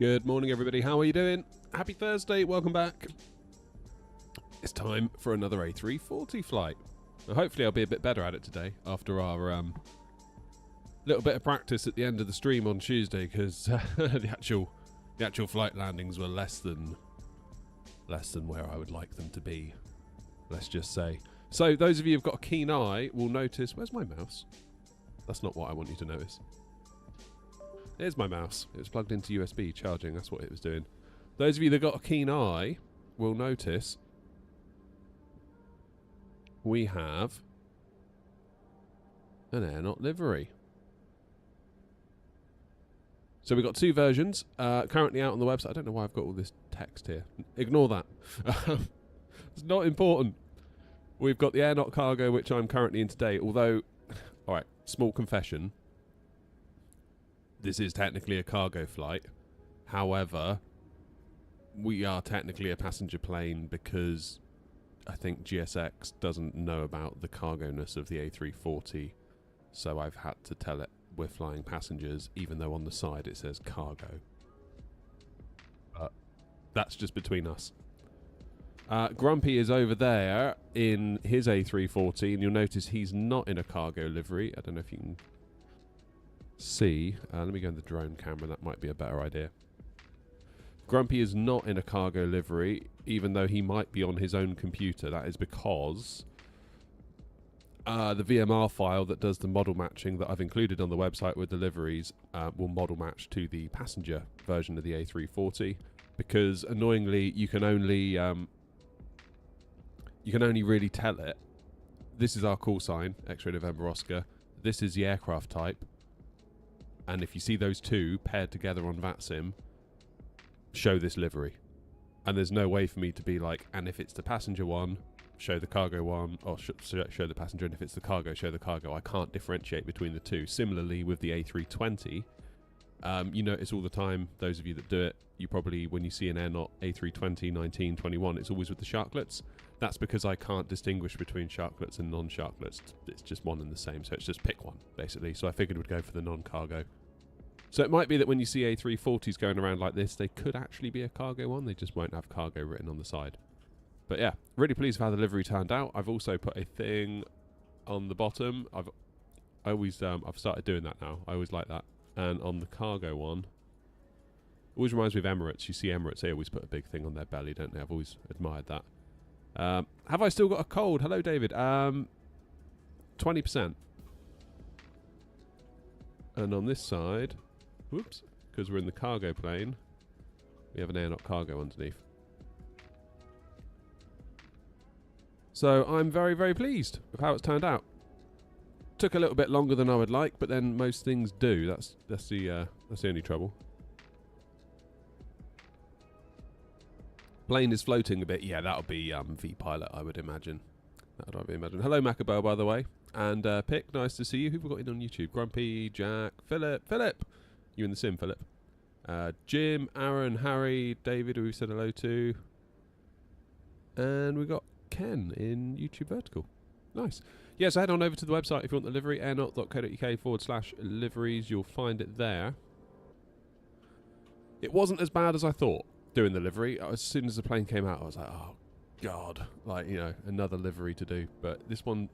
Good morning, everybody. How are you doing? Happy Thursday. Welcome back. It's time for another A340 flight. Now, hopefully, I'll be a bit better at it today after our little bit of practice at the end of the stream on Tuesday, because the actual flight landings were less than where I would like them to be. Let's just say. So, those of you who've got a keen eye will notice. Where's my mouse? That's not what I want you to notice. Here's my mouse. It was plugged into USB charging. That's what it was doing. Those of you that got a keen eye will notice we have an AirNOTT livery. So we've got two versions currently out on the website. I don't know why I've got all this text here. Ignore that. It's not important. We've got the AirNOTT cargo, which I'm currently in today. Although, all right, small confession. This is technically a cargo flight. However, we are technically a passenger plane because I think GSX doesn't know about the cargo-ness of the A340. So I've had to tell it we're flying passengers, even though on the side it says cargo. But that's just between us. Grumpy is over there in his A340, and you'll notice he's not in a cargo livery. I don't know if you can see. Let me go in the drone camera. That might be a better idea. Grumpy is not in a cargo livery, even though he might be on his own computer. That is because the VMR file that does the model matching that I've included on the website with the liveries will model match to the passenger version of the A340. Because annoyingly, you can only really tell it. This is our call sign, X-Ray November Oscar. This is the aircraft type. And if you see those two paired together on VATSIM, show this livery. And there's no way for me to be like, and if it's the passenger one, show the cargo one, or show the passenger, and if it's the cargo, show the cargo. I can't differentiate between the two. Similarly with the A320, you notice all the time, those of you that do it, you probably, when you see an AirNOTT A320, 19, 21, it's always with the sharklets. That's because I can't distinguish between sharklets and non-sharklets. It's just one and the same, so it's just pick one, basically. So I figured we'd go for the non-cargo. So it might be that when you see A340s going around like this, they could actually be a cargo one. They just won't have cargo written on the side. But yeah, really pleased with how the livery turned out. I've also put a thing on the bottom. I've started doing that now. I always like that. And on the cargo one, always reminds me of Emirates. You see Emirates, they always put a big thing on their belly, don't they? I've always admired that. Have I still got a cold? Hello, David. 20%. And on this side, whoops, because we're in the cargo plane, we have an AirNOTT cargo underneath. So I'm very, very pleased with how it's turned out. Took a little bit longer than I would like, but then most things do. That's the only trouble. Plane is floating a bit. Yeah, that'll be V-Pilot, I would imagine. Hello, Macabo, by the way. And Pick, nice to see you. Who have we got in on YouTube? Grumpy, Jack, Philip. You in the sim, Philip. Jim, Aaron, Harry, David, who we said hello to. And we got Ken in YouTube Vertical. Nice. Yeah, so head on over to the website if you want the livery, airnott.co.uk/liveries. You'll find it there. It wasn't as bad as I thought doing the livery. As soon as the plane came out, I was like, oh, God. Like, you know, another livery to do. But this one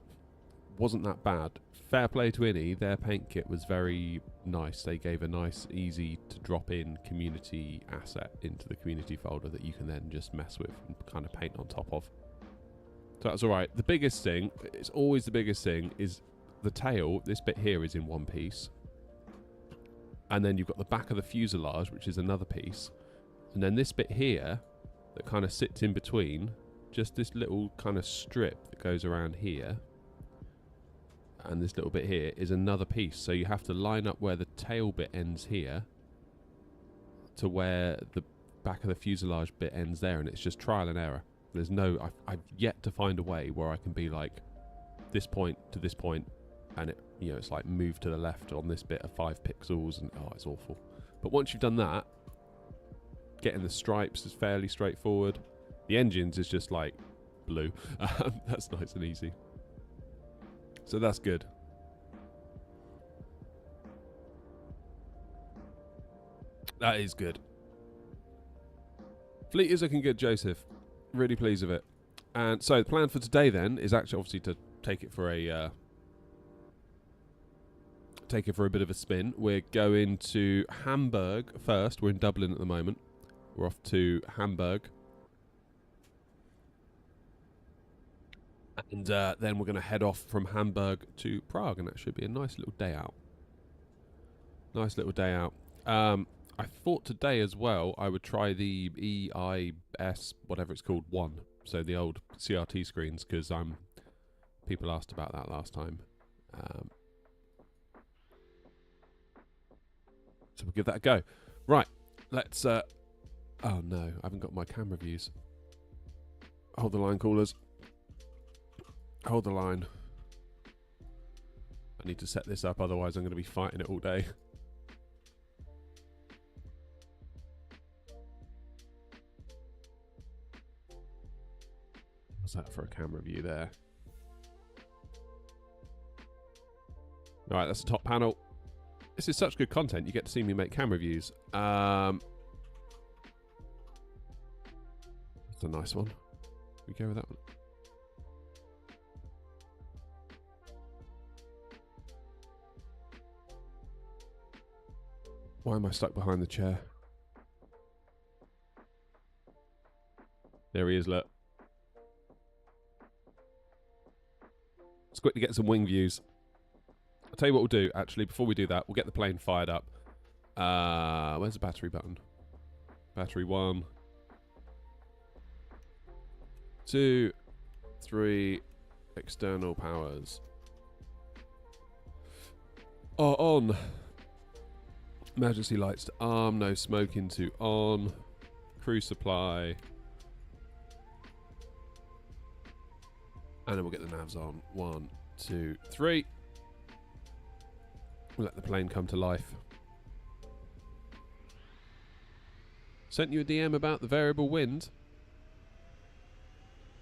wasn't that bad. Fair play to INI. Their paint kit was very nice. They gave a nice, easy to drop in community asset into the community folder that you can then just mess with and kind of paint on top of. So that's all right. The biggest thing, it's always the biggest thing, is the tail. This bit here is in one piece. And then you've got the back of the fuselage, which is another piece. And then this bit here that kind of sits in between, just this little kind of strip that goes around here. And this little bit here is another piece. So you have to line up where the tail bit ends here to where the back of the fuselage bit ends there. And it's just trial and error. There's no, I've yet to find a way where I can be like this point to this point, and it, you know, it's like move to the left on this bit of 5 pixels, and oh, it's awful. But once you've done that, getting the stripes is fairly straightforward. The engines is just like blue. That's nice and easy. So that's good. That is good. Fleet is looking good, Joseph. Really pleased with it. And so the plan for today then is actually obviously to take it for a bit of a spin. We're going to Hamburg first. We're in Dublin at the moment. We're off to Hamburg. And then we're going to head off from Hamburg to Prague, and that should be a nice little day out. I thought today as well I would try the EIS, whatever it's called, 1. So the old CRT screens, because people asked about that last time. So we'll give that a go. Right, let's... oh no, I haven't got my camera views. Hold the line, callers. Hold the line. I need to set this up, otherwise I'm going to be fighting it all day. What's that for a camera view there? Alright, that's the top panel. This is such good content. You get to see me make camera views. That's a nice one. We go with that one. Why am I stuck behind the chair? There he is, look. Let's quickly get some wing views. I'll tell you what we'll do, actually. Before we do that, we'll get the plane fired up. Where's the battery button? Battery 1, 2, 3, external powers. On. Emergency lights to arm, no smoking to on. Crew supply. And then we'll get the navs on. 1, 2, 3. We'll let the plane come to life. Sent you a DM about the variable wind.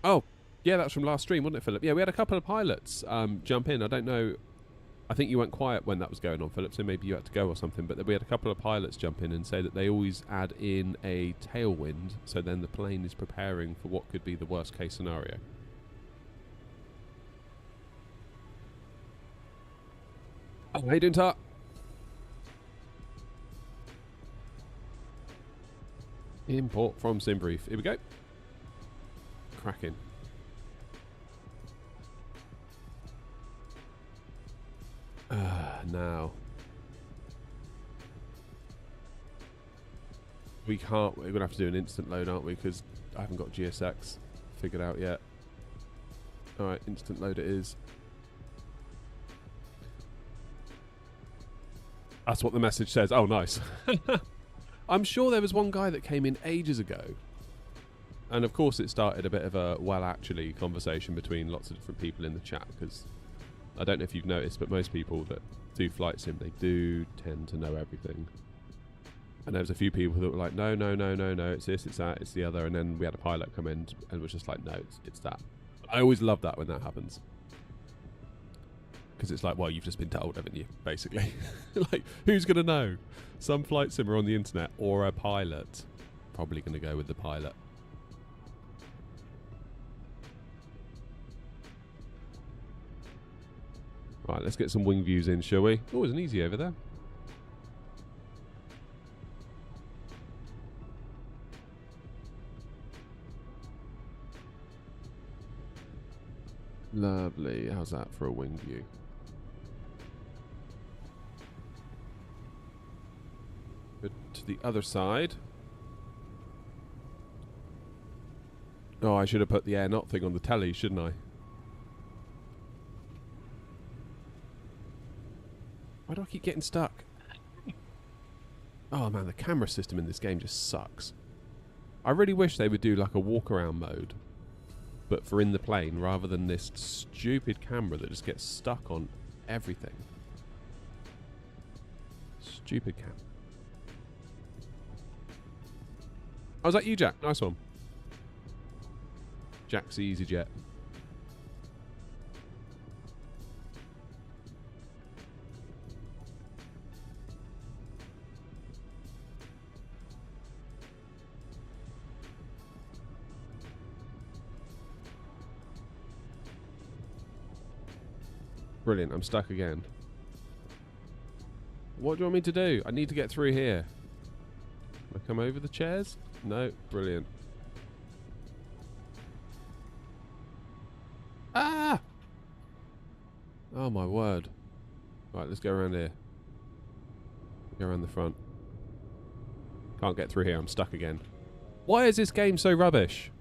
Oh, yeah, that's from last stream, wasn't it, Philip? Yeah, we had a couple of pilots jump in. I don't know. I think you went quiet when that was going on, Philip, so maybe you had to go or something. But we had a couple of pilots jump in and say that they always add in a tailwind, so then the plane is preparing for what could be the worst case scenario. Oh, how you doing, Tart? Import from Simbrief. Here we go. Cracking. Now. We can't... We're going to have to do an instant load, aren't we? Because I haven't got GSX figured out yet. Alright, instant load it is. That's what the message says. Oh, nice. I'm sure there was one guy that came in ages ago. And of course it started a bit of a, well, actually, conversation between lots of different people in the chat. Because I don't know if you've noticed, but most people that do flight sim, they do tend to know everything. And there was a few people that were like, no, it's this, it's that, it's the other. And then we had a pilot come in and was just like, no, it's that. I always love that when that happens. Because it's like, well, you've just been told, haven't you, basically? Like, who's going to know? Some flight simmer on the internet or a pilot? Probably going to go with the pilot. Right, let's get some wing views in, shall we? Oh, isn't easy over there. Lovely. How's that for a wing view? Good to the other side. Oh, I should have put the AirNOTT thing on the telly, shouldn't I? Why do I keep getting stuck? Oh man, the camera system in this game just sucks. I really wish they would do like a walk around mode, but for in the plane, rather than this stupid camera that just gets stuck on everything. Stupid camera. Oh, was that you, Jack? Nice one. Jack's EasyJet. Brilliant, I'm stuck again. What do you want me to do? I need to get through here. Can I come over the chairs? No, brilliant. Ah! Oh my word. Right, let's go around here. Go around the front. Can't get through here, I'm stuck again. Why is this game so rubbish?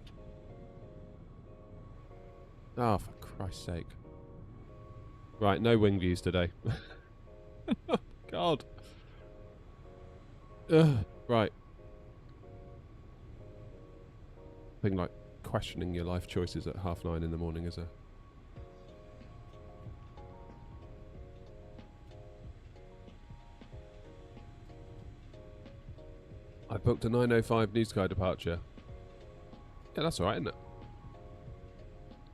Oh, for Christ's sake. Right, no wing views today. God. Ugh. Right. Thing like questioning your life choices at 9:30 in the morning is a... I booked a 9:05 New Sky departure. Yeah, that's alright, isn't it?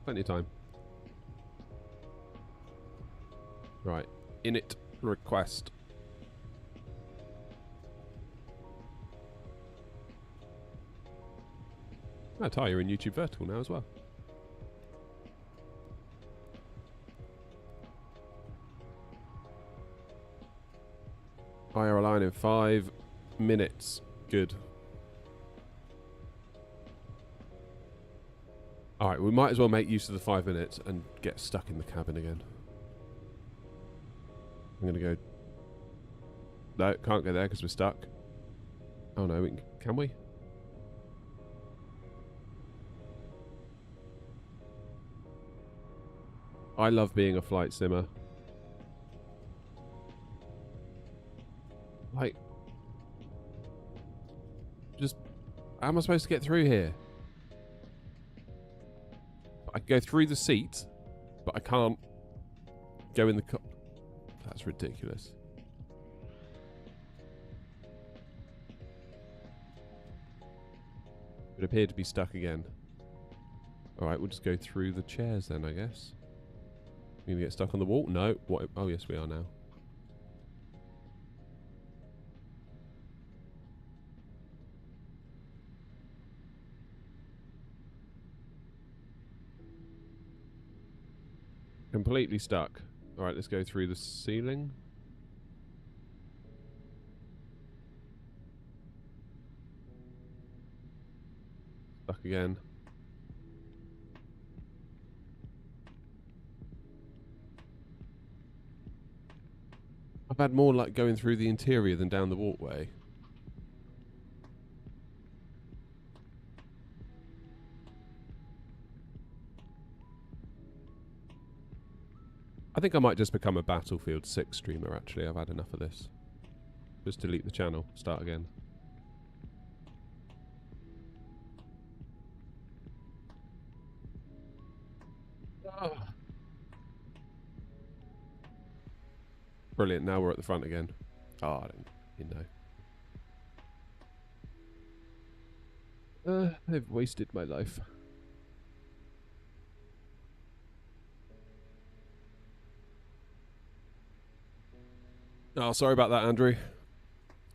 Plenty of time. Right. Init request. Oh, Ty, you're in YouTube Vertical now as well. IR line in 5 minutes. Good. Alright, we might as well make use of the 5 minutes and get stuck in the cabin again. I'm going to go... No, can't go there because we're stuck. Oh no, can we? I love being a flight simmer. Like... Just... How am I supposed to get through here? I can go through the seat, but I can't go in the... That's ridiculous. It appeared to be stuck again. Alright, we'll just go through the chairs then, I guess. We're gonna get stuck on the wall? No. What? Oh, yes, we are now. Completely stuck. Alright, let's go through the ceiling. Stuck again. I've had more luck going through the interior than down the walkway. I think I might just become a Battlefield 6 streamer, actually. I've had enough of this. Just delete the channel. Start again. Oh. Brilliant. Now we're at the front again. Oh, I don't... You know. I've wasted my life. Oh, sorry about that, Andrew.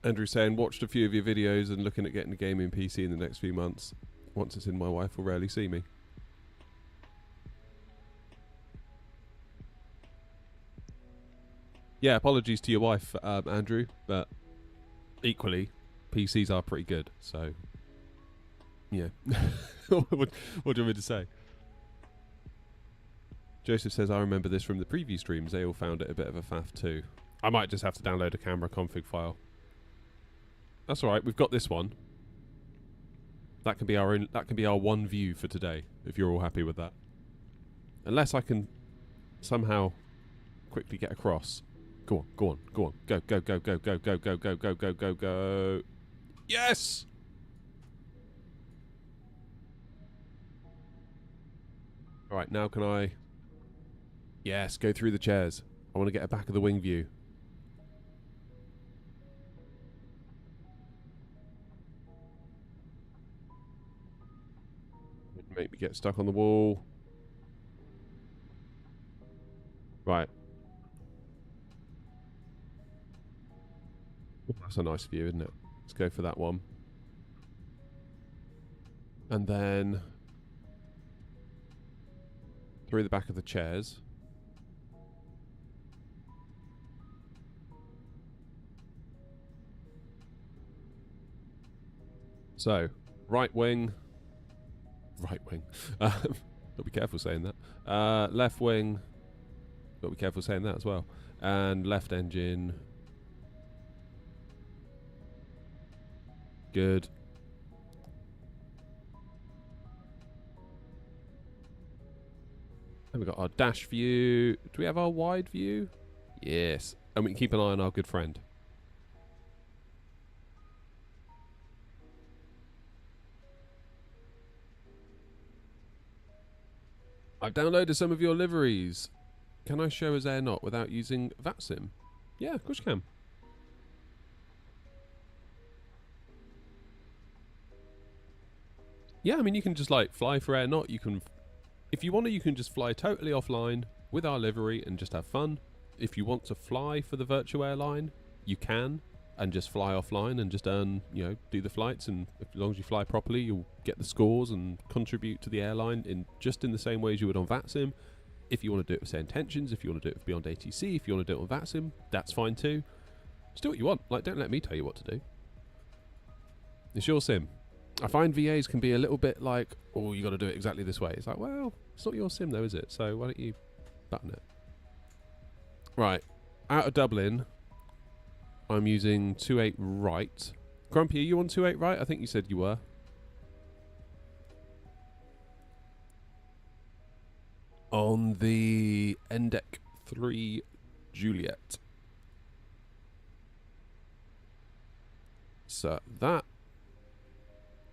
Andrew saying, watched a few of your videos and looking at getting a gaming PC in the next few months. Once it's in, my wife will rarely see me. Yeah, apologies to your wife, Andrew, but equally, PCs are pretty good, so... Yeah. what do you want me to say? Joseph says, I remember this from the preview streams. They all found it a bit of a faff too. I might just have to download a camera config file. That's alright, we've got this one. That can be our own, that can be our one view for today, if you're all happy with that. Unless I can somehow quickly get across. Go on, go on, go on. Go, go, go, go, go, go, go, go, go, go, go, go. Yes! Alright, now can I... Yes, go through the chairs. I want to get a back of the wing view. Make me get stuck on the wall. Right. That's a nice view, isn't it? Let's go for that one. And then... through the back of the chairs. So, right wing. Right wing. Got to be careful saying that. Left wing. Got to be careful saying that as well. And left engine. Good. Then we've got our dash view. Do we have our wide view? Yes. And we can keep an eye on our good friend. I've downloaded some of your liveries. Can I show as AirNOTT without using VATSIM? Yeah, of course you can. Yeah, I mean, you can just like fly for AirNOTT. You can, if you want to, you can just fly totally offline with our livery and just have fun. If you want to fly for the virtual airline, you can, and just fly offline and just earn, you know, do the flights, and as long as you fly properly, you'll get the scores and contribute to the airline in just in the same way as you would on VATSIM. If you want to do it with Say Intentions, if you want to do it with Beyond ATC, if you want to do it on VATSIM, that's fine too. Just do what you want. Like, don't let me tell you what to do. It's your sim. I find VAs can be a little bit like, oh, you got to do it exactly this way. It's like, well, it's not your sim though, is it? So why don't you button it? Right, out of Dublin, I'm using 28 right. Grumpy, are you on 28 right? I think you said you were. On the NDEC 3 Juliet. So that,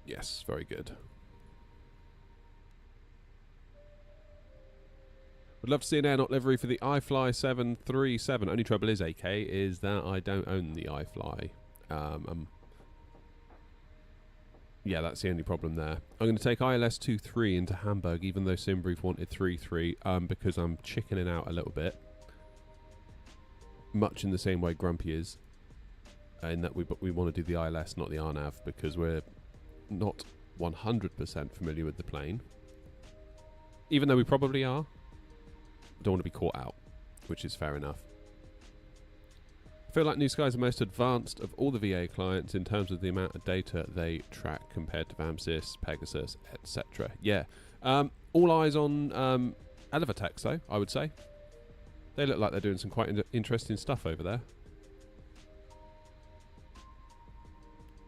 yes, very good. Would love to see an AirNOTT livery for the iFly 737. Only trouble is, AK, is that I don't own the iFly. Yeah, that's the only problem there. I'm going to take ILS 23 into Hamburg, even though SimBrief wanted 3.3, because I'm chickening out a little bit. Much in the same way Grumpy is. In that we want to do the ILS, not the RNAV, because we're not 100% familiar with the plane. Even though we probably are. Don't want to be caught out, which is fair enough. I feel like New Sky is the most advanced of all the VA clients in terms of the amount of data they track compared to VAMSys, Pegasus, etc. Yeah. All eyes on Elevatex, though, I would say. They look like they're doing some quite interesting stuff over there.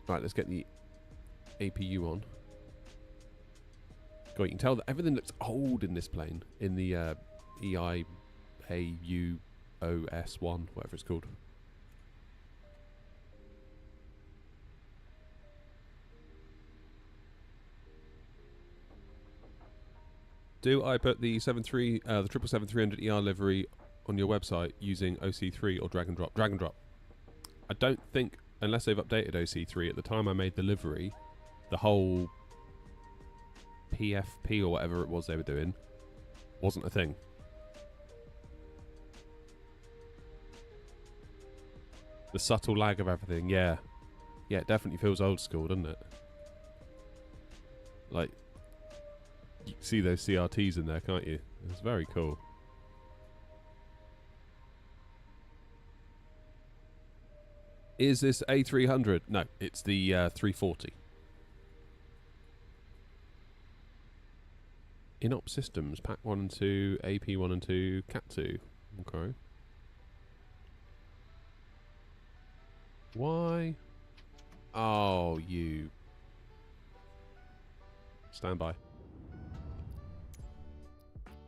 Right, let's get the APU on. God, you can tell that everything looks old in this plane, in the EIAUOS1, whatever it's called. Do I put the 777-300ER livery on your website using OC3 or drag and drop? Drag and drop. I don't think, unless they've updated OC3, at the time I made the livery, the whole PFP or whatever it was they were doing wasn't a thing. The subtle lag of everything, yeah. Yeah, it definitely feels old school, doesn't it? Like, you can see those CRTs in there, can't you? It's very cool. Is this A300? No, it's the 340. INOP Systems, Pack 1 and 2, AP 1 and 2, Cat 2. Okay. Why? Oh, you. Stand by.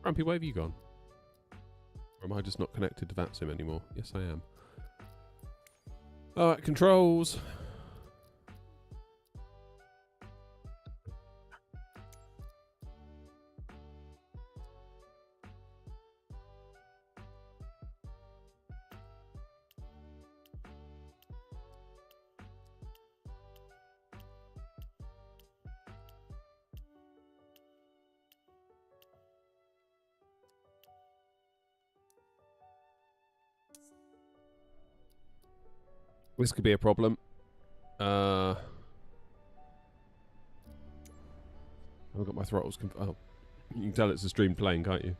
Grumpy, where have you gone? Or am I just not connected to VATSIM anymore? Yes, I am. Alright, controls. This could be a problem. I've got my throttles. Oh, you can tell it's a streamed plane, can't you?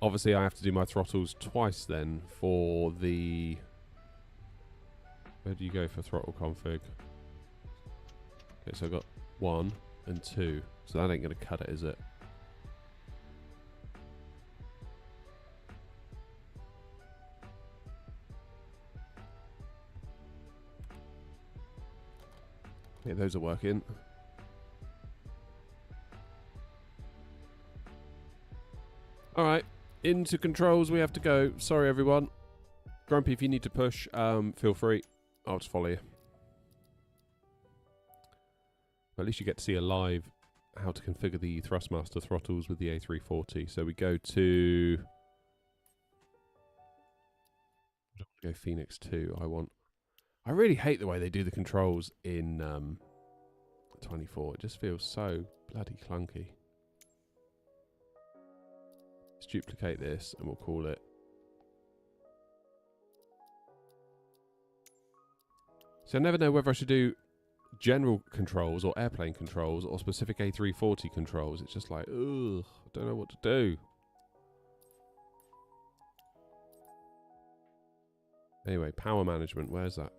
Obviously, I have to do my throttles twice then for the Where do you go for throttle config? Okay, so I've got 1 and 2. So that ain't going to cut it, is it? Okay, those are working. Alright, into controls we have to go. Sorry everyone. Grumpy, if you need to push, feel free. I'll just follow you. At least you get to see a live how to configure the Thrustmaster throttles with the A340. So we go to... I don't want to go Phoenix 2. I really hate the way they do the controls in 24. It just feels so bloody clunky. Let's duplicate this and we'll call it. So I never know whether I should do general controls or airplane controls or specific A340 controls. It's just like, ugh, I don't know what to do. Anyway, power management, where's that?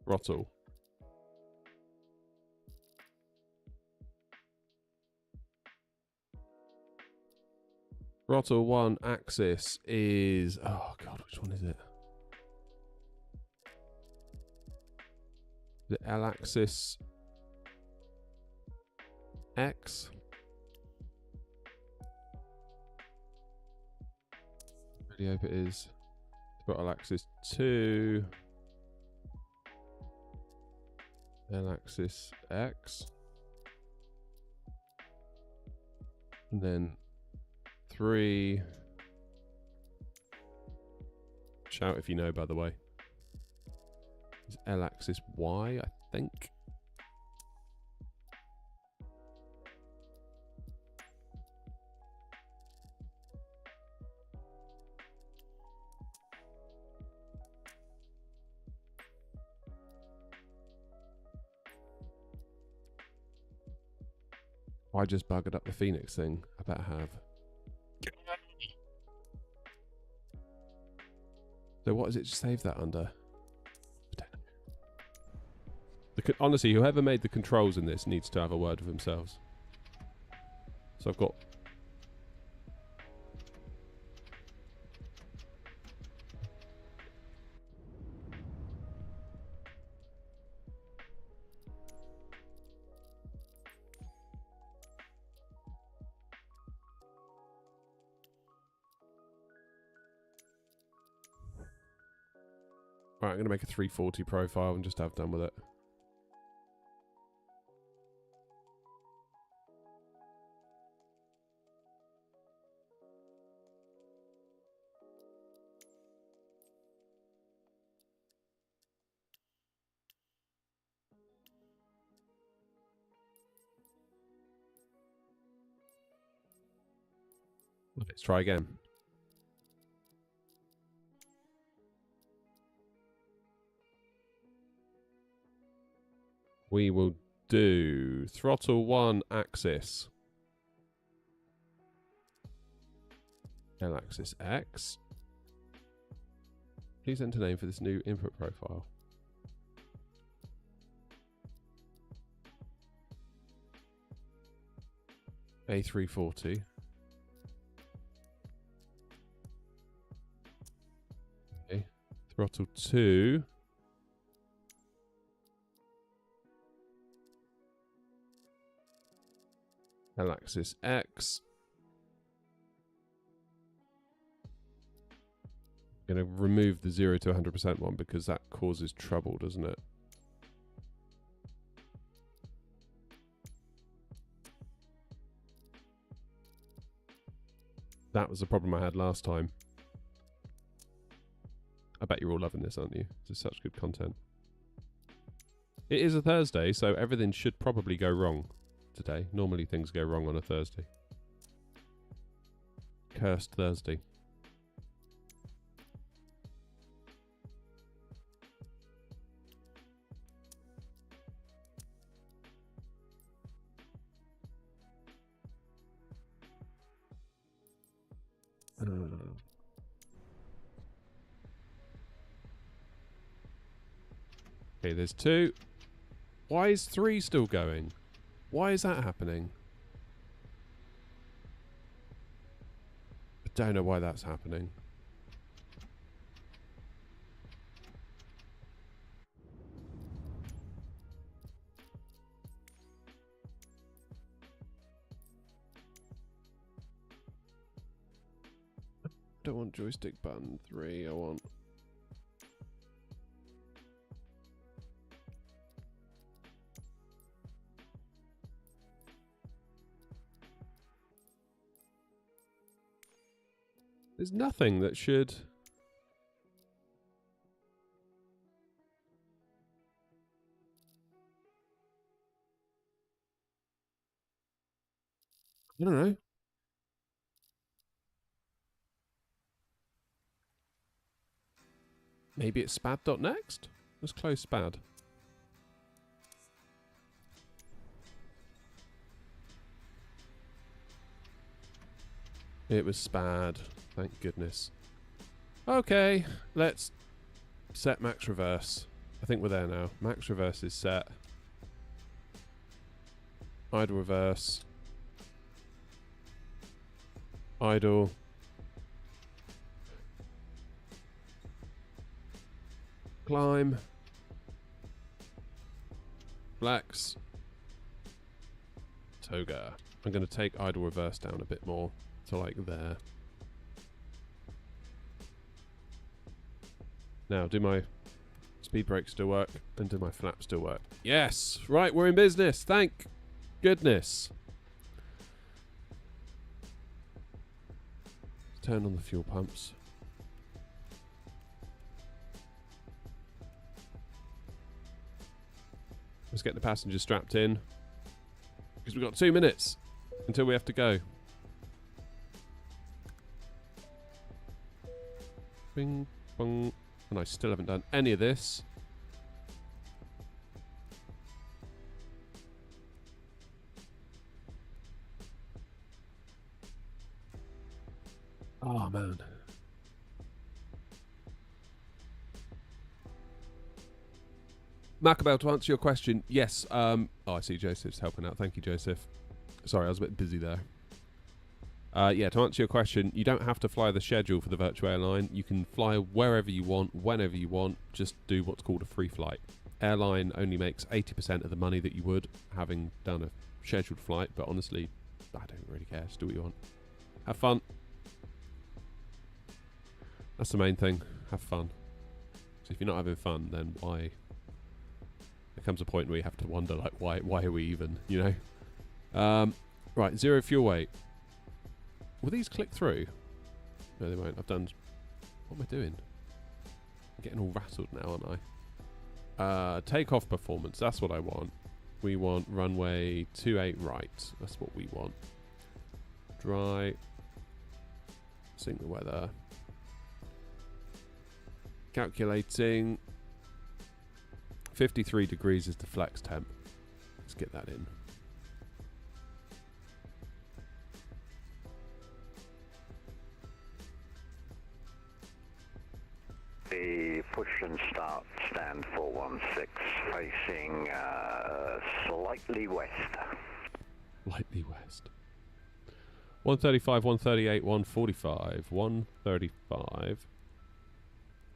Throttle. Throttle 1 axis is... Oh, God, which one is it? The L axis X. Really hope it is. Throttle axis 2. L axis X. And then 3. Shout if you know, by the way. It's L axis Y, I think. I just buggered up the Phoenix thing. I better have. So what does it save that under? I don't know. Honestly, whoever made the controls in this needs to have a word with themselves. So I've got... Right, I'm going to make a 340 profile and just have done with it. Let's try again. We will do throttle 1 axis. L axis X. Please enter name for this new input profile. A340. Okay. Throttle 2. L axis X. I'm going to remove the 0 to 100% one because that causes trouble, doesn't it? That was the problem I had last time. I bet you're all loving this, aren't you? This is such good content. It is a Thursday, so everything should probably go wrong today. Normally things go wrong on a Thursday. Cursed Thursday. Okay, there's 2. Why is 3 still going? Why is that happening? I don't know why that's happening. Don't want joystick button 3, I want... There's nothing that should... I don't know. Maybe it's spad.next? Let's close spad. It was spad. Thank goodness. Okay, let's set max reverse. I think we're there now. Max reverse is set. Idle reverse. Idle. Climb. Flex. Toga. I'm going to take idle reverse down a bit more to like there. Now, do my speed brake still work? And do my flap still work? Yes! Right, we're in business. Thank goodness. Turn on the fuel pumps. Let's get the passengers strapped in. Because we've got 2 minutes until we have to go. Bing, bong. And I still haven't done any of this. Oh, man. Macabel, to answer your question, yes. Oh, I see Joseph's helping out. Thank you, Joseph. Sorry, I was a bit busy there. Yeah, to answer your question, you don't have to fly the schedule for the virtual airline. You can fly wherever you want, whenever you want. Just do what's called a free flight. Airline only makes 80% of the money that you would having done a scheduled flight. But honestly, I don't really care. Just do what you want. Have fun. That's the main thing. Have fun. So if you're not having fun, then why? There comes a point where you have to wonder, like, why are we even, you know? Right, 0 fuel weight. Will these click through? No, they won't. I've done... What am I doing? I'm getting all rattled now, aren't I? Takeoff performance. That's what I want. We want runway 28 right. That's what we want. Dry. Sync the weather. Calculating. 53 degrees is the flex temp. Let's get that in. The push and start stand 416 facing slightly west. Slightly west. 135, 138, 145. 135.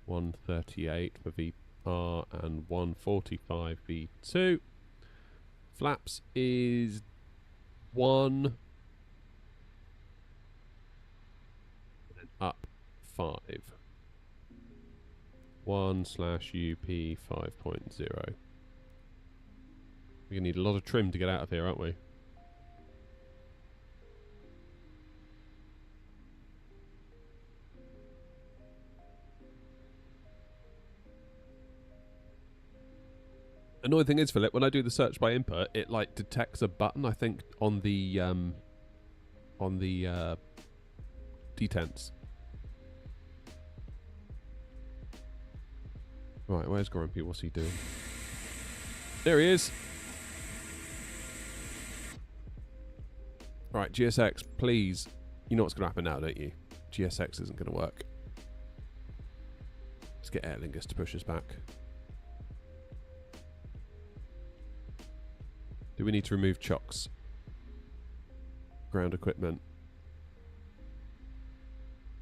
138 for VR and 145 V2. Flaps is 1 and then up 5. 1/UP 5.0. We're gonna need a lot of trim to get out of here, aren't we? Annoying thing is, Philip, when I do the search by input, it like detects a button, I think, on the detents. Right, where's Grumpy? What's he doing? There he is. Right, GSX, please. You know what's going to happen now, don't you? GSX isn't going to work. Let's get Aer Lingus to push us back. Do we need to remove chocks? Ground equipment.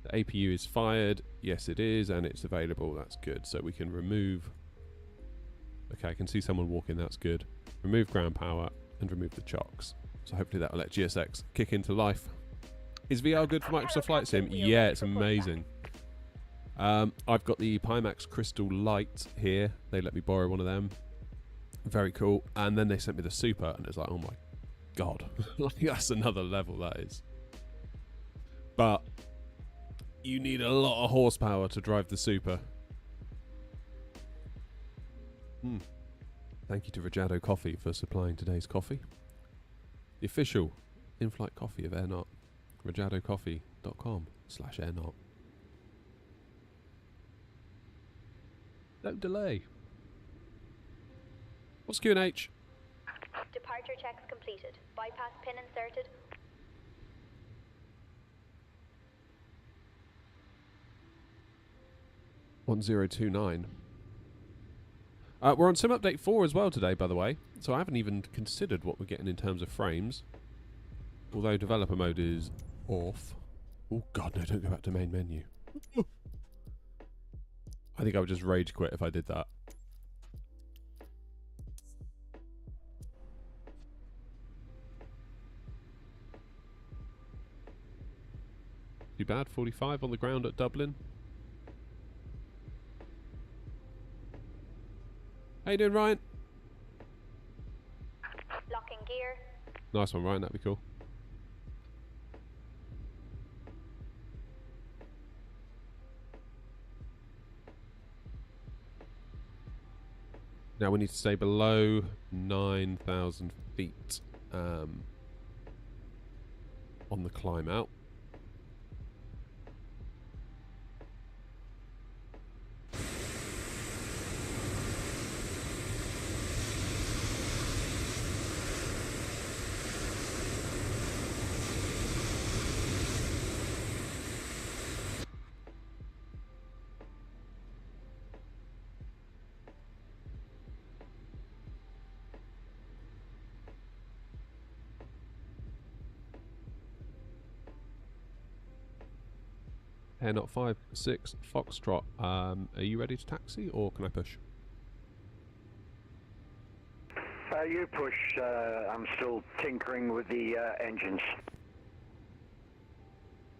The APU is fired. Yes, it is, and it's available. That's good. So we can remove... Okay, I can see someone walking. That's good. Remove ground power and remove the chocks. So hopefully that will let GSX kick into life. Is VR good for Microsoft Flight Sim? Yeah, it's amazing. I've got the Pimax Crystal Light here. They let me borrow one of them. Very cool. And then they sent me the Super, and it's like, oh my god. Like, that's another level, that is. But you need a lot of horsepower to drive the Super. Thank you to Rajado Coffee for supplying today's coffee. The official in-flight coffee of AirNOTT. rajadocoffee.com/AirNOTT. No delay. What's Q&H? Departure checks completed. Bypass pin inserted. (1029). We're on Sim Update 4 as well today, by the way. So I haven't even considered what we're getting in terms of frames. Although developer mode is off. Oh god, no, don't go back to main menu. I think I would just rage quit if I did that. Too bad, 45 on the ground at Dublin. How you doing, Ryan? Locking gear. Nice one, Ryan, that'd be cool. Now we need to stay below 9,000 feet on the climb out. AirNOTT 5-6 Foxtrot. Are you ready to taxi, or can I push? You push. I'm still tinkering with the engines.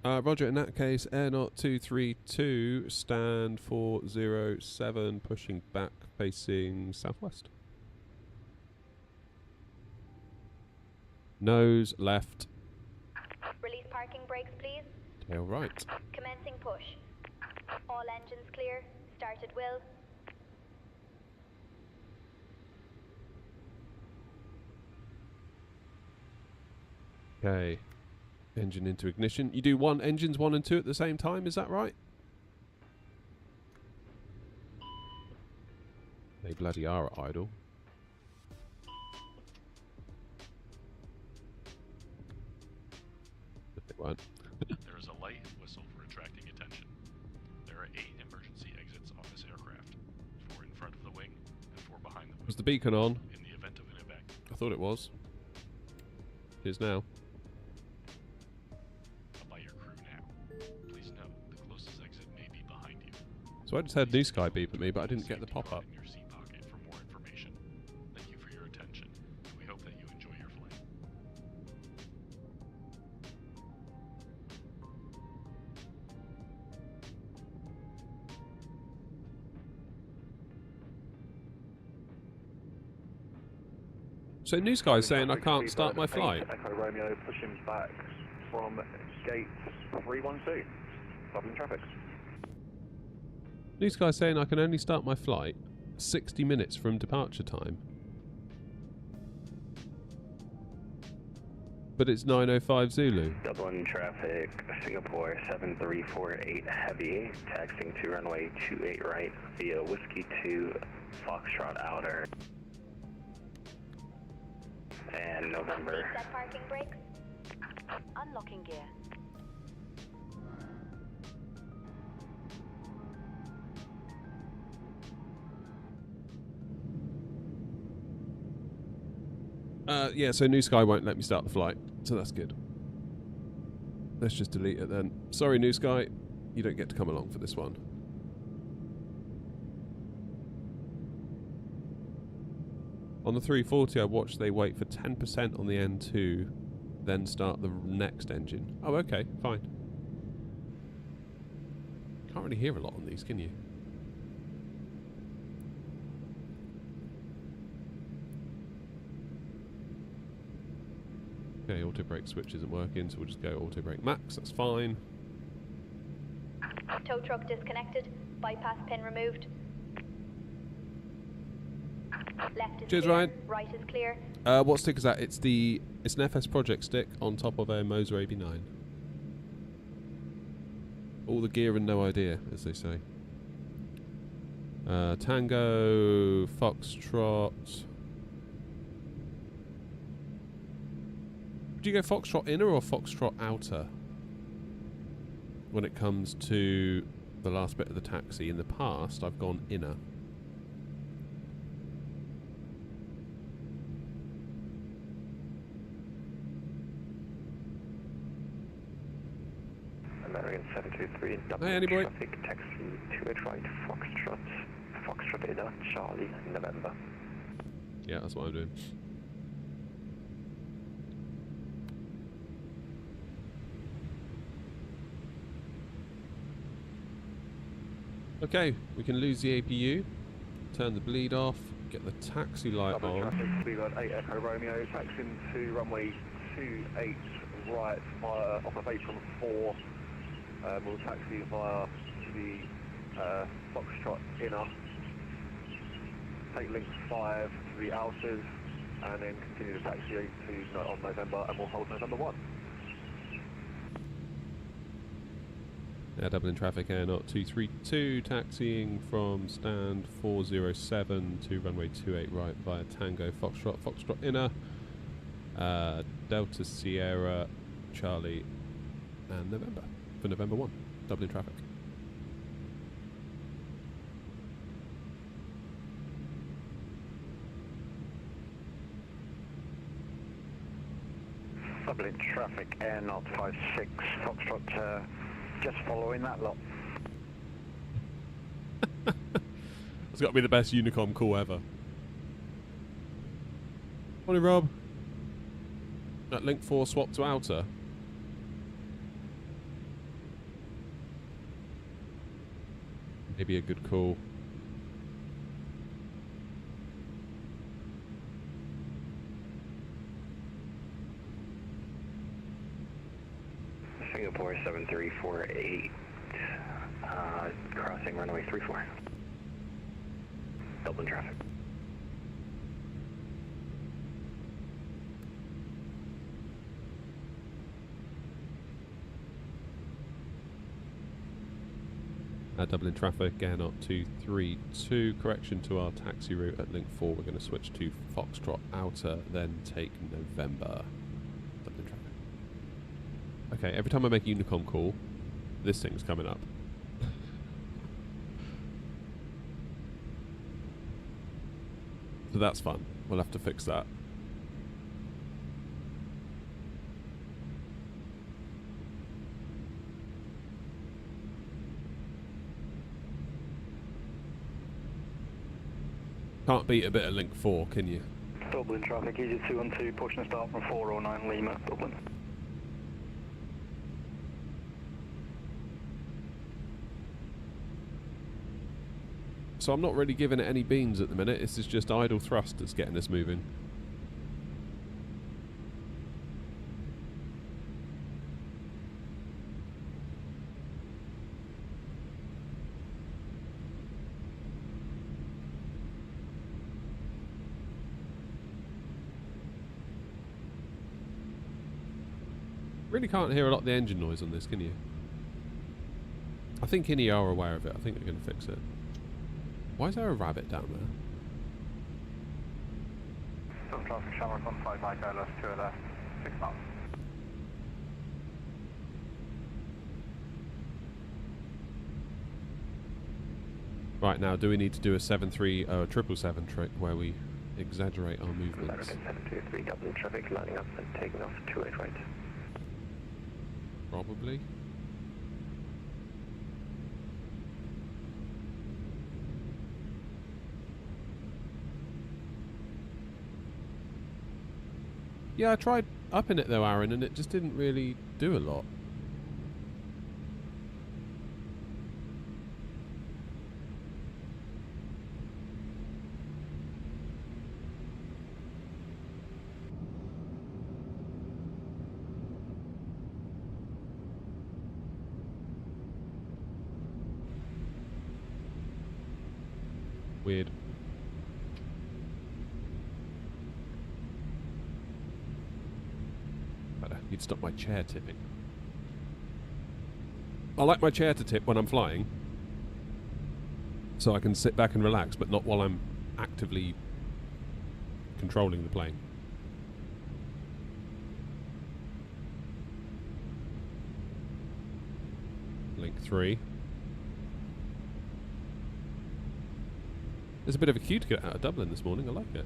Roger, in that case, AirNOTT 232, stand 407, pushing back, facing southwest. Nose left. Release parking brakes, please. Tail right. Commencing push. All engines clear. Started will. Okay. Engine into ignition. You do engines 1 and 2 at the same time, is that right? They bloody are at idle. If it won't. There is a light whistle for attracting attention. There are 8 emergency exits off this aircraft. 4 in front of the wing and 4 behind the wing. Was the beacon on? In the event of an evac. I thought it was. It is now. By your crew now. Please note, the closest exit may be behind you. So I just heard New Sky beep at me, but I didn't get the pop-up. In your seat pocket for more information. Thank you for your attention, and we hope that you enjoy your flight. So New Sky is saying I can't start my flight. Echo Romeo pushing back from gate 312, Dublin traffic. New Sky is saying I can only start my flight 60 minutes from departure time. But it's 9:05 Zulu. Dublin traffic, Singapore 7348 heavy, taxiing to runway 28 right via Whiskey 2 Foxtrot Outer. And November. Set parking brakes. Unlocking gear. Yeah, so New Sky won't let me start the flight, so that's good. Let's just delete it then. Sorry, New Sky, you don't get to come along for this one. On the 340, I watched they wait for 10% on the N2, then start the next engine. Oh, okay, fine. Can't really hear a lot on these, can you? Okay, auto brake switch isn't working, so we'll just go auto brake max, that's fine. Tow truck disconnected. Bypass pin removed. Left is Cheers, clear. Ryan. Right is clear. What stick is that? It's an FS project stick on top of a Moser AB9. All the gear and no idea, as they say. Tango, Foxtrot. Do you go Foxtrot inner or Foxtrot outer when it comes to the last bit of the taxi? In the past, I've gone inner. American 723, Dublin Hey, Andy boy. traffic, taxi 28 right, Foxtrot Ida, Charlie, November. Yeah, that's what I'm doing. Okay, we can lose the APU, turn the bleed off, get the taxi light Dublin on. traffic, speed line 8 Echo Romeo, taxiing to runway 28 right via off of apron 4. We'll taxi via the Foxtrot inner, take link 5 to the outers, and then continue the taxi to on November, and we'll hold November 1. Yeah, Dublin traffic, AirNOTT 232, taxiing from stand 407 to runway 28 right via Tango Foxtrot, Foxtrot inner, Delta Sierra, Charlie, and November, for November 1, Dublin traffic. Dublin traffic, AirNOTT 56, Foxtrot, just following that lot. It's got to be the best Unicom call ever. Morning, Rob. That link 4 swap to outer. Maybe a good call. Singapore 7348, crossing runway 34. Dublin traffic. Dublin traffic, AirNOTT 232, correction to our taxi route at link 4. We're going to switch to Foxtrot outer, then take November. Dublin traffic. Okay, every time I make a Unicom call, this thing's coming up. So that's fun. We'll have to fix that. Can't beat a bit of link 4, can you? Dublin traffic, easy 212, pushing a start from 409 Lima, Dublin. So I'm not really giving it any beans at the minute. This is just idle thrust that's getting us moving. Really can't hear a lot of the engine noise on this, can you? I think INI are aware of it. I think they're going to fix it. Why is there a rabbit down there? Dublin traffic, Shamrock 15 Mike Island, 2 left, 6 knots. Right, now, do we need to do a 737 trick where we exaggerate our movements. American 723 Dublin traffic lining up and taking off 28 right. Probably. Yeah, I tried upping it though, Aaron, and it just didn't really do a lot. Weird. You'd stop my chair tipping. I like my chair to tip when I'm flying, so I can sit back and relax, but not while I'm actively controlling the plane. Link 3. There's a bit of a queue to get out of Dublin this morning. I like it.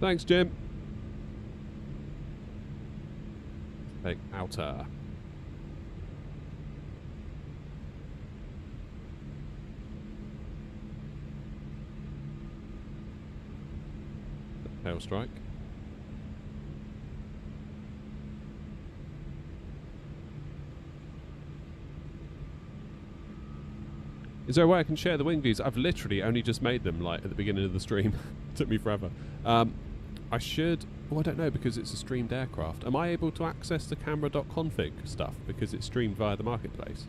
Thanks, Jim. Take outer. Tail strike. Is there a way I can share the wing views? I've literally only just made them, like, at the beginning of the stream. It took me forever. I should... Oh, I don't know, because it's a streamed aircraft. Am I able to access the camera.config stuff because it's streamed via the marketplace?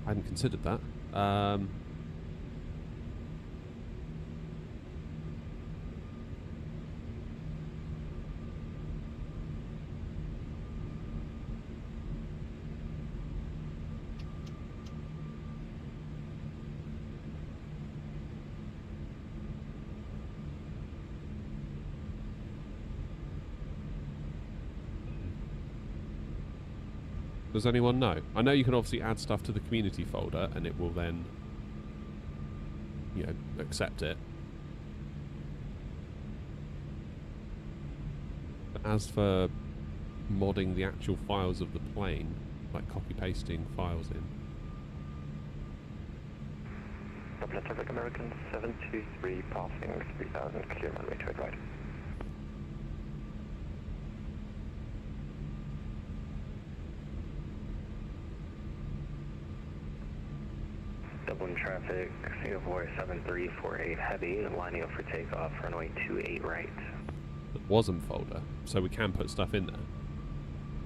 I hadn't considered that. Does anyone know? I know you can obviously add stuff to the community folder and it will then, you know, accept it. But as for modding the actual files of the plane, like copy-pasting files in. Dublin traffic American 723 passing 3000, clear runway 28 right. Dublin traffic, Singapore 7348 heavy, lining up for takeoff, runway 28 right. The wasm folder, so we can put stuff in there.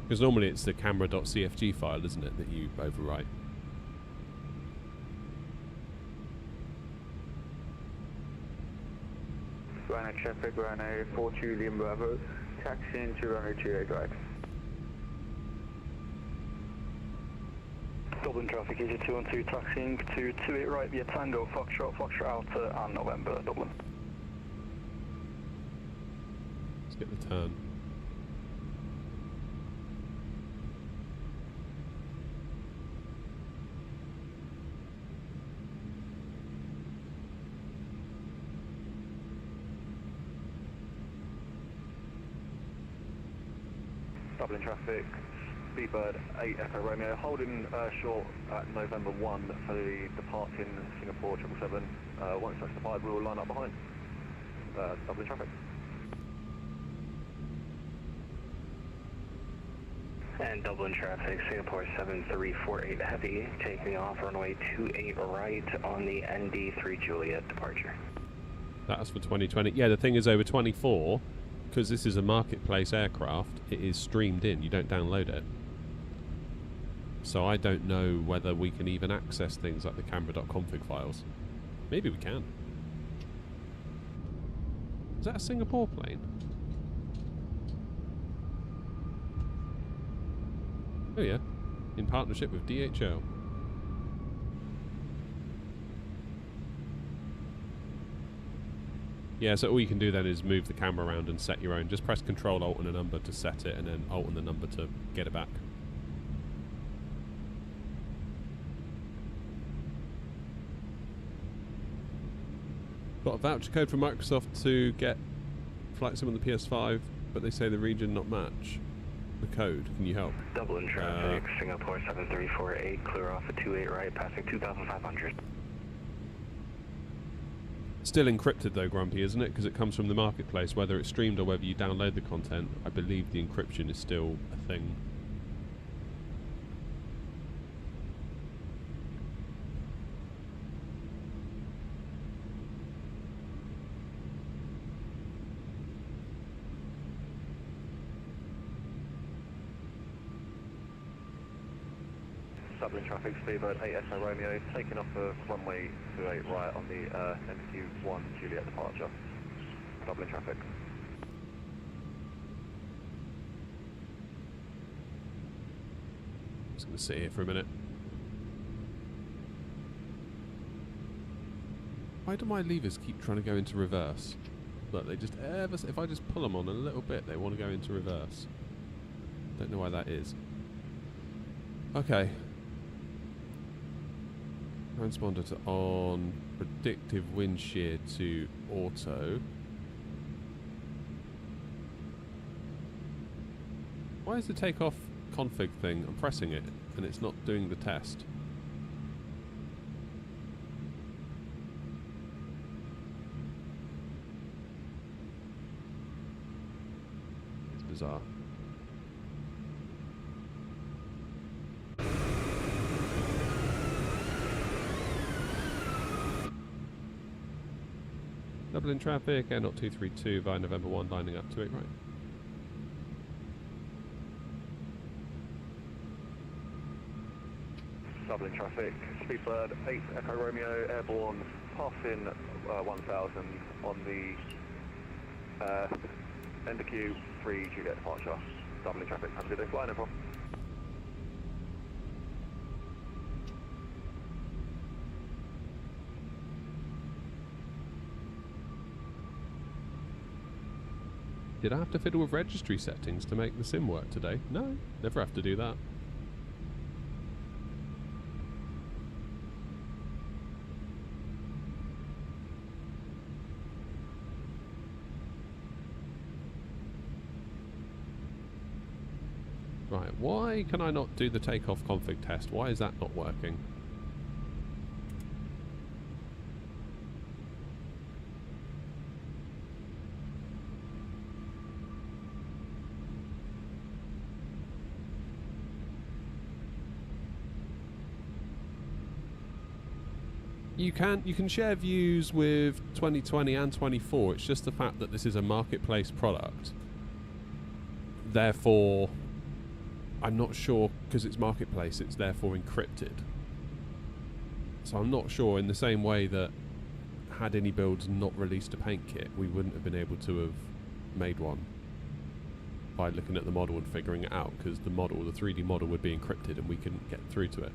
Because normally it's the camera.cfg file, isn't it, that you overwrite. Runway traffic, runway 42 Lima Bravo, taxiing to runway 28 right. Dublin traffic, EJ 212 taxiing to 28 right via Tango, Foxtrot Alpha and November, Dublin. Let's get the turn. Dublin traffic, Speedbird 8 Echo Romeo, holding short at November 1 for the departing Singapore 777. Once that's departed, we will line up behind Dublin traffic. And Dublin traffic, Singapore 7348 heavy, taking off runway 28 right on the ND3 Juliet departure. That's for 2020. Yeah, the thing is over 24, because this is a marketplace aircraft, it is streamed in. You don't download it. So I don't know whether we can even access things like the camera.config files. Maybe we can. Is that a Singapore plane? Oh yeah. in partnership with DHL. Yeah, so all you can do then is move the camera around and set your own. Just press Control Alt and a number to set it, and then Alt and the number to get it back. Got a voucher code from Microsoft to get Flight Sim on the PS5, but they say the region not match the code. Can you help? Dublin traffic, Singapore 7348, clear off at 28 right, passing 2,500. Still encrypted though, Grumpy, isn't it? Because it comes from the marketplace. Whether it's streamed or whether you download the content, I believe the encryption is still a thing. Dublin traffic, Speedbird 8 Echo Romeo, taking off the runway 28 right on the MQ1 Juliet departure. Dublin traffic. Just going to sit here for a minute. Why do my levers keep trying to go into reverse? Look, they just ever... If I just pull them on a little bit, they want to go into reverse. Don't know why that is. Okay. Transponder to on, predictive wind shear to auto. Why is the takeoff config thing? I'm pressing it and it's not doing the test. It's bizarre. Dublin traffic, AirNOTT 232 via November 1, lining up to it, right. Dublin traffic, Speedbird 8 Echo Romeo, airborne, passing 1000 on the end of Q3 Juliet departure. Dublin traffic, have a good day flying, no problem. Did I have to fiddle with registry settings to make the sim work today? No, never have to do that. Right, why can I not do the takeoff config test? Why is that not working? You can share views with 2020 and 24. It's just the fact that this is a marketplace product. Therefore, I'm not sure, because it's marketplace, it's therefore encrypted. So I'm not sure, in the same way that had any builds not released a paint kit, we wouldn't have been able to have made one by looking at the model and figuring it out, because the model, the 3D model, would be encrypted and we couldn't get through to it.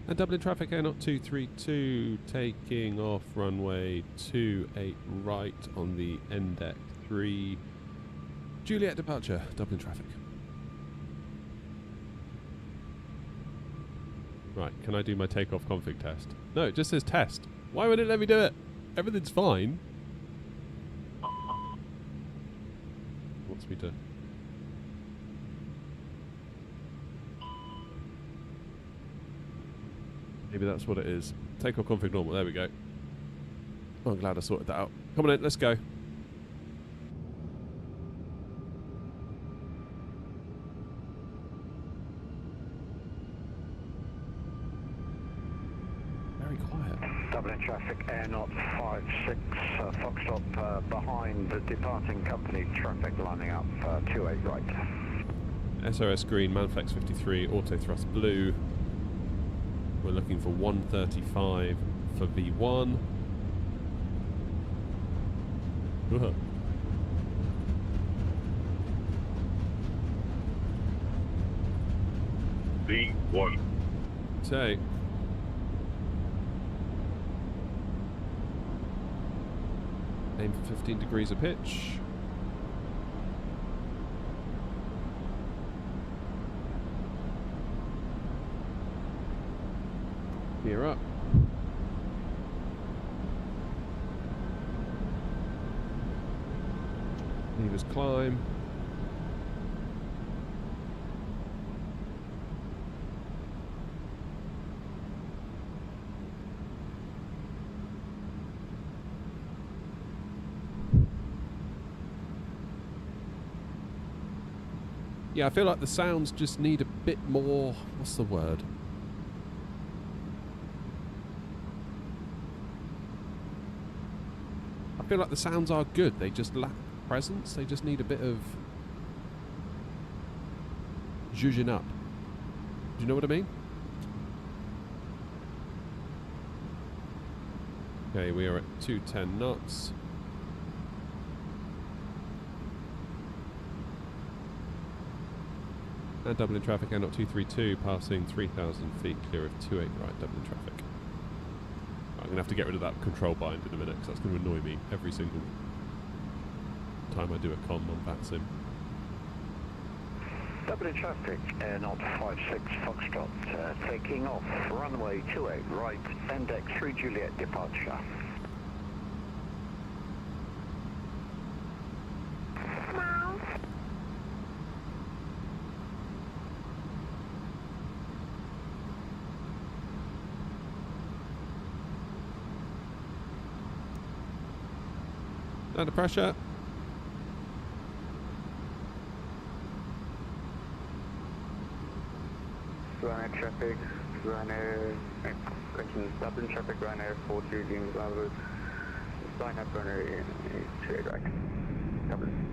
And Dublin traffic, AirNOTT 232, taking off runway 28 right on the NDEC 3 Juliet departure, Dublin traffic. Right, can I do my takeoff config test? No, it just says test. Why would it let me do it? Everything's fine. Wants me to... Maybe that's what it is. Takeoff config normal. There we go. Oh, I'm glad I sorted that out. Come on in, let's go. Very quiet. Dublin traffic, AirNOTT 56, Foxtrot behind the departing company, traffic lining up 28 right. SOS green, Manflex 53, auto thrust blue. We're looking for 135 for V1. V1. So, aim for 15 degrees of pitch. Gear up. Levers climb. Yeah, I feel like the sounds just need a bit more, what's the word? I feel like the sounds are good, they just lack presence, they just need a bit of zhuzhing up. Do you know what I mean? Okay, we are at 210 knots. And Dublin traffic, AirNOTT 232, passing 3,000 feet clear of 28 right Dublin traffic. I'm going to have to get rid of that control bind in a minute, because that's going to annoy me every single time I do a comm on VATSIM. Dublin traffic, AirNOTT 56 Foxtrot, taking off, runway 28 right, index 3 Juliet departure. Under pressure. Ryanair traffic, Ryanair, question, Dublin traffic, Ryanair 42, Lima Bravo, sign up runner in 28 right, Dublin.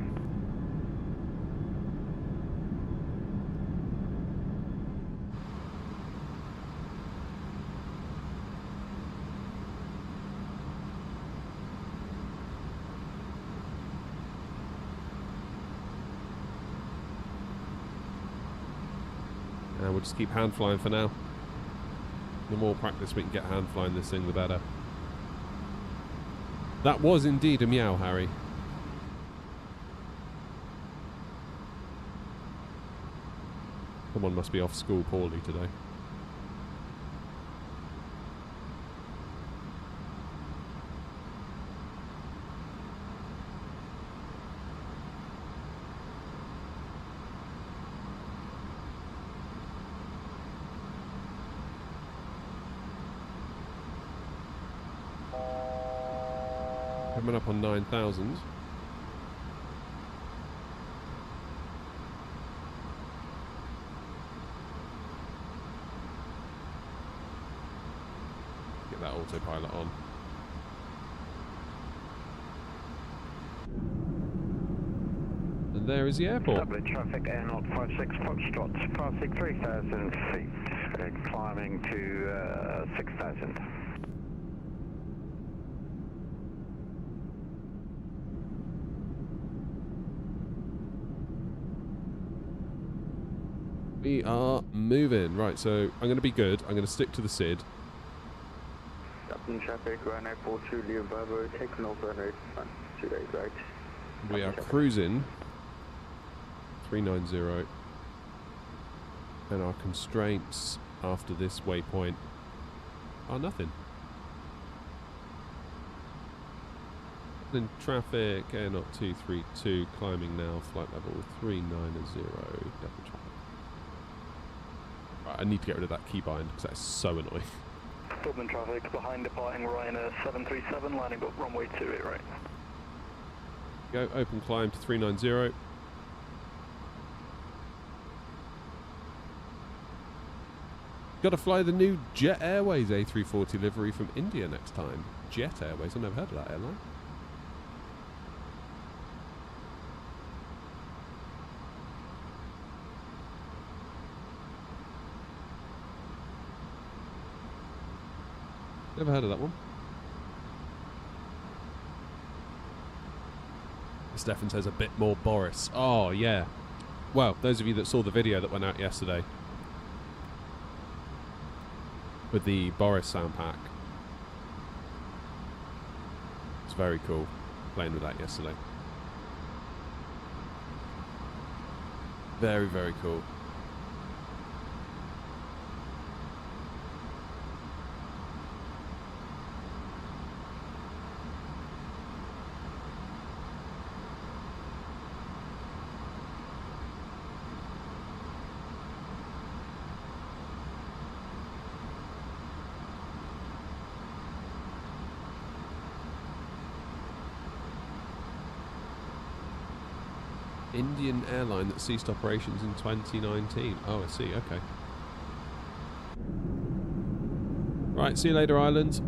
And we'll just keep hand flying for now. The more practice we can get hand flying this thing, the better. That was indeed a meow, Harry. Someone must be off school poorly today. Coming up on 9,000. Get that autopilot on. And there is the airport. Dublin traffic, AirNOTT 56 Foxtrot, passing 3,000 feet, climbing to 6,000. We are moving. Right, so I'm going to be good. I'm going to stick to the SID. Dublin traffic, Ryanair 42, Lima Bravo, taking off runway 28 right. We are cruising 390. And our constraints after this waypoint are nothing. In traffic, AirNOTT 232, climbing now, flight level 390, double traffic. Right, I need to get rid of that keybind because that's so annoying. Dublin traffic, behind departing Ryanair 737, landing up runway 28 right. Go, open climb to 390. Got to fly the new Jet Airways A340 livery from India next time. Jet Airways, I've never heard of that airline. Never heard of that one. Stefan says a bit more Boris. Oh, yeah. Well, those of you that saw the video that went out yesterday with the Boris sound pack, it's very cool playing with that yesterday. Very, very cool. Indian airline that ceased operations in 2019. Oh, I see, okay. Right, see you later, Ireland.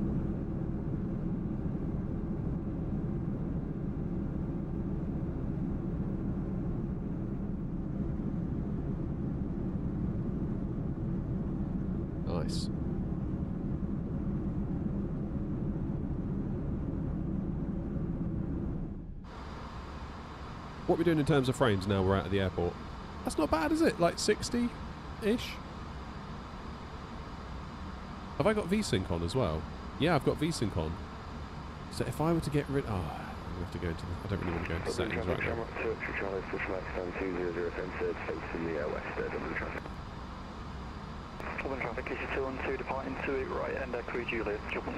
Nice. What are we doing in terms of frames now we're out of the airport? That's not bad, is it? Like 60-ish? Have I got VSync on as well? Yeah, I've got VSync on. So if I were to get rid... Oh, I'm going to have to go into... I don't really want to go into settings right now. Dublin traffic, is 212 departing 28 right and 3 Juliet, Dublin.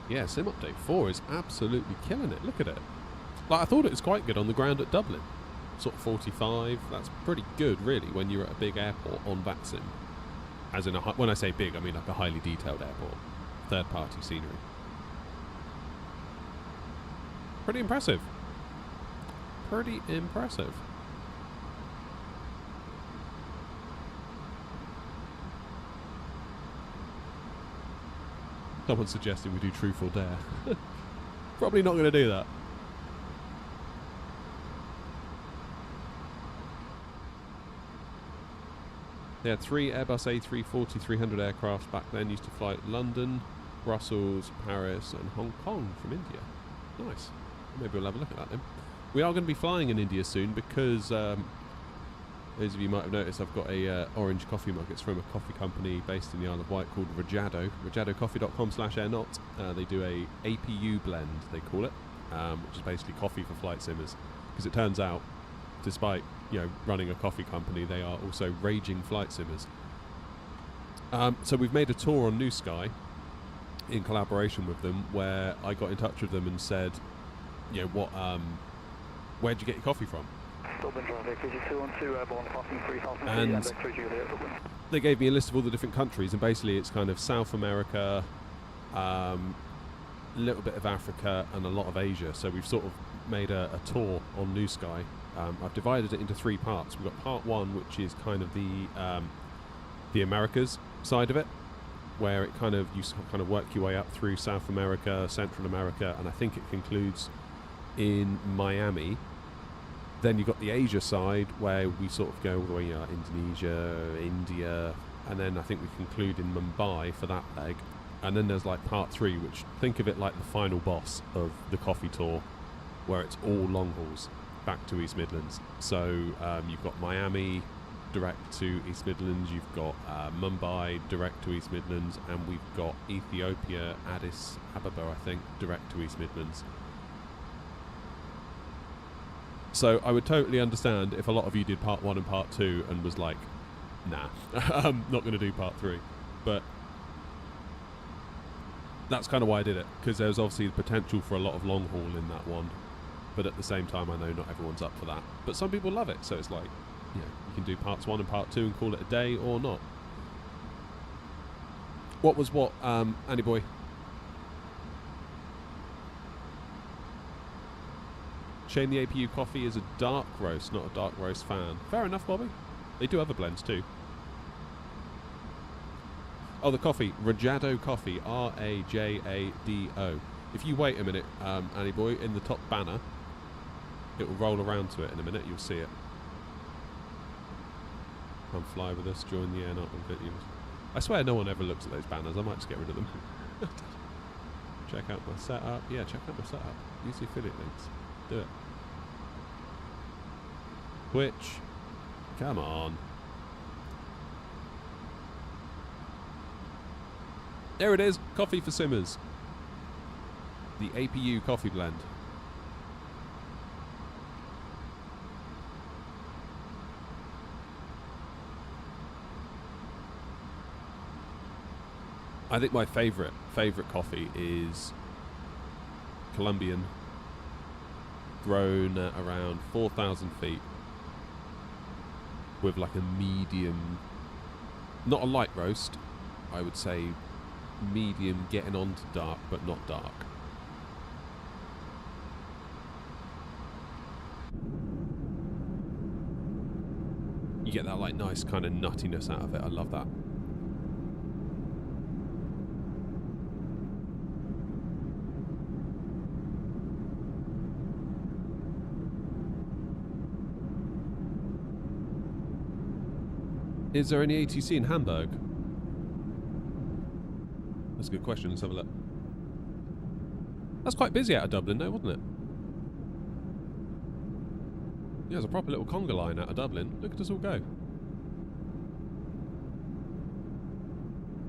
Yeah, Sim Update 4 is absolutely killing it. Look at it. Like, I thought it was quite good on the ground at Dublin. Sort of 45. That's pretty good, really, when you're at a big airport on VATSIM. As in, when I say big, I mean like a highly detailed airport. Third-party scenery. Pretty impressive. Pretty impressive. Someone's suggesting we do Truth or Dare. Probably not going to do that. They had 3 Airbus A340-300 aircraft back then, used to fly London, Brussels, Paris and Hong Kong from India. Nice. Maybe we'll have a look at that then. We are going to be flying in India soon because those of you might have noticed I've got a orange coffee mug. It's from a coffee company based in the Isle of Wight called Rajado. RajadoCoffee.com/airnot. They do a APU blend, they call it, which is basically coffee for flight simmers. Because it turns out, despite running a coffee company, they are also raging flight simmers. So we've made a tour on New Sky in collaboration with them, where I got in touch with them and said, where'd you get your coffee from? And they gave me a list of all the different countries, and basically it's kind of South America, a little bit of Africa and a lot of Asia. So we've sort of made a tour on New Sky. I've divided it into 3 parts. We've got part 1, which is kind of the Americas side of it, where it kind of you kind of work your way up through South America, Central America, and I think it concludes in Miami. Then you've got the Asia side, where we sort of go all the way, Indonesia, India, and then I think we conclude in Mumbai for that leg. And then there's like part 3, which think of it like the final boss of the coffee tour, where it's all long hauls back to East Midlands. So you've got Miami direct to East Midlands, you've got Mumbai direct to East Midlands, and we've got Ethiopia, Addis Ababa, I think, direct to East Midlands. So I would totally understand if a lot of you did part 1 and part 2 and was like, nah, I'm not going to do part 3. But that's kind of why I did it, because there's obviously the potential for a lot of long haul in that one. But at the same time, I know not everyone's up for that. But some people love it, so it's like, you can do parts 1 and part 2 and call it a day or not. What was what, Andy boy? Shane, the APU coffee is a dark roast, not a dark roast fan. Fair enough, Bobby. They do other blends too. Oh, the coffee. Rajado coffee. R-A-J-A-D-O. If you wait a minute, Andy boy, in the top banner, it will roll around to it in a minute. You'll see it. Come fly with us. Join the AirNOTT videos. I swear no one ever looks at those banners. I might just get rid of them. Check out my setup. Yeah, check out my setup. Use the affiliate links. Do it. Twitch. Come on. There it is. Coffee for Simmers. The APU coffee blend. I think my favourite coffee is Colombian, grown at around 4,000 feet, with like a medium, not a light roast, I would say medium getting on to dark, but not dark. You get that like nice kind of nuttiness out of it. I love that. Is there any ATC in Hamburg? That's a good question. Let's have a look. That's quite busy out of Dublin, though, wasn't it? Yeah, there's a proper little conga line out of Dublin. Look at us all go.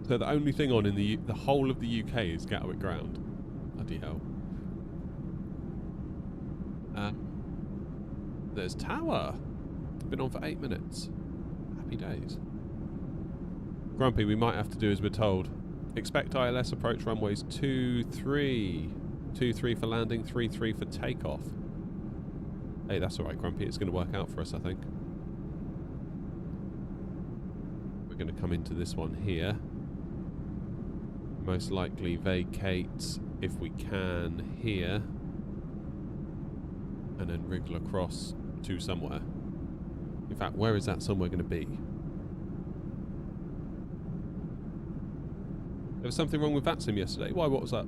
So the only thing on in the whole of the UK is Gatwick Ground. Bloody hell. There's Tower. Been on for 8 minutes. Happy days. Grumpy, we might have to do as we're told. Expect ILS approach runways 23. 23 for landing, 33 for takeoff. Hey, that's alright, Grumpy. It's going to work out for us, I think. We're going to come into this one here. Most likely vacate, if we can, here. And then wriggle across to somewhere. In fact, where is that somewhere going to be? There was something wrong with VATSIM yesterday. Why? What was that?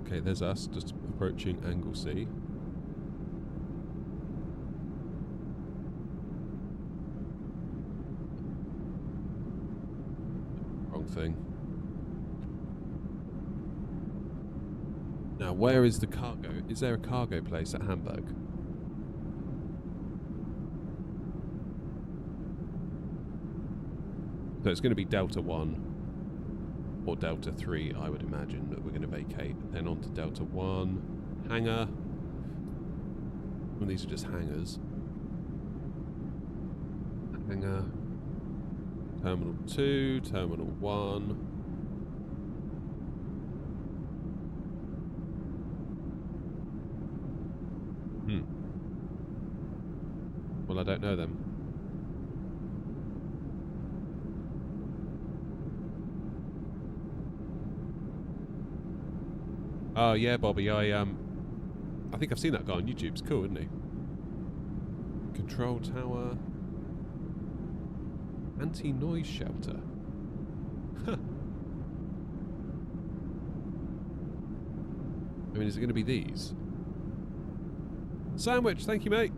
Okay, there's us just approaching angle C. Wrong thing. Now, where is the cargo? Is there a cargo place at Hamburg? So it's going to be Delta 1 or Delta 3, I would imagine, that we're going to vacate. Then on to Delta 1, hangar. Well, these are just hangars. Hangar. Terminal 2, Terminal 1. Well, I don't know them. Oh yeah, Bobby. I think I've seen that guy on YouTube. It's cool, isn't he? Control tower. Anti-noise shelter. Huh. I mean, is it going to be these? Sandwich, thank you, mate.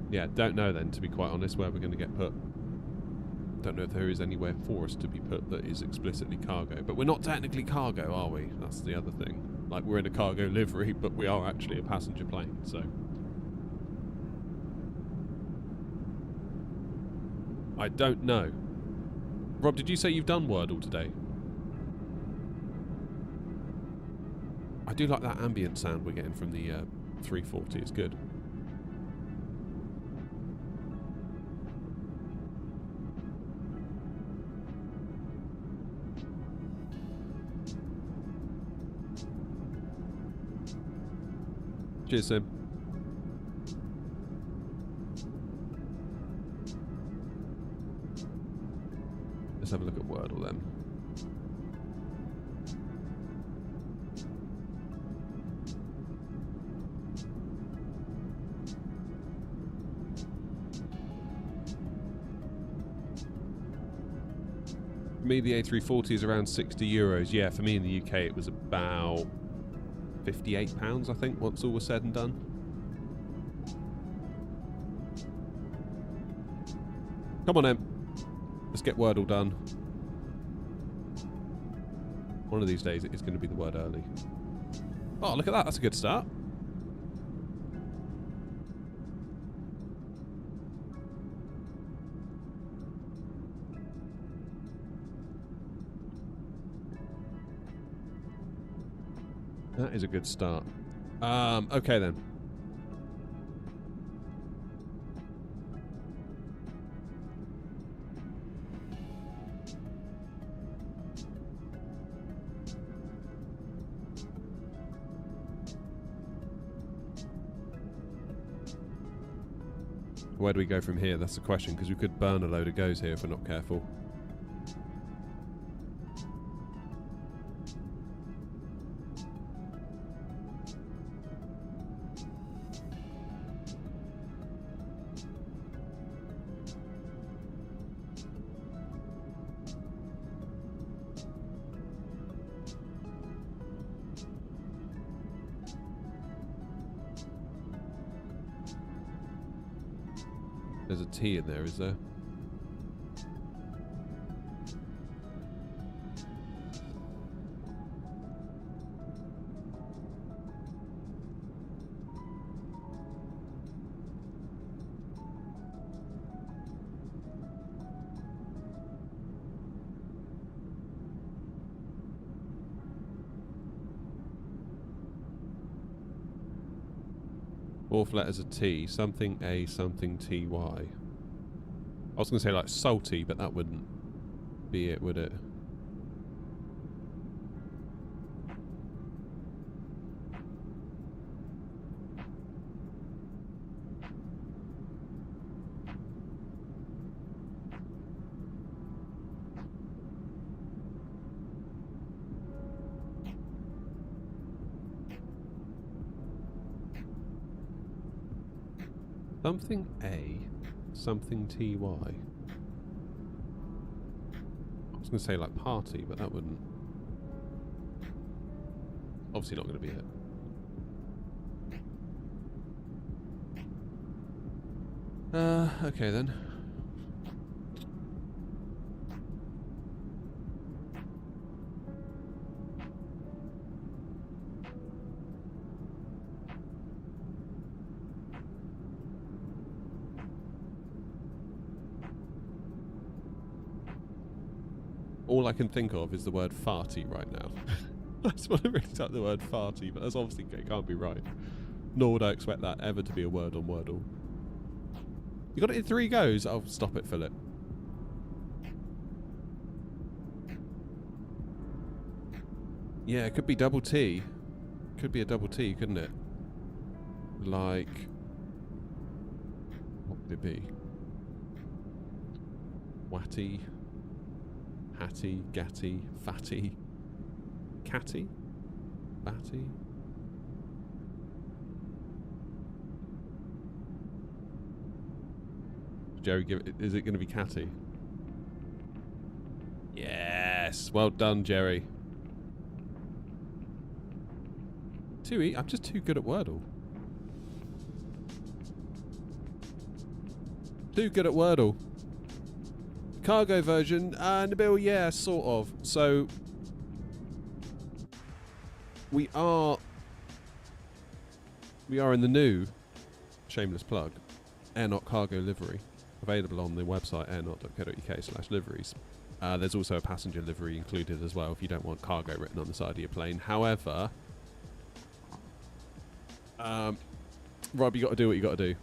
Yeah, don't know then, to be quite honest, where we're going to get put. Don't know if there is anywhere for us to be put that is explicitly cargo. But we're not technically cargo, are we? That's the other thing. Like, we're in a cargo livery, but we are actually a passenger plane, so... I don't know. Rob, did you say you've done Wordle today? I do like that ambient sound we're getting from the 340. It's good. Cheers, Sim. Let's have a look at Wordle then. For me, the A340 is around €60. Yeah, for me in the UK, it was about £58, I think, once all was said and done. Come on, Em. Let's get Wordle done. One of these days, it's going to be the word early. Oh, look at that. That's a good start. That is a good start. Okay then. Where do we go from here? That's the question, because we could burn a load of goes here if we're not careful. There's a T in there, is there? Fourth letter's a T, something A, something TY. I was going to say like salty, but that wouldn't be it, would it? Something A, something TY. I was going to say like party, but that wouldn't. Obviously not going to be it. Okay then. All I can think of is the word farty right now. That's what I really out the word farty, but that's obviously it can't be right. Nor would I expect that ever to be a word on Wordle. You got it in 3 goes? Oh, stop it, Philip. Yeah, it could be double T. Could be a double T, couldn't it? Like... what would it be? Watty... Hatty, Gatty, Fatty, Catty, Batty. Jerry, is it going to be Catty? Yes, well done, Jerry. I'm just too good at Wordle. Too good at Wordle. Cargo version, Nabil, yeah, sort of. So, we are in the new, shameless plug, AirNOTT cargo livery, available on the website airnott.co.uk/liveries. There's also a passenger livery included as well if you don't want cargo written on the side of your plane. However, Rob, you got to do what you got to do.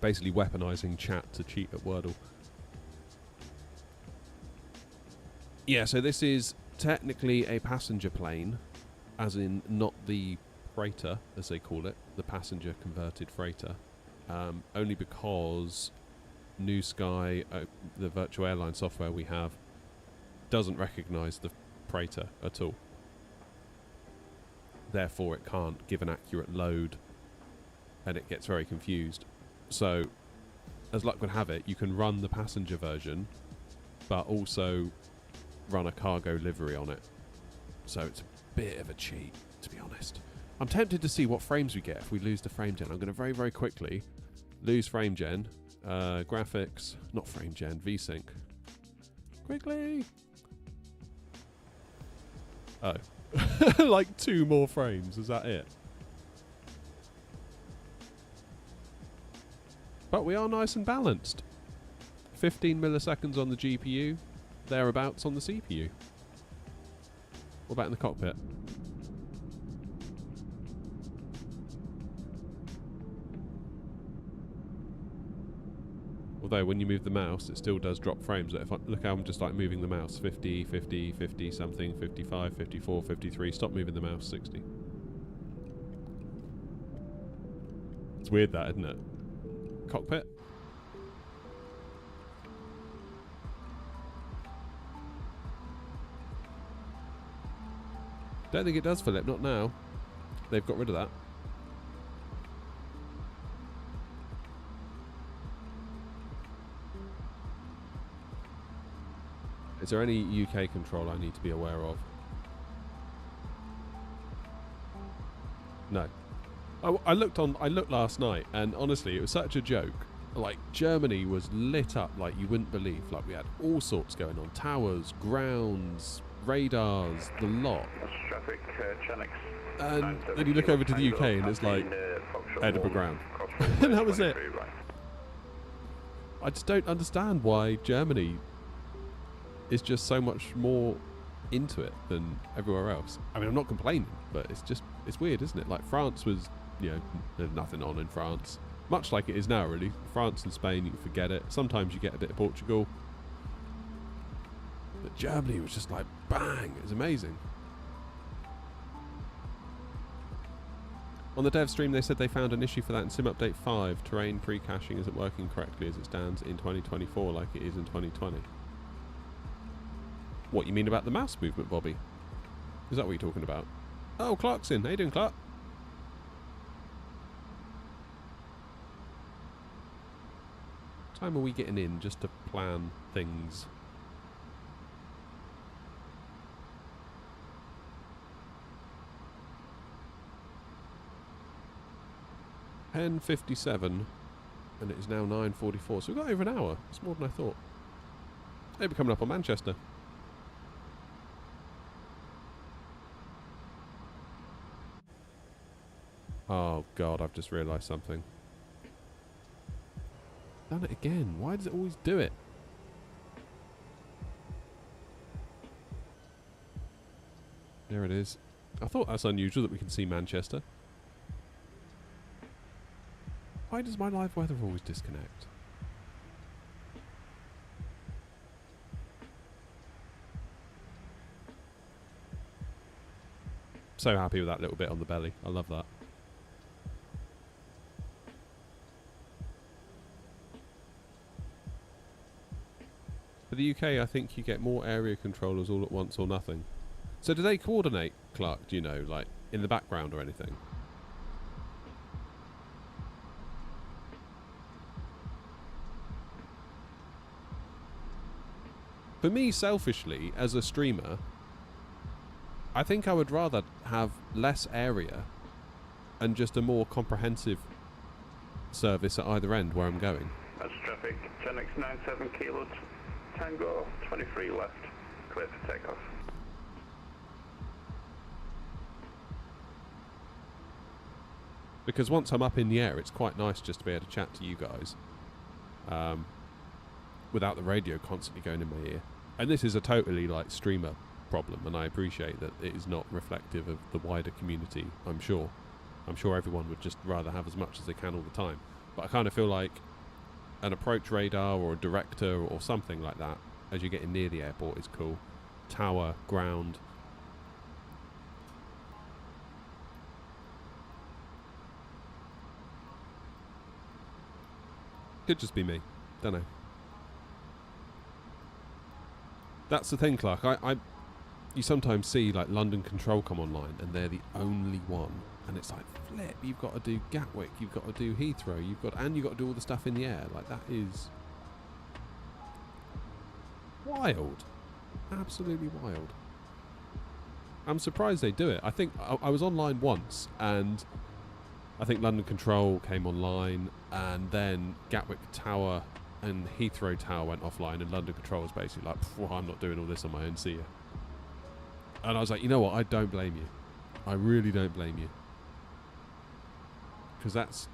Basically weaponising chat to cheat at Wordle. Yeah, so this is technically a passenger plane, as in not the freighter, as they call it, the passenger converted freighter, only because New Sky, the virtual airline software we have, doesn't recognise the freighter at all. Therefore, it can't give an accurate load, and it gets very confused. So, as luck would have it, you can run the passenger version, but also run a cargo livery on it. So it's a bit of a cheat, to be honest. I'm tempted to see what frames we get if we lose the frame gen. I'm going to very, very quickly lose frame gen, graphics, not frame gen, VSync. Quickly! Oh. Like 2 more frames, is that it? But we are nice and balanced. 15 milliseconds on the GPU, thereabouts on the CPU. What about in the cockpit? Although when you move the mouse, it still does drop frames. If look how I'm just like moving the mouse. 50, 50, 50 something, 55, 54, 53. Stop moving the mouse, 60. It's weird that, isn't it? Cockpit. Don't think it does, Philip. Not now. They've got rid of that. Is there any UK control I need to be aware of? No. I looked last night, and honestly, it was such a joke. Like, Germany was lit up like you wouldn't believe. Like, we had all sorts going on. Towers, grounds, radars, the lot. Traffic, Chenix. And then you look over to the UK and it's like Edinburgh Ground. And that was it. I just don't understand why Germany is just so much more into it than everywhere else. I mean, I'm not complaining, but it's weird, isn't it? Like, France was, you know, there's nothing on in France. Much like it is now, really. France and Spain, you can forget it. Sometimes you get a bit of Portugal. But Germany was just like, bang! It was amazing. On the dev stream, they said they found an issue for that in Sim Update 5. Terrain pre-caching isn't working correctly as it stands in 2024 like it is in 2020. What, you mean about the mouse movement, Bobby? Is that what you're talking about? Oh, Clark's in. How you doing, Clark? What time are we getting in just to plan things? (10:57) and it is now 9:44. So we've got over an hour. It's more than I thought. Maybe coming up on Manchester. Oh God, I've just realised something. Done it again. Why does it always do it? There it is. I thought that's unusual that we can see Manchester. Why does my live weather always disconnect? So happy with that little bit on the belly. I love that. For the UK, I think you get more area controllers all at once or nothing. So do they coordinate, Clark, do you know, like in the background or anything? For me, selfishly, as a streamer, I think I would rather have less area and just a more comprehensive service at either end where I'm going. That's traffic. Chenix 97 Kilo Tango 23 left. Clear for takeoff. Because once I'm up in the air, it's quite nice just to be able to chat to you guys without the radio constantly going in my ear. And this is a totally like streamer problem, and I appreciate that it is not reflective of the wider community. I'm sure everyone would just rather have as much as they can all the time, but I kind of feel like an approach radar or a director or something like that as you're getting near the airport is cool. Tower, ground. Could just be me. Don't know. That's the thing, Clark. You sometimes see like London Control come online and they're the only one, and it's like, flip, you've got to do Gatwick, you've got to do Heathrow, you've got to do all the stuff in the air. Like, that is wild. Absolutely wild. I'm surprised they do it. I think I was online once, and I think London Control came online, and then Gatwick Tower and Heathrow Tower went offline, and London Control was basically like, I'm not doing all this on my own, see ya. And I was like, you know what, I don't blame you. I really don't blame you. Because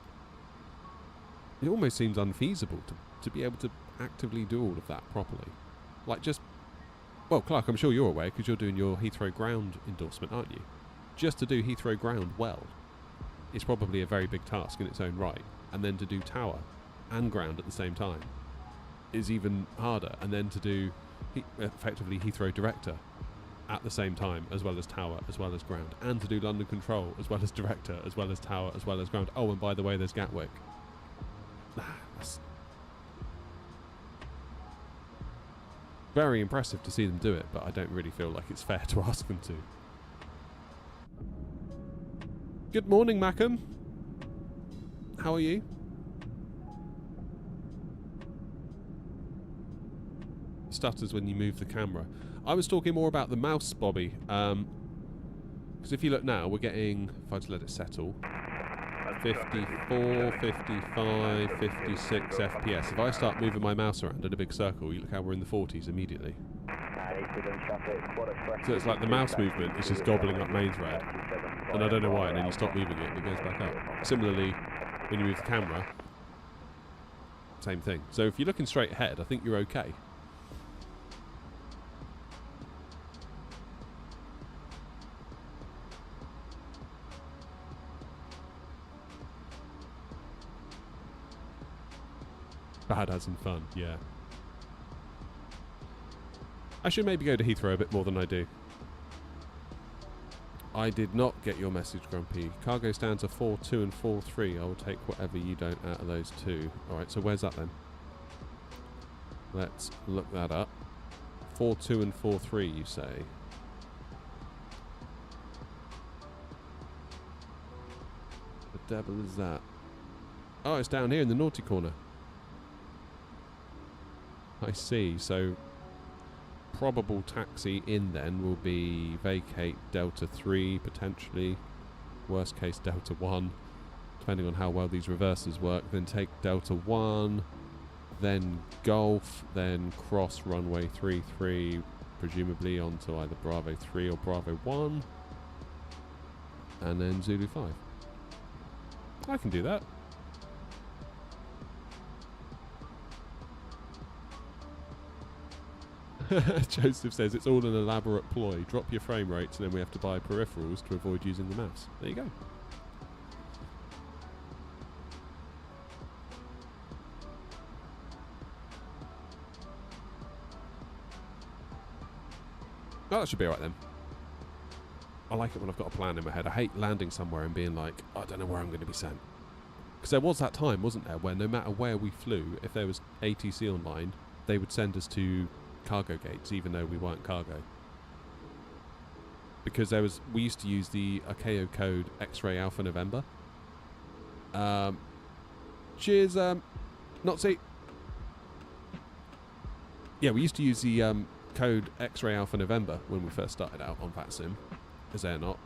it almost seems unfeasible to be able to actively do all of that properly. Like, just, well, Clark, I'm sure you're aware, because you're doing your Heathrow Ground endorsement, aren't you? Just to do Heathrow Ground well is probably a very big task in its own right. And then to do Tower and Ground at the same time is even harder. And then to do effectively Heathrow Director at the same time, as well as Tower, as well as Ground, and to do London Control, as well as Director, as well as Tower, as well as Ground. Oh, and by the way, there's Gatwick. That's very impressive to see them do it, but I don't really feel like it's fair to ask them to. Good morning, Mackham. How are you? Stutters when you move the camera. I was talking more about the mouse, Bobby, because if you look now, we're getting, if I just let it settle, 54, 55, 56 FPS. If I start moving my mouse around in a big circle, you look how we're in the 40s immediately. So it's like the mouse movement is just gobbling up mains red, and I don't know why, and then you stop moving it and it goes back up. Similarly, when you move the camera, same thing. So if you're looking straight ahead, I think you're okay. Bad as in fun, yeah. I should maybe go to Heathrow a bit more than I do. I did not get your message, Grumpy. Cargo stands are 4.2 and 4.3. I will take whatever you don't out of those two. Alright, so where's that then? Let's look that up. 4.2 and 4.3, you say? The devil is that? Oh, it's down here in the naughty corner. I see, so probable taxi in then will be vacate Delta 3 potentially, worst case Delta 1, depending on how well these reversers work, then take Delta 1, then Golf, then cross runway 33, presumably onto either Bravo 3 or Bravo 1, and then Zulu 5. I can do that. Joseph says it's all an elaborate ploy. Drop your frame rates and then we have to buy peripherals to avoid using the mouse. There you go. Oh, that should be alright then. I like it when I've got a plan in my head. I hate landing somewhere and being like, I don't know where I'm going to be sent. Because there was that time, wasn't there, where no matter where we flew, if there was ATC online, they would send us to cargo gates, even though we weren't cargo. Because we used to use the ICAO code X-Ray Alpha November. Cheers, Nazi. Yeah, we used to use the code X-Ray Alpha November when we first started out on VATSIM as AirNOTT.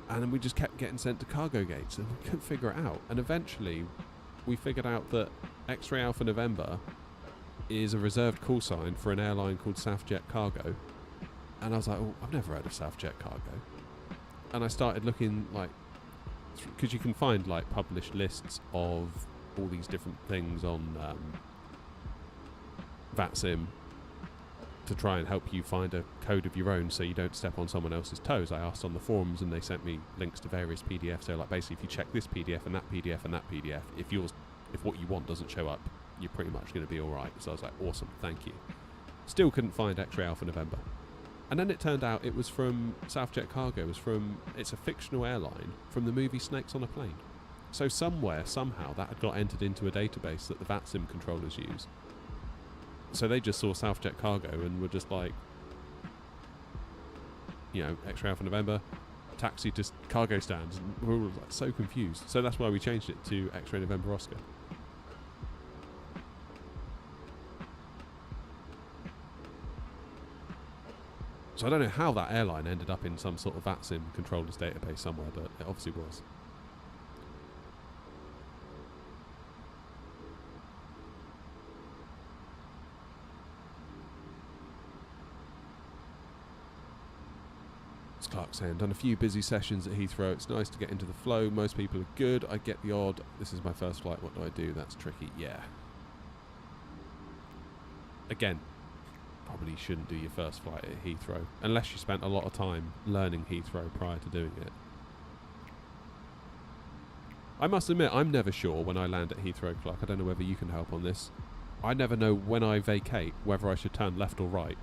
And then we just kept getting sent to cargo gates and we couldn't figure it out. And eventually we figured out that X-Ray Alpha November is a reserved call sign for an airline called Southjet Cargo. And I was like, oh, I've never heard of Southjet Cargo. And I started looking, like, because you can find like published lists of all these different things on VATSIM to try and help you find a code of your own so you don't step on someone else's toes. I asked on the forums and they sent me links to various PDFs. So like, basically, if you check this PDF and that PDF and that PDF, if what you want doesn't show up, you're pretty much going to be alright. So I was like, awesome, thank you. Still couldn't find X-Ray Alpha November. And then it turned out it was from Southjet Cargo. It's a fictional airline from the movie Snakes on a Plane. So somewhere, somehow, that had got entered into a database that the VATSIM controllers use. So they just saw Southjet Cargo and were just like, you know, X-ray Alpha November, taxi to cargo stands, and we're all like so confused. So that's why we changed it to X-ray November Oscar. So I don't know how that airline ended up in some sort of VATSIM controllers database somewhere, but it obviously was. It's Clark saying, done a few busy sessions at Heathrow. It's nice to get into the flow. Most people are good. I get the odd, this is my first flight, what do I do? That's tricky. Yeah. Again, probably shouldn't do your first flight at Heathrow unless you spent a lot of time learning Heathrow prior to doing it. I must admit, I'm never sure when I land at Heathrow, Clark. I don't know whether you can help on this. I never know when I vacate whether I should turn left or right.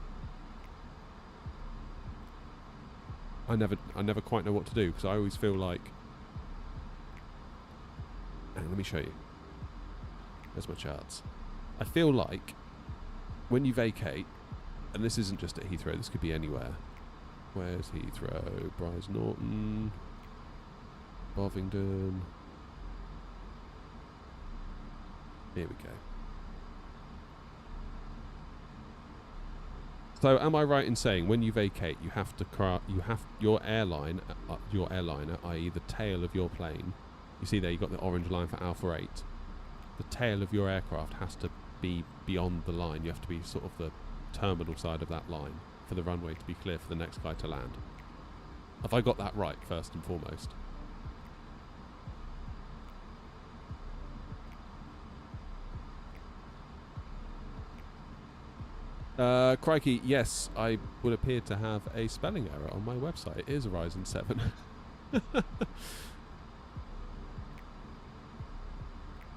I never quite know what to do because I always feel like... Hang on, let me show you. There's my charts. I feel like when you vacate, and this isn't just at Heathrow, this could be anywhere. Where's Heathrow? Bryce Norton, Bovingdon. Here we go. So, am I right in saying when you vacate, you have to your airliner, i.e., the tail of your plane. You see there, you got the orange line for Alpha 8. The tail of your aircraft has to be beyond the line. You have to be sort of the terminal side of that line for the runway to be clear for the next guy to land. Have I got that right, first and foremost? Crikey, yes, I would appear to have a spelling error on my website. It is Horizon 7.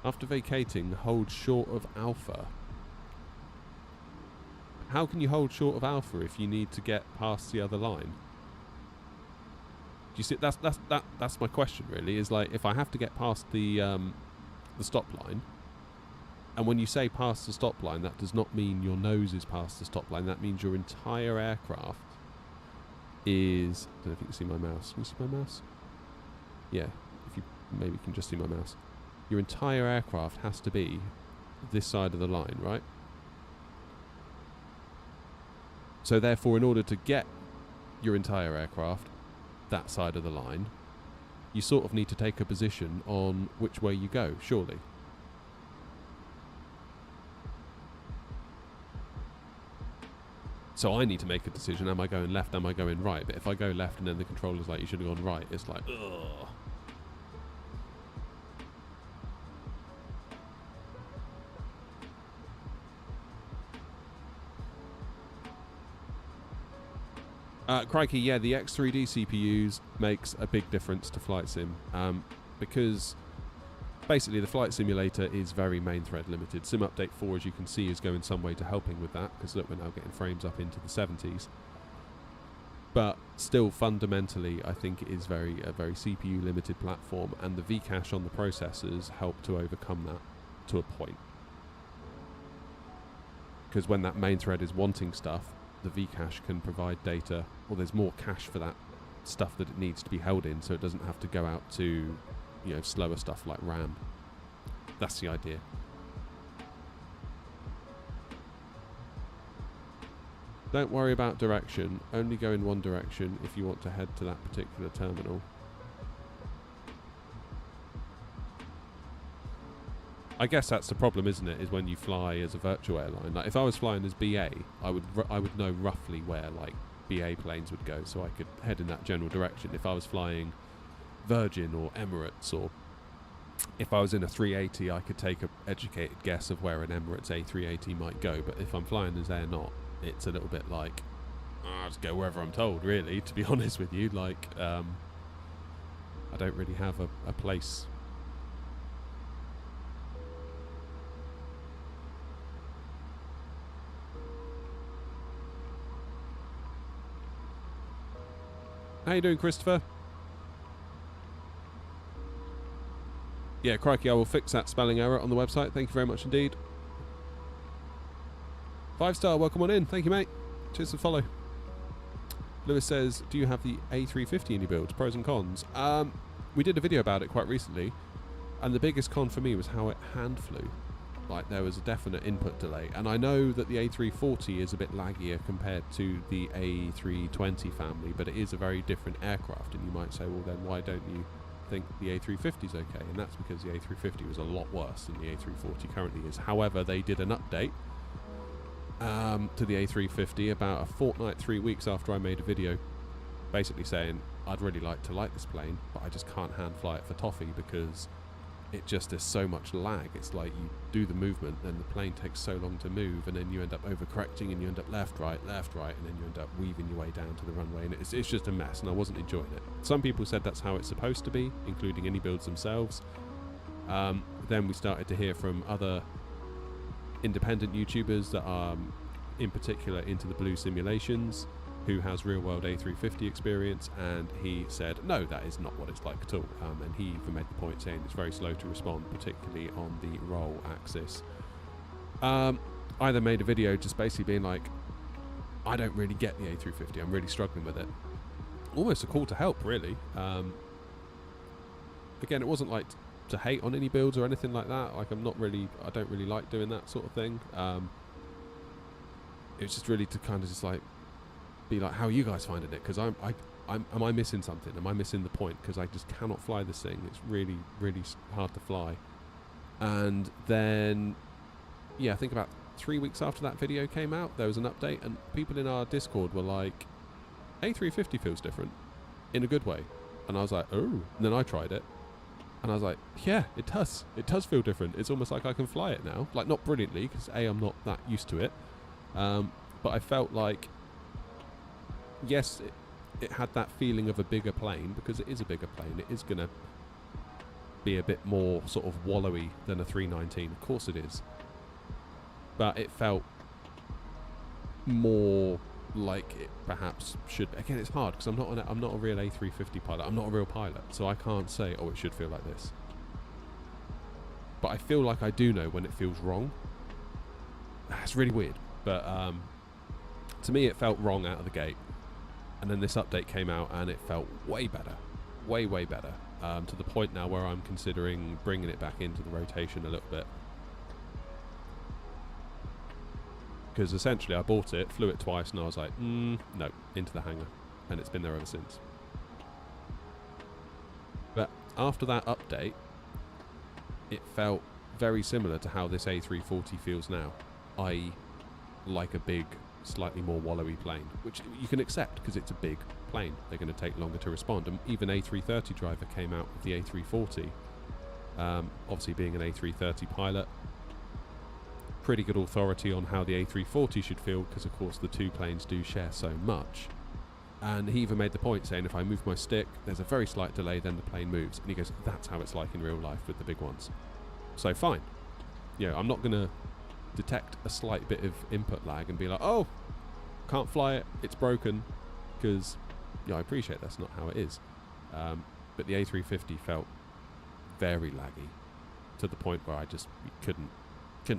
After vacating, hold short of Alpha. How can you hold short of Alpha if you need to get past the other line? Do you see? That's my question. Really, is like if I have to get past the stop line. And when you say past the stop line, that does not mean your nose is past the stop line. That means your entire aircraft is... I don't know if you can see my mouse. Can you see my mouse? Yeah, if you maybe can just see my mouse. Your entire aircraft has to be this side of the line, right? So therefore, in order to get your entire aircraft that side of the line, you sort of need to take a position on which way you go, surely. So I need to make a decision, am I going left, am I going right? But if I go left and then the controller's like, you should have gone right, it's like, ugh. Crikey, yeah, the X3D CPUs makes a big difference to Flight Sim, because basically the flight simulator is very main thread limited. Sim Update 4, as you can see, is going some way to helping with that, because look, we're now getting frames up into the 70s. But still, fundamentally, I think it is a very CPU limited platform, and the Vcache on the processors help to overcome that to a point. Because when that main thread is wanting stuff, the Vcache can provide data, or there's more cache for that stuff that it needs to be held in, so it doesn't have to go out to, you know, slower stuff like RAM. That's the idea. Don't worry about direction, only go in one direction if you want to head to that particular terminal. I guess that's the problem, isn't it, is when you fly as a virtual airline. Like if I was flying as BA, I would know roughly where like BA planes would go, so I could head in that general direction. If I was flying Virgin or Emirates, or if I was in a 380, I could take an educated guess of where an Emirates A380 might go. But if I'm flying as AirNOTT, it's a little bit like, I'll just go wherever I'm told, really, to be honest with you. Like, I don't really have a place. How you doing, Christopher? Yeah, crikey, I will fix that spelling error on the website. Thank you very much indeed. 5-star, welcome on in. Thank you, mate. Cheers for the follow. Lewis says, do you have the A350 in your builds? Pros and cons. We did a video about it quite recently, and the biggest con for me was how it hand flew. Like, there was a definite input delay. And I know that the A340 is a bit laggier compared to the A320 family, but it is a very different aircraft. And you might say, well, then why don't you think the A350 is okay? And that's because the A350 was a lot worse than the A340 currently is. However, they did an update to the A350 about a fortnight, 3 weeks after I made a video basically saying I'd really like this plane, but I just can't hand fly it for toffee because it just, there's so much lag. It's like you do the movement, then the plane takes so long to move, and then you end up overcorrecting, and you end up left, right, and then you end up weaving your way down to the runway, and it's just a mess, and I wasn't enjoying it. Some people said that's how it's supposed to be, including any builds themselves. Then we started to hear from other independent YouTubers that are in particular into the blue simulations, who has real-world A350 experience, and he said, no, that is not what it's like at all. And he even made the point saying it's very slow to respond, particularly on the roll axis. I then made a video just basically being like, I don't really get the A350, I'm really struggling with it. Almost a call to help, really. Again, it wasn't like to hate on any builds or anything like that. Like, I don't really like doing that sort of thing. It was just really to kind of just like, be like, how are you guys finding it? Because am I missing something? Am I missing the point? Because I just cannot fly this thing. It's really, really hard to fly. And then, yeah, I think about 3 weeks after that video came out, there was an update, and people in our Discord were like, A350 feels different in a good way. And I was like, oh. And then I tried it, and I was like, yeah, it does. It does feel different. It's almost like I can fly it now. Like, not brilliantly, because A, I'm not that used to it. But I felt like, yes, it had that feeling of a bigger plane, because it is a bigger plane. It is going to be a bit more sort of wallowy than a 319. Of course it is. But it felt more like it perhaps should. Again, it's hard because I'm not a real A350 pilot. I'm not a real pilot, so I can't say, oh, it should feel like this. But I feel like I do know when it feels wrong. That's really weird. But to me, it felt wrong out of the gate. And then this update came out, and it felt way better. Way, way better. To the point now where I'm considering bringing it back into the rotation a little bit. Because essentially I bought it, flew it twice, and I was like, no, into the hangar. And it's been there ever since. But after that update, it felt very similar to how this A340 feels now. I.e., like a big, slightly more wallowy plane, which you can accept because it's a big plane. They're going to take longer to respond. And even A330 driver came out with the A340. Obviously being an A330 pilot, pretty good authority on how the A340 should feel, because of course the two planes do share so much. And he even made the point saying, if I move my stick, there's a very slight delay, then the plane moves. And he goes, that's how it's like in real life with the big ones. So fine. Yeah, I'm not going to detect a slight bit of input lag and be like, oh, can't fly it, it's broken, because yeah, I appreciate that's not how it is. But the A350 felt very laggy to the point where I just couldn't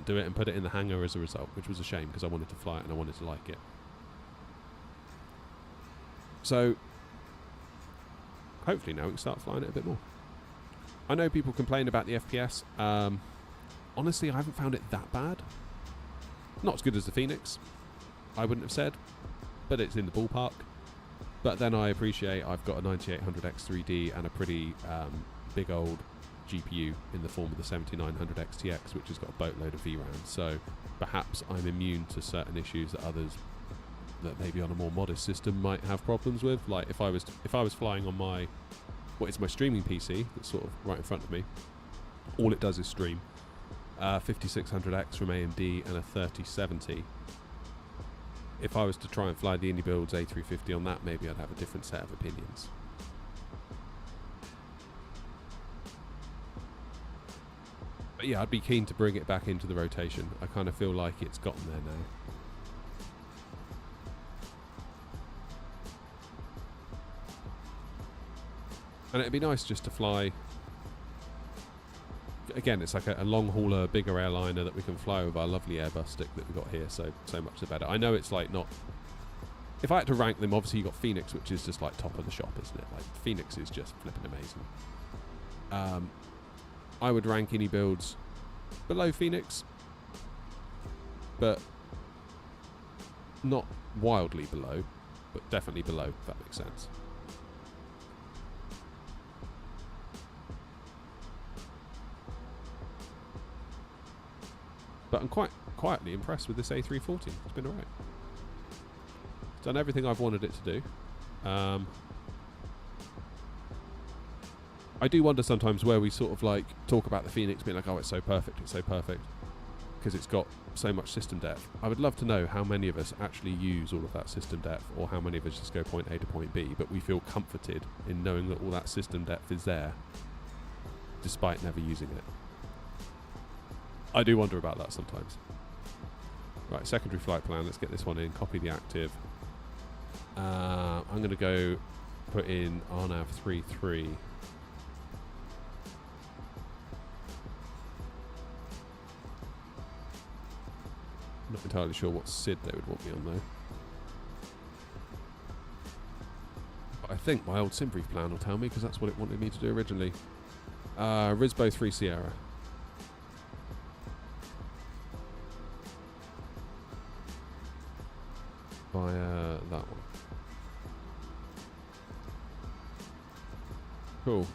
do it and put it in the hangar as a result, which was a shame because I wanted to fly it and I wanted to like it. So hopefully now we can start flying it a bit more. I know people complain about the FPS. Honestly, I haven't found it that bad. Not as good as the Phoenix, I wouldn't have said, but it's in the ballpark. But then I appreciate I've got a 9800X3D and a pretty big old GPU in the form of the 7900 XTX, which has got a boatload of VRAM. So perhaps I'm immune to certain issues that others that maybe on a more modest system might have problems with. Like if I was flying on my my streaming PC that's sort of right in front of me, all it does is stream 5600X from AMD and a 3070. If I was to try and fly the Indie Builds A350 on that, maybe I'd have a different set of opinions. But yeah, I'd be keen to bring it back into the rotation. I kind of feel like it's gotten there now. And it'd be nice just to fly again, it's like a long hauler, bigger airliner that we can fly with our lovely Airbus stick that we've got here. So much the better. I know it's like not. If I had to rank them, obviously you got Phoenix, which is just like top of the shop, isn't it? Like Phoenix is just flipping amazing. I would rank any builds below Phoenix, but not wildly below, but definitely below, if that makes sense. But I'm quite quietly impressed with this A340. It's been alright. It's done everything I've wanted it to do. I do wonder sometimes where we sort of like talk about the Phoenix being like, oh, it's so perfect, because it's got so much system depth. I would love to know how many of us actually use all of that system depth, or how many of us just go point A to point B, but we feel comforted in knowing that all that system depth is there, despite never using it. I do wonder about that sometimes. Right, secondary flight plan. Let's get this one in. Copy the active. I'm going to go put in RNAV 33. Not entirely sure what SID they would want me on though. But I think my old SimBrief plan will tell me, because that's what it wanted me to do originally. Risbo 3 Sierra. Via that one. Cool.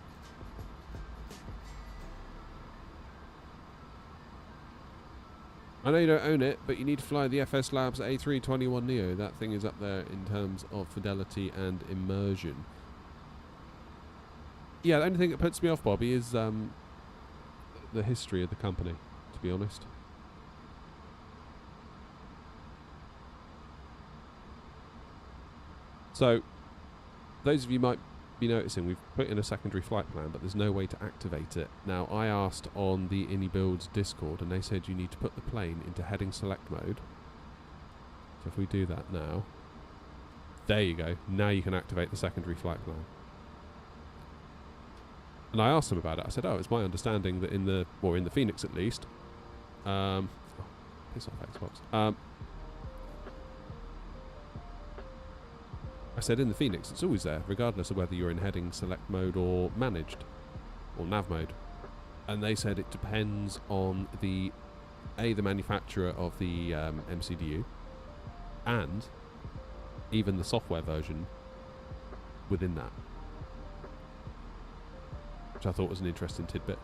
I know you don't own it, but you need to fly the FS Labs A321neo. That thing is up there in terms of fidelity and immersion. Yeah, the only thing that puts me off, Bobby, is the history of the company, to be honest. So, those of you might be noticing we've put in a secondary flight plan, but there's no way to activate it. Now, I asked on the InnyBuilds Discord, and they said you need to put the plane into heading select mode. So if we do that now, there you go. Now you can activate the secondary flight plan. And I asked them about it. I said, oh, it's my understanding that in the Phoenix at least, piss off Xbox. I said in the Phoenix it's always there, regardless of whether you're in heading select mode or managed or nav mode. And they said it depends on the manufacturer of the MCDU, and even the software version within that, which I thought was an interesting tidbit.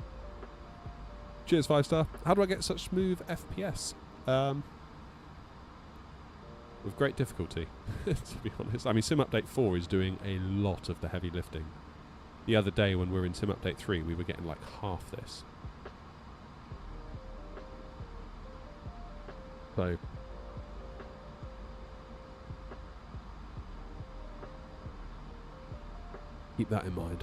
Cheers, 5-star. How do I get such smooth FPS? With great difficulty, to be honest. I mean, Sim Update 4 is doing a lot of the heavy lifting. The other day when we were in Sim Update 3, we were getting like half this. So, keep that in mind.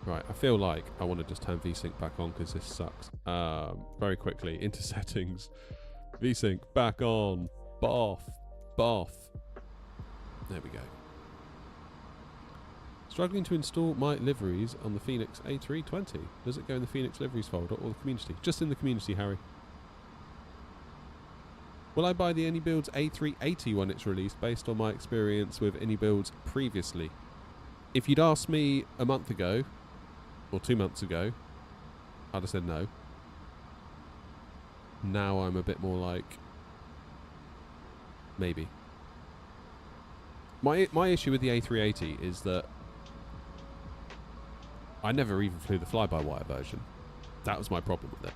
Right, I feel like I want to just turn VSync back on because this sucks. Very quickly, into settings. VSync back on. Boff. There we go. Struggling to install my liveries on the Phoenix A320. Does it go in the Phoenix liveries folder or the community? Just in the community, Harry. Will I buy the InnyBuilds A380 when it's released based on my experience with InnyBuilds previously? If you'd asked me a month ago, or 2 months ago, I'd have said no. Now I'm a bit more like, maybe. My issue with the A380 is that I never even flew the fly-by-wire version. That was my problem with it.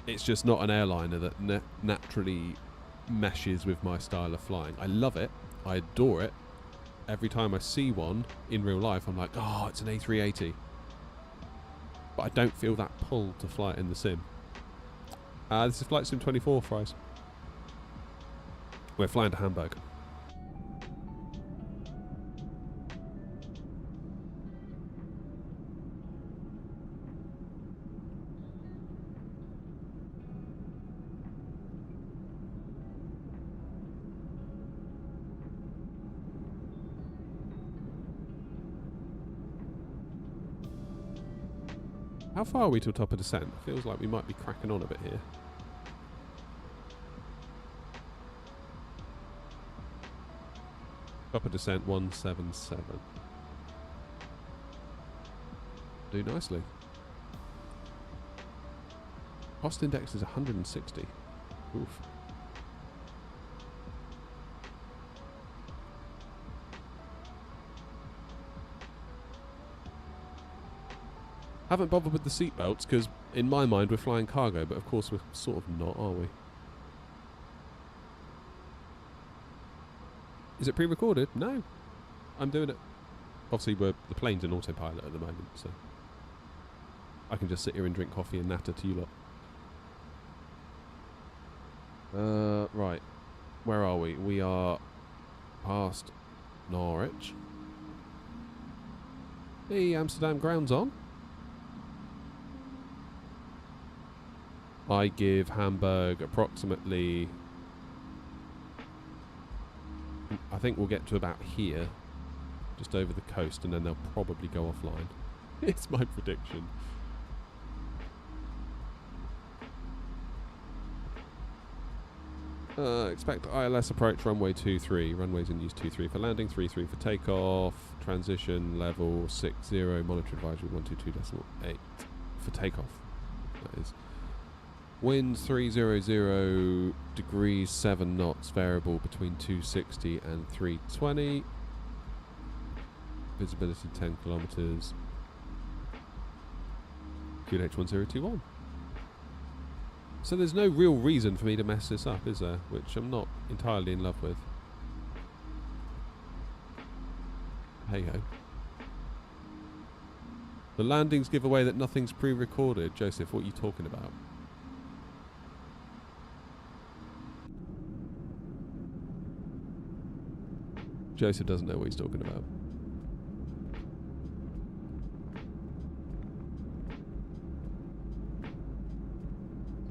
It's just not an airliner that naturally meshes with my style of flying. I love it. I adore it. Every time I see one in real life, I'm like, oh, it's an A380. But I don't feel that pull to fly it in the sim. This is Flight Sim 24, Fries. We're flying to Hamburg. How far are we till top of descent? Feels like we might be cracking on a bit here. Top of descent 177. Do nicely. Cost index is 160. Oof. Haven't bothered with the seatbelts because in my mind we're flying cargo, but of course we're sort of not, are we? Is it pre-recorded? No. I'm doing it. Obviously the plane's in autopilot at the moment, so I can just sit here and drink coffee and natter to you lot. Right. Where are we? We are past Norwich. Hey, Amsterdam ground's on. I give Hamburg approximately... I think we'll get to about here, just over the coast, and then they'll probably go offline. It's my prediction. Expect ILS approach runway 23. Runways in use 23 for landing, 33 for takeoff. Transition level 60. Monitor advisory 122.8 for takeoff. That is. Wind 300 degrees 7 knots, variable between 260 and 320. Visibility 10 kilometers. QH 1021. So there's no real reason for me to mess this up, is there? Which I'm not entirely in love with. Hey ho. The landings give away that nothing's pre-recorded. Joseph, what are you talking about? Joseph doesn't know what he's talking about.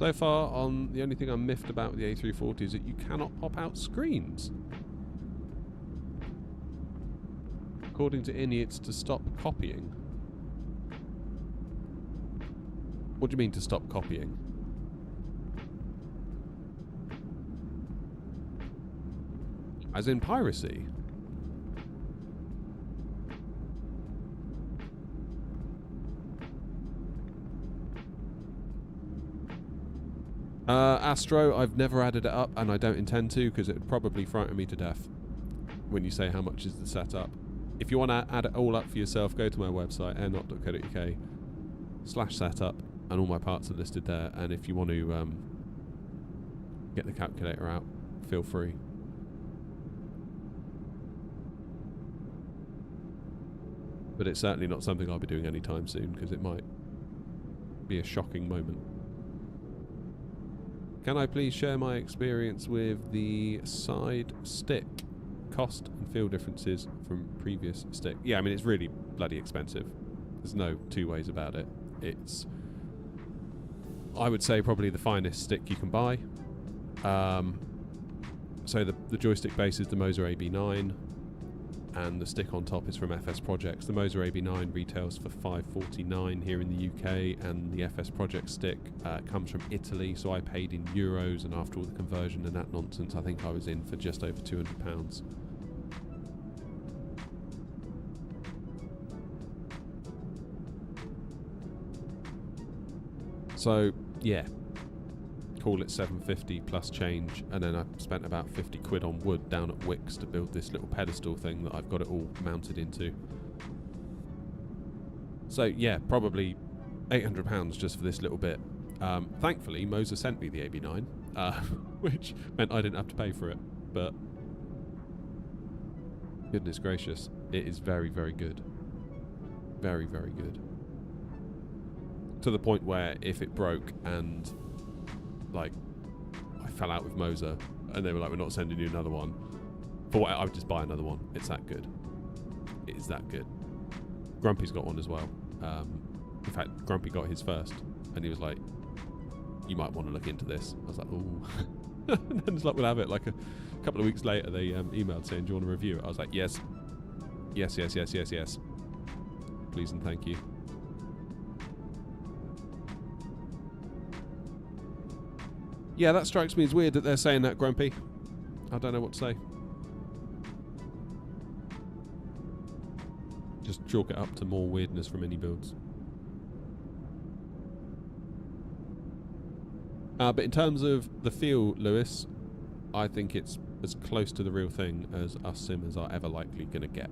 So far, on the only thing I'm miffed about with the A340 is that you cannot pop out screens. According to INI, it's to stop copying. What do you mean to stop copying? As in piracy? Astro, I've never added it up, and I don't intend to because it would probably frighten me to death when you say how much is the setup. If you want to add it all up for yourself, go to my website, airnott.co.uk/setup, and all my parts are listed there. And if you want to get the calculator out, feel free. But it's certainly not something I'll be doing anytime soon because it might be a shocking moment. Can I please share my experience with the side stick? Cost and feel differences from previous stick. Yeah, I mean, it's really bloody expensive. There's no two ways about it. It's, I would say, probably the finest stick you can buy. So the joystick base is the Moser AB9, and the stick on top is from FS Projects. The Moser AB9 retails for $549 here in the UK, and the FS Project stick comes from Italy, so I paid in euros, and after all the conversion and that nonsense, I think I was in for just over £200. So, yeah. Call it $750 plus change, and then I spent about 50 quid on wood down at Wix to build this little pedestal thing that I've got it all mounted into. So yeah, probably £800 just for this little bit. Thankfully, Moser sent me the AB9, which meant I didn't have to pay for it, but goodness gracious, it is very, very good. Very, very good. To the point where if it broke and like I fell out with Moser and they were like, we're not sending you another one, for what, I would just buy another one. It's that good. It is that good. Grumpy's got one as well. In fact, Grumpy got his first and he was like, you might want to look into this. I was like, ooh. And then it's like, we'll have it. Like a couple of weeks later they emailed saying, do you want to review it? I was like, yes. Yes. Please and thank you. Yeah, that strikes me as weird that they're saying that, Grumpy. I don't know what to say. Just chalk it up to more weirdness from any builds. But in terms of the feel, Lewis, I think it's as close to the real thing as us simmers are ever likely going to get.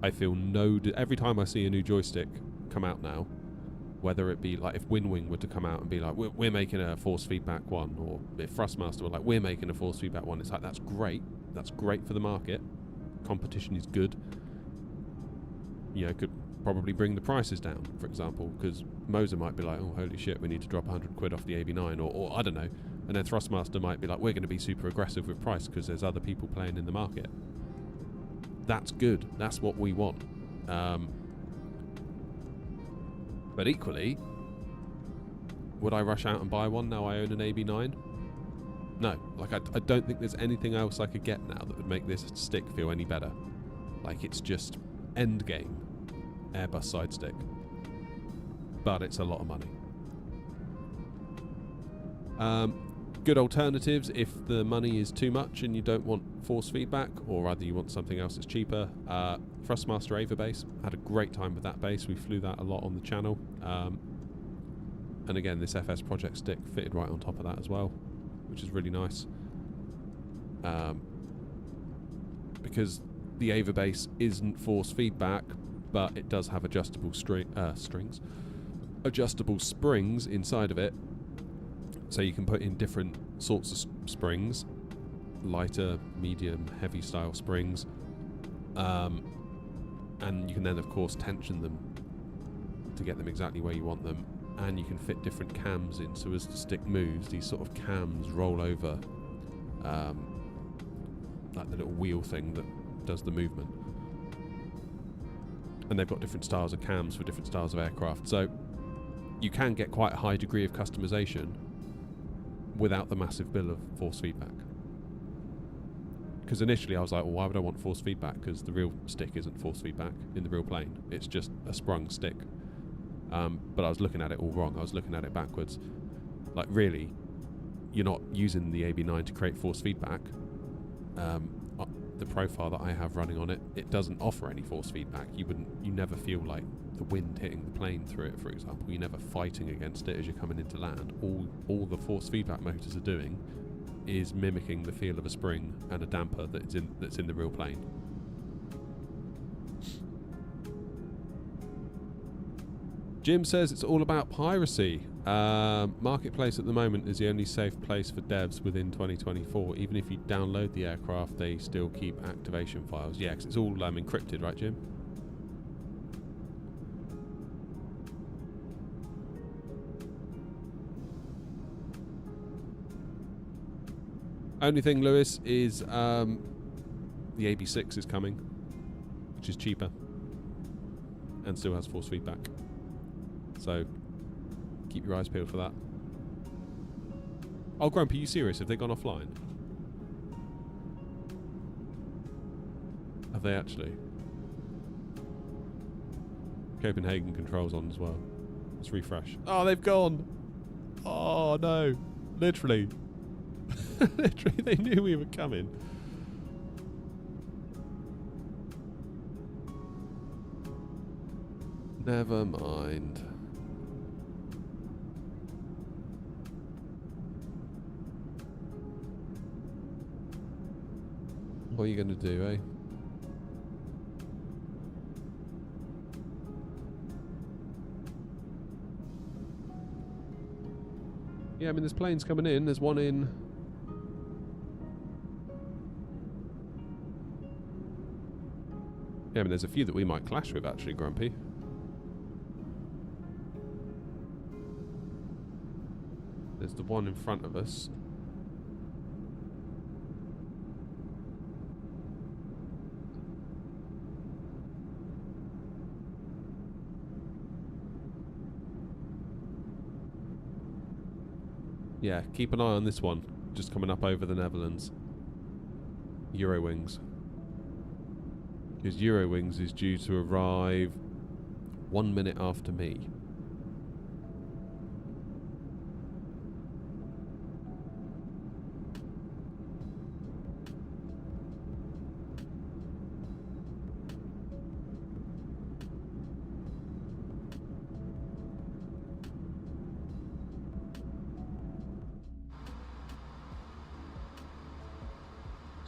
I feel every time I see a new joystick come out now, whether it be like if Winwing were to come out and be like, we're making a force feedback one, or if Thrustmaster were like, we're making a force feedback one, it's like, that's great for the market. Competition is good. You know, could probably bring the prices down, for example, because Moser might be like, oh, holy shit, we need to drop 100 quid off the AB9, or I don't know, and then Thrustmaster might be like, we're going to be super aggressive with price because there's other people playing in the market. That's good. That's what we want. But equally, would I rush out and buy one now I own an AB9? No. Like, I don't think there's anything else I could get now that would make this stick feel any better. Like, it's just end game Airbus side stick. But it's a lot of money. Good alternatives if the money is too much and you don't want force feedback, or rather you want something else that's cheaper. Thrustmaster Ava base, had a great time with that base. We flew that a lot on the channel. And again, this FS project stick fitted right on top of that as well, which is really nice. Because the Ava base isn't force feedback, but it does have adjustable adjustable springs inside of it. So you can put in different sorts of springs, lighter, medium, heavy style springs. And you can then, of course, tension them to get them exactly where you want them. And you can fit different cams in, so as the stick moves, these sort of cams roll over, like the little wheel thing that does the movement. And they've got different styles of cams for different styles of aircraft. So you can get quite a high degree of customization without the massive bill of force feedback. Because initially I was like, well, why would I want force feedback? Because the real stick isn't force feedback in the real plane. It's just a sprung stick. But I was looking at it all wrong. I was looking at it backwards. Like, really, you're not using the AB9 to create force feedback. The profile that I have running on it, it doesn't offer any force feedback. You never feel like the wind hitting the plane through it, for example. You're never fighting against it as you're coming into land. All the force feedback motors are doing is mimicking the feel of a spring and a damper that's in the real plane. Jim says it's all about piracy. Marketplace at the moment is the only safe place for devs within 2024. Even if you download the aircraft, they still keep activation files. Yeah, because it's all encrypted, right, Jim? Only thing, Lewis, is the AB6 is coming, which is cheaper and still has force feedback. So keep your eyes peeled for that. Oh, Grumpy, are you serious? Have they gone offline? Have they actually? Copenhagen controls on as well. Let's refresh. Oh, they've gone! Oh, no. Literally. Literally, they knew we were coming. Never mind. What are you going to do, eh? Yeah, I mean, there's planes coming in. There's one in... Yeah, I mean, there's a few that we might clash with, actually, Grumpy. There's the one in front of us. Yeah, keep an eye on this one, just coming up over the Netherlands. Eurowings. Because Eurowings is due to arrive 1 minute after me.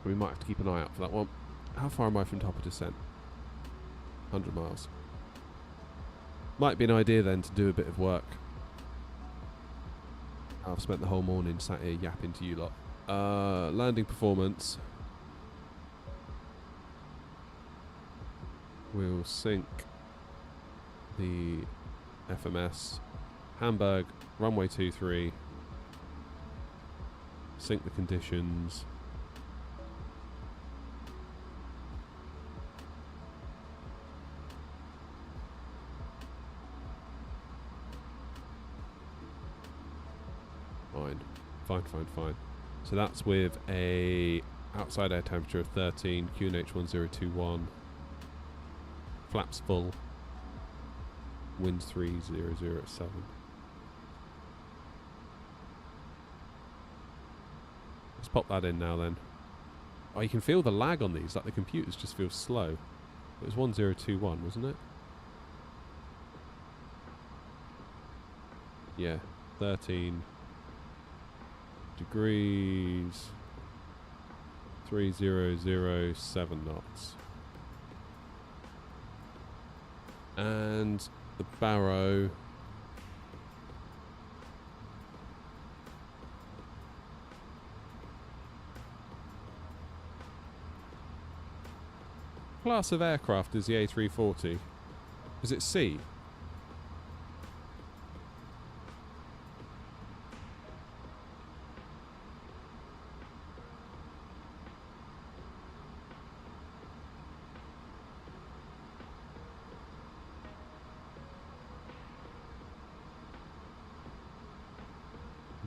So we might have to keep an eye out for that one. How far am I from top of descent? 100 miles. Might be an idea then to do a bit of work. I've spent the whole morning sat here yapping to you lot. Landing performance. We'll sync the FMS. Hamburg, runway 23. Sync the conditions. Fine. So that's with a outside air temperature of 13, QNH 1021, flaps full, winds 3007. Let's pop that in now then. Oh, you can feel the lag on these, like the computers just feel slow. It was 1021, wasn't it? Yeah, 13 degrees, 3007 knots. And the Barrow class of aircraft is the A340. Is it C?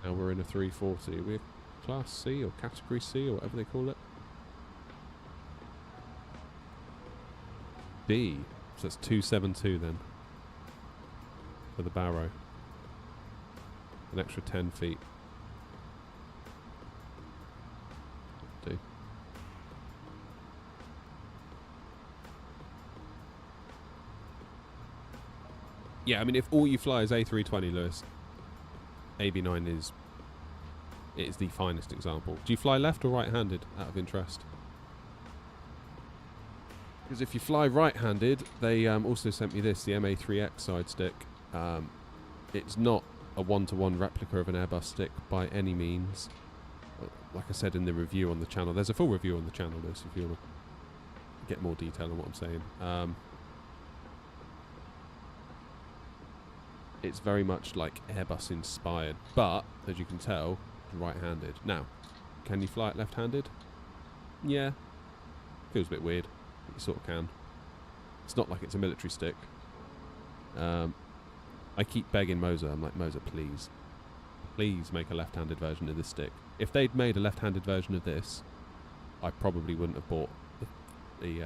Now we're in a 340. We're class C or category C or whatever they call it. D. So that's 272 then. For the Barrow. An extra 10 feet. D. Yeah, I mean, if all you fly is A320, Lewis, AB9 is the finest example. Do you fly left or right-handed, out of interest? Because if you fly right-handed, they also sent me this, the MA3X side stick. It's not a one-to-one replica of an Airbus stick by any means. Like I said in the review on the channel, there's a full review on the channel, Lewis, if you want to get more detail on what I'm saying. It's very much like Airbus inspired, but as you can tell, right-handed. Now, can you fly it left-handed? Yeah. Feels a bit weird, but you sort of can. It's not like it's a military stick. I keep begging Moser, I'm like, Moser, please make a left-handed version of this stick. If they'd made a left-handed version of this, I probably wouldn't have bought the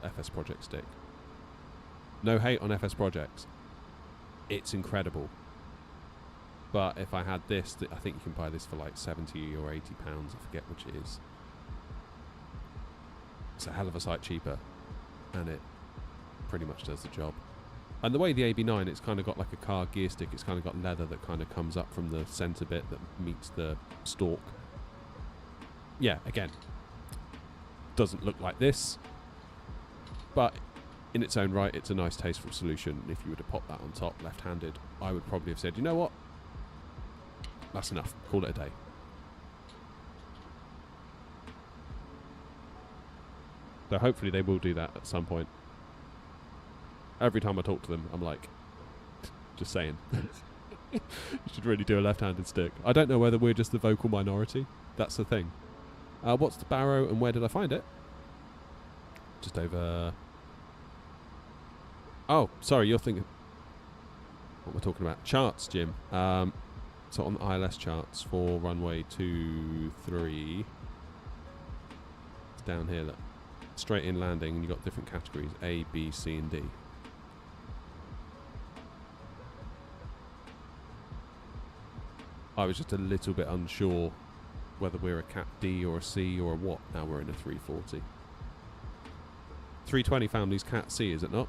FS Project stick. No hate on FS Projects. It's incredible. But if I had this, I think you can buy this for like 70 or 80 pounds, I forget which it is. It's a hell of a sight cheaper, and it pretty much does the job. And the way the AB9, it's kind of got like a car gear stick, it's kind of got leather that kind of comes up from the centre bit that meets the stalk. Yeah, again, doesn't look like this, but in its own right, it's a nice, tasteful solution. If you were to pop that on top, left-handed, I would probably have said, you know what? That's enough. Call it a day. So hopefully they will do that at some point. Every time I talk to them, I'm like, just saying. You should really do a left-handed stick. I don't know whether we're just the vocal minority. That's the thing. What's the Barrow and where did I find it? Just over... Oh, sorry, you're thinking... What we're talking about? Charts, Jim. So on the ILS charts for runway 23... It's down here, look. Straight in landing, and you've got different categories, A, B, C, and D. I was just a little bit unsure whether we're a Cat D or a C or a what. Now we're in a 340. 320 family's Cat C, is it not?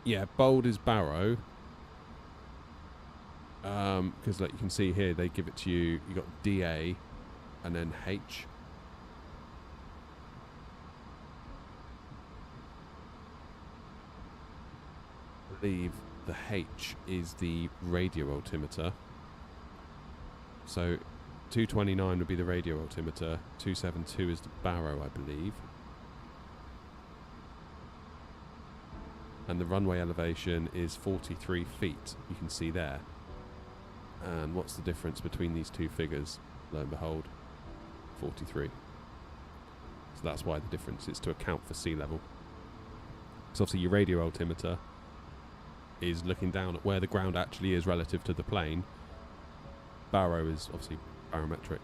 Yeah, bold is Barrow. Because like you can see here, they give it to you. You got DA, and then H. I believe the H is the radio altimeter. So 229 would be the radio altimeter. 272 is the baro, I believe. And the runway elevation is 43 feet. You can see there. And what's the difference between these two figures? Lo and behold, 43. So that's why the difference is to account for sea level. So obviously your radio altimeter is looking down at where the ground actually is relative to the plane. Baro is obviously barometric.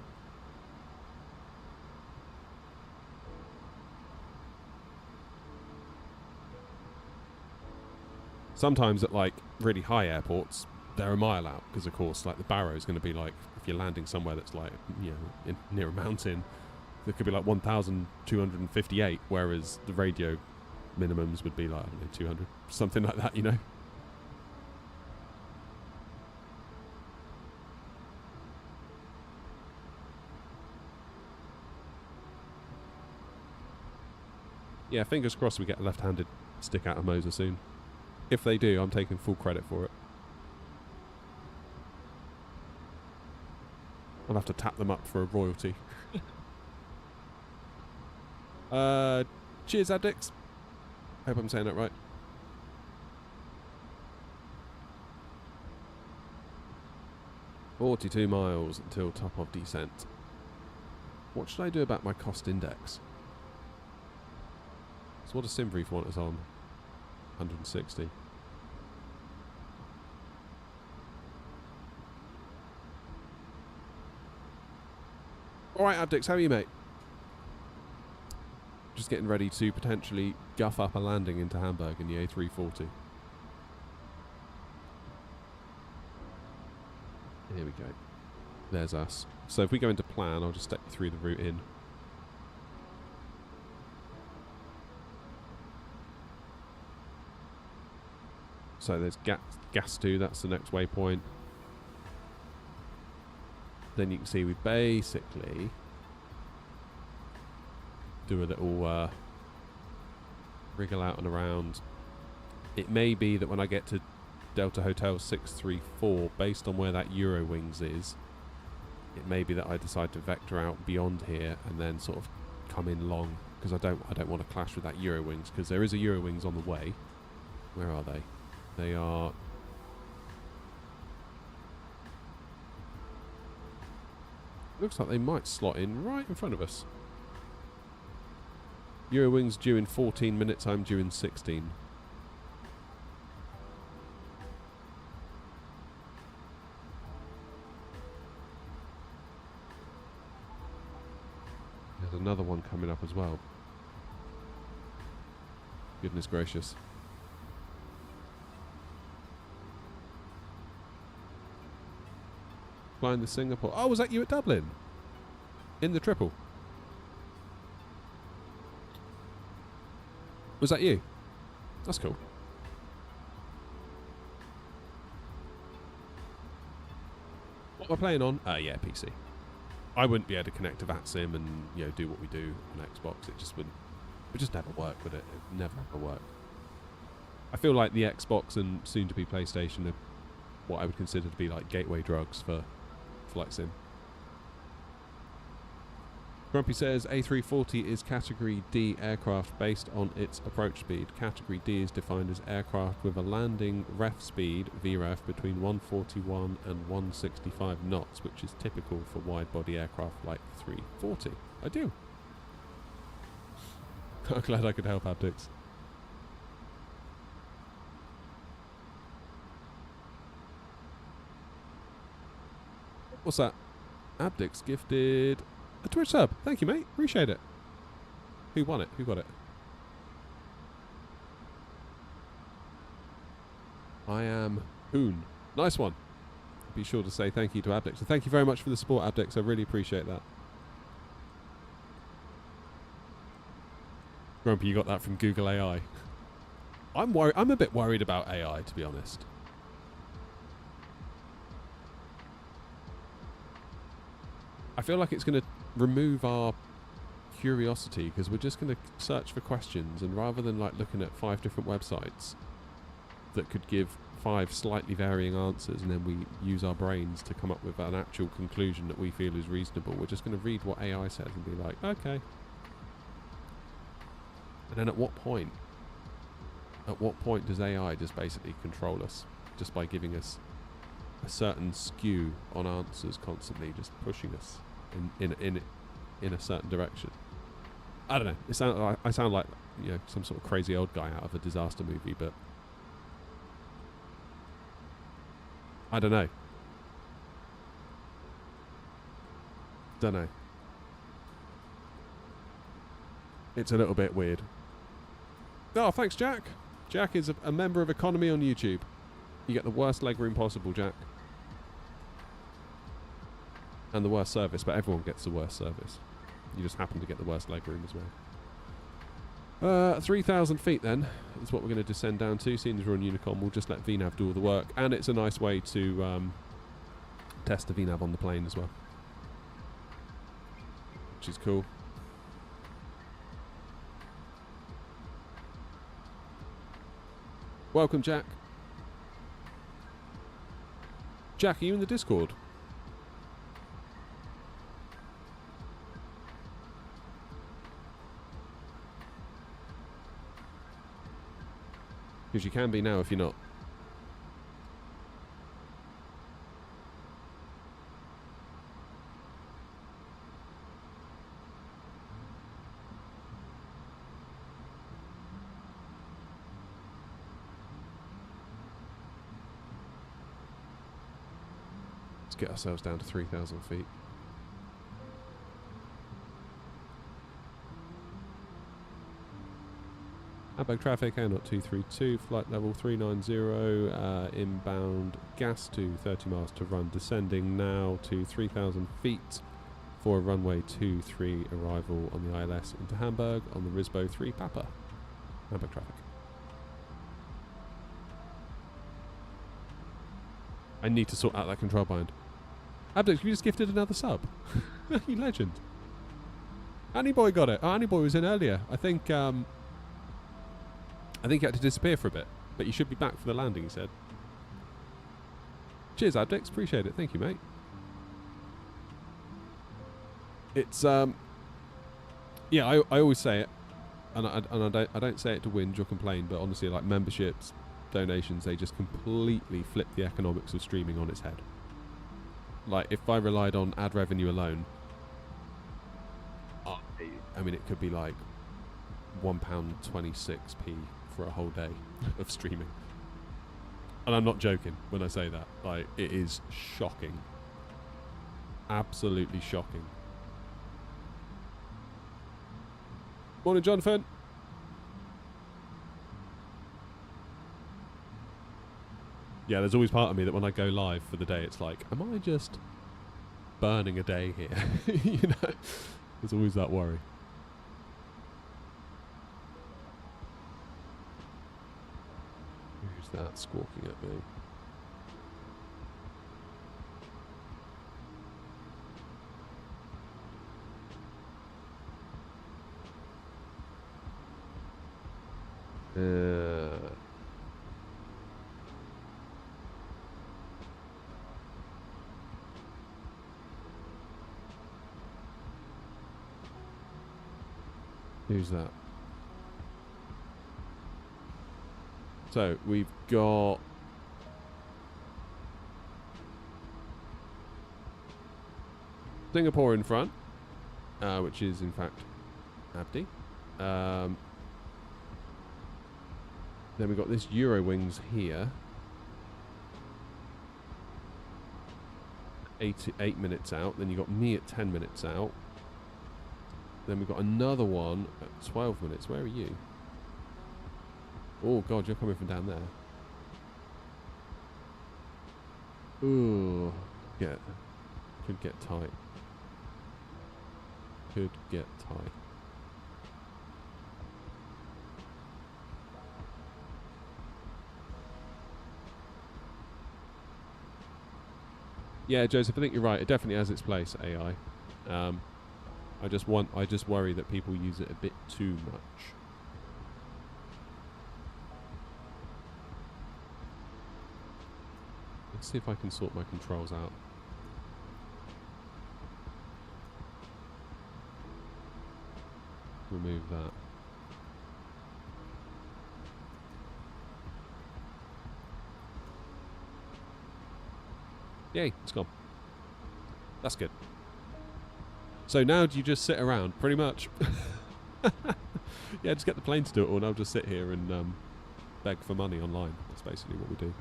Sometimes at like really high airports, they're a mile out because of course like the baro is going to be like, if you're landing somewhere that's like, you know, near a mountain, there could be like 1,258, whereas the radio minimums would be like, I don't know, 200, something like that, you know. Yeah, fingers crossed we get a left-handed stick out of Moser soon. If they do, I'm taking full credit for it. I'll have to tap them up for a royalty. Cheers, Addicts. Hope I'm saying that right. "42 miles until top of descent. What should I do about my cost index? So what does Simbrief want us on? 160. Alright, Abdix, how are you, mate? Just getting ready to potentially guff up a landing into Hamburg in the A340. Here we go. There's us. So if we go into plan, I'll just step you through the route in. So there's Gastu, that's the next waypoint. Then you can see we basically do a little wriggle out and around. It may be that when I get to Delta Hotel 634, based on where that Eurowings is, it may be that I decide to vector out beyond here and then sort of come in long, because I don't want to clash with that Eurowings, because there is a Eurowings on the way. Where are they? They are... Looks like they might slot in right in front of us. Eurowings due in 14 minutes, I'm due in 16. There's another one coming up as well. Goodness gracious. Flying to Singapore. Oh, was that you at Dublin? In the triple? Was that you? That's cool. What am I playing on? Yeah, PC. I wouldn't be able to connect to VATSIM and, you know, do what we do on Xbox. It just wouldn't. It would just never work, would it? It would never ever work. I feel like the Xbox and soon to be PlayStation are what I would consider to be like gateway drugs for flight sim. Grumpy says A340 is Category D aircraft based on its approach speed. Category D is defined as aircraft with a landing ref speed, VREF, between 141 and 165 knots, which is typical for wide-body aircraft like the 340. I do. I'm glad I could help, Abdix. What's that? Abdix gifted a Twitch sub. Thank you, mate. Appreciate it. Who won it? Who got it? I am Hoon. Nice one. Be sure to say thank you to Abdix. So thank you very much for the support, Abdix. I really appreciate that. Grumpy, you got that from Google AI. I'm a bit worried about AI, to be honest. I feel like it's going to remove our curiosity because we're just going to search for questions, and rather than like looking at 5 different websites that could give 5 slightly varying answers and then we use our brains to come up with an actual conclusion that we feel is reasonable, we're just going to read what AI says and be like, okay. And then at what point does AI just basically control us just by giving us a certain skew on answers constantly, just pushing us in a certain direction? I don't know. I sound like, you know, some sort of crazy old guy out of a disaster movie, but I don't know. Don't know. It's a little bit weird. Oh, thanks, Jack. Jack is a member of Economy on YouTube. You get the worst legroom possible, Jack. And the worst service, but everyone gets the worst service. You just happen to get the worst legroom as well. 3,000 feet then is what we're going to descend down to. Seeing as we're on Unicom, we'll just let VNAV do all the work. And it's a nice way to test the VNAV on the plane as well, which is cool. Welcome, Jack. Jack, are you in the Discord? Because you can be now if you're not. Let's get ourselves down to 3,000 feet. Hamburg traffic, AirNOTT 232, flight level 390, inbound gas to 30 miles to run, descending now to 3,000 feet for a runway 23 arrival on the ILS into Hamburg on the Risbo 3 Papa. Hamburg traffic. I need to sort out that control bind. Abdex, you just gifted another sub. You legend. Annie Boy got it. Oh, Annie Boy was in earlier. I think he had to disappear for a bit, but you should be back for the landing, he said. Cheers, Abdex. Appreciate it. Thank you, mate. It's, yeah, I always say it, and I don't say it to whinge or complain, but honestly, like memberships, donations, they just completely flip the economics of streaming on its head. Like, if I relied on ad revenue alone, I mean, it could be like £1.26p for a whole day of streaming. And I'm not joking when I say that. Like, it is shocking. Absolutely shocking. Morning, Jonathan. Yeah, there's always part of me that when I go live for the day, it's like, am I just burning a day here? You know, there's always that worry. Who's that squawking at me? Who's that? So we've got Singapore in front, which is in fact Abdi. Then we've got this Eurowings here. 8 minutes out. Then you've got me at 10 minutes out. Then we've got another one at 12 minutes. Where are you? Oh, God, you're coming from down there. Ooh. Yeah. Could get tight. Could get tight. Yeah, Joseph, I think you're right. It definitely has its place, AI. I just worry that people use it a bit too much. Let's see if I can sort my controls out. Remove that. Yay, it's gone. That's good. So now do you just sit around? Pretty much. Yeah, just get the plane to do it all and I'll just sit here and beg for money online. That's basically what we do.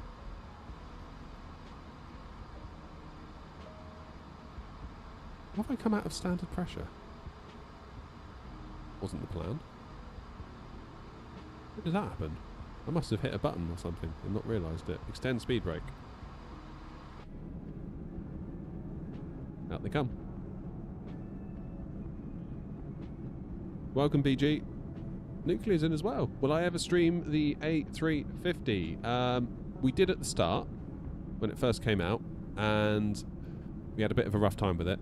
Have I come out of standard pressure? Wasn't the plan. When did that happen? I must have hit a button or something and not realised it. Extend speed brake. Out they come. Welcome, BG. Nuclear's in as well. Will I ever stream the A350? We did at the start, when it first came out, and we had a bit of a rough time with it,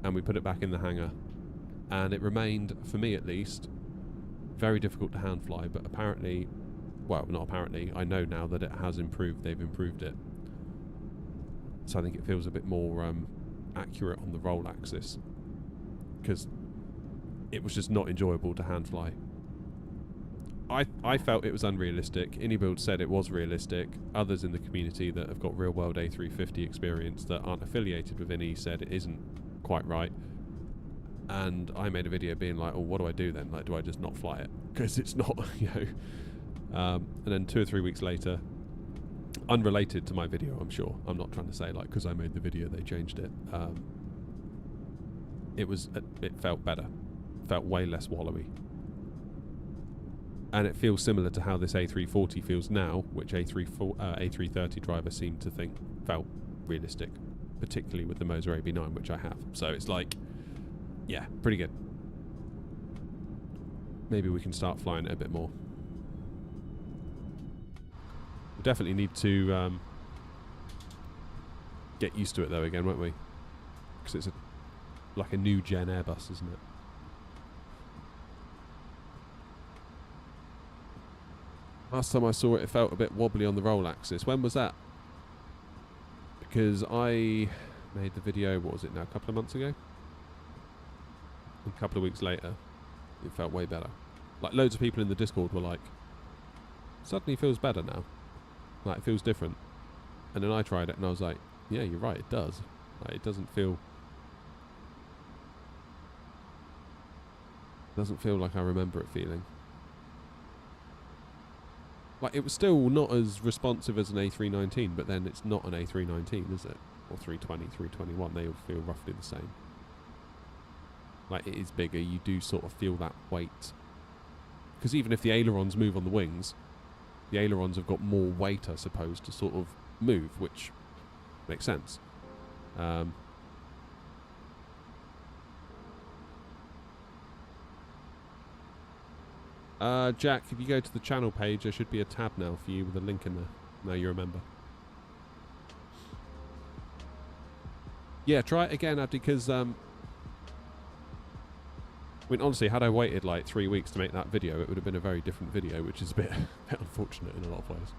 and we put it back in the hangar. And it remained, for me at least, very difficult to hand fly, but apparently, well, not apparently, I know now that it has improved. They've improved it. So I think it feels a bit more accurate on the roll axis, because it was just not enjoyable to hand fly. I felt it was unrealistic. Anybuild said it was realistic. Others in the community that have got real world A350 experience that aren't affiliated with any said it isn't quite right. And I made a video being like, oh, what do I do then? Like, do I just not fly it? Because it's not, you know. And then 2 or 3 weeks later, unrelated to my video, I'm sure. I'm not trying to say, like, because I made the video, they changed it. It felt better. Felt way less wallowy. And it feels similar to how this A340 feels now, which A330 drivers seem to think felt realistic, particularly with the Moser AB9, which I have. So it's like, yeah, pretty good. Maybe we can start flying it a bit more. We definitely need to get used to it though again, won't we? Because it's like a new gen Airbus, isn't it? Last time I saw it, it felt a bit wobbly on the roll axis. When was that? Because I made the video, what was it now, a couple of months ago? And a couple of weeks later, it felt way better. Like, loads of people in the Discord were like, suddenly feels better now. Like, it feels different. And then I tried it and I was like, yeah, you're right, it does. Like, it doesn't feel like I remember it feeling. Like, it was still not as responsive as an A319, but then it's not an A319, is it? Or 320, 321, they all feel roughly the same. Like, it is bigger, you do sort of feel that weight. Because even if the ailerons move on the wings, the ailerons have got more weight, I suppose, to sort of move, which makes sense. Jack, if you go to the channel page, there should be a tab now for you with a link in there. Now you remember. Yeah, try it again, Abdi, because I mean, honestly, had I waited like 3 weeks to make that video, it would have been a very different video, which is a bit unfortunate in a lot of ways.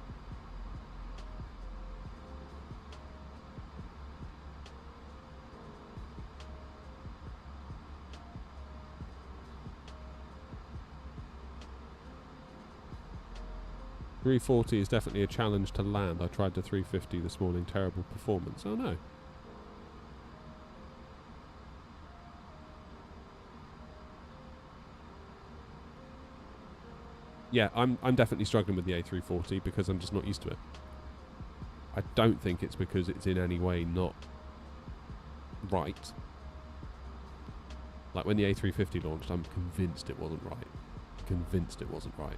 A340 is definitely a challenge to land. I tried the 350 this morning, terrible performance. Oh no. Yeah, I'm definitely struggling with the A340 because I'm just not used to it. I don't think it's because it's in any way not right. Like when the A350 launched, I'm convinced it wasn't right. Convinced it wasn't right.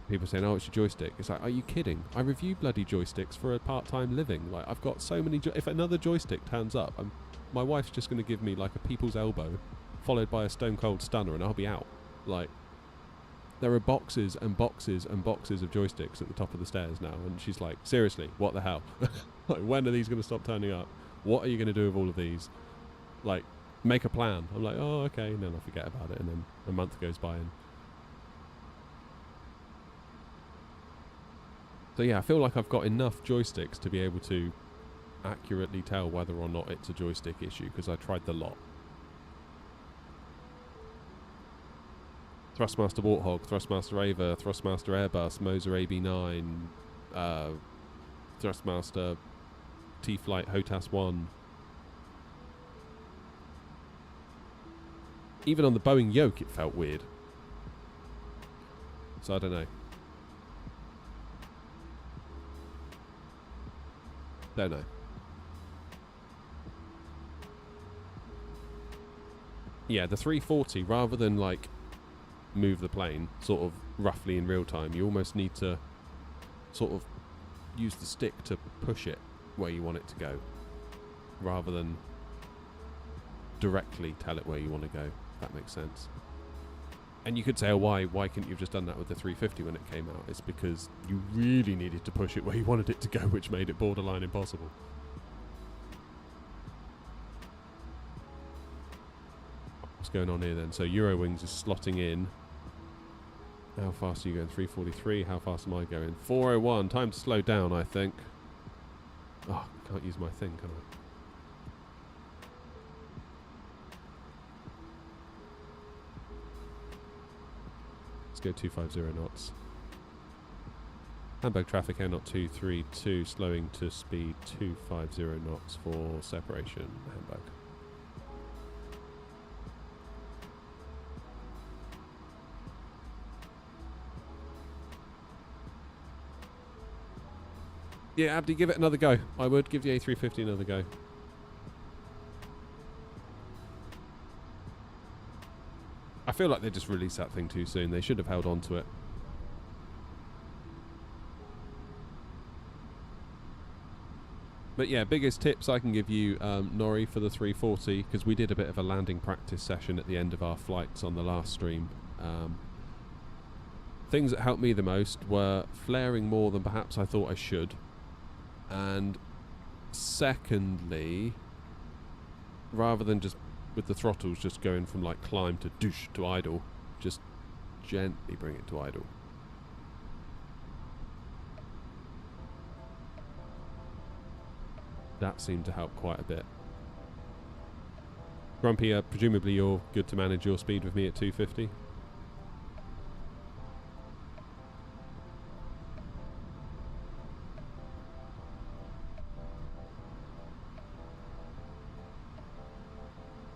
People saying, oh, it's your joystick. It's like, are you kidding? I review bloody joysticks for a part-time living. Like, I've got so many... if another joystick turns up, my wife's just going to give me, like, a people's elbow, followed by a stone-cold stunner, and I'll be out. Like, there are boxes and boxes and boxes of joysticks at the top of the stairs now, and she's like, seriously, what the hell? Like, when are these going to stop turning up? what are you going to do with all of these? Like, make a plan. I'm like, oh, okay, and then I forget about it, and then a month goes by. And so yeah, I feel like I've got enough joysticks to be able to accurately tell whether or not it's a joystick issue, because I tried the lot. Thrustmaster Warthog, Thrustmaster Ava, Thrustmaster Airbus, Moser AB9, Thrustmaster T-Flight HOTAS 1. Even on the Boeing yoke it felt weird. So I don't know. Don't know. Yeah, the 340, rather than like move the plane sort of roughly in real time, you almost need to sort of use the stick to push it where you want it to go, rather than directly tell it where you want to go, if that makes sense. And you could say, oh, why couldn't you have just done that with the 350 when it came out? It's because you really needed to push it where you wanted it to go, which made it borderline impossible. What's going on here then? So Eurowings is slotting in. How fast are you going? 343. How fast am I going? 401. Time to slow down, I think. Oh, I can't use my thing, can I? Let's go 250 knots. Hamburg traffic AirNOTT 232, slowing to speed 250 knots for separation, Hamburg. Yeah, Abdi, give it another go. I would give the A350 another go. I feel like they just released that thing too soon. They should have held on to it. But yeah, biggest tips I can give you, Nori, for the 340, because we did a bit of a landing practice session at the end of our flights on the last stream. Things that helped me the most were flaring more than perhaps I thought I should. And secondly, rather than just with the throttles just going from like climb to douche to idle, just gently bring it to idle. That seemed to help quite a bit. Grumpy, presumably you're good to manage your speed with me at 250?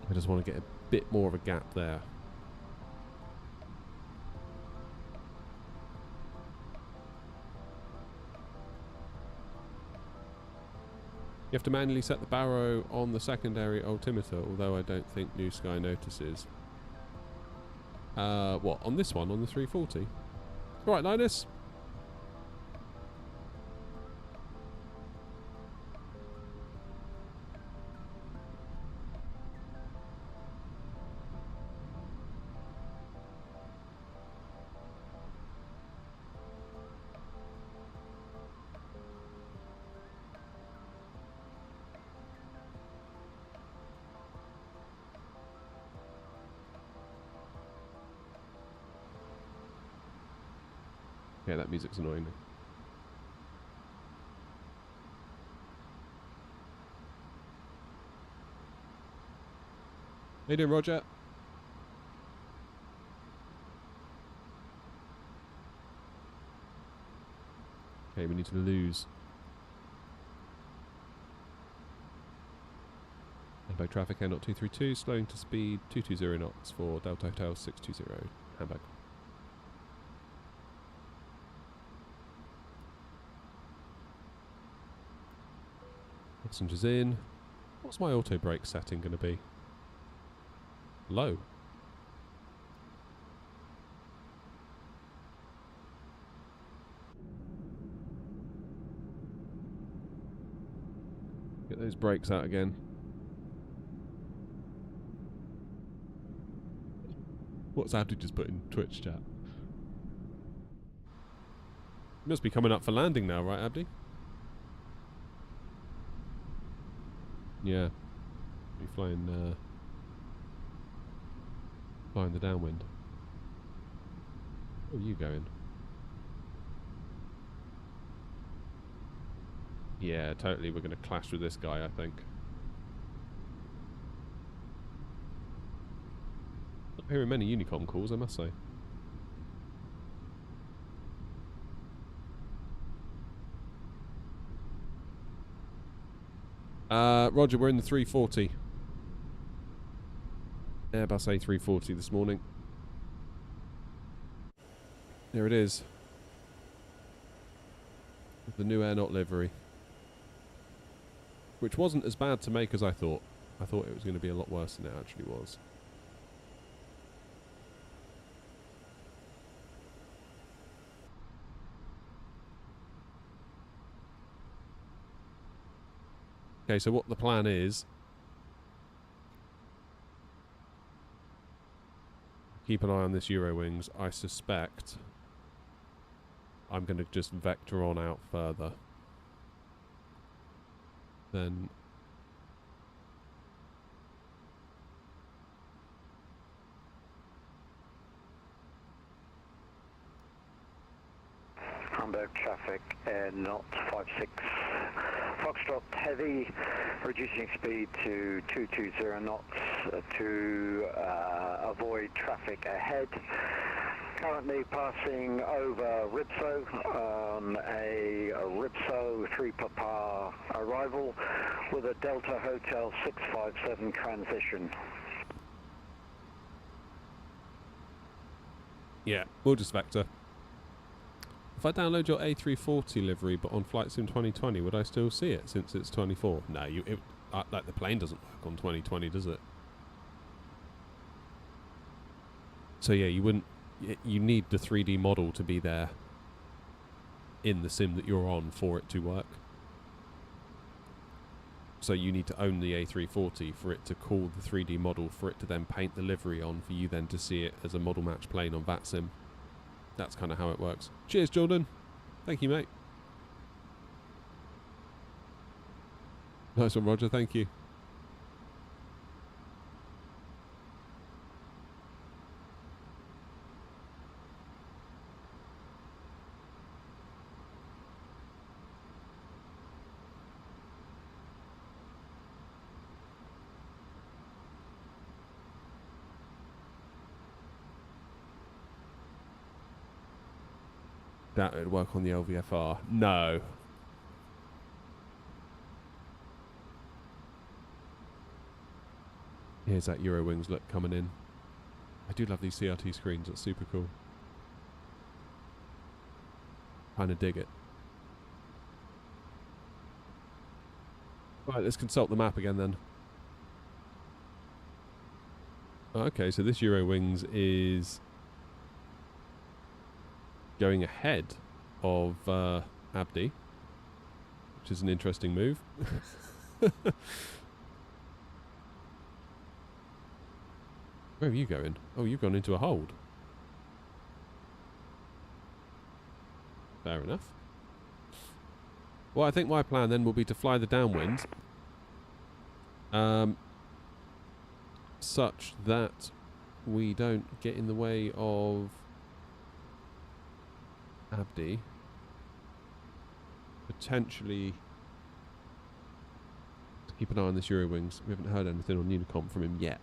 I just want to get a bit more of a gap there. You have to manually set the baro on the secondary altimeter, although I don't think New Sky notices. What, on this one, on the 340? Alright, Linus. Yeah, that music's annoying me. How you doing, Roger? Okay, we need to lose. Hamburg traffic AirNOTT 232, slowing to speed 220 knots for Delta Hotel 620, Hamburg. Passengers in. What's my auto brake setting going to be? Low. Get those brakes out again. What's Abdi just put in Twitch chat? You must be coming up for landing now, right, Abdi? Yeah. Be flying the downwind. Where are you going? Yeah, totally. We're going to clash with this guy, I think. Not hearing many Unicom calls, I must say. Roger, we're in the 340. Airbus A340 this morning. There it is. With the new AirNOTT livery. Which wasn't as bad to make as I thought. I thought it was going to be a lot worse than it actually was. Okay, so what the plan is... Keep an eye on this Eurowings. I suspect I'm going to just vector on out further. Then... Hamburg traffic, AirNOTT 56 Foxtrot heavy, reducing speed to 220 knots to avoid traffic ahead. Currently passing over Ribso on a Ribso 3 Papa arrival with a Delta Hotel 657 transition. Yeah, we'll just vector. If I download your A340 livery but on Flight Sim 2020, would I still see it since it's 24? No, like the plane doesn't work on 2020, does it? So yeah, you wouldn't. You need the 3D model to be there in the sim that you're on for it to work. So you need to own the A340 for it to call the 3D model, for it to then paint the livery on, for you then to see it as a model match plane on VATSIM. That's kind of how it works. Cheers, Jordan. Thank you, mate. Nice one, Roger. Thank you. That would work on the LVFR. No. Here's that Eurowings look coming in. I do love these CRT screens. That's super cool. Kind of dig it. Right, let's consult the map again then. Okay, so this Eurowings is going ahead of Abdi, which is an interesting move. Where are you going? Oh, you've gone into a hold. Fair enough. Well, I think my plan then will be to fly the downwind, such that we don't get in the way of Abdi. Potentially to keep an eye on this Eurowings. We haven't heard anything on Unicom from him yet.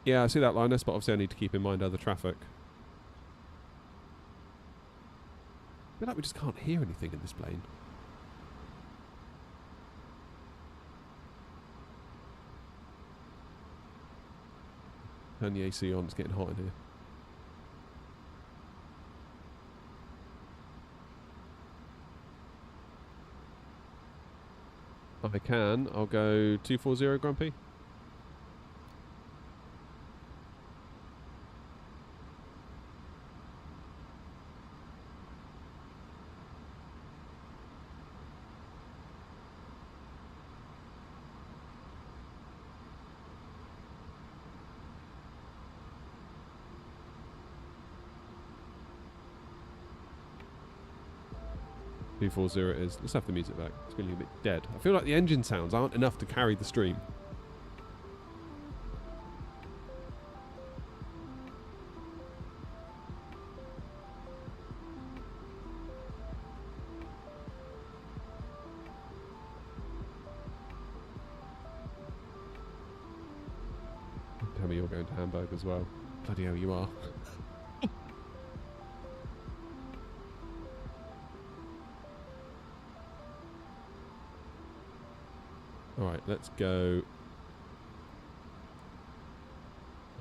Yeah, I see that, Linus, but obviously I need to keep in mind other traffic. I feel like we just can't hear anything in this plane. Turn the AC on, it's getting hot in here. If I can, I'll go 240 Grumpy. 240 it is. Let's have the music back. It's feeling a bit dead. I feel like the engine sounds aren't enough to carry the stream. Tell me you're going to Hamburg as well. Bloody hell, you are. Alright, let's go.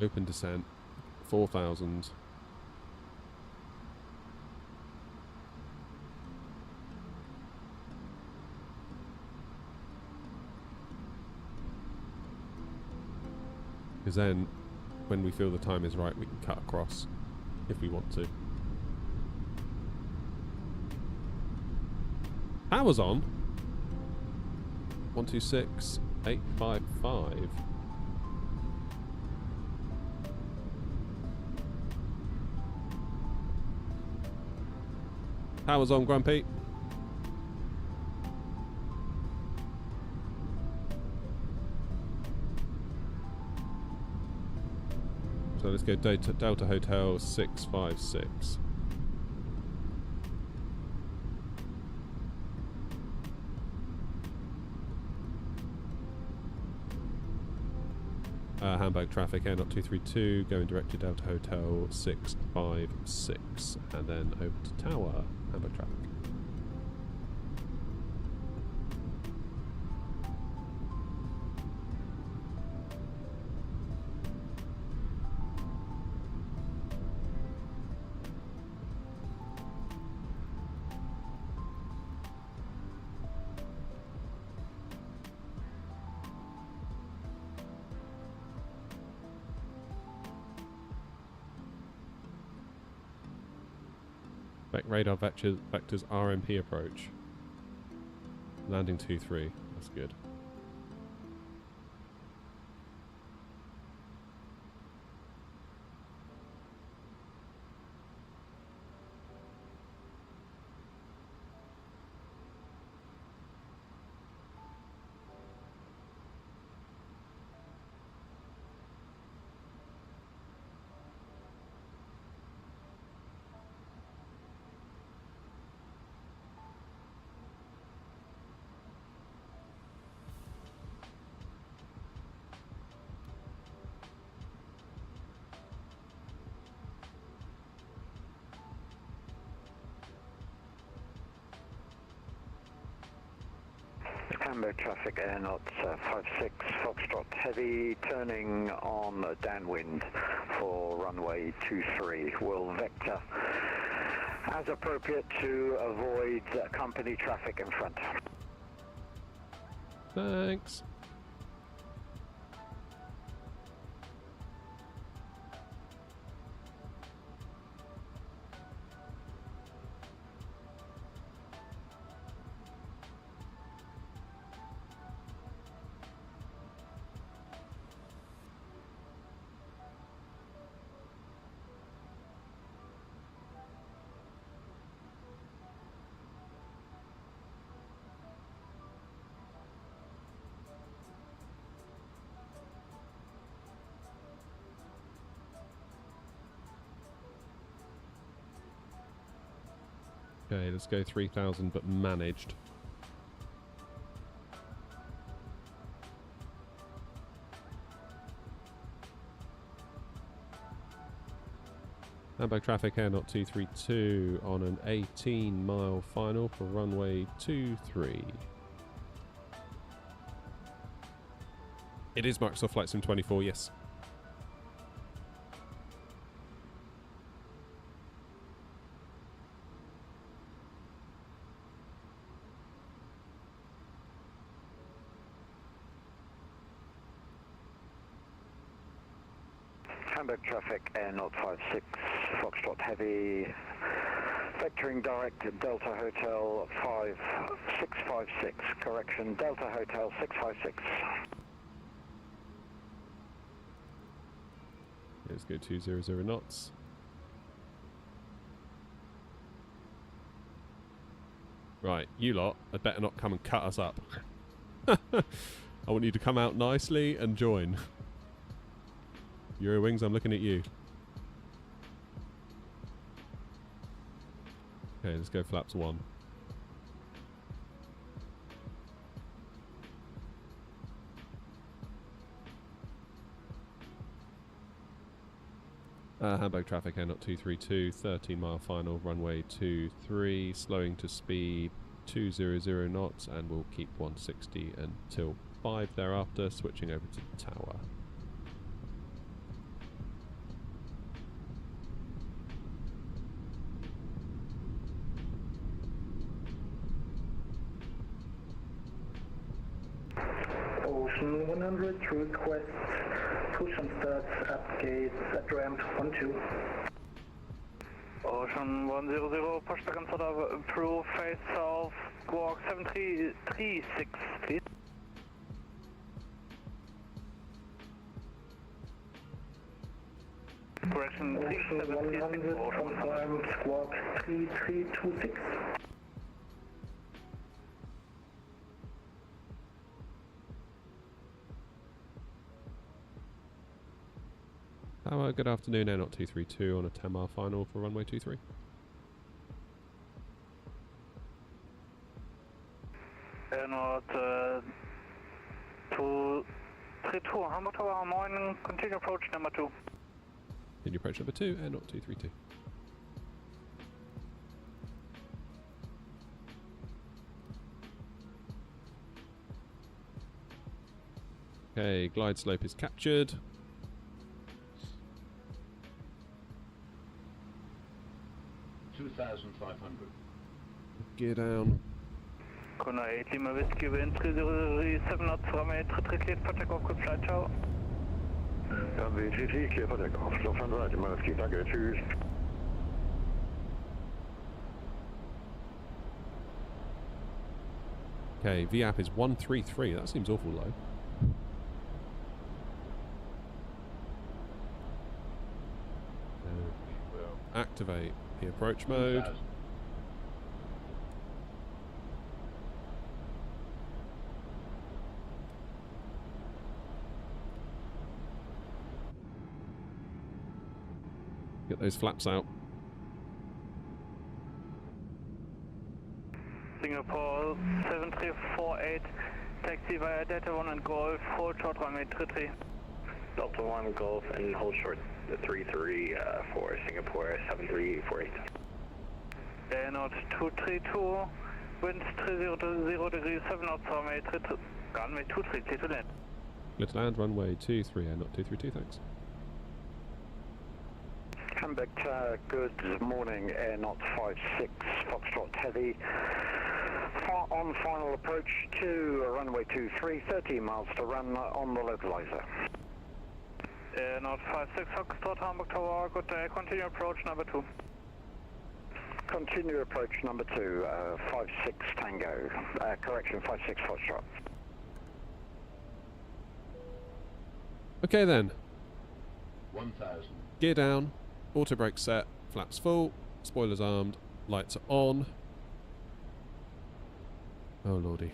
Open descent. 4,000. Because then, when we feel the time is right, we can cut across if we want to. Power's on. 126,855. Power's on, Grumpy. So let's go Delta Hotel 656. Hamburg traffic, AirNOTT 232, going direct to Delta Hotel 656, and then over to Tower, Hamburg traffic. Radar vectors RMP approach. Landing 2-3. That's good. Hamburg traffic, AirNOTT 56 Foxtrot heavy, turning on downwind for runway 23. Will vector as appropriate to avoid company traffic in front. Thanks. Okay, let's go 3,000 but managed. Hamburg traffic, AirNOTT 232 on an 18-mile final for runway 23. It is Microsoft Flight Sim 24, yes. Hamburg traffic, AirNOTT 56 Foxtrot heavy, vectoring direct to Delta Hotel 656, correction, Delta Hotel 656. Let's go 200 knots. Right, you lot had better not come and cut us up. I want you to come out nicely and join. Eurowings, I'm looking at you. Okay, let's go flaps 1. Hamburg traffic, AirNOTT 232, 13 mile final, runway 23, slowing to speed 200 knots, and we'll keep 160 until 5 thereafter, switching over to the tower. Ocean 100 request push and starts up gates at ramp 12. Ocean 100, push back and start up, approve face south, squawk 7336, please. Correction, Ocean 100, confirm squawk 3326. Tower, good afternoon, AirNOTT 232 on a 10 mile final for runway 23. AirNOTT 232, Hamburg Tower, morning, continue approach number 2. Continue approach number 2, AirNOTT 232. Okay, glide slope is captured. 2,500. Gear down. Kona 8 Lima Whiskey, wind 3037 knots, runway 33 cleared for takeoff, good flight, ciao. Runway 33 clear for takeoff, Lufthansa 8 Lima Whiskey, danke, tschüss. Okay, VAP is 133. That seems awful low. We will activate the approach mode. 2,000. Get those flaps out. Singapore 7348, taxi via Delta 1 and Golf, hold short runway 33. Delta 1 Golf and hold short the 33 for Singapore 7348. AirNOTT 232, wind 300 degrees 7 knots, runway 23, clear to land. Clear to land, runway 23, AirNOTT 232, thanks. Hamburg Tower, good morning, AirNOTT 56, Foxtrot Heavy. On final approach to runway 23, 13 miles to run on the localizer. AirNOTT 56, Foxtrot, Hamburg Tower, good day, continue approach number 2. Continue approach number 2, 56 Tango, correction 56 Foxtrot. Okay then. 1,000. Gear down, auto brake set, flaps full, spoilers armed, lights are on. Oh lordy.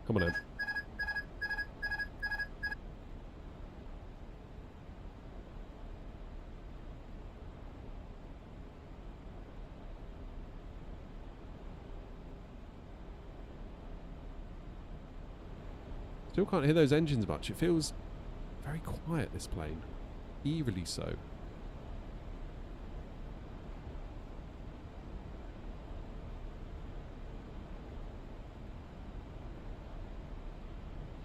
Come on in. Still can't hear those engines much. It feels very quiet, this plane. Eerily so.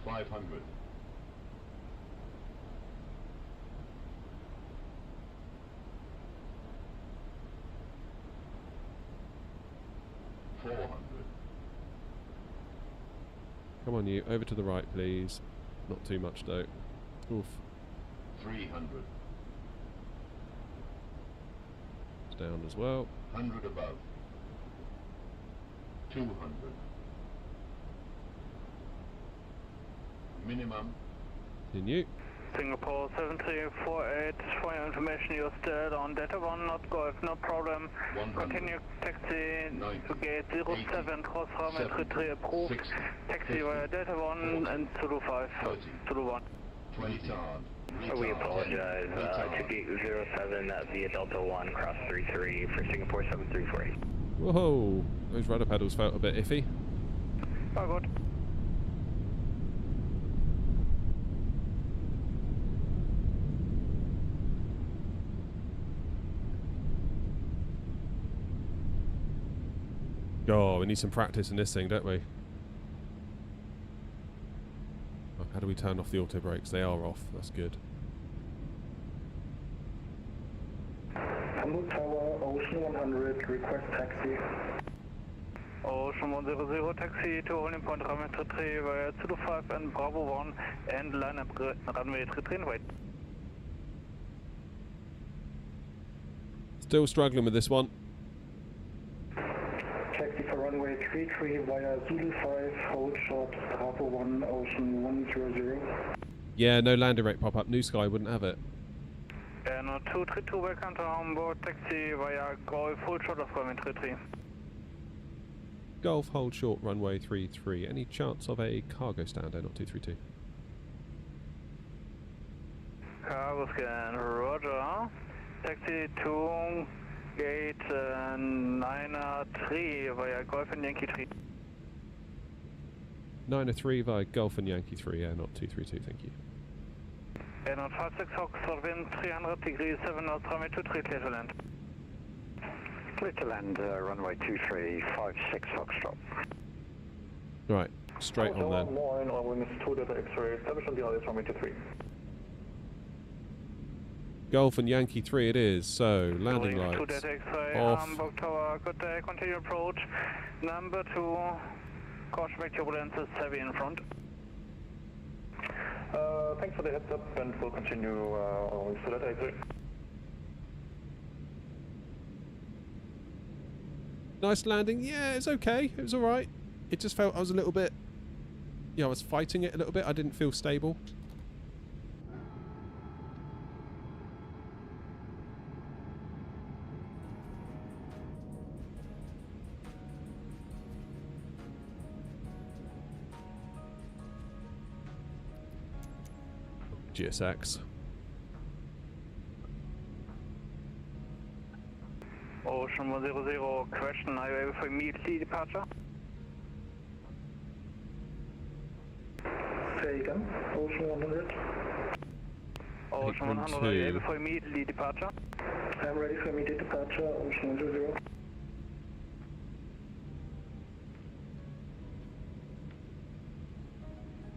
$500. $400. Come on you, over to the right please. Not too much though. Oof. 300. It's down as well. 100 above. 200. Minimum. Continue. Singapore 7348, for your information, you're still on Delta 1, not Golf, no problem. Continue taxi to gate 07, cross runway 33 approved. Taxi via Delta 1 and Zulu 5, Zulu 1. We apologize. To gate 07 via Delta 1, cross 33 for Singapore 7348. Whoa, those rudder pedals felt a bit iffy. Oh, good. Oh, we need some practice in this thing, don't we? Oh, how do we turn off the auto brakes? They are off. That's good. Hamburg Tower, Ocean 100, request taxi. Ocean 100, taxi to holding point runway 33 via Zulu 5 and Bravo 1 and line up runway 33 and wait. Still struggling with this one. Taxi for runway 33 via Zulu 5, hold short, Bravo 1, Ocean 100. Yeah, no landing rate pop up. New Sky wouldn't have it. AirNOTT 232, welcome to Hamburg, taxi via Golf, hold short of runway 33. Golf, hold short, runway 33. Any chance of a cargo stand, AirNOTT 232? Cargo scan, roger. Taxi to gate 903 via Golf and Yankee 3. 903 via Golf and Yankee 3, AirNOTT 232, thank you. AirNOTT 56 Foxtrot, wind 300 degrees 7 knots, runway 23, clear to land. Clear to land, runway 2356 Foxtrot. Right, straight on then. Moin, Wind 2 Delta X-ray, establish on the ILS runway 23. Golf and Yankee 3 it is, so landing Going lights 2 Delta X-ray, off. Hamburg Tower, good day, continue approach. Number 2, caution back turbulence is heavy in front. Thanks for the heads up, and we'll continue on to Delta X-ray. Nice landing. Yeah, it's okay. It was alright. It just felt I was a little bit... Yeah, I was fighting it a little bit. I didn't feel stable. GSX. Ocean 100, question, are you able for immediately departure? Say again, Ocean 100. Ocean 100, are you able for immediately departure? I'm ready for immediate departure, Ocean 100.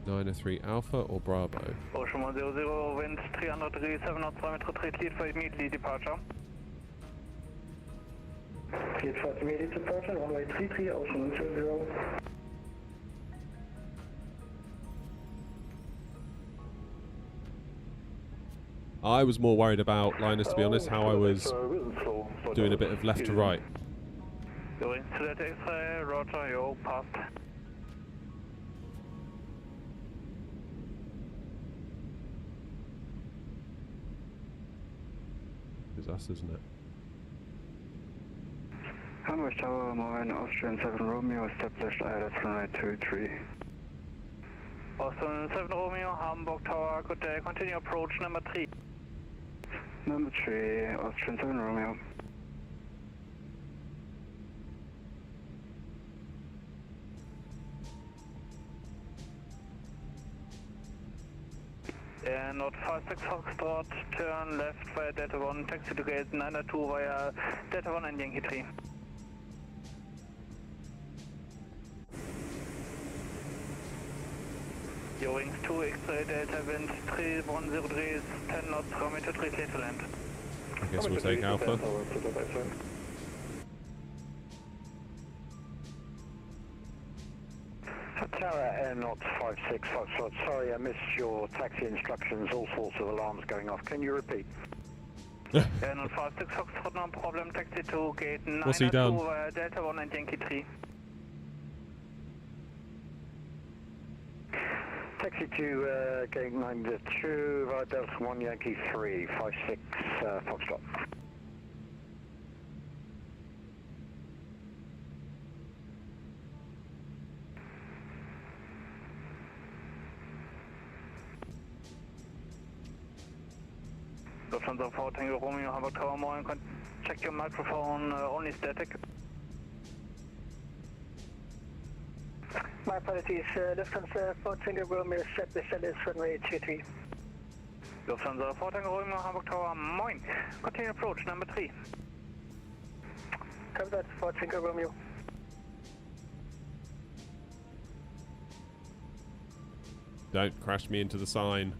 (903) Alpha or Bravo? Ocean 100, wind 300 degrees 7 knots, runway 33, cleared for immediately departure. Cleared for immediate departure, runway 33, Ocean 100. I was more worried about, Linus, to be honest, how I was doing a bit of left to right. Going to that X-ray, roger, yo, passed. It's us, isn't it? Hamburg Tower, Moin, Austrian 7 Romeo, established ILS runway 23. Austrian 7 Romeo, Hamburg Tower, good day, continue approach number 3. Number 3, Austrian 7 Romeo. AirNOTT 56 Foxtrot, turn left via Delta 1, taxi to gate 902 via Delta 1 and Yankee 3. Your wings 2 X-ray Delta wind 310 degrees 10 knots, runway 23, clear to land. I guess we'll take Alpha. Tower AirNOTT 56 Foxtrot, sorry I missed your taxi instructions, all sorts of alarms going off. Can you repeat? AirNOTT 56 Foxtrot, no problem, taxi to gate 902 via Delta 1 and Yankee 3. Taxi to gate 92 via Delta 1 Yankee 3, 56 Foxtrot. Lufthansa 4 Tango Romeo Hamburg Tower Moin, check your microphone, only static. My apologies, Lufthansa 4 Tango Romeo set the is runway 23. Lufthansa 4 Tango Romeo Hamburg Tower Moin, continue approach number 3. Cover that 4 Tango Romeo. Don't crash me into the sign.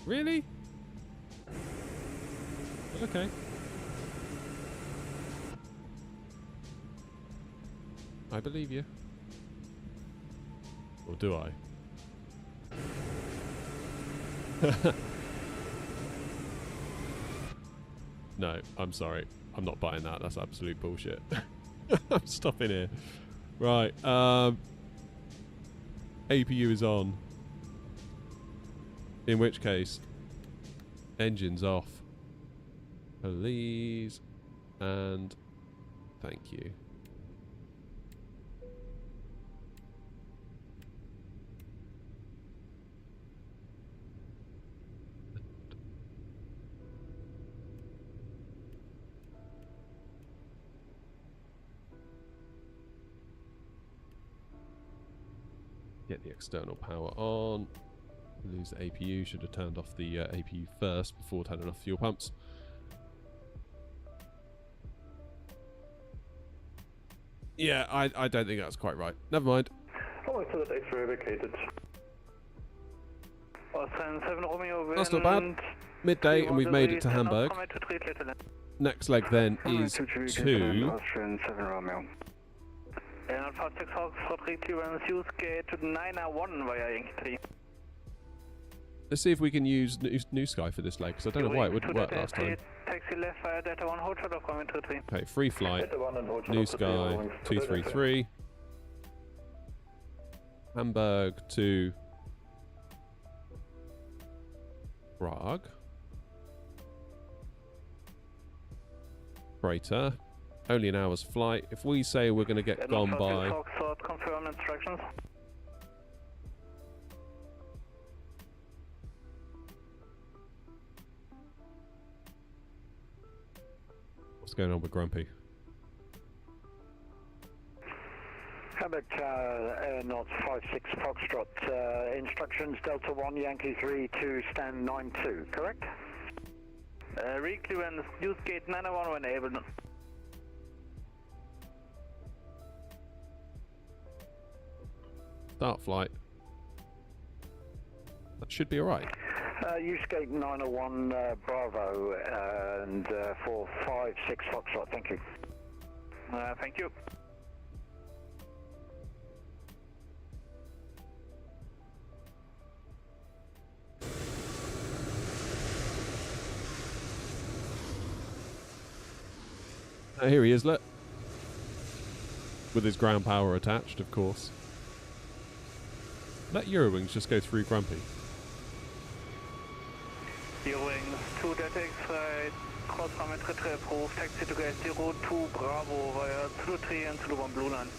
Really? Okay. I believe you. Or do I? No, I'm sorry. I'm not buying that. That's absolute bullshit. I'm stopping here. Right. APU is on. In which case, engine's off. Please. And thank you. Get the external power on. Lose the APU. Should have turned off the APU first before turning off fuel pumps. Yeah, I don't think that's quite right. Never mind. Oh, I saw that X-ray vacated. That's not bad. Midday, and we've made it to Hamburg. Next leg then is to... Austrian 7 Romeo. AirNOTT 56 Foxtrot clearance use gate 901 via Yankee 3. Let's see if we can use New Sky for this leg, because I don't know why it wouldn't work last time. Taxi left via Delta 1, hold short of runway 23. Okay, free flight, New Sky 233. Hamburg to Prague. Freighter. Only an hour's flight. If we say we're going to get gone by... Confirm instructions. What's going on with Grumpy? Hamburg Tower, AirNOTT 56 Foxtrot. Instructions Delta 1 Yankee 3 to stand 92, correct? Reclearance, use gate 901 when able. Start flight. That should be alright. Use gate 901 Bravo and 456 Foxtrot, thank you. Thank you. Here he is, look. With his ground power attached, of course. Let Eurowings just go through Grumpy. Eurowings 2 Delta X-ray, cross runway 33 approved, taxi to gate 02 Bravo via Zulu 3 and Zulu 1 Blue Line.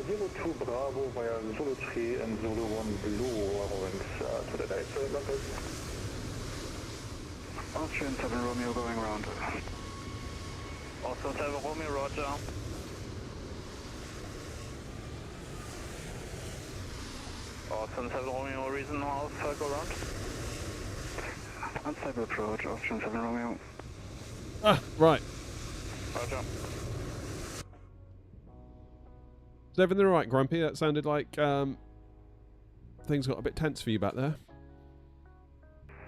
02 Bravo via Zulu 3 and Zulu 1 Blue Eurowings to the date. Austrian 7 Romeo going round. Austrian 7 Romeo, roger. Austrian 7 Romeo, reason house, go round. Unstable approach, Austrian 7 Romeo. Ah, right. Roger. Is everything alright, Grumpy? That sounded like things got a bit tense for you back there.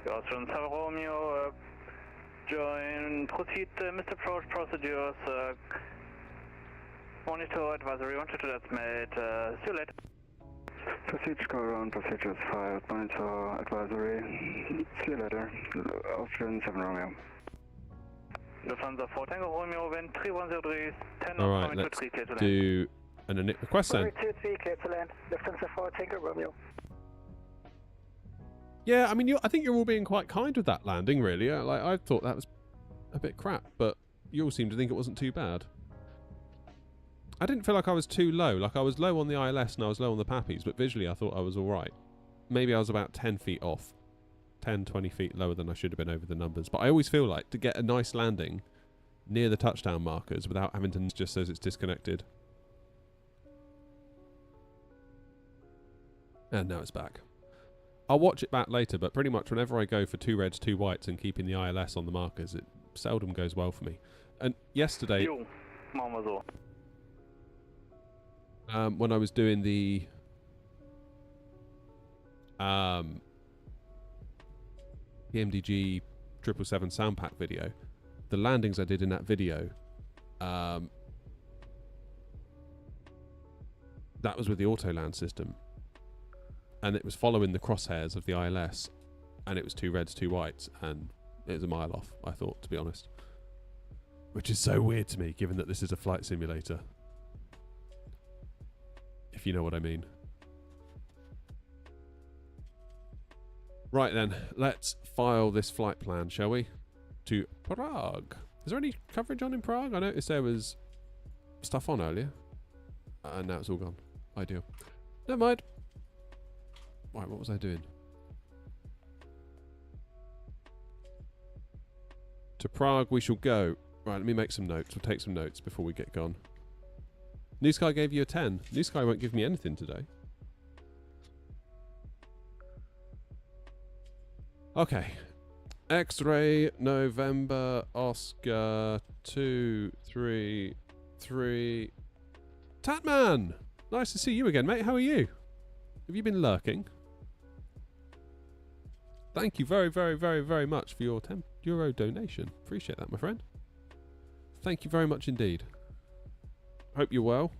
Austrian 7 Romeo, proceed Mr. Approach procedures, monitor advisory 122, that's made, see you later. Proceed, go around, procedures fired, monitor advisory, see you later, Austrian 7 Romeo. Lufthansa 4 Tango Romeo, wind 3103, 10 alright, let's do And a request send. 23, clear to land. Lufthansa 4, Tango Romeo. Yeah, I mean, I think you're all being quite kind with that landing, really. Like, I thought that was a bit crap, but you all seem to think it wasn't too bad. I didn't feel like I was too low. Like, I was low on the ILS and I was low on the Pappies, but visually I thought I was all right. Maybe I was about 10 feet off. 10, 20 feet lower than I should have been over the numbers. But I always feel like to get a nice landing near the touchdown markers without having to just says it's disconnected. And now it's back. I'll watch it back later, but pretty much whenever I go for 2 reds, 2 whites and keeping the ILS on the markers, it seldom goes well for me. And yesterday, when I was doing the PMDG 777 sound pack video, the landings I did in that video, that was with the auto-land system. And it was following the crosshairs of the ILS, and it was 2 reds, 2 whites, and it was a mile off, I thought, to be honest. Which is so weird to me, given that this is a flight simulator. If you know what I mean. Right then, let's file this flight plan, shall we? To Prague. Is there any coverage on in Prague? I noticed there was stuff on earlier. And now it's all gone. Ideal. Never mind. Right, what was I doing? To Prague we shall go. Right, let me make some notes. We'll take some notes before we get gone. New Sky gave you a 10. New Sky won't give me anything today. Okay. X-ray November Oscar 233. Tatman! Nice to see you again, mate. How are you? Have you been lurking? Thank you very, very, very, very much for your €10 donation. Appreciate that, my friend. Thank you very much indeed. Hope you're well.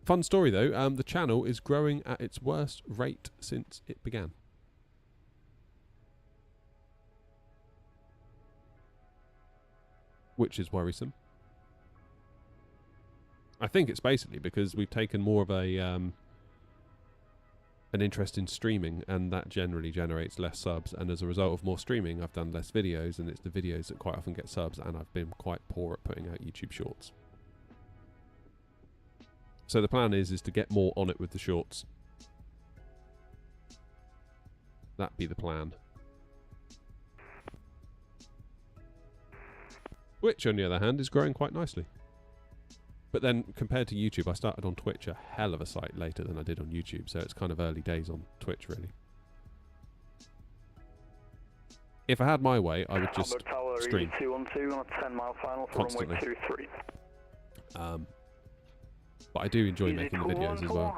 Fun story though, the channel is growing at its worst rate since it began. Which is worrisome. I think it's basically because we've taken more of a an interest in streaming, and that generally generates less subs, and as a result of more streaming I've done less videos, and it's the videos that quite often get subs, and I've been quite poor at putting out YouTube shorts. So the plan is to get more on it with the shorts. That be the plan. Which on the other hand is growing quite nicely. But then, compared to YouTube, I started on Twitch a hell of a sight later than I did on YouTube, so it's kind of early days on Twitch, really. If I had my way, I would just stream constantly. But I do enjoy making the videos as well.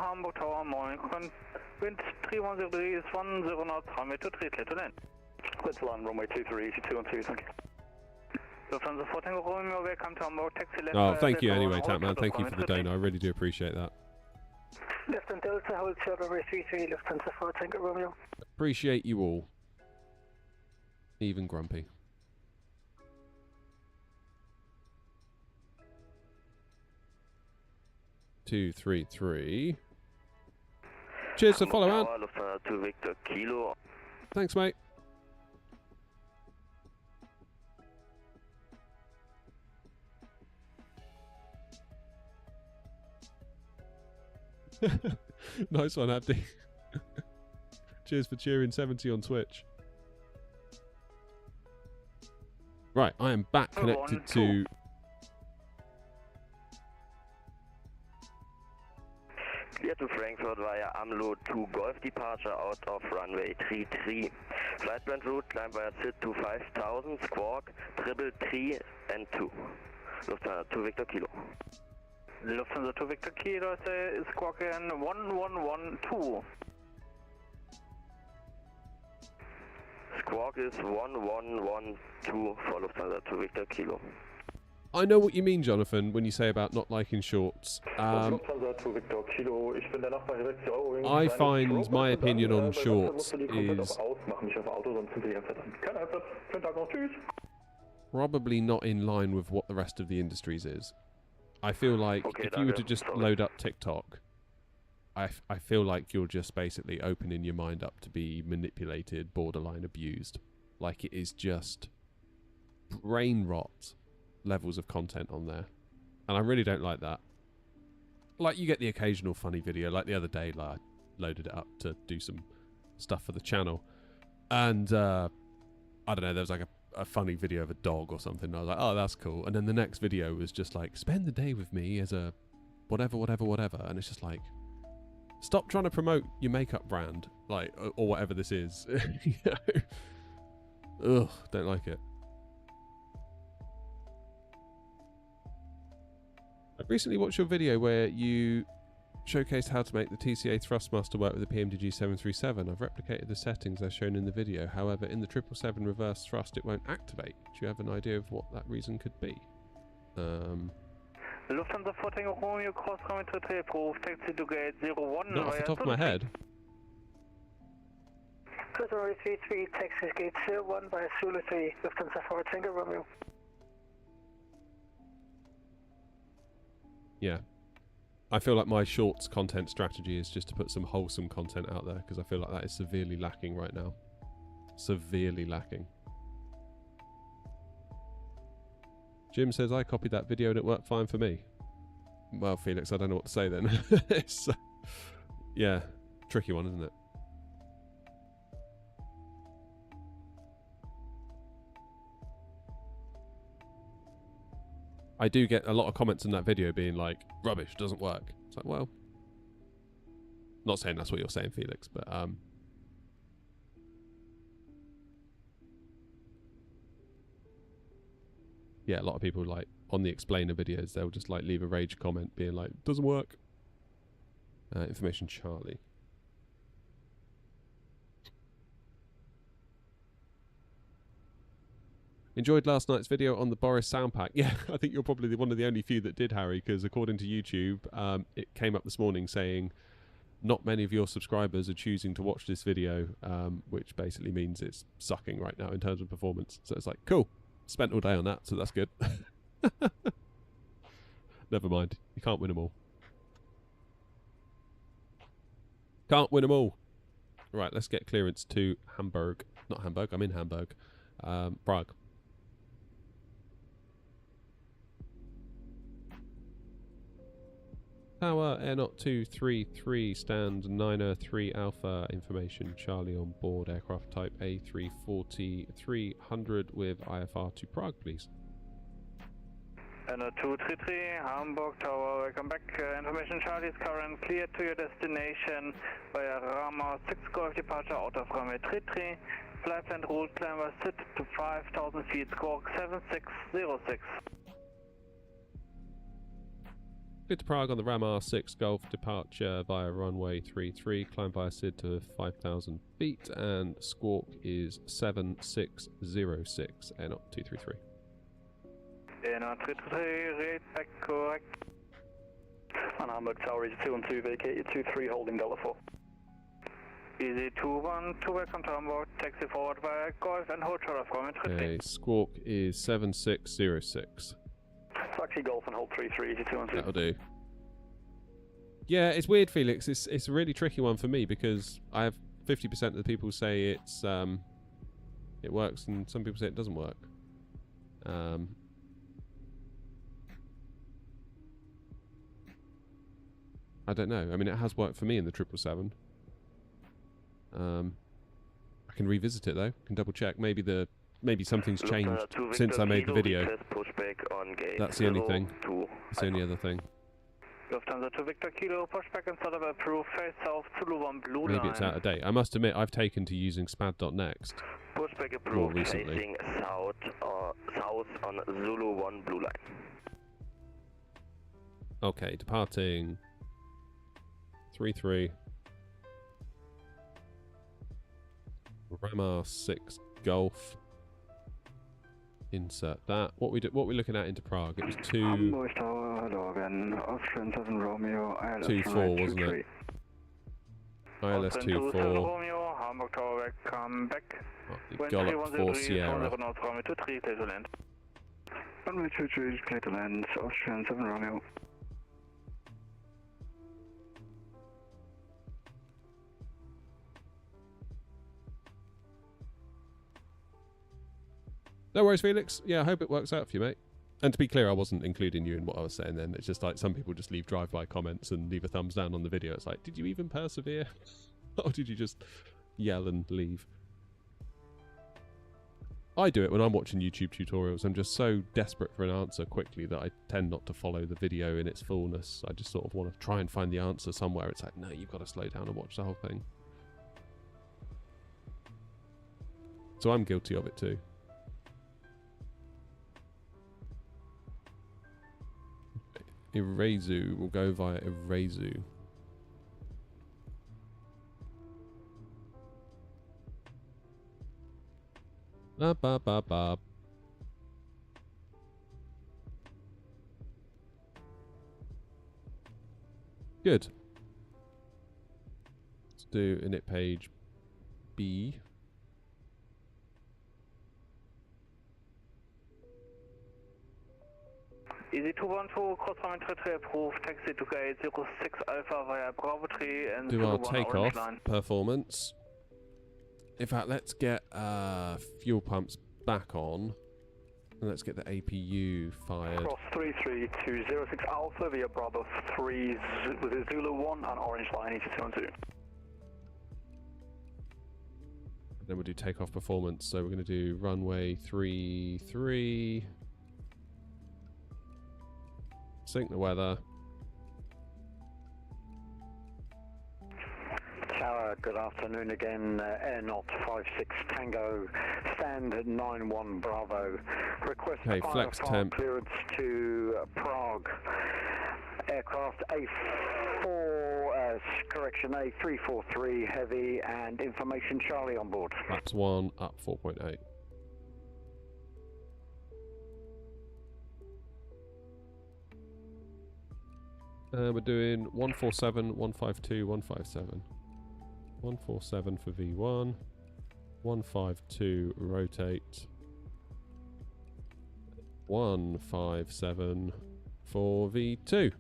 Oh, thank you anyway, Tapman. Thank you for the donor. I really do appreciate that. Lieutenant Delta, hold short over 33, Lufthansa 4, Tango Romeo. Appreciate you all. Even grumpy. Two, 3, 3. Cheers for follow out. Thanks, mate. Nice one, Abdi. Cheers for cheering 70 on Twitch. Right, I am back connected to... Clear to Frankfurt via AMLO 2 Golf departure out of runway 33. Flight plan route, climb via SID to 5000, squawk, 333 and 2. Lufthansa 2 Victor Kilo. Lufthansa 2 Victor Kilo, squawking 1112. Squawk is 1112 for Lufthansa 2 Victor Kilo. I know what you mean, Jonathan, when you say about not liking shorts. I find my opinion on shorts is probably not in line with what the rest of the industry's is. I feel like Okay, if you were to danke. just Sorry. load up TikTok, I feel like you're just basically opening your mind up to be manipulated, borderline abused. Like, it is just brain rot levels of content on there. And I really don't like that. Like, you get the occasional funny video, like the other day, like, I loaded it up to do some stuff for the channel. And, I don't know, there was like a funny video of a dog or something. And I was like, oh, that's cool. And then the next video was just like, spend the day with me as a whatever. And it's just like, stop trying to promote your makeup brand, like, or whatever this is. You know? Ugh, don't like it. I recently watched your video where you showcased how to make the TCA Thrustmaster work with the PMDG 737. I've replicated the settings as shown in the video. However, in the 777 reverse thrust, it won't activate. Do you have an idea of what that reason could be? Lufthansa 14 Romeo, cross runway 33 approved, taxi to gate 01. Not off the top of my head. Cross runway 33, taxi gate 01 via Zulu 3, Lufthansa forward Tango Romeo. Yeah. I feel like my shorts content strategy is just to put some wholesome content out there, because I feel like that is severely lacking right now. Severely lacking. Jim says, I copied that video and it worked fine for me. Well, Felix, I don't know what to say then. It's, yeah, tricky one, isn't it? I do get a lot of comments in that video being like, rubbish, doesn't work. It's like, well, not saying that's what you're saying, Felix, but yeah, a lot of people, like, on the explainer videos, they'll just, like, leave a rage comment being like, doesn't work. Information Charlie. Enjoyed last night's video on the Boris sound pack. Yeah, I think you're probably one of the only few that did, Harry, because according to YouTube, it came up this morning saying not many of your subscribers are choosing to watch this video, which basically means it's sucking right now in terms of performance. So it's like, cool. Spent all day on that, so that's good. Never mind. You can't win them all. Can't win them all. Right, let's get clearance to Hamburg. Not Hamburg, I'm in Hamburg. Prague. Tower, AirNOTT 233, stand 903 Alpha, information Charlie on board, aircraft type A340 300 with IFR to Prague, please. AirNOTT 233, Hamburg Tower, welcome back. Information Charlie is current clear to your destination via Rama 6 Golf departure out of runway 33. Flight plan route climber sit to 5,000 feet, squawk 7606. Good to Prague on the Ram R6 Golf departure via runway 33, climb via SID to 5,000 feet, and squawk is 7606, AirNOTT 233. AirNOTT 233, rate back correct. On Hamburg Tower, easy 212, vacated 23, holding Delta 4. Easy 212, welcome to Hamburg, taxi forward via Golf and hold short of runway 33. Okay, squawk is 7606. Taxi Golf and hold 33, easy 212. That'll do. Yeah, it's weird, Felix. It's a really tricky one for me because I have 50% of the people say it's it works, and some people say it doesn't work. I don't know. I mean, it has worked for me in the 777. I can revisit it though. I can double check. Maybe something's changed since I made the video. That's the only thing. That's the only other thing. Lufthansa 2 Victor Kilo, pushback and start of approved, face south, Zulu 1 blue line. Maybe it's out of date. I must admit, I've taken to using spad.next Pushback more approved, recently. facing south on Zulu 1 blue line. Okay, departing 33. Ram 6 Golf. Insert that. What we looking at into Prague? It was 2. Hamburg Tower, hello again. Austrian 7 Romeo, ILS 2-4, wasn't it? ILS 2-4. Romeo, Hamburg Tower, welcome back. Gallop 4 Sierra. Runway 23 is clear to land, Austrian 7 Romeo. No worries, Felix. Yeah, I hope it works out for you, mate. And to be clear, I wasn't including you in what I was saying then. It's just like some people just leave drive-by comments and leave a thumbs down on the video. It's like, did you even persevere? Or did you just yell and leave? I do it when I'm watching YouTube tutorials. I'm just so desperate for an answer quickly that I tend not to follow the video in its fullness. I just sort of want to try and find the answer somewhere. It's like, no, you've got to slow down and watch the whole thing. So I'm guilty of it too. Irazu, we'll go via Irazu. Ba ba ba ba. Good. Let's do init page B. Easy 212, cross runway 33 approved, taxi to gate 06 Alpha via Bravo 3 and Do Zulu our 1 takeoff orange line. performance. In fact, let's get fuel pumps back on. And let's get the APU fired. Cross 33 to 06 Alpha via Bravo 3 with a Zulu 1 and orange line EC212. Then we'll do takeoff performance. So we're going to do runway 33. Sync the weather. Tower, good afternoon again. AirNOTT 56 Tango, stand 91 Bravo. Request Okay, flex temp. clearance to Prague. Aircraft A4, correction A340 heavy and information Charlie on board. Flaps 1 up 4.8. We're doing 147, 152, 157. 147 for V1. 152 rotate. 157 for V2.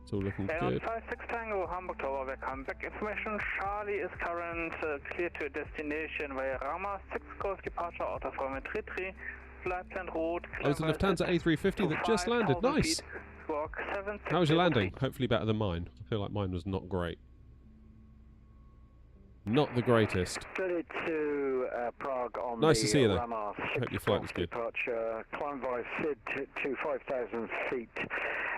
It's all looking good. 56 Tango, Hamburg Tower, welcome back. Information Charlie is current clear to destination via Rama 6 Golf departure out of runway 33. Flight plan route. Oh, it's the Lufthansa A350 that just landed. Nice. How was your landing? Hopefully better than mine. I feel like mine was not great. Not the greatest. Cleared to Prague on nice the to see you there. Rama 6 Hope your flight was good. Departure, climb by SID to 5,000 feet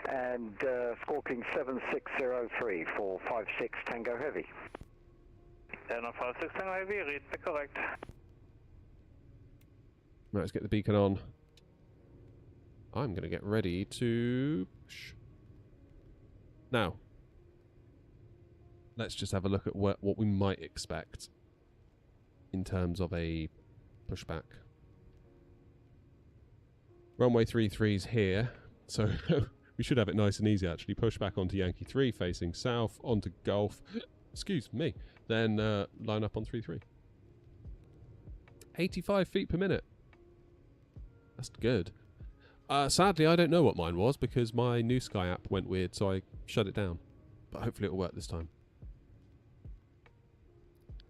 and squawking 7603 for 56 Tango Heavy. No 56 Tango Heavy, read the correct. Right, let's get the beacon on. I'm going to get ready to push. Now, let's just have a look at what we might expect in terms of a pushback. Runway 33's here, so we should have it nice and easy actually. Push back onto Yankee 3, facing south, onto Gulf, excuse me, then line up on 33. 85 feet per minute. That's good. Sadly, I don't know what mine was because my New Sky app went weird, so I shut it down. But hopefully it'll work this time.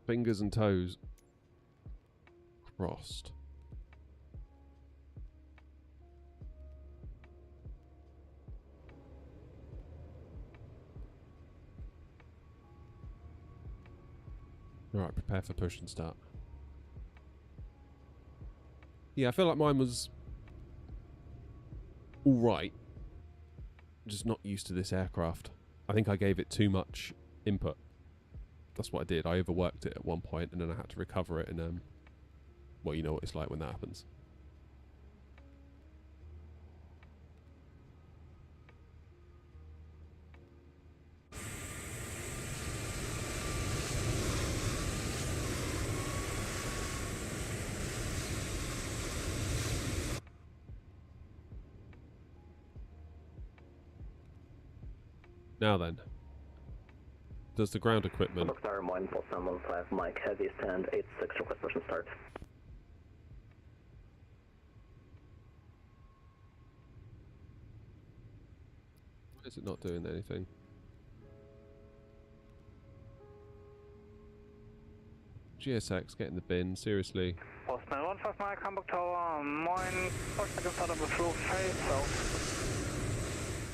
Fingers and toes crossed. Alright, prepare for push and start. Yeah, I feel like mine was alright. Just not used to this aircraft. I think I gave it too much input. That's what I did. I overworked it at one point and then I had to recover it and well, you know what it's like when that happens. Now then, does the ground equipment... Star 1 +115 Mike, heavy stand 86, request push and start. it not doing anything? GSX, get in the bin, seriously. Postman 15 Mike, Hamburg Tower, moin, Postman start of approve, face south.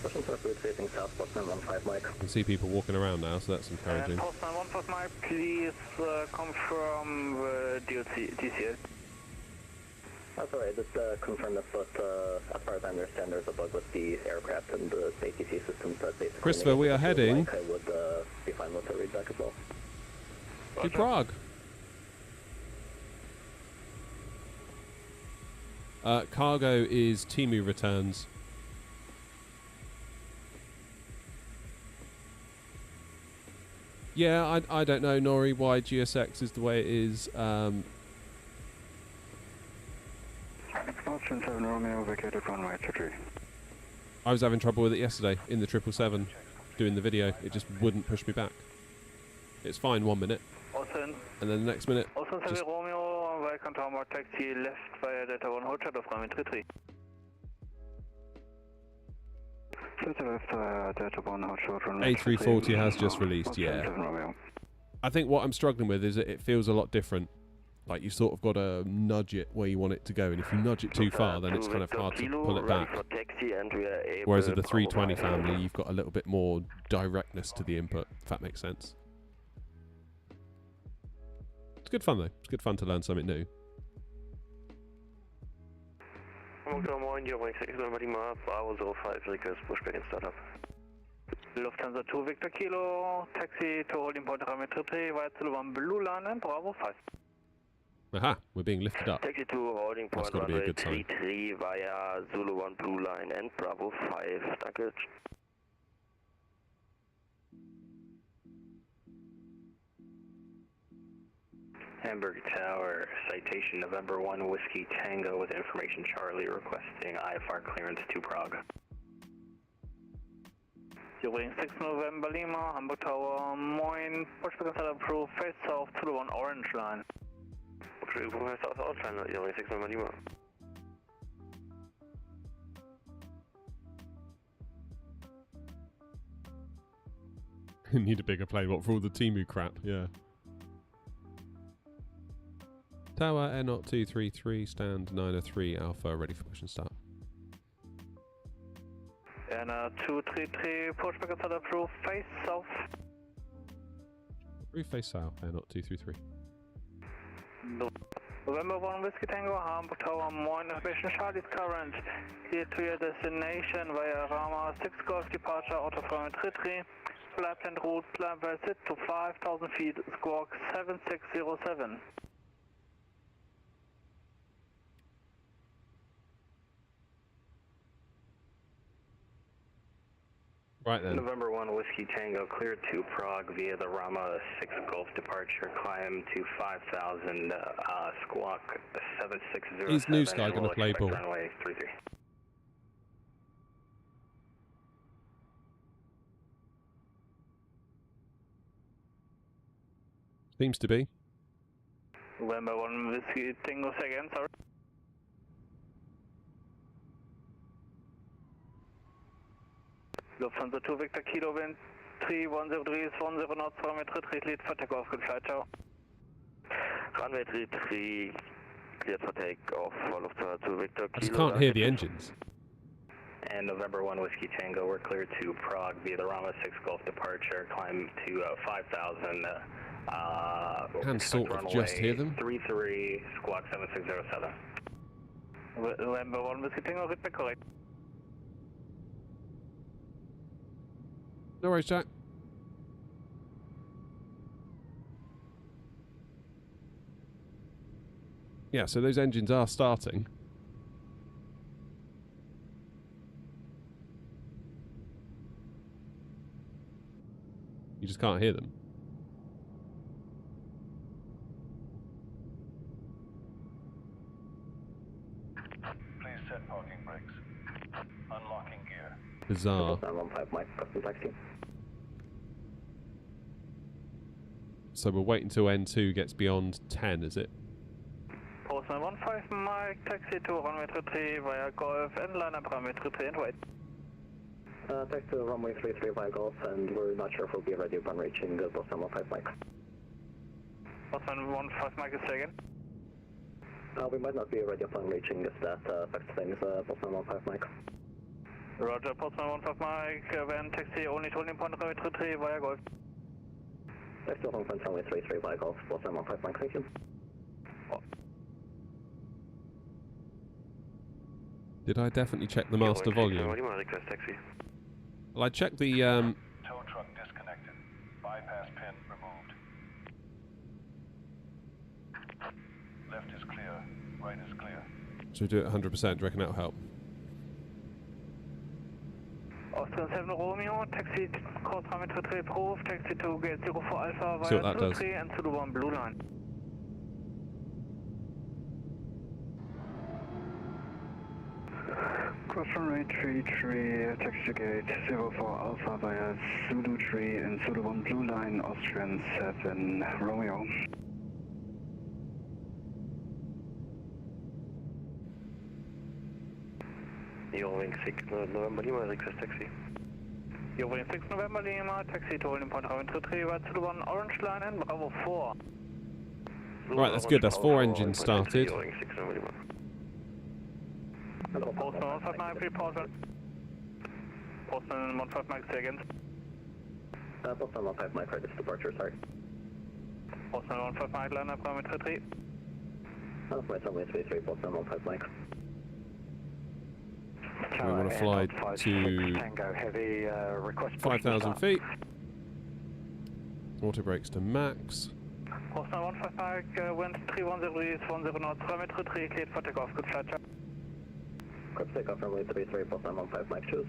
Postman start facing south, Postman 15 Mike. I can see people walking around now, so that's encouraging. And Postman 15 Mike, please confirm the DCL. That's alright, just confirm this, but as far as I understand, there's a bug with the aircraft and the ATC systems that basically... Christopher, we are heading... I would be fine with the read back as well. To Prague. Cargo is Timu returns. Yeah, I don't know, Nori, why GSX is the way it is. Option 7 Romeo vacated runway 23. I was having trouble with it yesterday in the 777 doing the video. It just wouldn't push me back. It's fine 1 minute. Austin. And then the next minute. Austin 7 Romeo, welcome to our taxi left via Delta 1 Hotel of runway 33. A340 has just released, yeah. I think what I'm struggling with is that it feels a lot different. Like you sort of got to nudge it where you want it to go, and if you nudge it too far, then it's kind of hard to pull it back. Whereas with the 320 family, you've got a little bit more directness to the input, if that makes sense. It's good fun though. It's good fun to learn something new. Lufthansa 2 Victor Kilo, taxi to holding point parameter 3, via Zulu 1 Blue Line and Bravo 5. Aha, we're being lifted up. Taxi to holding point runway 33 via Zulu 1 Blue Line and Bravo 5. Danke. Hamburg Tower, citation November 1 Whiskey Tango with information Charlie requesting IFR clearance to Prague. During 6 November Lima, Hamburg Tower, moin, pushback inside approved, face south to the 1 Orange Line. Okay, we're south Orange Line, during 6 November Lima. Need a bigger plane, what, for all the Timu crap, yeah. Tower, AirNOTT 233, stand 903, Alpha, ready for push and start. AirNOTT 233, pushback inside approved, face south. Roof face south, AirNOTT 233. November 1 Whiskey Tango, Hamburg Tower, moin, information Charlie's current. Clear to your destination via Rama 6 Golf departure, out of runway 33. Flight plan route, climb by sit to 5,000 feet, squawk 7607. Right then. November 1 Whiskey Tango, cleared to Prague via the Rama 6 Golf departure, climb to 5,000, squawk 7607. Is New Sky going to play ball? Runway 33. Seems to be. November 1 Whiskey Tango, say again, sorry. Lufthansa 2 Victor Kilo wind 3103 is 10 knots, runway 33 lead for takeoff, good flight, ciao. Runway 33 cleared for takeoff for Lufthansa 2 Victor Kilo. I just can't hear the engines. And November 1 Whiskey Tango, we're cleared to Prague via the Rama 6 Golf departure, climb to 5,000. Can sort of just hear them. 33, squawk 7607. November 1 Whiskey Tango, read back correct. No worries, Jack. Yeah, so those engines are starting. You just can't hear them. Please set parking brakes. Unlocking gear. Bizarre. 915 Mike, custom taxi. So we'll wait until N2 gets beyond 10, is it? Postman 15 Mike, taxi to runway 33 via Golf and line up runway 33 and wait. Taxi to runway 33 via Golf, and we're not sure if we'll be ready upon reaching Boston 15 Mike. Boston 15 Mike is again. We might not be ready upon reaching that fact things, Boston 15 Mike. Roger, Boston 15 Mike, then taxi only holding point runway 33 via Golf. Taxi to home point runway 33 via Golf, Boston 15 Mike, thank you. Did I definitely check the master volume? Well, I checked the Tow truck disconnected. Bypass pin removed. Left is clear. Right is clear. So we do it 100%. Do you reckon that'll help? Austrian 7 Romeo, taxi cross runway 33 proof, taxi to gate 04 Alpha See what via that does. 23 and to the one blue line. Cross runway 33, taxi gate 04 Alpha via Zulu 3 and Zulu 1 blue line, Austrian 7 Romeo. Eurowing 6 November Lima, request taxi. Eurowing 6 November Lima, taxi to holding point runway 33 via Zulu 1 orange line and Bravo 4. Right, that's good. That's 4 engines started. Eurowing 6 November Lima. Boston 15 Mike, report. Boston 15 Mike, say again. Boston 15 Mike, ready for departure, sorry. Boston 15 Mike, line up runway 33. Runway 33, Boston 15 Mike. We want to fly to Tango Heavy, request 5,000 feet. Auto brakes to max. Boston 15 Mike, wind 310 degrees, 10 knots, runway 33, cleared for takeoff, good flight check. Quick takeoff runway 33, Boston 15 Mike, choose.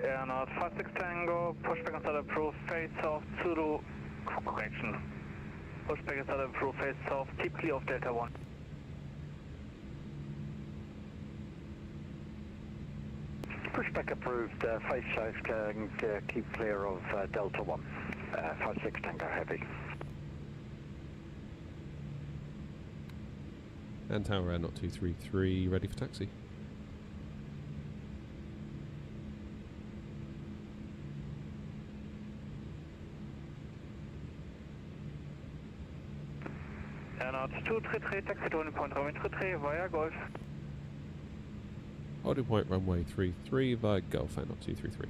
AirNOTT 56 Tango, pushback and start approved, face off, Zulu, correction. Pushback and start approved, face off, keep clear of Delta 1. Pushback approved, face safe, keep clear of Delta 1. 56 Tango Heavy. And tower AirNOTT 233, ready for taxi. AirNOTT 233, taxi to holding point runway 33 via Golf. Holding point runway 33 via Golf AirNOTT 233.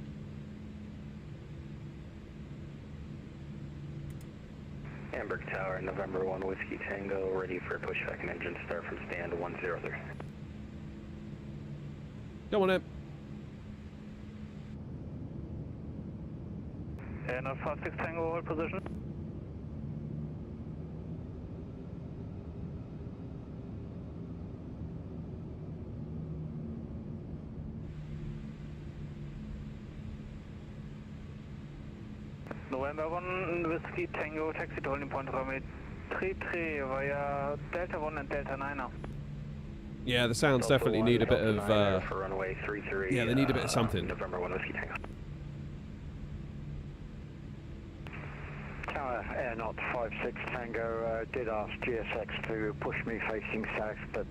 Hamburg Tower, November 1 Whiskey Tango, ready for pushback and engine start from stand 103. Come on in. AirNOTT 56 Tango, hold position. November 1 Whiskey Tango, taxi to holding point runway 33 via Delta 1 and Delta 9 now. Yeah, the sounds definitely need a bit of. For runway 33. Yeah, they need a bit of something. November 1 Whiskey Tango. Tower AirNOTT 56 Tango, did ask GSX to push me facing south, but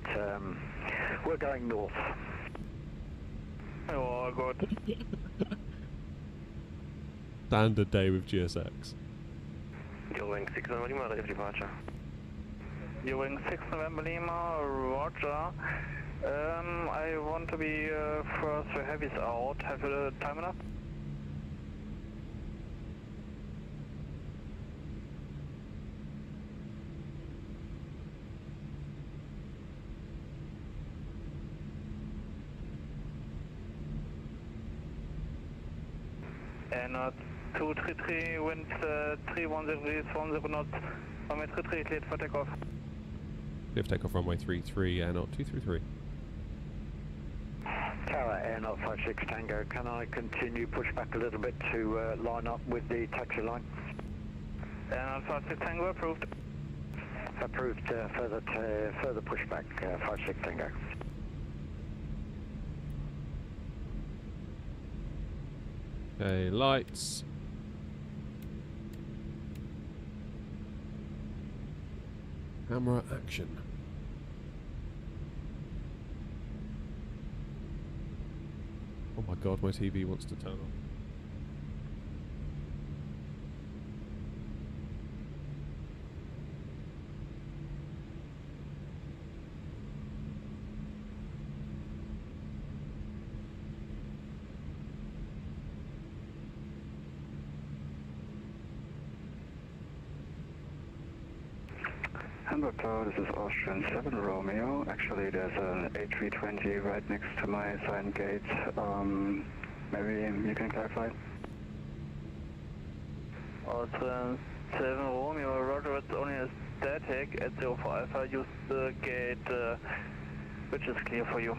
we're going north. Oh, good. Standard day with GSX. Eurowing 6 November Lima, ready for departure. Eurowing 6 November Lima, roger. I want to be first for heavies out. Have you time enough? AirNOTT 233, wind 310 degrees, 10 knots, runway 33, cleared for takeoff. Clear for takeoff runway 33, AirNOTT 233. Tower AirNOTT 56 Tango, can I continue push back a little bit to line up with the taxi line? AirNOTT 56 Tango approved. Approved, further pushback, 56 Tango. Okay, lights. Camera action. Oh my god, my TV wants to turn off. Hamburg-Prauge, this is Austrian 7 Romeo. Actually, there's an A320 right next to my sign gate. Maybe you can clarify? Austrian 7 Romeo, roger, it's only a static at 0 for Alpha. Use the gate, which is clear for you.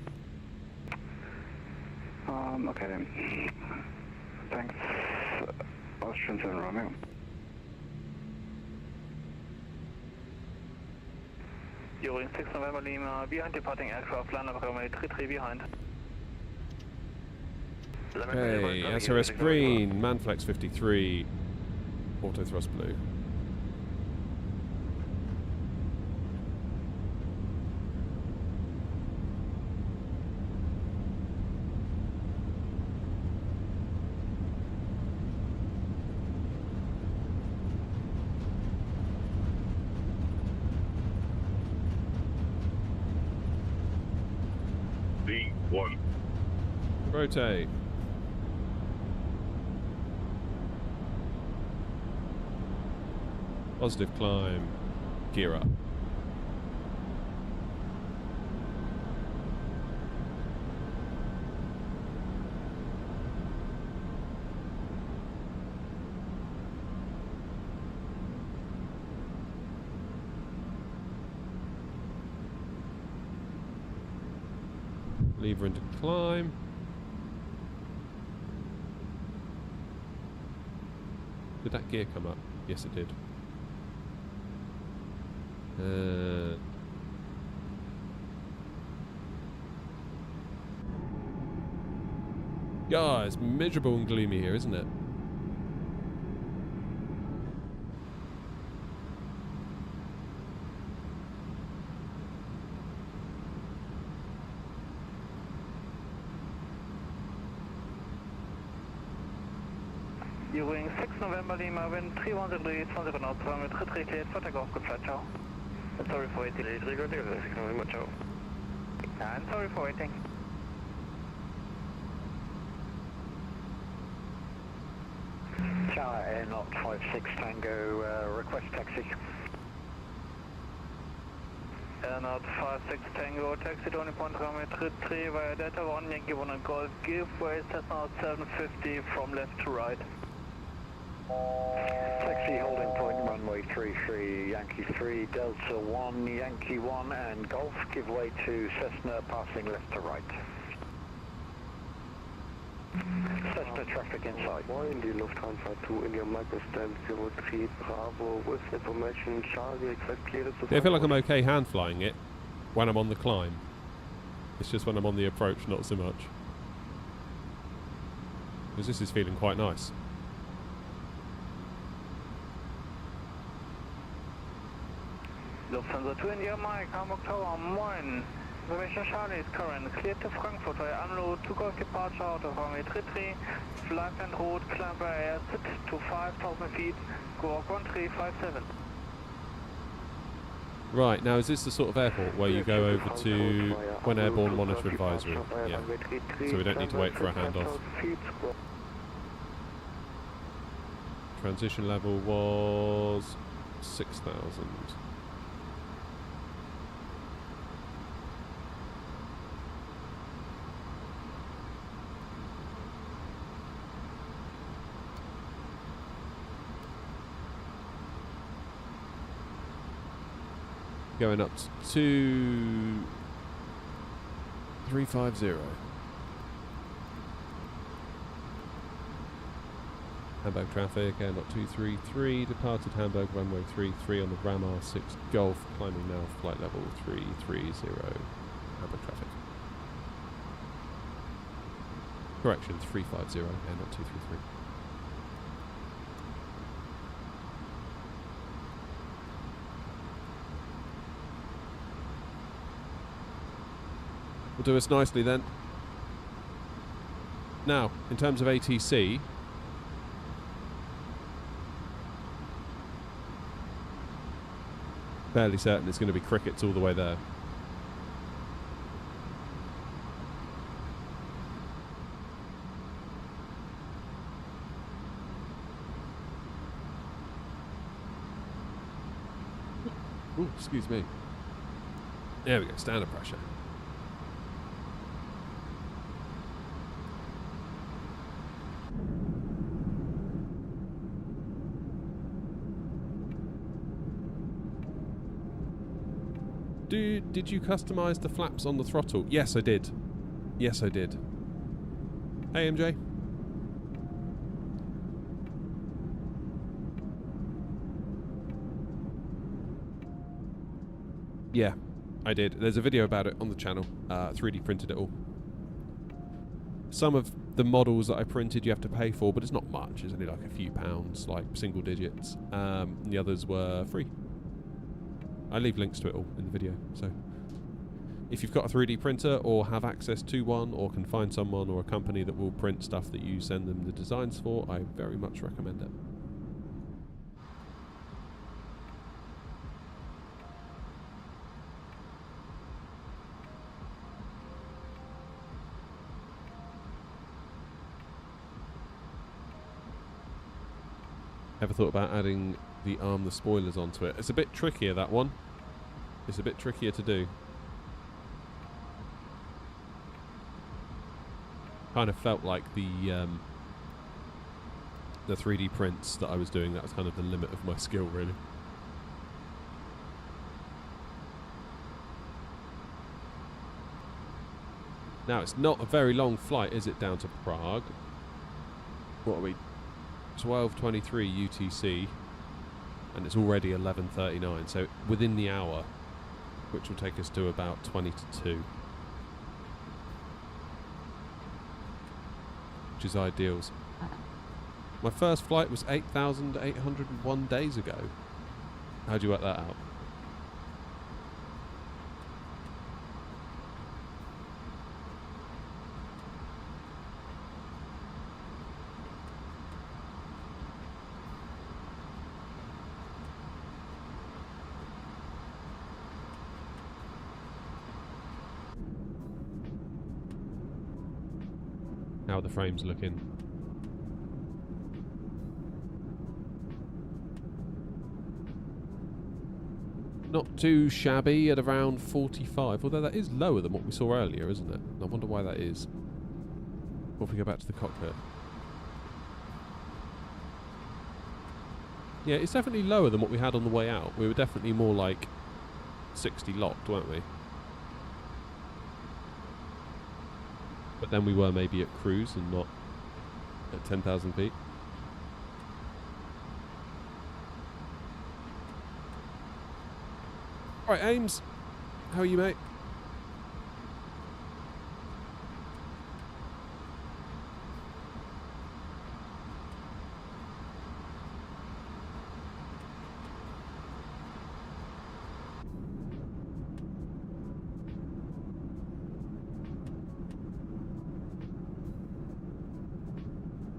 Okay then. Thanks, Austrian 7 Romeo. During 6 November Lima, behind departing aircraft, land of runway 33 behind. Hey, SOS green, Manflex 53, auto thrust blue. D1. Rotate. Positive climb. Gear up. Lever into climb. Did that gear come up? Yes, it did. Yeah, it's miserable and gloomy here, isn't it? During 6 November Lima, wind 310 degrees, 20 knots, runway 33 cleared for takeoff, good flight, ciao. And sorry for waiting. 6 November, ciao. And sorry for waiting. Tower AirNOTT 56 Tango, request taxi. AirNOTT 56 Tango, taxi to only point runway 33 via Delta 1, Yankee 1 and Golf, give way Cessna 750 from left to right. Taxi holding point runway 33, Yankee 3, Delta 1, Yankee 1 and Golf, give way to Cessna passing left to right. Cessna traffic inside. In die Lufthansa 2 in your microstand 03 Bravo with information Charlie request clearance to... I feel like I'm okay hand flying it when I'm on the climb. It's just when I'm on the approach, not so much. Because this is feeling quite nice. Lufthansa 2 India Mike, Hamburg Tower, moin. Information Charlie is current, cleared to Frankfurt via unload to Golf departure out of runway 33, flight and route, climb by air, sit to 5,000 feet, squawk 1357. Right, now is this the sort of airport where you go over to when airborne monitor advisory? Yeah. So we don't need to wait for a handoff. Transition level was 6,000. Going up to 350. Hamburg traffic, AirNOTT 233, departed Hamburg runway 33 on the Ram R6 Golf, climbing now flight level 330, Hamburg traffic. Correction, 350, AirNOTT 233. Will do us nicely then. Now, in terms of ATC, fairly certain it's going to be crickets all the way there. Ooh, excuse me. There we go, standard pressure. Did you customize the flaps on the throttle? Yes, I did. Yes, I did. Hey, MJ. Yeah, I did. There's a video about it on the channel. 3D printed it all. Some of the models that I printed you have to pay for, but it's not much. It's only like a few pounds, like single digits. The others were free. I leave links to it all in the video. So if you've got a 3D printer or have access to one or can find someone or a company that will print stuff that you send them the designs for, I very much recommend it. Ever thought about adding the arm the spoilers onto it? It's a bit trickier, that one. It's a bit trickier to do. Kind of felt like the 3D prints that I was doing, that was kind of the limit of my skill, really. Now, it's not a very long flight, is it, down to Prague? What are we? 12:23 UTC, and it's already 11:39, so within the hour, which will take us to about 20 to 2, which is ideals. My first flight was 8,801 days ago. How'd you work that out? How are the frames looking? Not too shabby at around 45, although that is lower than what we saw earlier, isn't it? I wonder why that is. What if we go back to the cockpit? Yeah, it's definitely lower than what we had on the way out. We were definitely more like 60 locked, weren't we? But then we were maybe at cruise and not at 10,000 feet. Alright, Ames. How are you, mate?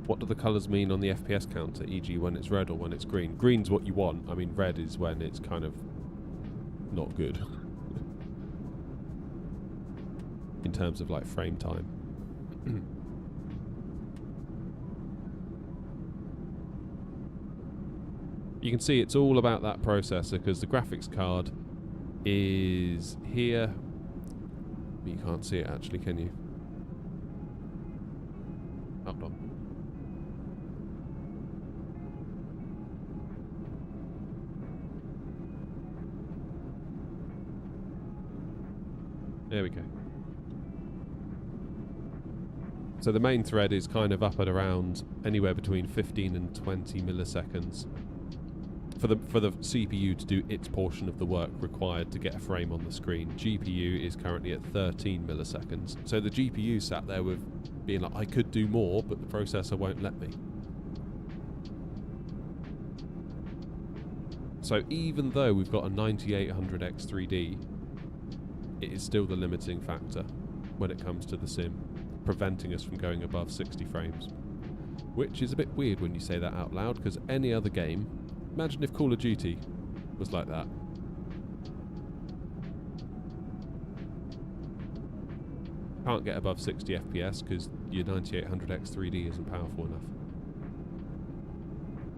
What do the colours mean on the FPS counter, e.g. when it's red or when it's green? Green's what you want. I mean, red is when it's kind of not good. In terms of like frame time. You can see it's all about that processor because the graphics card is here. But you can't see it actually, can you? Hold on. There we go. So the main thread is kind of up at around anywhere between 15 and 20 milliseconds for the CPU to do its portion of the work required to get a frame on the screen. GPU is currently at 13 milliseconds. So the GPU sat there with being like, I could do more, but the processor won't let me. So even though we've got a 9800X3D, it is still the limiting factor when it comes to the sim. preventing us from going above 60 frames. Which is a bit weird when you say that out loud, because any other game, imagine if Call of Duty was like that. Can't get above 60 FPS because your 9800X 3D isn't powerful enough.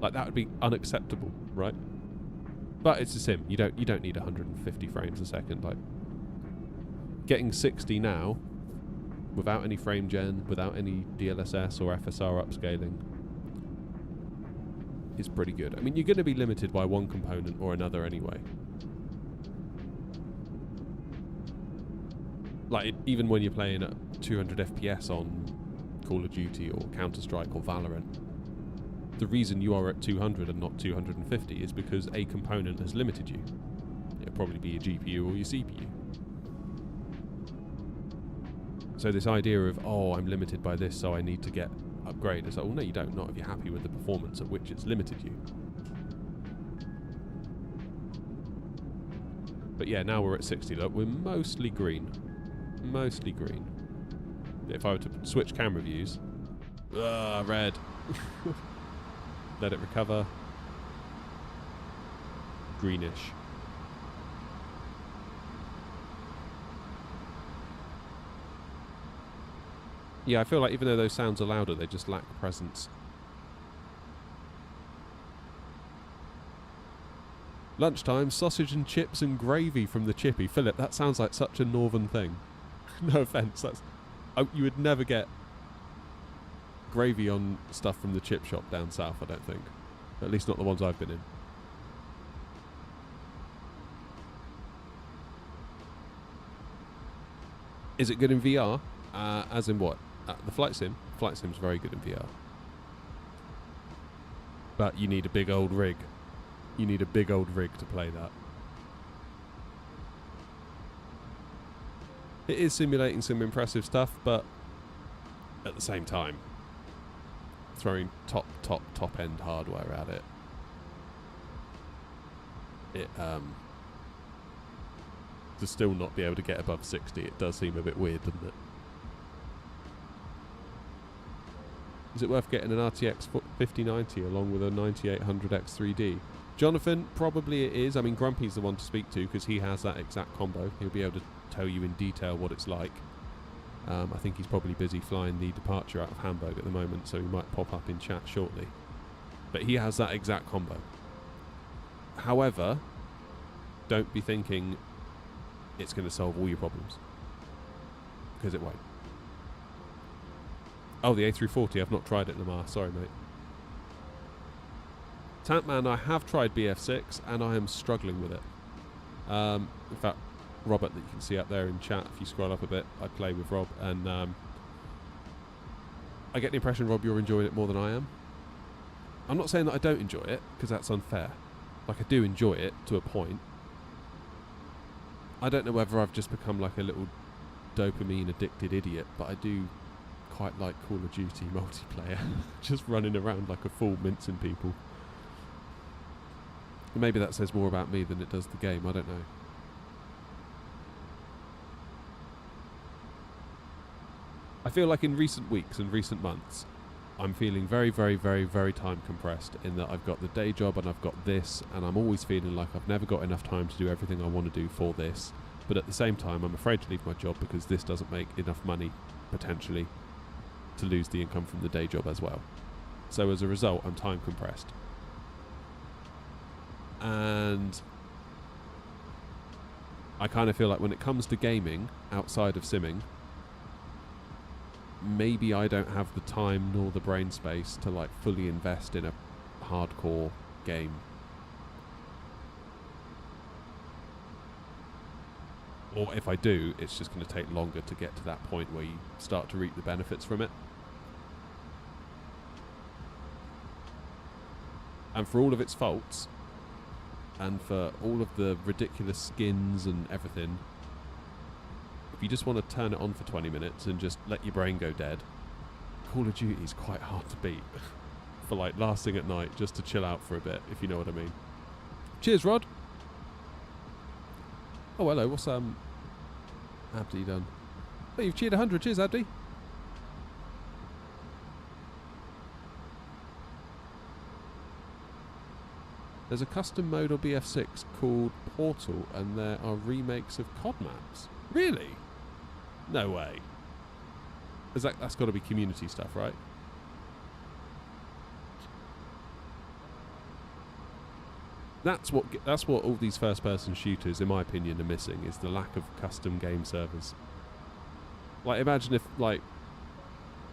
Like, that would be unacceptable, right? But it's a sim. You don't need 150 frames a second. Like, getting 60 now, without any frame gen, without any DLSS or FSR upscaling, is pretty good. I mean, you're going to be limited by one component or another anyway. Like, even when you're playing at 200 FPS on Call of Duty or Counter-Strike or Valorant, the reason you are at 200 and not 250 is because a component has limited you. It'll probably be your GPU or your CPU. So this idea of, oh, I'm limited by this, so I need to get upgraded. It's like, well, no, you don't. Not if you're happy with the performance at which it's limited you. But yeah, now we're at 60. Look, we're mostly green. Mostly green. If I were to switch camera views, red. Let it recover. Greenish. Yeah, I feel like even though those sounds are louder, they just lack presence. Lunchtime, sausage and chips and gravy from the chippy. Philip, that sounds like such a northern thing. No offence, you would never get gravy on stuff from the chip shop down south, I don't think. At least not the ones I've been in. Is it good in VR? As in what? The flight sim? Flight sim's very good in VR. But you need a big old rig. You need a big old rig to play that. It is simulating some impressive stuff, but at the same time, throwing top end hardware at it, to still not be able to get above 60, it does seem a bit weird, doesn't it? Is it worth getting an RTX 5090 along with a 9800X 3D? Jonathan, probably it is. I mean, Grumpy's the one to speak to because he has that exact combo. He'll be able to tell you in detail what it's like. I think he's probably busy flying the departure out of Hamburg at the moment, so he might pop up in chat shortly. But he has that exact combo. However, don't be thinking it's going to solve all your problems, because it won't. Oh, the A340, I've not tried it, Lamar. Sorry, mate. Tampman, I have tried BF6, and I am struggling with it. In fact, Robert, that you can see up there in chat, if you scroll up a bit, I play with Rob, and I get the impression, Rob, you're enjoying it more than I am. I'm not saying that I don't enjoy it, because that's unfair. Like, I do enjoy it to a point. I don't know whether I've just become like a little dopamine-addicted idiot, but I do quite like Call of Duty multiplayer. Just running around like a fool, mincing people. Maybe that says more about me than it does the game, I don't know. I feel like in recent weeks and recent months, I'm feeling very, very, very, very time compressed in that I've got the day job and I've got this, and I'm always feeling like I've never got enough time to do everything I want to do for this. But at the same time, I'm afraid to leave my job because this doesn't make enough money, potentially, to lose the income from the day job as well. So as a result, I'm time compressed. And I kind of feel like when it comes to gaming outside of simming, maybe I don't have the time nor the brain space to like fully invest in a hardcore game. Or if I do, it's just going to take longer to get to that point where you start to reap the benefits from it. And for all of its faults, and for all of the ridiculous skins and everything, if you just want to turn it on for 20 minutes and just let your brain go dead, Call of Duty is quite hard to beat. For like lasting at night, just to chill out for a bit, if you know what I mean. Cheers, Rod. Oh, hello. What's Abdi done? Oh, you've cheered 100. Cheers, Abdi. There's a custom mode on BF6 called Portal, and there are remakes of COD maps. Really? No way. That's got to be community stuff, right? That's what all these first-person shooters, in my opinion, are missing, is the lack of custom game servers. Like, imagine if, like,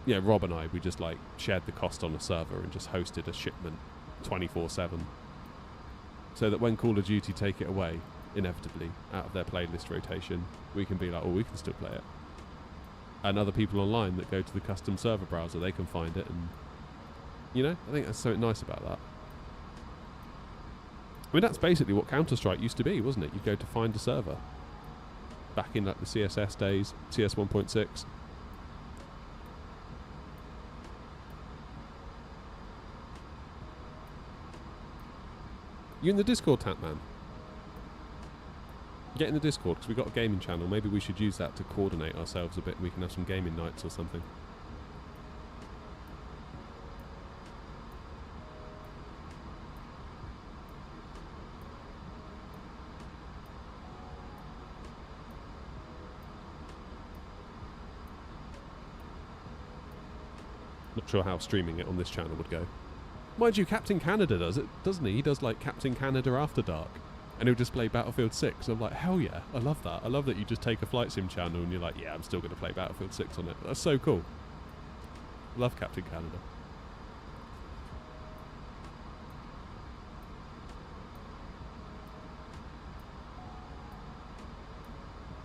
yeah, Rob and I, we just, like, shared the cost on a server and just hosted a shipment 24/7. So that when Call of Duty take it away, inevitably, out of their playlist rotation, we can be like, oh, we can still play it. And other people online that go to the custom server browser, they can find it, and, you know, I think that's something nice about that. I mean, that's basically what Counter-Strike used to be, wasn't it? You'd go to find a server. Back in, like, the CSS days, CS 1.6. You in the Discord, Tatman? Get in the Discord, because we've got a gaming channel. Maybe we should use that to coordinate ourselves a bit, and we can have some gaming nights or something. Not sure how streaming it on this channel would go. Mind you, Captain Canada does it, doesn't he? He does, like, Captain Canada After Dark. And he'll just play Battlefield 6. I'm like, hell yeah, I love that. I love that you just take a flight sim channel and you're like, yeah, I'm still going to play Battlefield 6 on it. That's so cool. Love Captain Canada.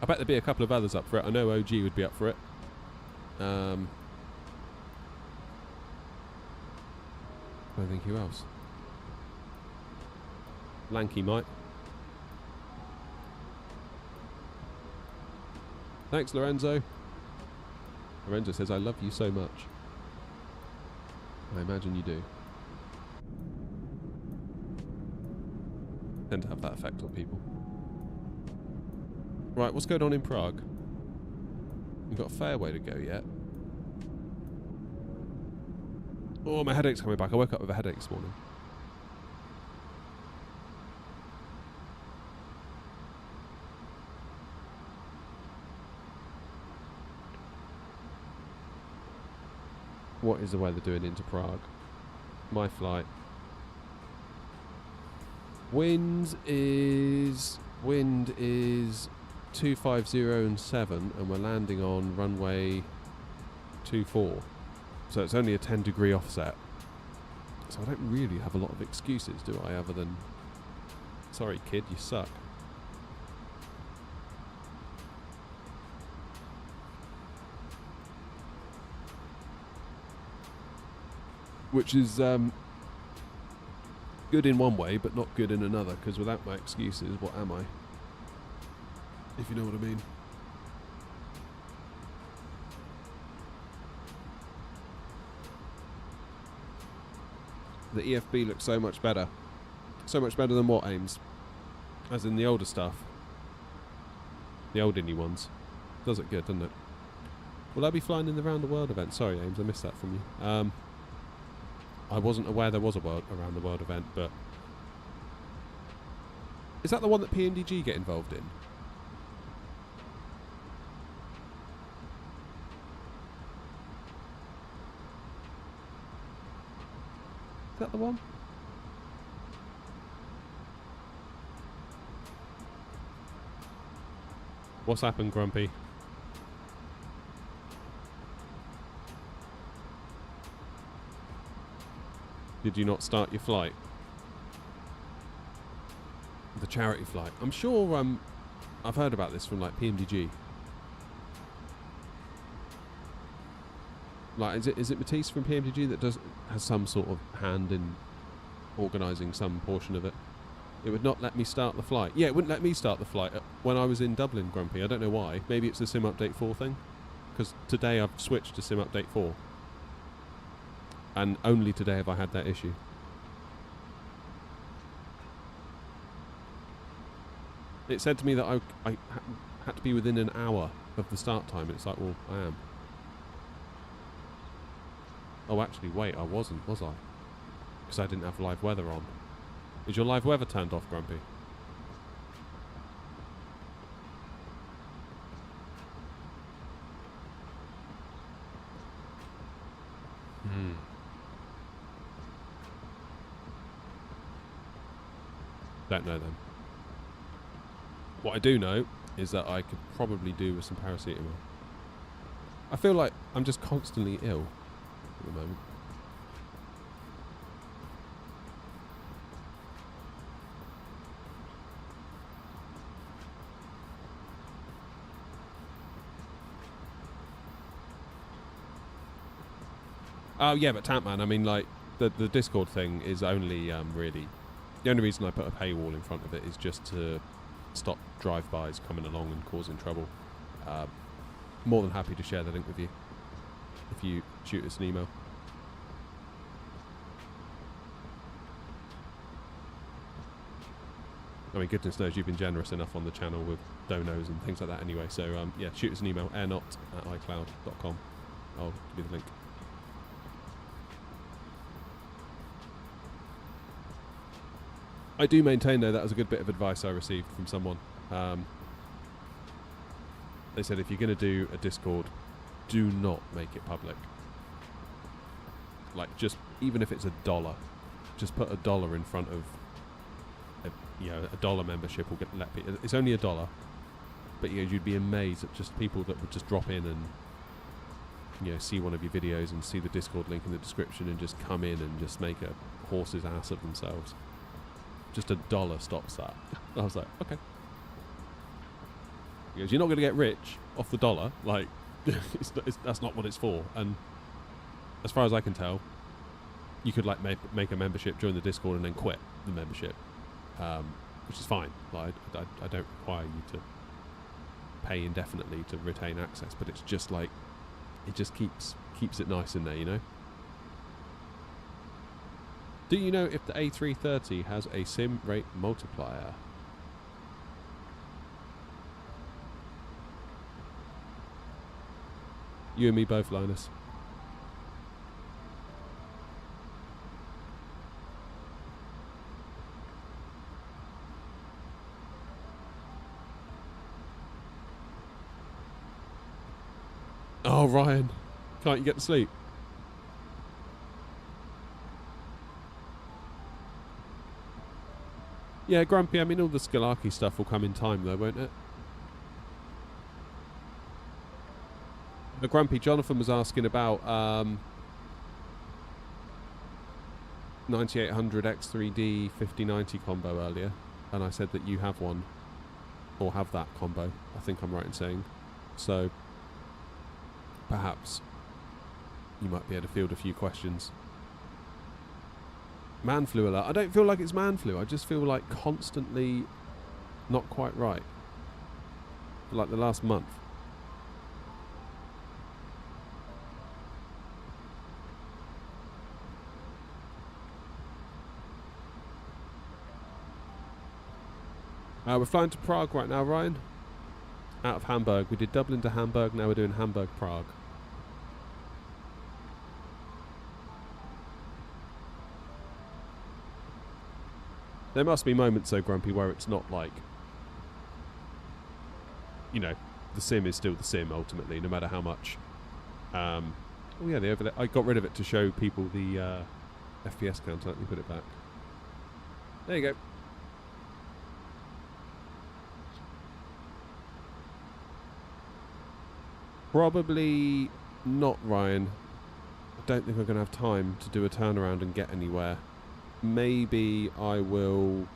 I bet there'd be a couple of others up for it. I know OG would be up for it. I think who else? Lanky might. Thanks, Lorenzo. Lorenzo says, I love you so much. I imagine you do. Tend to have that effect on people. Right, what's going on in Prague? We've got a fair way to go yet. Oh, my headache's coming back. I woke up with a headache this morning. What is the weather doing into Prague? My flight. Wind is 250 and 7, and we're landing on runway 24. So it's only a 10-degree offset. So I don't really have a lot of excuses, do I, other than, sorry kid, you suck. Which is good in one way, but not good in another, because without my excuses, what am I? If you know what I mean. The EFB looks so much better. So much better than what, Ames? As in the older stuff. The old indie ones. Does it good, doesn't it? Will I be flying in the Round the World event? Sorry, Ames, I missed that from you. I wasn't aware there was a Around the World event, but... Is that the one that PMDG get involved in? Is that the one? What's happened, Grumpy? Did you not start your flight? The charity flight. I'm sure I've heard about this from like PMDG. Like, is it Matisse from PMDG that has some sort of hand in organising some portion of it? It would not let me start the flight. Yeah, it wouldn't let me start the flight when I was in Dublin, Grumpy. I don't know why. Maybe it's the Sim Update 4 thing. Because today I've switched to Sim Update 4. And only today have I had that issue. It said to me that I had to be within an hour of the start time. It's like, well, I am. Oh, actually, wait, I wasn't, was I? Because I didn't have live weather on. Is your live weather turned off, Grumpy? Don't know then. What I do know is that I could probably do with some paracetamol. I feel like I'm just constantly ill at the moment. Oh yeah, but Tapman, I mean, like the Discord thing is only really the only reason I put a paywall in front of it is just to stop drive-bys coming along and causing trouble. More than happy to share the link with you if you shoot us an email. I mean, goodness knows you've been generous enough on the channel with donos and things like that anyway. So yeah, shoot us an email, AirNOTT@icloud.com. I'll give you the link. I do maintain, though, that was a good bit of advice I received from someone. They said if you're going to do a Discord, do not make it public. Like, just, even if it's $1, just put $1 in front of, a $1 membership will let people. It's only $1, but you'd be amazed at just people that would just drop in and, see one of your videos and see the Discord link in the description and just come in and just make a horse's ass of themselves. Just $1 stops that. I was like, okay. He goes, you're not going to get rich off the $1. Like, that's not what it's for. And as far as I can tell, you could like make a membership, join the Discord, and then quit the membership, which is fine. Like, I don't require you to pay indefinitely to retain access, but it's just like it just keeps it nice in there, you know. Do you know if the A330 has a sim rate multiplier? You and me both, Linus. Oh, Ryan. Can't you get to sleep? Yeah, Grumpy, I mean, all the Skalaki stuff will come in time, though, won't it? But Grumpy, Jonathan was asking about 9800 X3D 5090 combo earlier, and I said that you have one, or have that combo. I think I'm right in saying. So, perhaps you might be able to field a few questions. Man flu alert. I don't feel like it's man flu. I just feel like constantly not quite right. For like the last month. We're flying to Prague right now, Ryan. Out of Hamburg. We did Dublin to Hamburg. Now we're doing Hamburg-Prague. There must be moments, though, Grumpy, where it's not like, the sim is still the sim, ultimately, no matter how much. Oh, yeah, the overlay. I got rid of it to show people the FPS count. Let me put it back. There you go. Probably not, Ryan. I don't think I'm going to have time to do a turnaround and get anywhere. Maybe I will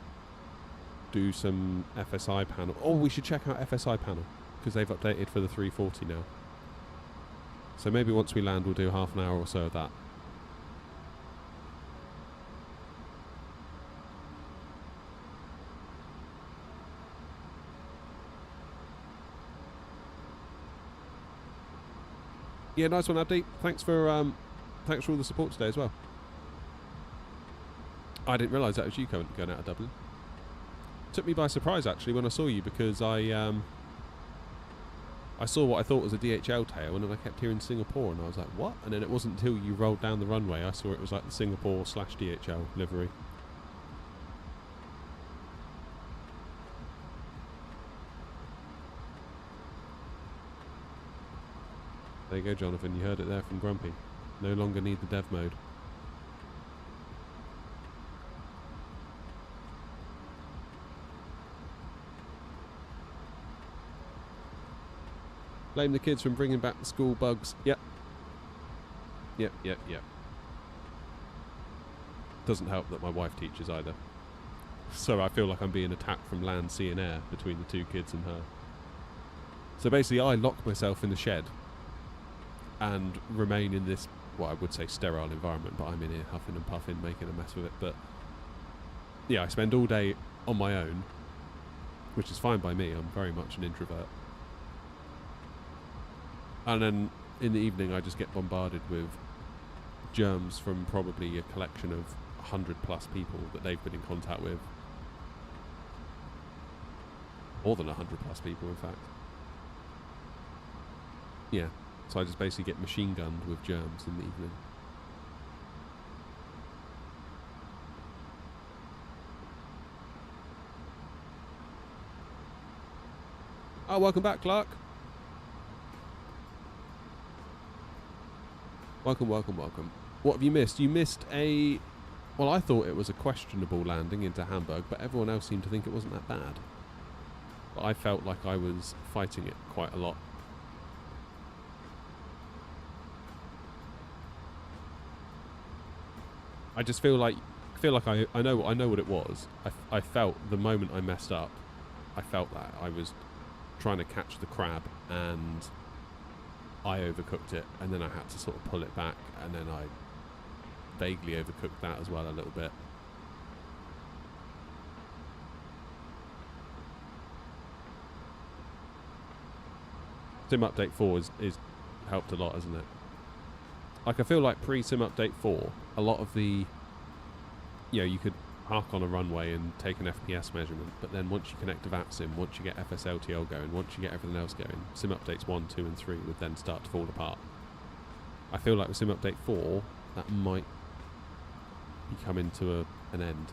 do some FSI panel. Oh, we should check out FSI panel, because they've updated for the 340 now. So maybe once we land, we'll do half an hour or so of that. Yeah, nice one, Abdi. Thanks for all the support today as well. I didn't realise that was you going out of Dublin. Took me by surprise actually when I saw you, because I saw what I thought was a DHL tail, and then I kept hearing Singapore, and I was like, what? And then it wasn't until you rolled down the runway I saw it was like the Singapore/DHL livery. There you go, Jonathan. You heard it there from Grumpy. No longer need the dev mode. Blame the kids from bringing back the school bugs. Yep. Yep. Doesn't help that my wife teaches either. So I feel like I'm being attacked from land, sea and air between the two kids and her. So basically I lock myself in the shed and remain in this, what I would say sterile environment, but I'm in here huffing and puffing, making a mess with it. But yeah, I spend all day on my own, which is fine by me. I'm very much an introvert. And then in the evening I just get bombarded with germs from probably a collection of 100 plus people that they've been in contact with. More than 100 plus people, in fact. Yeah, so I just basically get machine gunned with germs in the evening. Oh, welcome back, Clark. Welcome. What have you missed? You missed a... Well, I thought it was a questionable landing into Hamburg, but everyone else seemed to think it wasn't that bad. But I felt like I was fighting it quite a lot. I just feel like I know what it was. I felt the moment I messed up, I felt that I was trying to catch the crab and I overcooked it, and then I had to sort of pull it back, and then I vaguely overcooked that as well a little bit. Sim Update 4 is helped a lot, hasn't it? Like, I feel like pre-Sim Update 4, a lot of the... you could park on a runway and take an FPS measurement, but then once you connect to VATSIM, once you get FSLTL going, once you get everything else going, Sim Updates 1, 2 and 3 would then start to fall apart. I feel like with Sim Update 4, that might be coming to an end.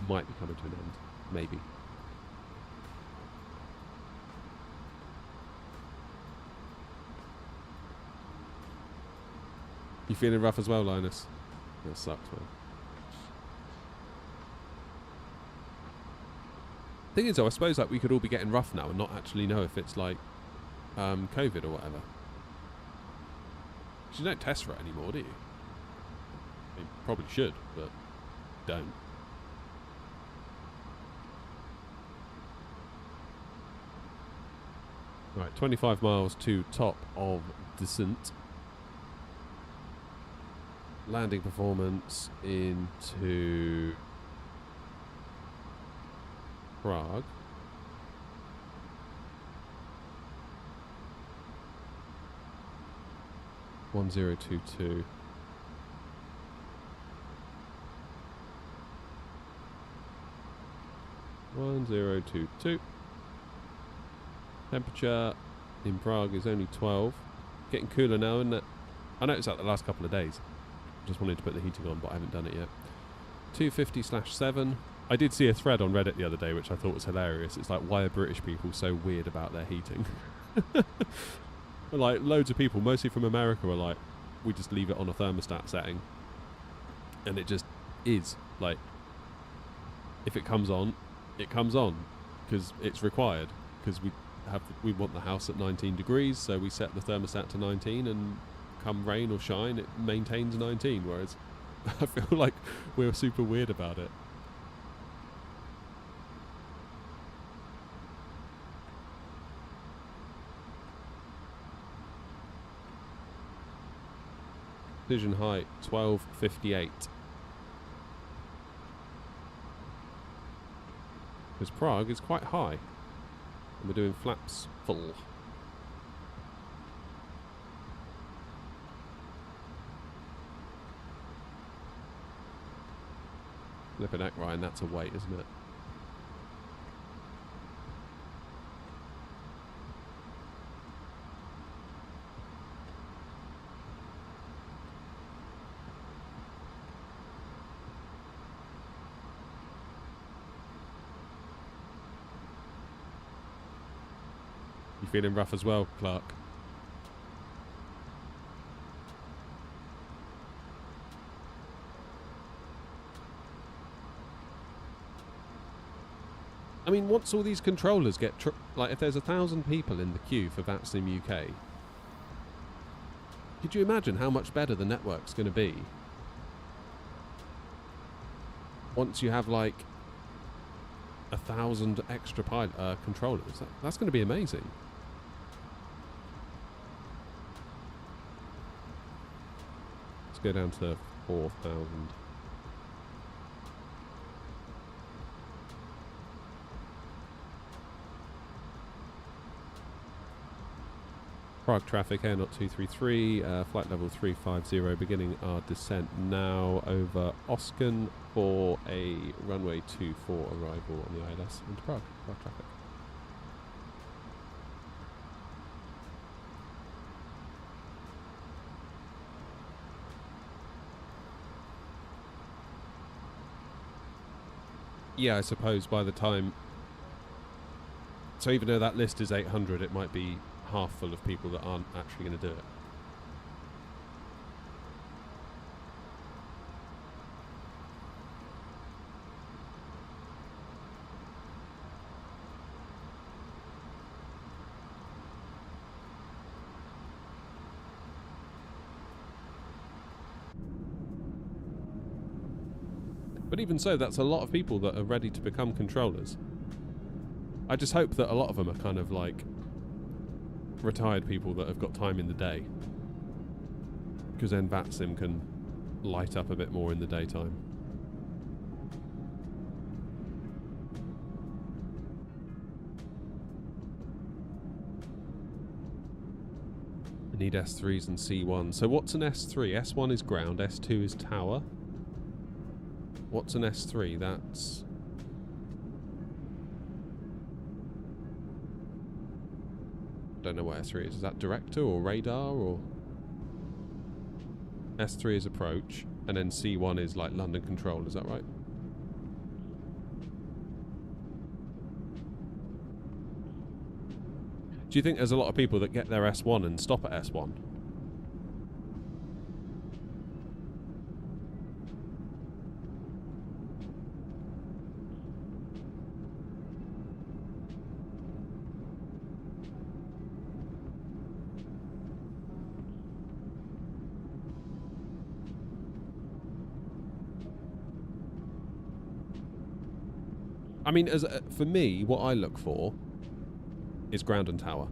Might be coming to an end. Maybe. You feeling rough as well, Linus? That sucks, man. Thing is, though, I suppose like we could all be getting rough now and not actually know if it's like COVID or whatever. 'Cause you don't test for it anymore, do you? I mean, probably should, but don't. Right, 25 miles to top of descent. Landing performance into Prague. (1022). Temperature in Prague is only 12. Getting cooler now, isn't it? I noticed that the last couple of days. Just wanted to put the heating on, but I haven't done it yet. 250/7. I did see a thread on Reddit the other day, which I thought was hilarious. It's like, why are British people so weird about their heating? Like, loads of people, mostly from America, are like, we just leave it on a thermostat setting. And it just is. Like, if it comes on, it comes on. Because it's required. Because we want the house at 19 degrees, so we set the thermostat to 19, and come rain or shine, it maintains 19, whereas I feel like we're super weird about it. Vision height 1258. Because Prague is quite high, and we're doing flaps full. Flipping heck, Ryan, that's a weight, isn't it? You feeling rough as well, Clark? I mean, once all these controllers get... like, if there's 1,000 people in the queue for VATSIM UK, could you imagine how much better the network's going to be once you have, like, 1,000 extra controllers? That's going to be amazing. Let's go down to 4,000. Prague traffic, AirNOTT 233, flight level 350, beginning our descent now over Oscan for a runway 24 arrival on the ILS into Prague. Prague traffic. Yeah, I suppose by the time... So even though that list is 800, it might be half full of people that aren't actually going to do it. But even so, that's a lot of people that are ready to become controllers. I just hope that a lot of them are kind of like retired people that have got time in the day, because then VATSIM can light up a bit more in the daytime. I need S3s and C1. So what's an S3? S1 is ground, S2 is tower. What's an S3? That's... don't know what S3 is. Is that director or radar or... S3 is approach, and then C1 is like London control, is that right? Do you think there's a lot of people that get their S1 and stop at S1? I mean, as for me, what I look for is ground and tower.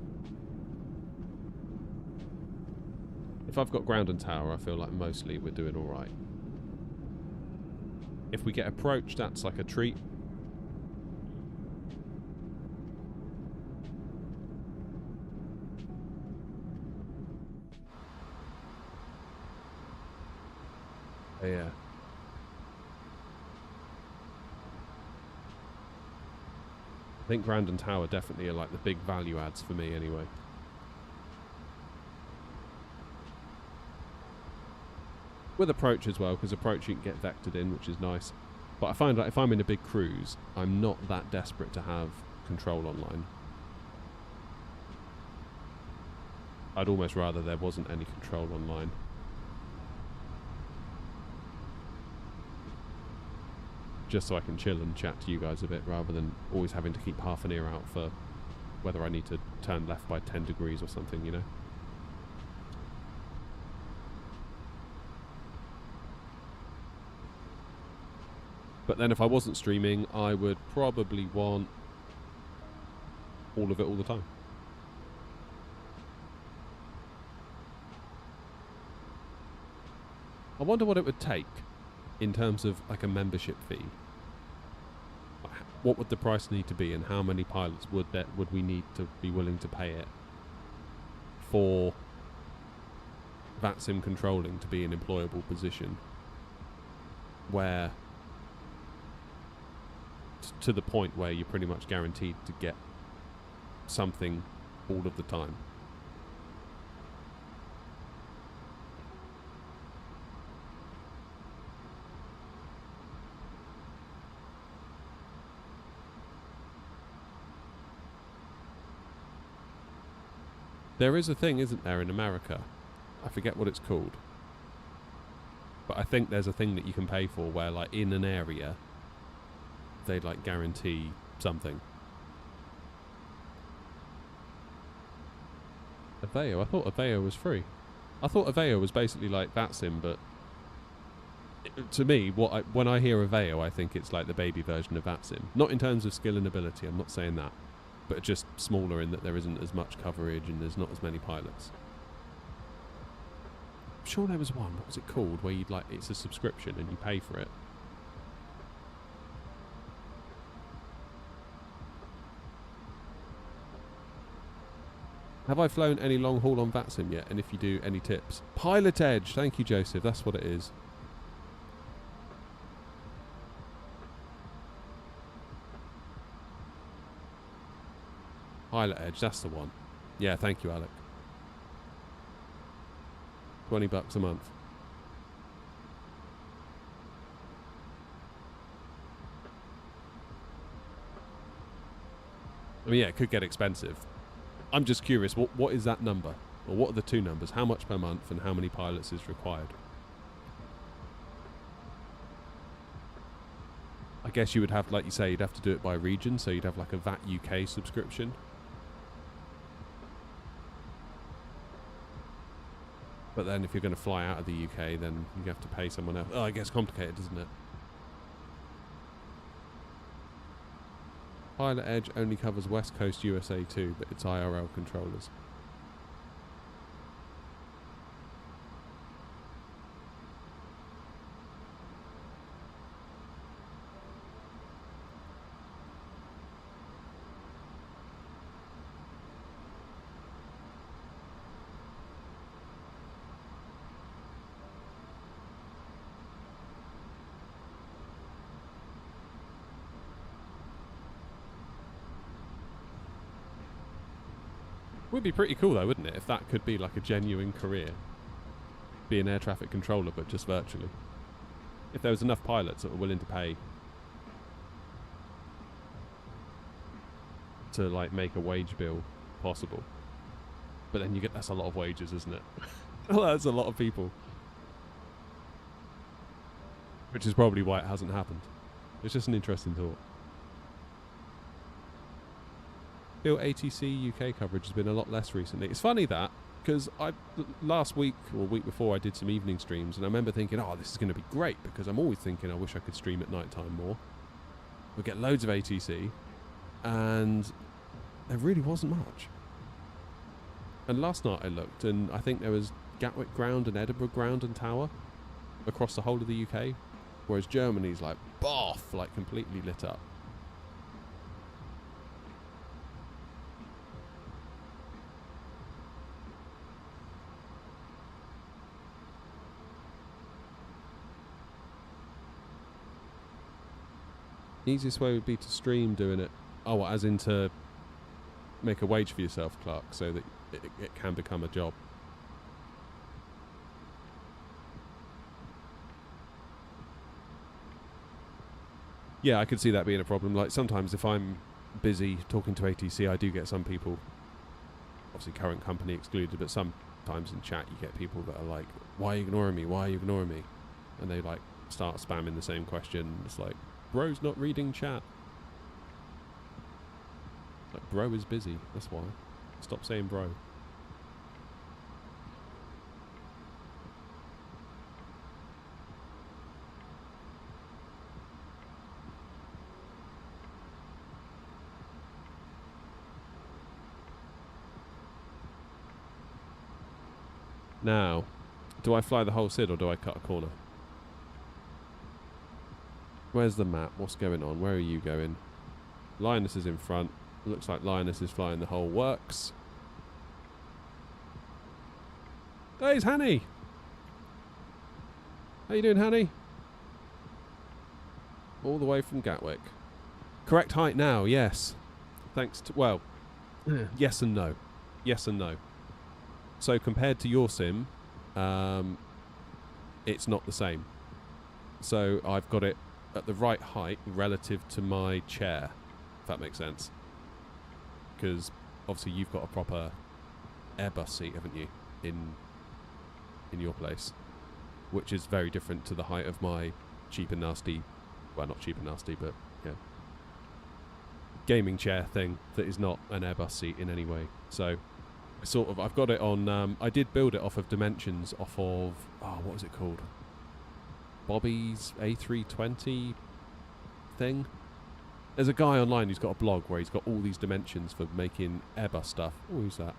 If I've got ground and tower, I feel like mostly we're doing all right. If we get approach, that's like a treat. Yeah. I think ground and tower definitely are like the big value adds for me anyway. With approach as well, because approach you can get vectored in, which is nice. But I find that if I'm in a big cruise, I'm not that desperate to have control online. I'd almost rather there wasn't any control online. Just so I can chill and chat to you guys a bit, rather than always having to keep half an ear out for whether I need to turn left by 10 degrees or something, you know? But then if I wasn't streaming, I would probably want all of it all the time. I wonder what it would take in terms of like a membership fee. What would the price need to be, and how many pilots would we need to be willing to pay it for VATSIM controlling to be an employable position, where to the point where you're pretty much guaranteed to get something all of the time. There is a thing, isn't there, in America? I forget what it's called. But I think there's a thing that you can pay for where, like, in an area, they like guarantee something. Aveo? I thought Aveo was free. I thought Aveo was basically like VATSIM, but to me, when I hear Aveo, I think it's like the baby version of VATSIM. Not in terms of skill and ability, I'm not saying that, but just smaller in that there isn't as much coverage and there's not as many pilots. I'm sure there was one. What was it called? Where you'd like, it's a subscription and you pay for it. Have I flown any long haul on VATSIM yet? And if you do, any tips? Pilot Edge. Thank you, Joseph. That's what it is. Pilot Edge. That's the one. Yeah, thank you, Alec. $20 a month. I mean, yeah, it could get expensive. I'm just curious, what is that number? Or what are the two numbers? How much per month and how many pilots is required? I guess you would have, like you say, you'd have to do it by region, so you'd have like a VAT UK subscription. But then if you're going to fly out of the UK, then you have to pay someone else. Oh, it gets complicated, doesn't it? Pilot Edge only covers West Coast USA too, but it's IRL controllers. Would be pretty cool though, wouldn't it, if that could be like a genuine career. Be an air traffic controller, but just virtually. If there was enough pilots that were willing to pay to like make a wage bill possible. But then you get, that's a lot of wages, isn't it? Well, that's a lot of people. Which is probably why it hasn't happened. It's just an interesting thought. Feel ATC UK coverage has been a lot less recently. It's funny that, because last week or week before I did some evening streams and I remember thinking, oh, this is going to be great, because I'm always thinking I wish I could stream at night time more. We'll get loads of ATC, and there really wasn't much. And last night I looked and I think there was Gatwick Ground and Edinburgh Ground and Tower across the whole of the UK, whereas Germany's like, boff, like completely lit up. Easiest way would be to stream doing it. Oh, what, as in to make a wage for yourself, Clark, so that it can become a job. Yeah, I could see that being a problem. Like sometimes if I'm busy talking to ATC, I do get some people, obviously current company excluded, but sometimes in chat you get people that are like, why are you ignoring me? Why are you ignoring me? And they like start spamming the same question. It's like, bro's not reading chat. Like, bro is busy, that's why. Stop saying bro. Now, do I fly the whole SID or do I cut a corner? Where's the map? What's going on? Where are you going? Linus is in front. Looks like Linus is flying the whole works. Hey, it's Hanny! How you doing, Hanny? All the way from Gatwick. Correct height now, yes. Thanks to... well, yes and no. Yes and no. So compared to your sim, it's not the same. So I've got it at the right height relative to my chair, if that makes sense. Because obviously you've got a proper Airbus seat, haven't you, in your place, which is very different to the height of my cheap and nasty, well, not cheap and nasty, but yeah, gaming chair thing that is not an Airbus seat in any way. So I've got it on, I did build it off of dimensions off of, what was it called? Bobby's A340 thing. There's a guy online who's got a blog where he's got all these dimensions for making Airbus stuff. Oh, who's that?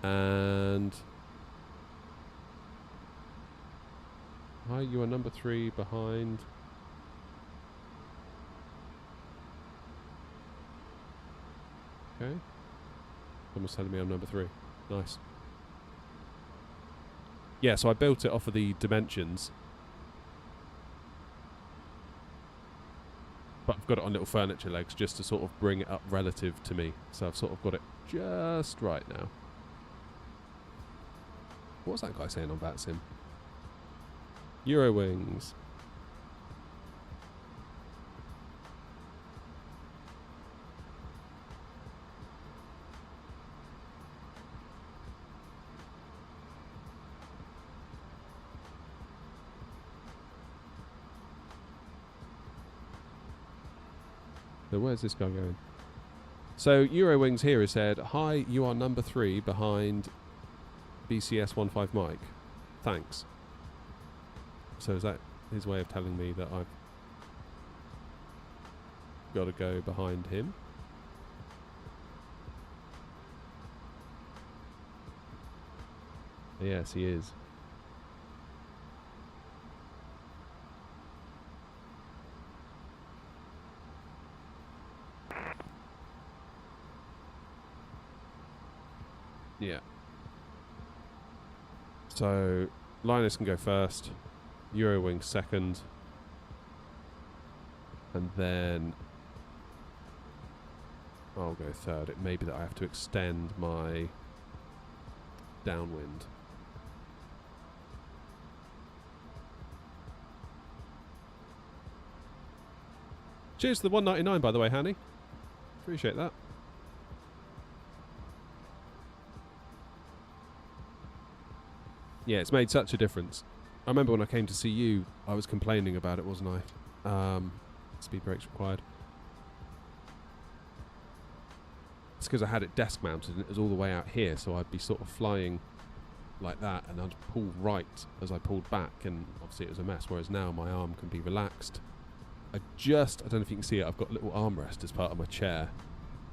And hi, you are number 3 behind. Okay. Someone's telling me I'm number 3. Nice. Yeah, so I built it off of the dimensions. But I've got it on little furniture legs just to sort of bring it up relative to me. So I've sort of got it just right now. What was that guy saying on VATSIM? Eurowings. So where's this guy going? So Eurowings here has said, hi, you are number 3 behind BCS 15 Mike. Thanks. So is that his way of telling me that I've got to go behind him? Yes, he is. Yeah. So Linus can go first, Eurowings second, and then I'll go third. It may be that I have to extend my downwind. Cheers to the 199, by the way, Hanny. Appreciate that. Yeah, it's made such a difference. I remember when I came to see you, I was complaining about it, wasn't I? Speed brakes required. It's because I had it desk mounted and it was all the way out here, so I'd be sort of flying like that and I'd pull right as I pulled back, and obviously it was a mess, whereas now my arm can be relaxed. I don't know if you can see it, I've got a little armrest as part of my chair.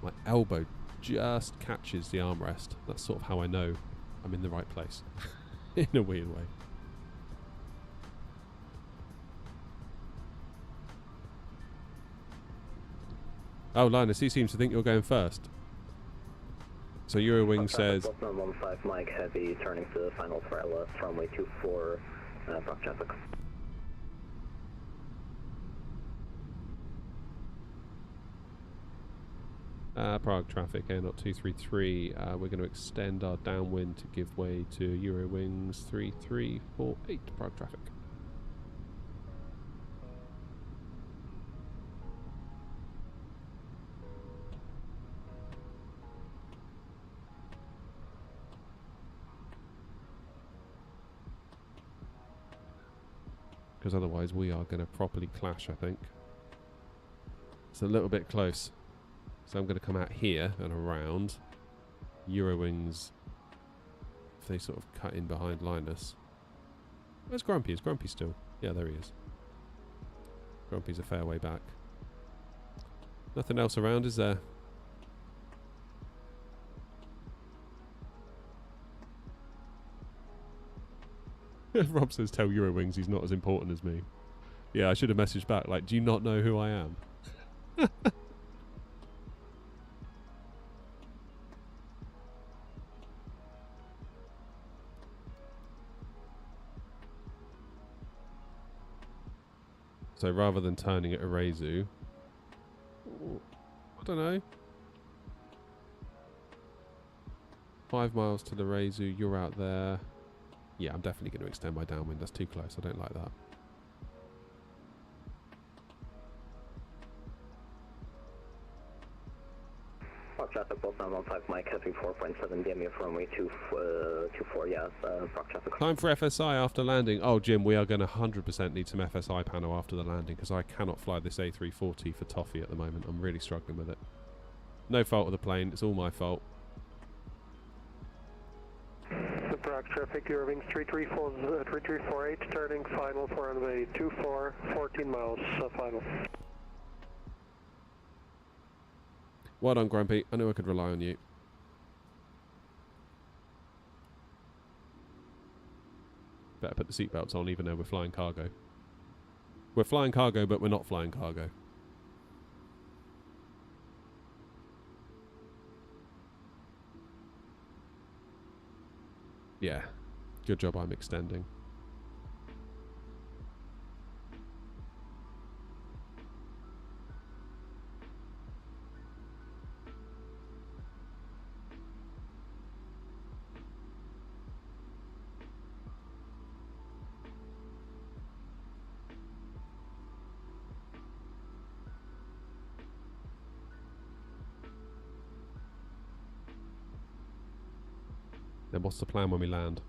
My elbow just catches the armrest. That's sort of how I know I'm in the right place. In a weird way. Oh, Linus, he seems to think you're going first. So Eurowing says... 15 Mike Heavy, turning to the final flight left, runway 24, Prague traffic. Prague traffic, AirNOTT 233. We're going to extend our downwind to give way to Eurowings 3348, Prague traffic. Because otherwise we are going to properly clash, I think. It's a little bit close. So I'm going to come out here and around. Eurowings, if they sort of cut in behind Linus. Where's Grumpy? Is Grumpy still? Yeah, there he is. Grumpy's a fair way back. Nothing else around, is there? Rob says, tell Eurowings he's not as important as me. Yeah, I should have messaged back, like, do you not know who I am? So rather than turning at Arezu, I don't know. 5 miles to Arezu, you're out there. Yeah, I'm definitely going to extend my downwind. That's too close. I don't like that. traffic, both 915 Mike, heavy 4.7 DME for runway 24, yeah, Prague traffic. Time for FSI after landing. Oh, Jim, we are going to 100% need some FSI panel after the landing because I cannot fly this A340 for toffee at the moment. I'm really struggling with it. No fault of the plane. It's all my fault. The Prague traffic, Eurowings 3348, turning final for runway 24, 14 miles, final. Well done, Grumpy. I knew I could rely on you. Better put the seatbelts on even though we're flying cargo. We're flying cargo, but we're not flying cargo. Yeah. Good job I'm extending. Then what's the plan when we land?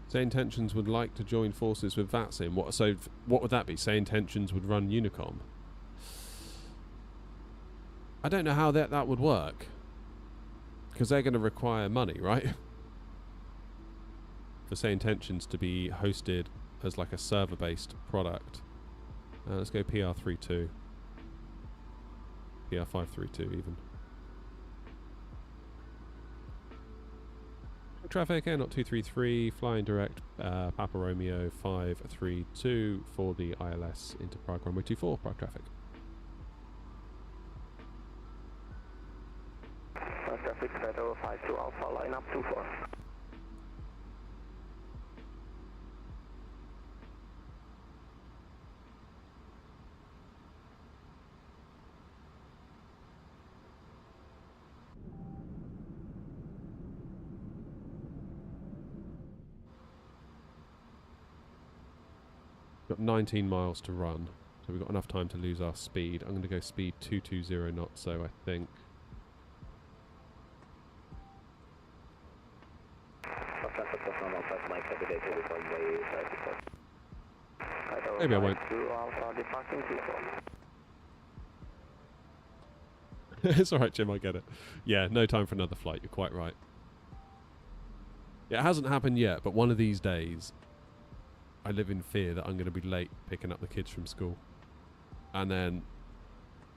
Say intentions would like to join forces with VATSIM. What would that be? Say intentions would run Unicom. I don't know how that would work. Because they're going to require money, right? For say intentions to be hosted as like a server-based product. Let's go PR32. PR532 even. Traffic, AirNOTT 233, flying direct, Papa Romeo 532 for the ILS into Prague runway 24, Prague traffic. Traffic, Federal 52 Alpha, line up 24. Got 19 miles to run, so we've got enough time to lose our speed. I'm going to go speed 220 knots, so I think. Maybe I won't. It's alright, Jim, I get it. Yeah, no time for another flight, you're quite right. It hasn't happened yet, but one of these days, I live in fear that I'm going to be late picking up the kids from school. And then,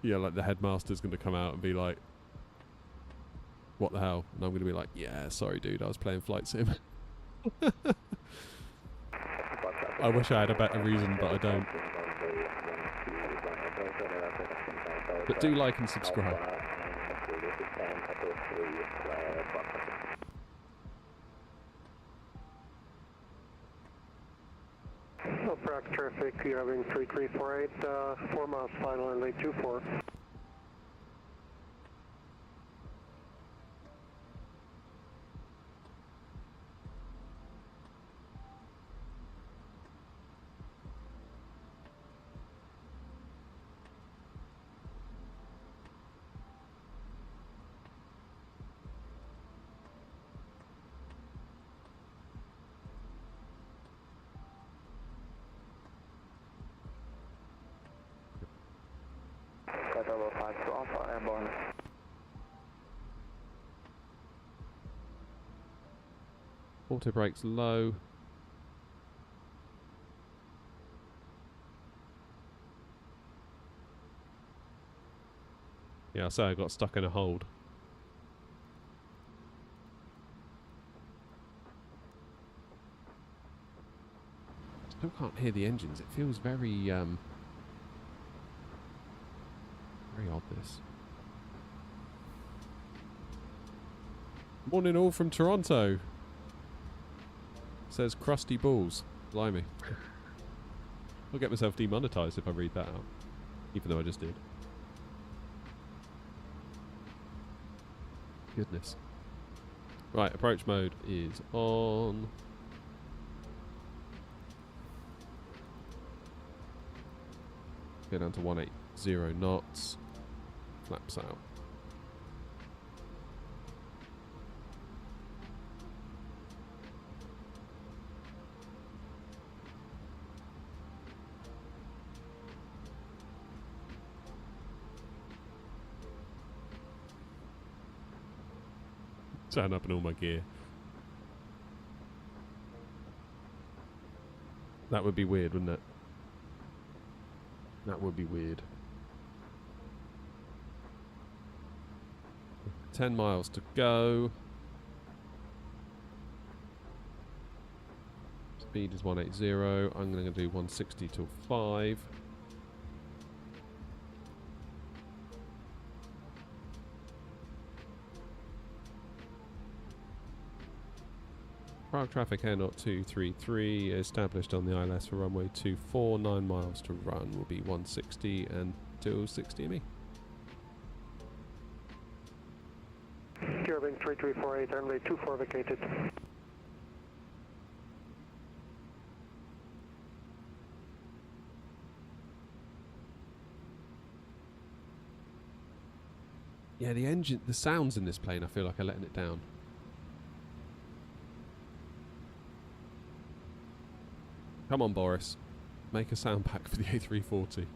yeah, like the headmaster's going to come out and be like, what the hell? And I'm going to be like, yeah, sorry dude, I was playing Flight Sim. I wish I had a better reason, but I don't. But do like and subscribe. Prague traffic, you're having 3348, 4 miles final and late 24. Level 52 Alpha, airborne. Auto brakes low. Yeah, so I got stuck in a hold. Still can't hear the engines. It feels very very odd, this. Morning all from Toronto. Says Crusty Balls. Blimey. I'll get myself demonetized if I read that out. Even though I just did. Goodness. Right, approach mode is on. Go down to 180 knots. Flaps out. Turn up in all my gear. That would be weird, wouldn't it? That would be weird. 10 miles to go. Speed is 180. I'm going to do 160 till 5. Prague traffic AirNOTT 233 established on the ILS for runway 24, 9 miles to run will be 160 until 60 me. Irving 3348, runway 24 vacated. Yeah, the engine, the sounds in this plane, I feel like are letting it down. Come on, Boris. Make a sound pack for the A340.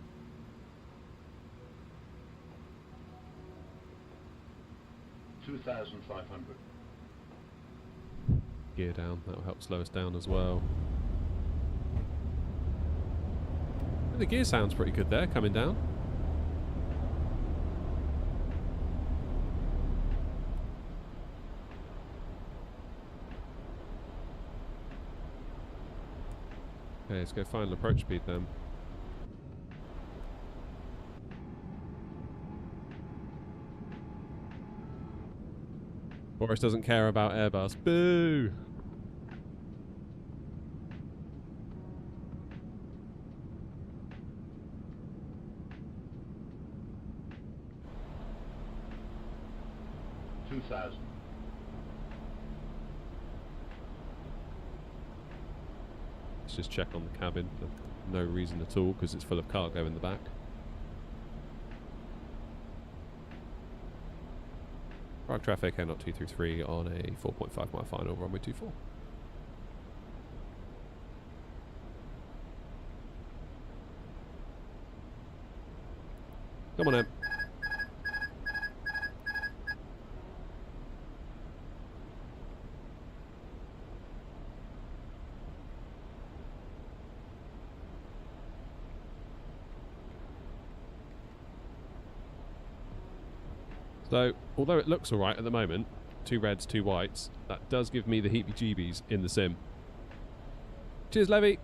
$2,500. Gear down. That'll help slow us down as well. And the gear sounds pretty good there, coming down. Okay, let's go final approach speed then. Boris doesn't care about Airbus. Boo! $2,000. Let's just check on the cabin for no reason at all because it's full of cargo in the back. Prague traffic AirNOTT 233 on a 4.5 mile final, runway 24. Come on in. So, although it looks alright at the moment, 2 reds, 2 whites, that does give me the heebie-jeebies in the sim. Cheers, Levy!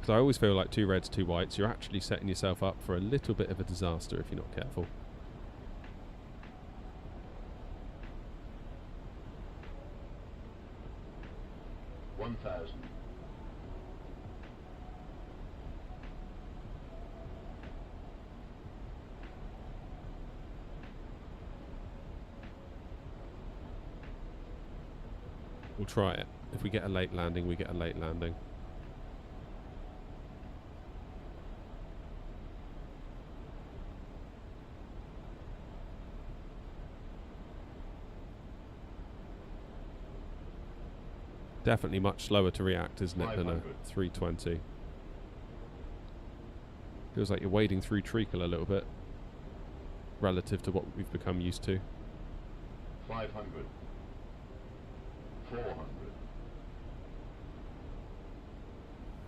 Because I always feel like 2 reds, 2 whites, you're actually setting yourself up for a little bit of a disaster if you're not careful. $1,000. We'll try it. If we get a late landing, we get a late landing. Definitely much slower to react, isn't it, than a 320. Feels like you're wading through treacle a little bit relative to what we've become used to. 500. 400.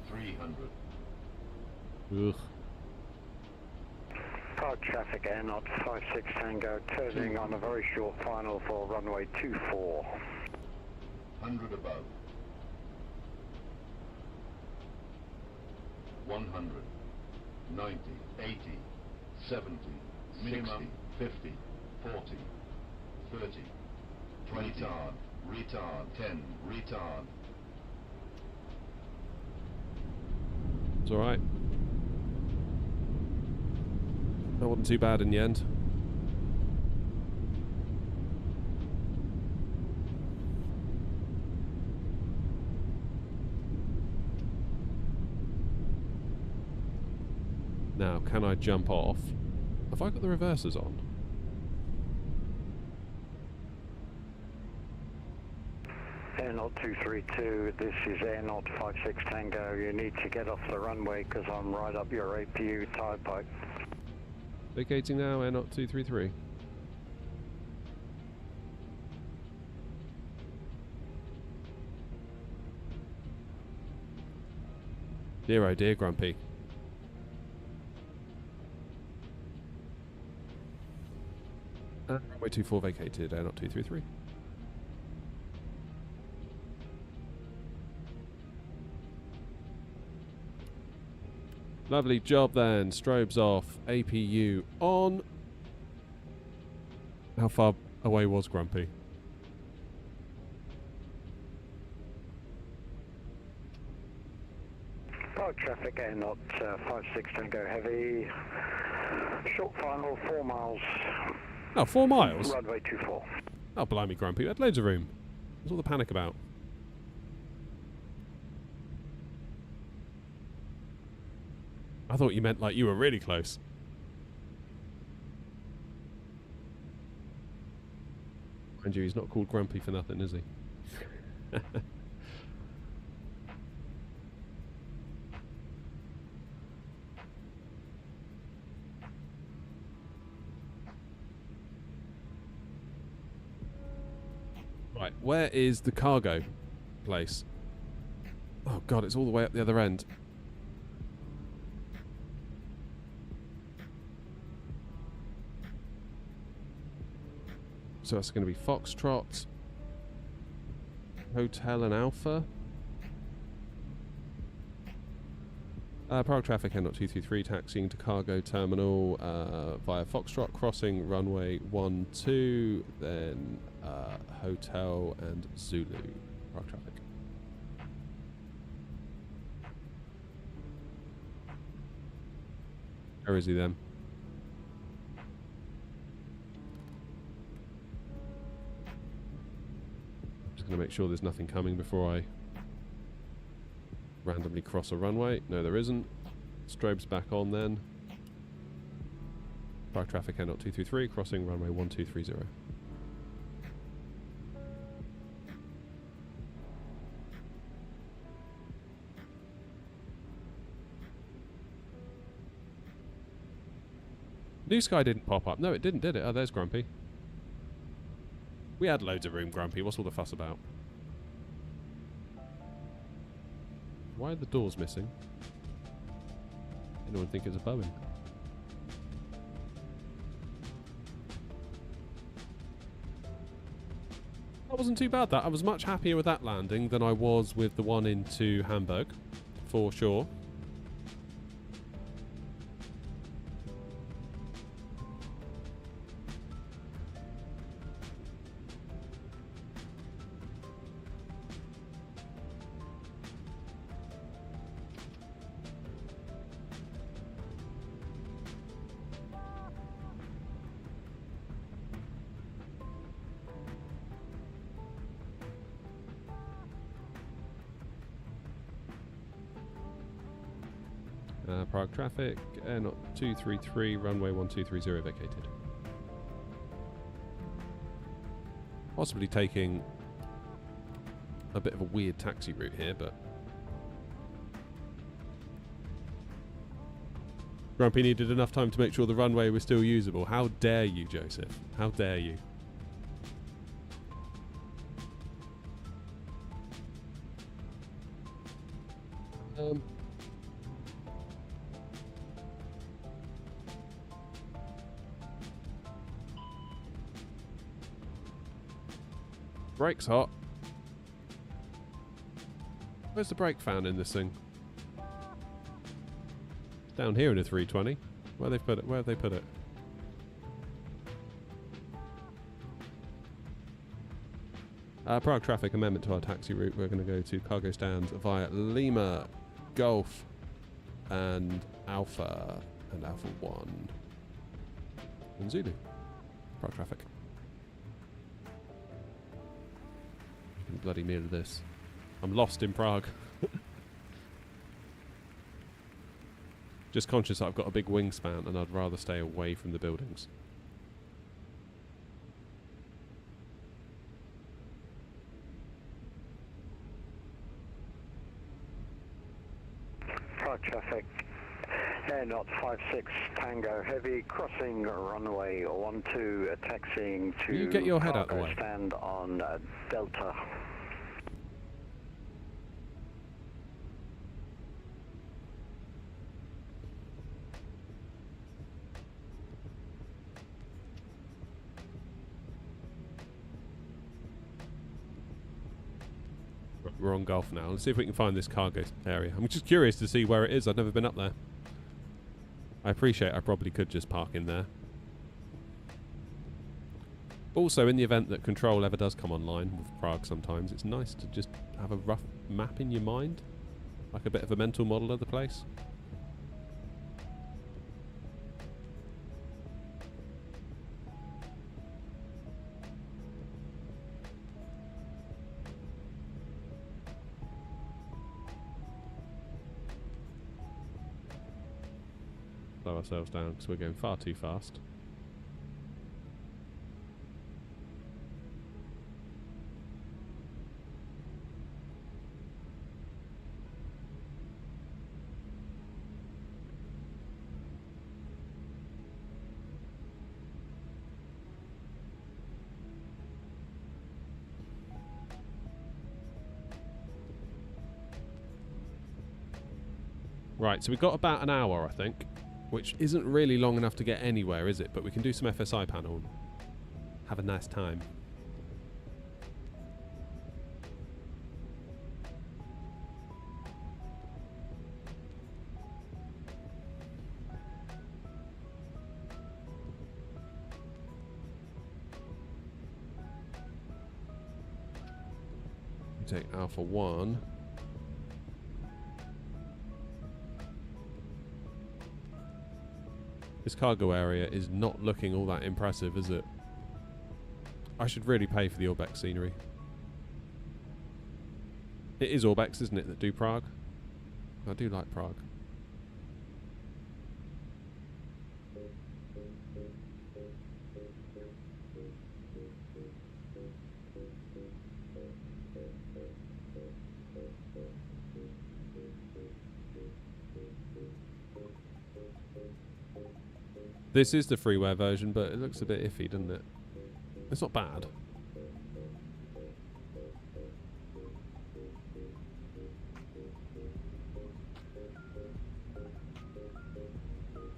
300. Ugh. Prague traffic AirNOTT 56 Tango turning on a very short final for runway 24. 100 above. 100. 90. 80. 70. Minimum. 60. 50. 40. 30. 20. Retard. Retard. 10. Retard. It's alright. That wasn't too bad in the end. Now, can I jump off? Have I got the reversers on? AirNOTT 232, this is AirNOTT 56 Tango. You need to get off the runway because I'm right up your APU tire pipe. Vacating now, AirNOTT 233. Dear oh dear, Grumpy. Runway 24 vacated, AirNOTT 233. Lovely job then. Strobes off. APU on. How far away was Grumpy? Park traffic AirNOTT 56 Tango Heavy. Short final, 4 miles. Oh, 4 miles? Runway 24. Oh, blimey, Grumpy. We had loads of room. What's all the panic about? I thought you meant like you were really close. Mind you, he's not called Grumpy for nothing, is he? Right, where is the cargo place? Oh god, it's all the way up the other end. So that's going to be Foxtrot, Hotel and Alpha. Prague traffic, AirNOTT 233, taxiing to cargo terminal via Foxtrot, crossing runway 12, then Hotel and Zulu. Prague traffic. Where is he then? Just going to make sure there's nothing coming before I randomly cross a runway. No, there isn't. Strobes back on then. Prague traffic, AirNOTT 233, crossing runway 1230. New Sky didn't pop up. No, it didn't, did it? Oh, there's Grumpy. We had loads of room, Grumpy. What's all the fuss about? Why are the doors missing? Anyone think it's a Boeing? That wasn't too bad, that. I was much happier with that landing than I was with the one into Hamburg, for sure. Prague traffic, AirNOTT 233, runway 1230 vacated. Possibly taking a bit of a weird taxi route here, but Grumpy needed enough time to make sure the runway was still usable. How dare you, Joseph? How dare you? Brake's hot. Where's the brake fan in this thing? It's down here in a 320. Where they put it? Where have they put it? Prague traffic amendment to our taxi route. We're going to go to cargo stands via Lima, Golf, and Alpha 1, and Zulu. Prague traffic. Bloody meal of this. I'm lost in Prague. Just conscious that I've got a big wingspan and I'd rather stay away from the buildings. Prague traffic, AirNOTT 56 Tango Heavy, crossing runway 12, taxiing to you get your head out the cargo way. stand on Delta. We're on Gulf now. Let's see if we can find this cargo area. I'm just curious to see where it is. I've never been up there. I appreciate I probably could just park in there. Also, in the event that control ever does come online with Prague sometimes, it's nice to just have a rough map in your mind. Like a bit of a mental model of the place. Slow ourselves down because we're going far too fast. Right, so we've got about an hour, I think, which isn't really long enough to get anywhere, is it? But we can do some FSI panel and have a nice time. Take Alpha 1. This cargo area is not looking all that impressive, is it? I should really pay for the Orbex scenery. It is Orbex, isn't it, that do Prague? I do like Prague. This is the freeware version, but it looks a bit iffy, doesn't it? It's not bad.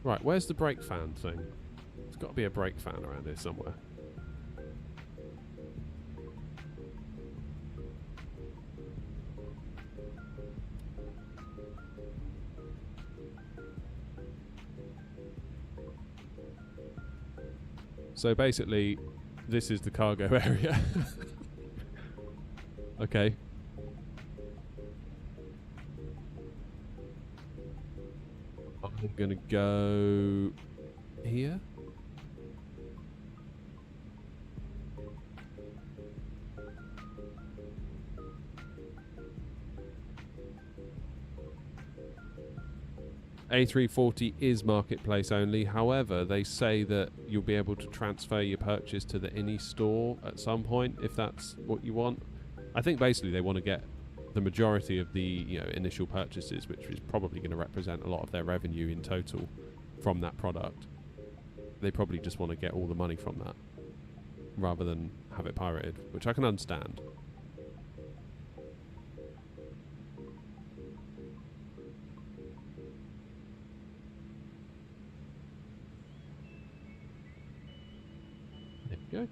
Right, where's the brake fan thing? There's got to be a brake fan around here somewhere. So basically, this is the cargo area. Okay. I'm gonna go here. A340 is marketplace only. However, they say that you'll be able to transfer your purchase to the INI store at some point if that's what you want. I think basically they want to get the majority of the initial purchases, which is probably going to represent a lot of their revenue in total from that product. They probably just want to get all the money from that rather than have it pirated, which I can understand. There we go.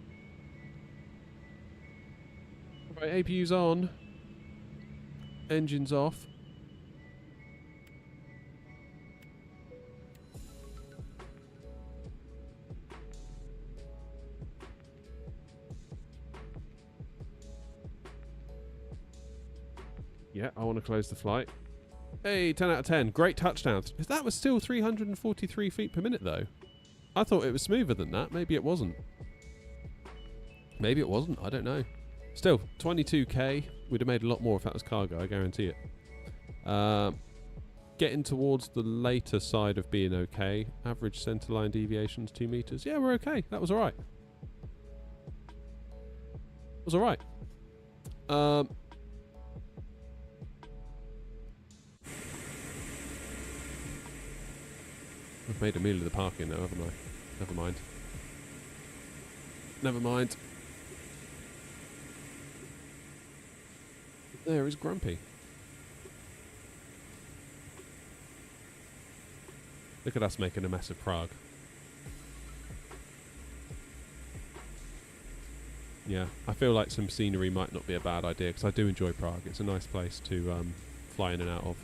Right, APU's on. Engine's off. Yeah, I want to close the flight. Hey, 10 out of 10. Great touchdowns. That was still 343 feet per minute, though. I thought it was smoother than that. Maybe it wasn't. Maybe it wasn't. I don't know. Still, 22k. We'd have made a lot more if that was cargo, I guarantee it. getting towards the later side of being okay. Average centerline deviations 2 meters. Yeah, we're okay. That was all right. It was all right. I've made a meal of the parking now, haven't I? Never mind. Never mind. There is Grumpy. Look at us making a mess of Prague. Yeah, I feel like some scenery might not be a bad idea because I do enjoy Prague. It's a nice place to fly in and out of.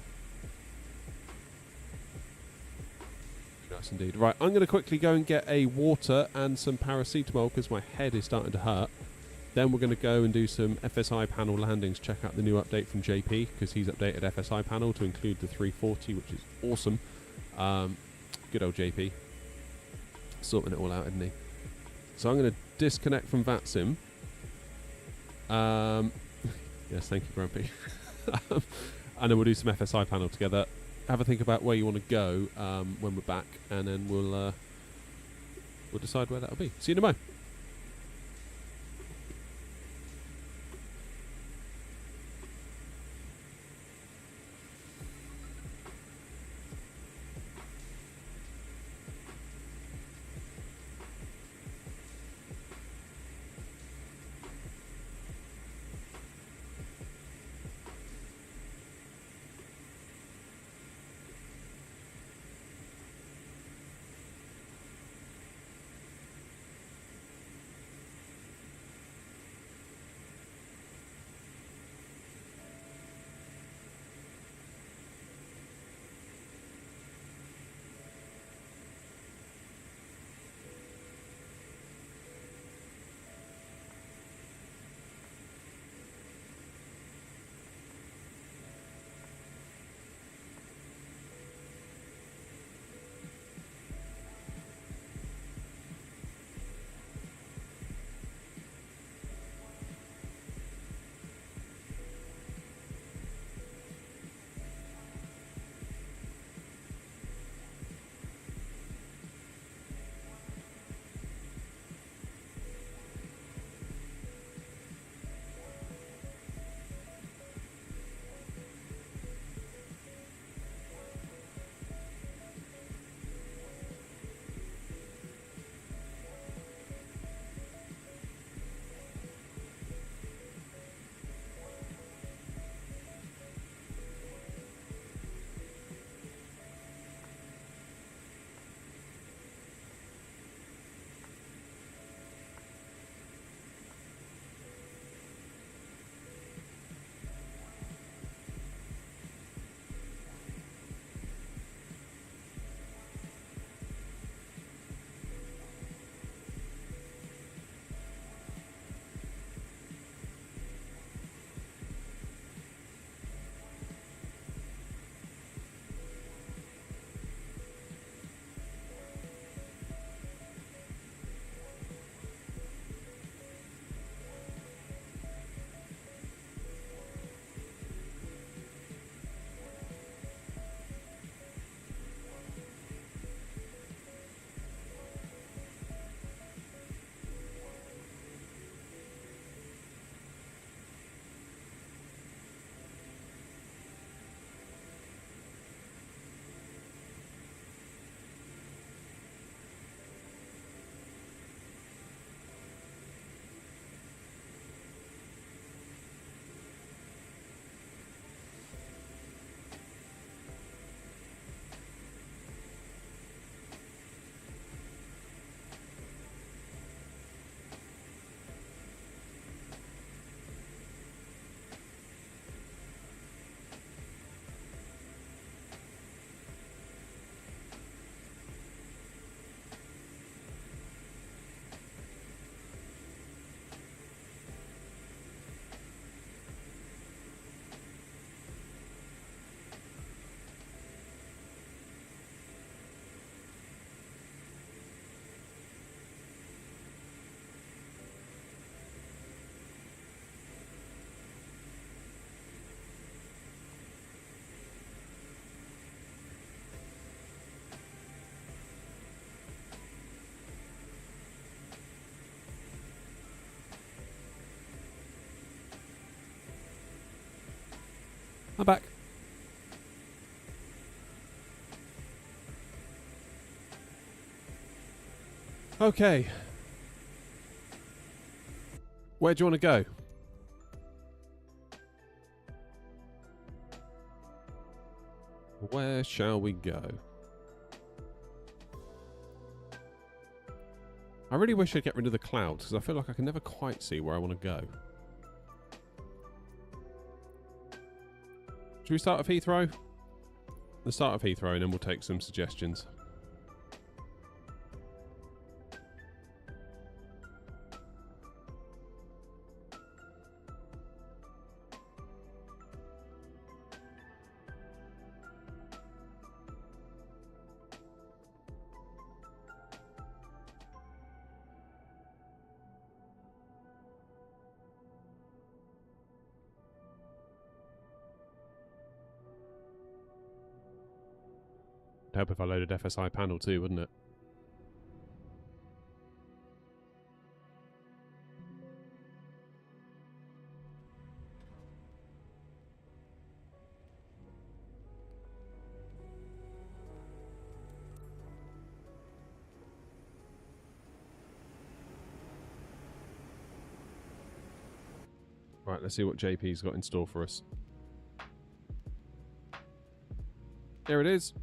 Nice indeed. Right, I'm going to quickly go and get a water and some paracetamol because my head is starting to hurt. Then we're going to go and do some FSI panel landings, check out the new update from JP because he's updated FSI panel to include the 340, which is awesome. Good old JP. Sorting it all out, isn't he? So I'm going to disconnect from VATSIM. Yes, thank you, Grumpy. And then we'll do some FSI panel together. Have a think about where you want to go when we're back, and then we'll decide where that'll be. See you in a moment. I'm back. Okay. Where do you want to go? Where shall we go? I really wish I'd get rid of the clouds because I feel like I can never quite see where I want to go. Should we start at Heathrow? Let's start at Heathrow and then we'll take some suggestions. It'd help if I loaded FSI panel too, wouldn't it? Right, let's see what JP's got in store for us. There it is.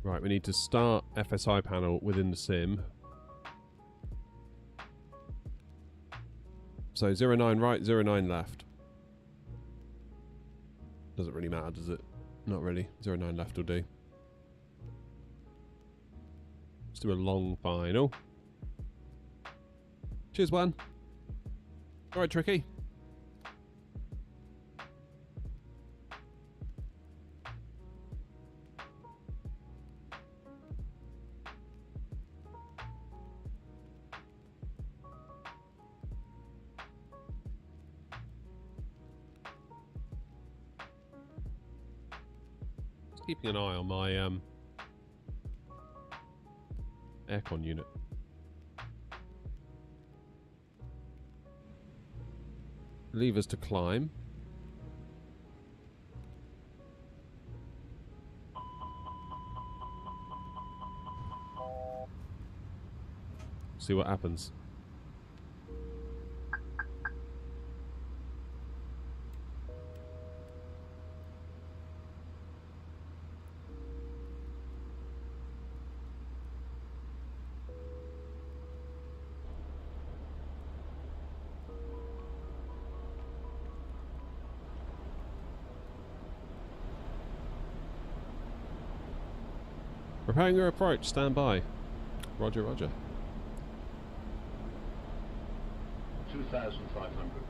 Right, we need to start FSI panel within the sim. So 09 right, 09 left. Doesn't really matter, does it? Not really. 09 left will do. Let's do a long final. Cheers, one. Alright, Tricky. Keeping an eye on my aircon unit. Levers to climb. See what happens. Preparing your approach, stand by. Roger, roger. 2,500.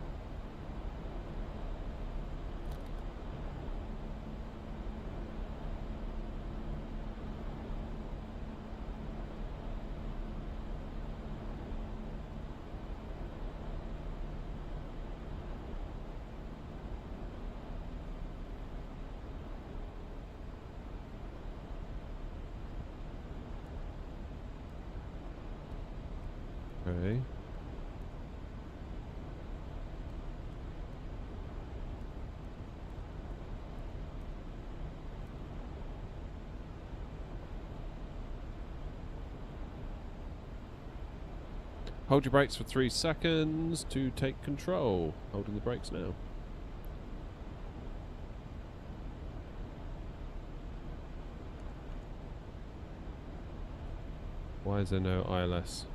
Okay. Hold your brakes for 3 seconds to take control. Holding the brakes now. Why is there no ILS?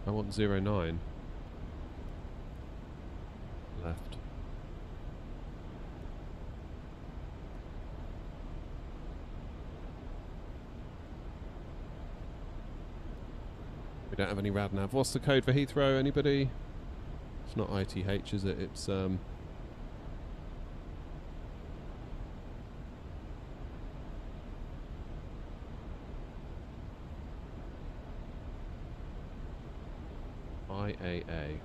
I want 09. Left. We don't have any rad nav. What's the code for Heathrow? Anybody? It's not ITH, is it? It's IAA.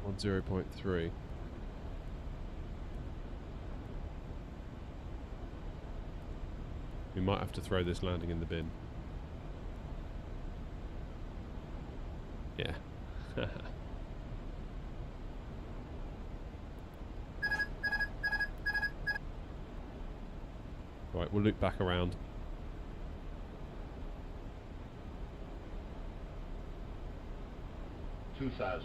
On 0.3. We might have to throw this landing in the bin. Yeah. Right, we'll loop back around. $2,000.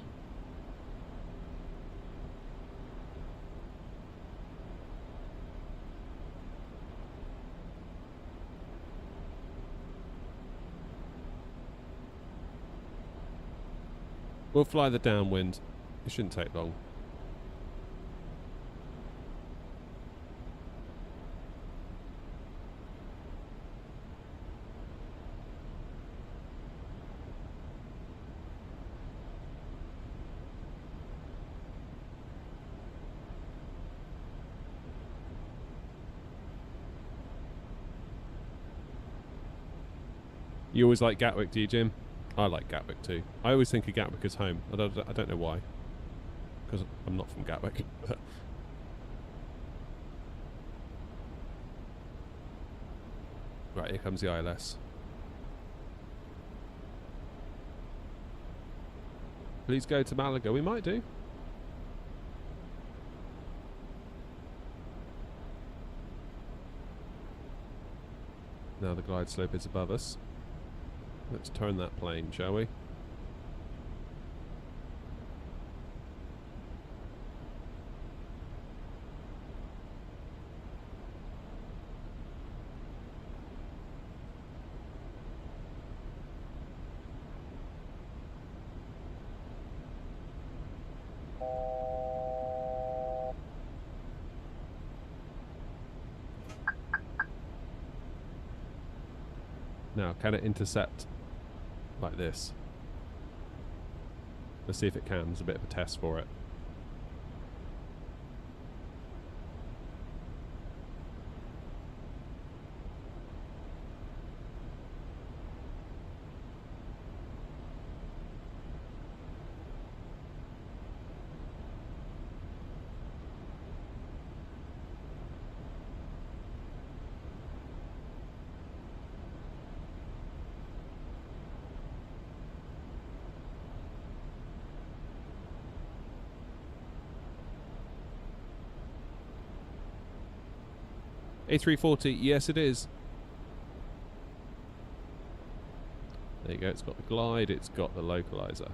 We'll fly the downwind. It shouldn't take long. You always like Gatwick, do you, Jim? I like Gatwick too. I always think of Gatwick as home. I don't know why. Because I'm not from Gatwick. Right, here comes the ILS. Please go to Malaga. We might do. Now the glide slope is above us. Let's turn that plane, shall we? Now, can it intercept like this? Let's see if it can. There's a bit of a test for it. A340, yes it is. There you go, it's got the glide, it's got the localizer.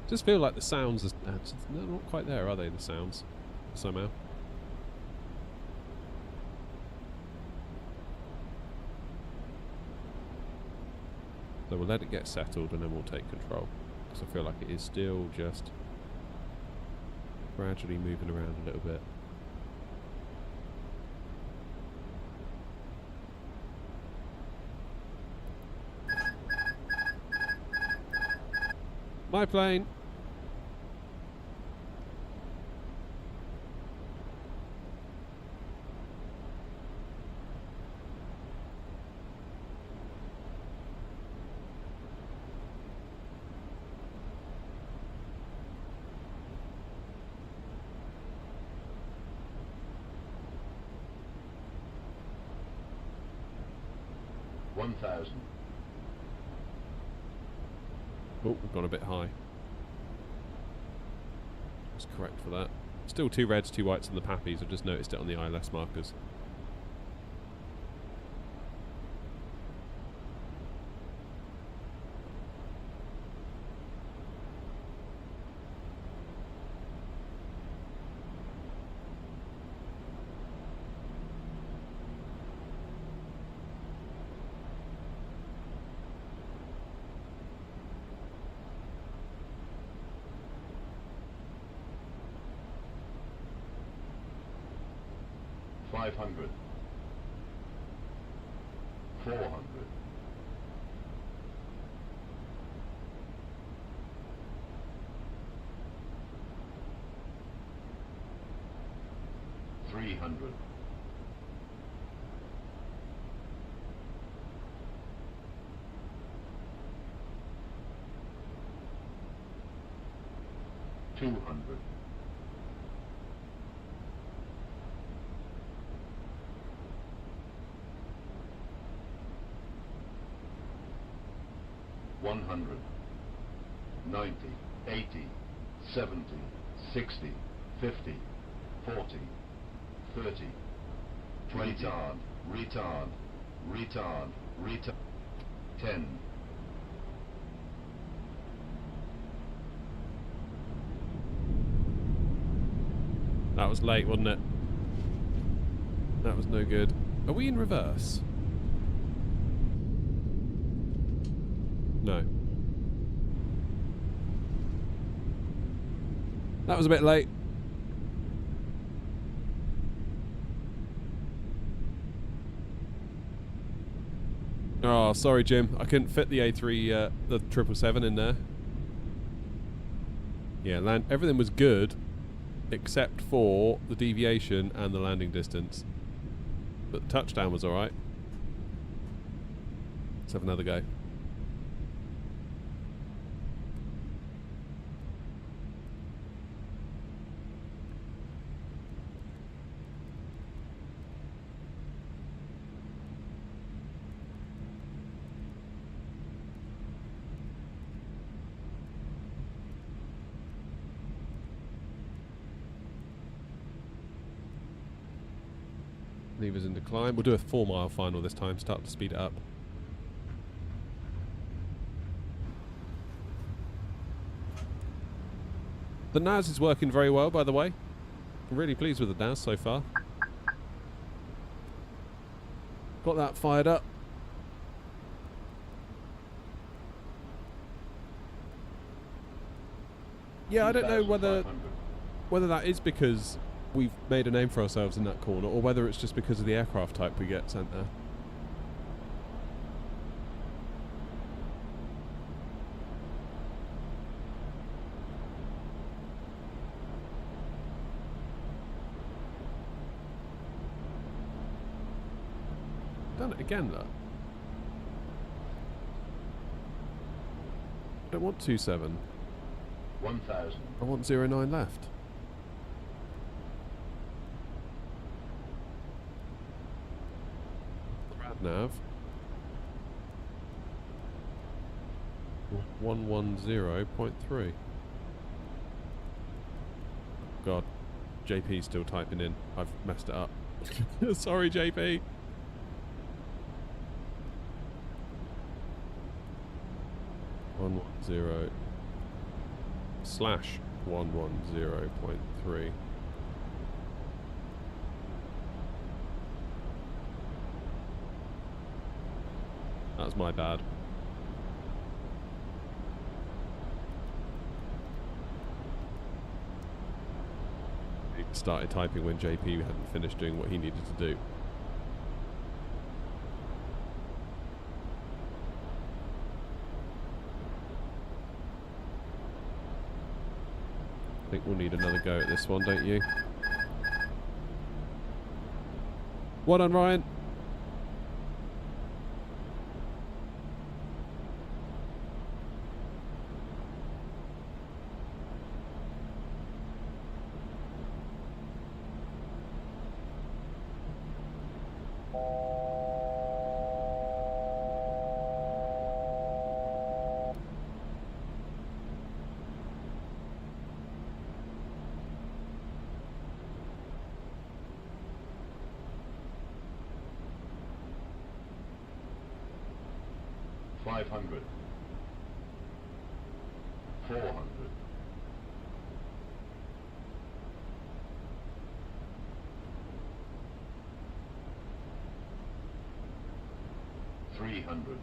Just feel like the sounds are they're not quite there, are they, the sounds? Somehow. So we'll let it get settled and then we'll take control. Because I feel like it is still just gradually moving around a little bit. My plane. $1,000. Oh, we've gone a bit high. That's correct for that. Still 2 reds, 2 whites on the pappies. I've just noticed it on the ILS markers. $500. 400. 300. 200. 100. 90. 80. 70. 60. 50. 40. 30. 20. Retard. 10. That was late, wasn't it? That was no good. Are we in reverse? No. That was a bit late. Oh, sorry, Jim. I couldn't fit the A3, the 777 in there. Yeah, everything was good, except for the deviation and the landing distance. But the touchdown was alright. Let's have another go. Levers in decline. We'll do a 4-mile final this time, start to speed it up. The NAS is working very well, by the way. I'm really pleased with the NAS so far. Got that fired up. Yeah, I don't know whether that is because we've made a name for ourselves in that corner, or whether it's just because of the aircraft type we get sent there. Done it again, though. I don't want 27. 1000. I want 09 left. Nav 110.3. God, JP's still typing in. I've messed it up. Sorry, JP. /110.3. That's my bad. He started typing when JP hadn't finished doing what he needed to do. I think we'll need another go at this one, don't you? Well done, Ryan. $500. $400. $300.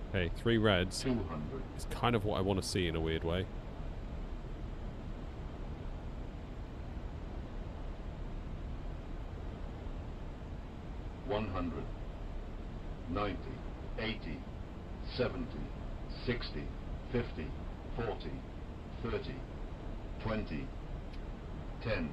Okay, 3 reds. 200. It's kind of what I want to see in a weird way. 90, 80, 70, 60, 50, 40, 30, 20, 10.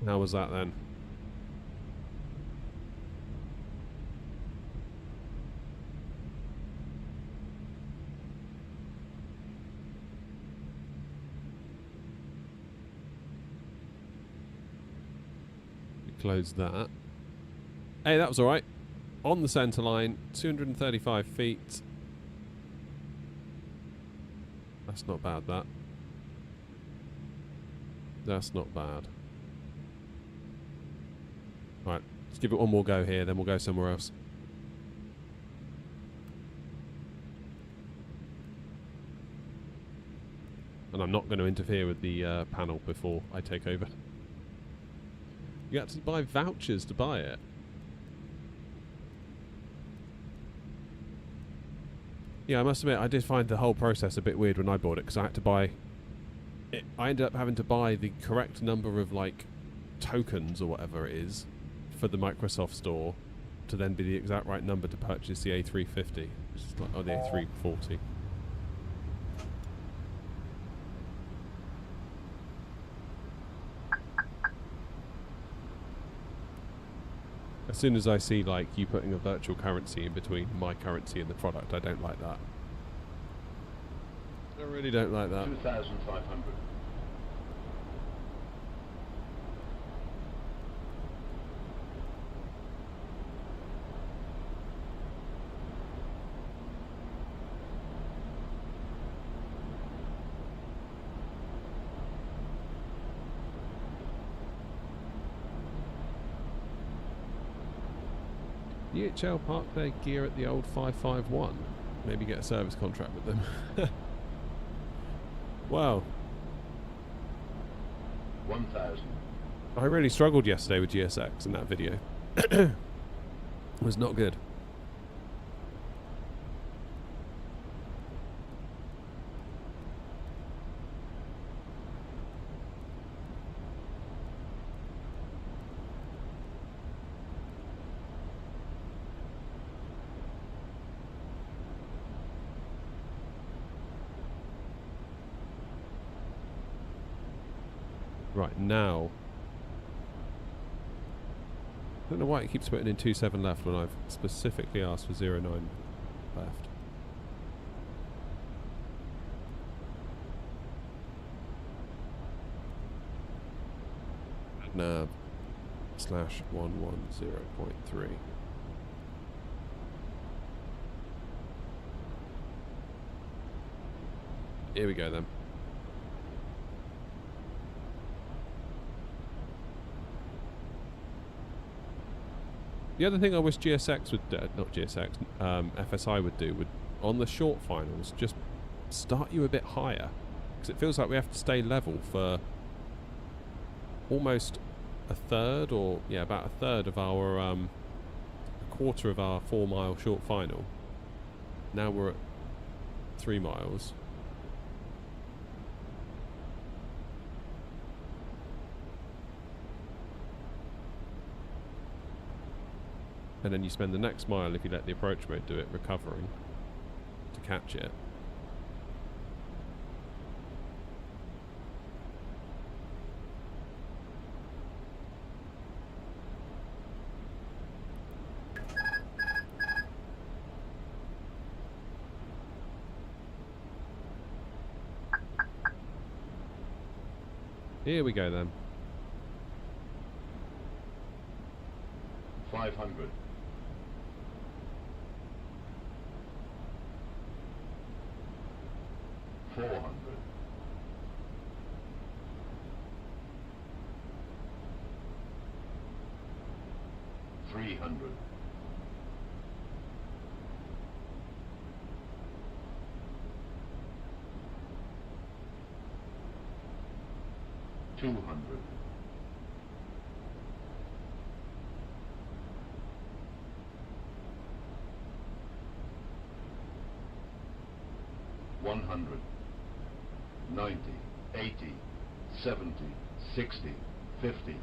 How was that then? Close that. Hey, that was alright. On the centre line, 235 feet. That's not bad, that. That's not bad. Right, let's give it one more go here, then we'll go somewhere else. And I'm not going to interfere with the panel before I take over. You had to buy vouchers to buy it. Yeah, I must admit, I did find the whole process a bit weird when I bought it, because I had to buy... I ended up having to buy the correct number of, like, tokens or whatever it is for the Microsoft store to then be the exact right number to purchase the A350, which is like, the A340. As soon as I see like you putting a virtual currency in between my currency and the product, I don't like that. I really don't like that. 2,500. DHL park their gear at the old 551. Maybe get a service contract with them. Wow. 1,000. I really struggled yesterday with GSX in that video. It was not good. Right, now. I don't know why it keeps putting in 27 left when I've specifically asked for 09 left. Nav /110.3. Here we go then. The other thing I wish GSX would do, not GSX, FSI would do, would on the short finals just start you a bit higher, because it feels like we have to stay level for almost a third, or yeah, about a third of our a quarter of our 4 mile short final. Now we're at 3 miles. And then you spend the next mile, if you let the approach mode do it, recovering to catch it. Here we go then. 500. 400. 300. 200. 100, 90, 80, 70, 60, 50,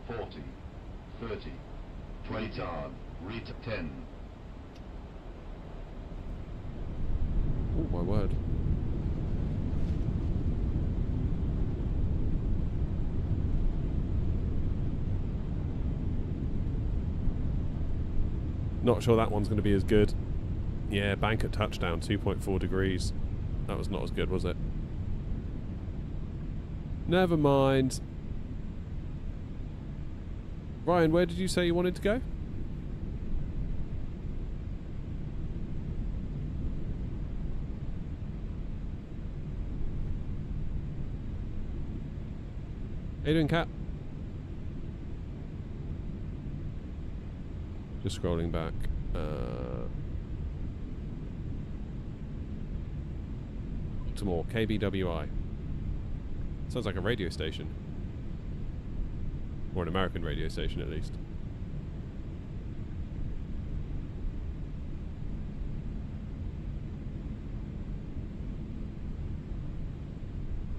40, 30, 20 retard, 10. Oh my word. Not sure that one's going to be as good. Yeah, bank at touchdown, 2.4 degrees. That was not as good, was it? Never mind. Ryan, where did you say you wanted to go? How you doing, Cat? Just scrolling back. Baltimore, KBWI. Sounds like a radio station. Or an American radio station, at least.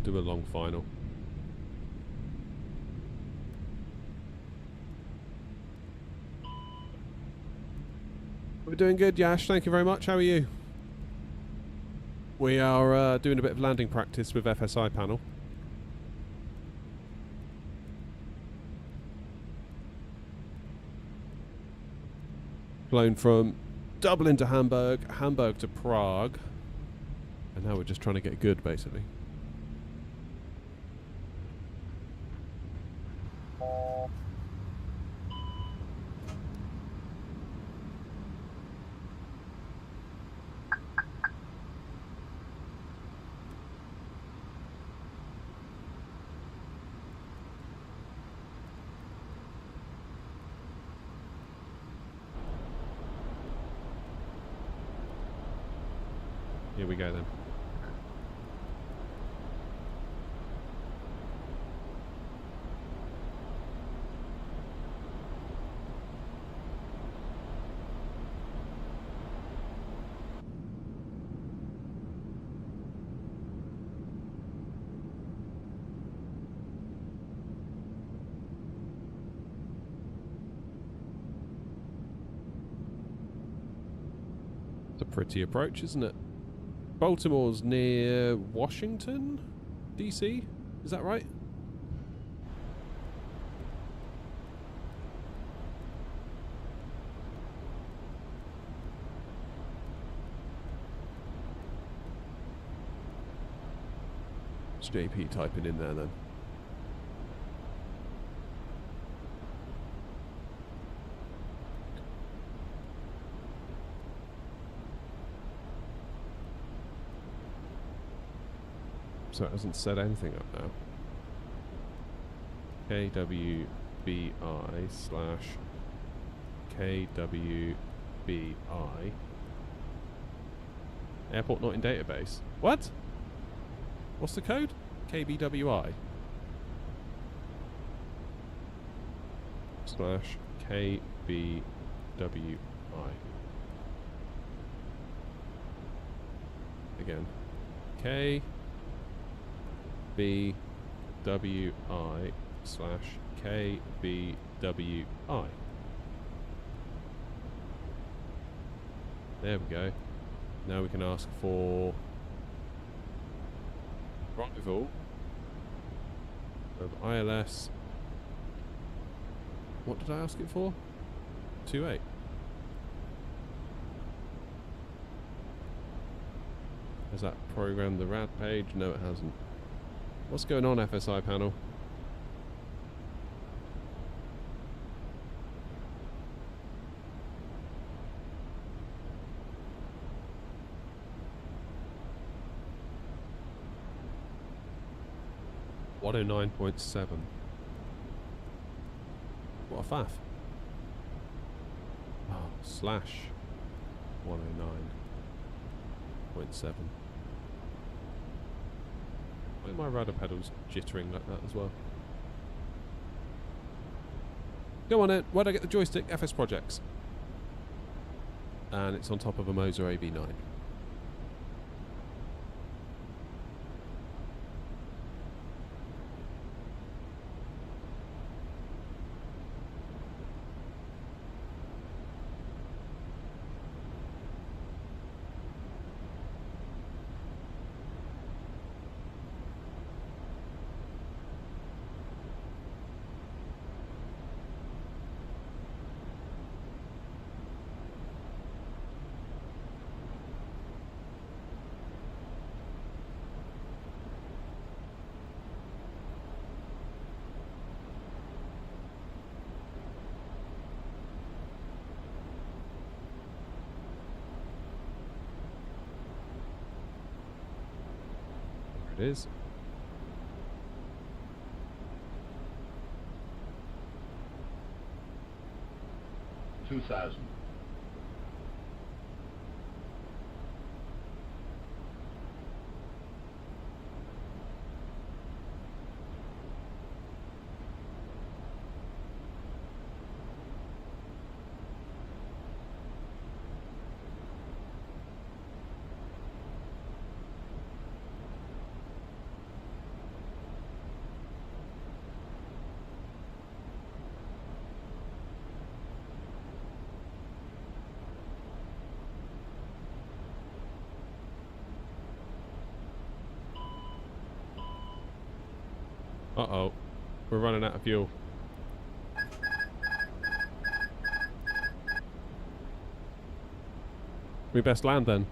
Do a long final. We're doing good, Yash. Thank you very much. How are you? We are doing a bit of landing practice with FSI panel. Flown from Dublin to Hamburg, Hamburg to Prague, and now we're just trying to get good, basically. Here we go then. It's a pretty approach, isn't it? Baltimore's near Washington, DC? Is that right? It's JP typing in there then. So it hasn't said anything up now. KWBI/KWBI. Airport not in database. What? What's the code? KBWI /KBWI. Again. KBWI/KBWI. There we go. Now we can ask for arrival of ILS. What did I ask it for? 28. Has that programmed the RAD page? No, it hasn't. What's going on, FSI panel? .109.7. What a faff. Oh, /109.7. Why are my rudder pedals jittering like that as well? Go on in. Where'd I get the joystick? FS Projects. And it's on top of a Moser AB9. It is. $2,000. Uh-oh. We're running out of fuel. We best land then.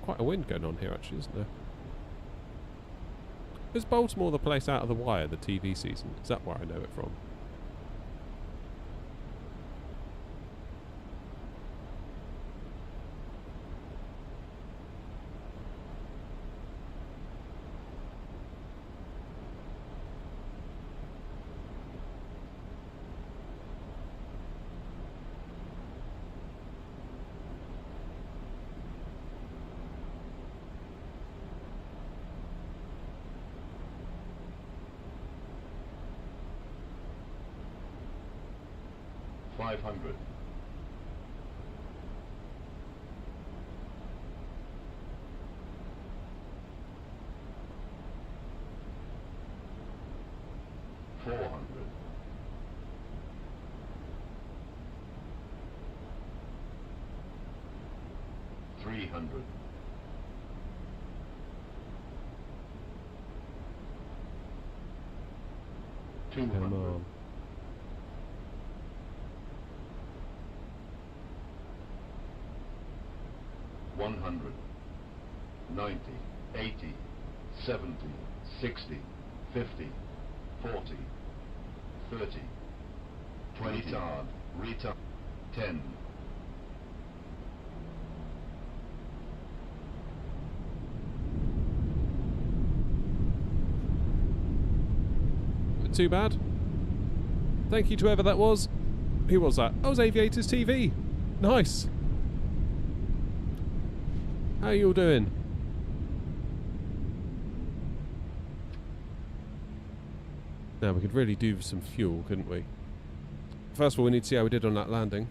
Quite a wind going on here, actually, isn't there? Is Baltimore the place out of the wire, the TV season? Is that where I know it from? $500. $400. $300. $200. $100, 90, 80, 70, 60, 50, 40, 30, 20 retard, retard, 10. Not too bad. Thank you to whoever that was. Who was that? Oh, it was Aviators TV. Nice. How you all doing? Now we could really do some fuel, couldn't we? First of all, we need to see how we did on that landing.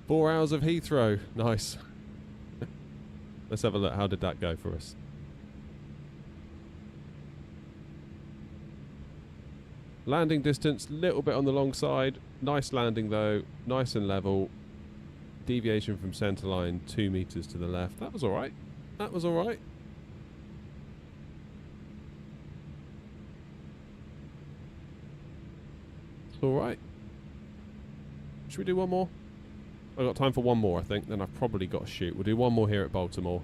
Four hours of Heathrow. Nice. Let's have a look. How did that go for us? Landing distance, little bit on the long side. Nice landing though, nice and level. Deviation from centre line 2 meters to the left. That was alright. That was alright. It's alright. Should we do one more? I've got time for one more, I think. Then I've probably got to shoot. We'll do one more here at Baltimore.